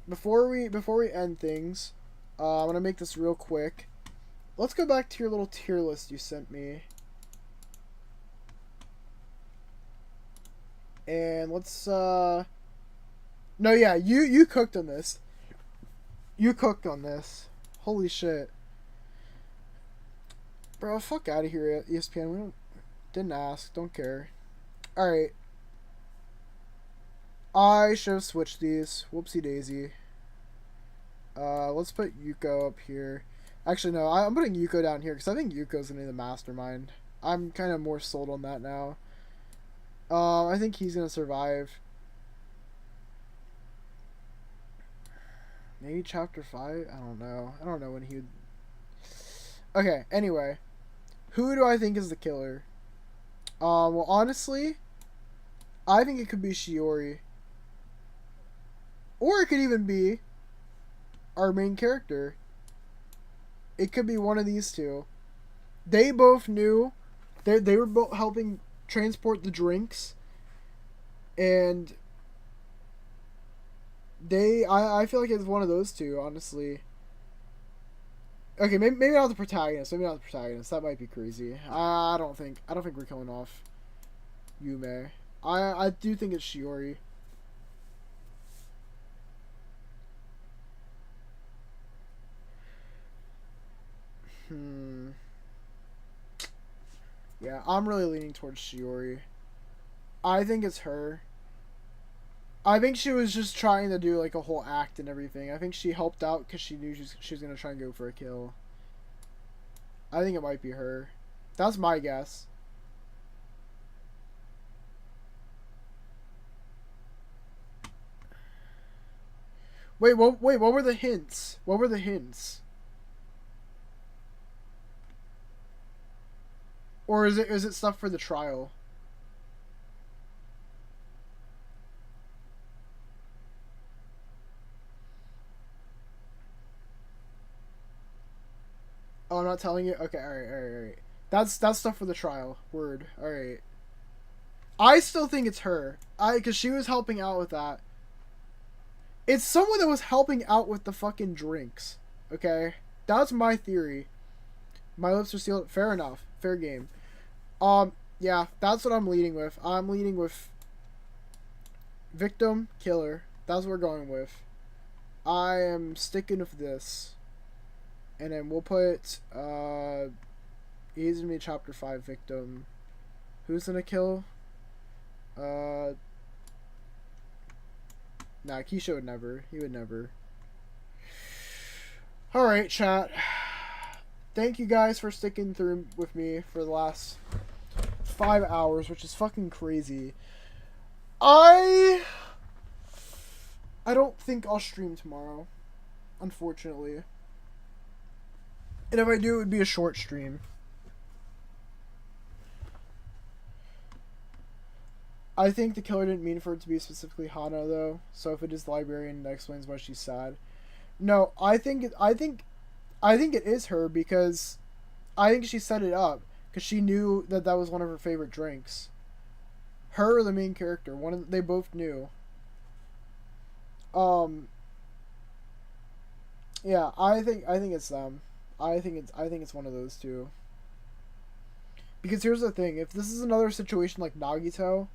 Before we end things, I'm gonna make this real quick. Let's go back to your little tier list you sent me. And let's no, yeah, you cooked on this. You cooked on this. Holy shit. Bro, fuck out of here, ESPN. We didn't ask. Don't care. Alright. I should have switched these. Whoopsie daisy. Let's put Yuko up here. Actually, no. I'm putting Yuko down here because I think Yuko's going to be the mastermind. I'm kind of more sold on that now. I think he's going to survive. Maybe chapter 5? I don't know. I don't know when he would... Okay, anyway. Who do I think is the killer? Well, honestly, I think it could be Shiori. Or it could even be our main character. It could be one of these two. They both knew. They were both helping transport the drinks. And I feel like it's one of those two, honestly. Okay, maybe not the protagonist. Maybe not the protagonist. That might be crazy. I don't think we're killing off Yume. I do think it's Shiori. Yeah, I'm really leaning towards Shiori. I think it's her. I think she was just trying to do like a whole act and everything. I think she helped out because she knew she was gonna try and go for a kill. I think it might be her. That's my guess. Wait, what were the hints? What were the hints? Or is it stuff for the trial? Oh, I'm not telling you? Okay, alright. That's stuff for the trial. Word. Alright. I still think it's her. Because she was helping out with that. It's someone that was helping out with the fucking drinks. Okay? That's my theory. My lips are sealed. Fair enough. Fair game. Yeah, that's what I'm leading with. I'm leading with victim, killer. That's what we're going with. I am sticking with this. And then we'll put, he's gonna be chapter 5 victim. Who's gonna kill? Nah, Keisha would never. He would never. Alright, chat. Thank you guys for sticking through with me for the last 5 hours, which is fucking crazy. I don't think I'll stream tomorrow, unfortunately. And if I do, it would be a short stream. I think the killer didn't mean for it to be specifically Hana, though. So if it is the librarian, that explains why she's sad. No, I think it is her because I think she set it up because she knew that was one of her favorite drinks. Her or the main character, they both knew. Yeah, I think it's them. I think it's one of those two. Because here's the thing, if this is another situation like Nagito,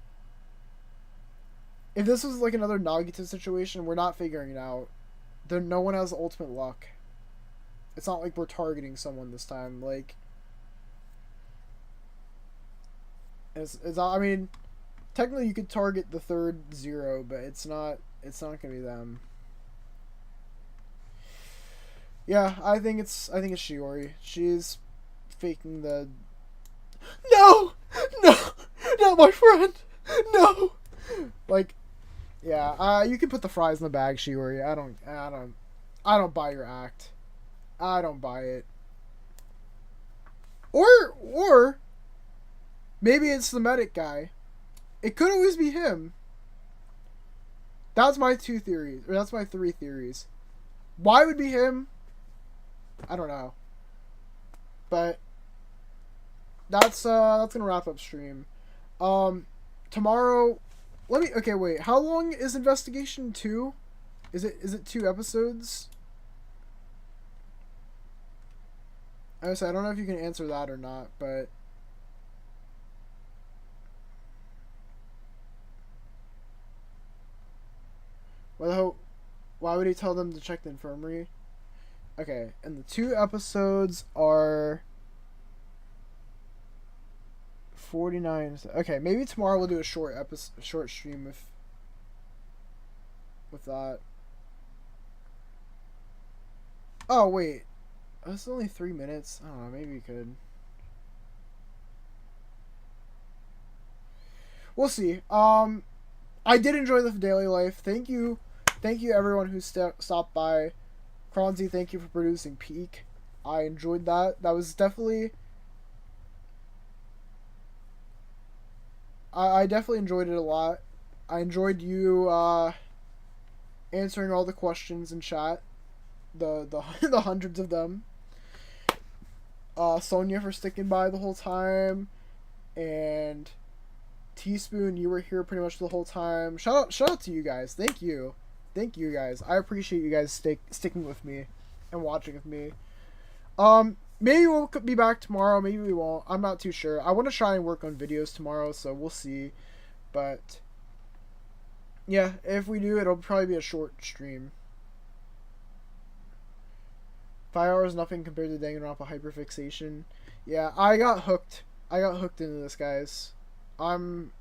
if this was like another Nagito situation, we're not figuring it out. No one has ultimate luck. It's not like we're targeting someone this time. Like, I mean, technically you could target the third zero, but it's not gonna be them. Yeah, I think it's Shiori. She's faking the... No! No! Not my friend! No! Like, yeah, you can put the fries in the bag, Shiori. I don't buy your act. I don't buy it. Or maybe it's the medic guy. It could always be him. That's my 2 theories, or that's my 3 theories. Why would it be him? I don't know. But that's gonna wrap up stream. Tomorrow, okay, wait. How long is Investigation 2? Is it 2 episodes? I don't know if you can answer that or not, but why would he tell them to check the infirmary? Okay, and the 2 episodes are 49. Okay, maybe tomorrow we'll do a short stream with that. Oh wait, it's only 3 minutes. I don't know. Maybe we could. We'll see. I did enjoy the daily life. Thank you thank you everyone who stopped by. Kronzi, thank you for producing Peak. I enjoyed that. That was definitely... I definitely enjoyed it a lot. I enjoyed you answering all the questions in chat. The the hundreds of them. Sonia for sticking by the whole time. And Teaspoon, you were here pretty much the whole time. Shout out to you guys. Thank you. Thank you guys. I appreciate you guys sticking with me and watching with me. Maybe we'll be back tomorrow. Maybe we won't. I'm not too sure. I want to try and work on videos tomorrow, so we'll see. But yeah, if we do, it'll probably be a short stream. 5 hours, nothing compared to Danganronpa hyperfixation. Yeah, I got hooked. I got hooked into this, guys. I'm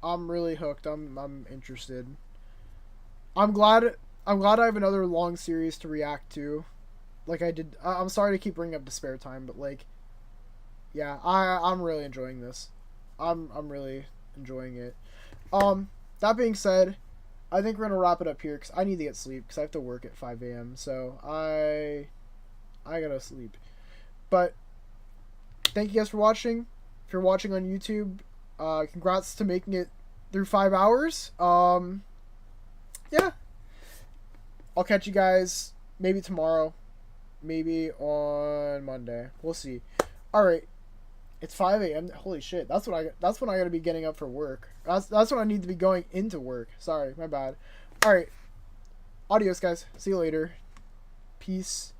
really hooked. I'm interested. I'm glad I have another long series to react to. Like I did. I'm sorry to keep bringing up Despair Time, but like, yeah, I'm really enjoying this. I'm really enjoying it. That being said, I think we're gonna wrap it up here because I need to get sleep because I have to work at 5 a.m. So I gotta sleep. But thank you guys for watching. If you're watching on YouTube, congrats to making it through 5 hours. Yeah. I'll catch you guys maybe tomorrow. Maybe on Monday. We'll see. Alright. It's 5 a.m. Holy shit. That's when I gotta be getting up for work. That's when I need to be going into work. Sorry, my bad. Alright. Adios, guys. See you later. Peace.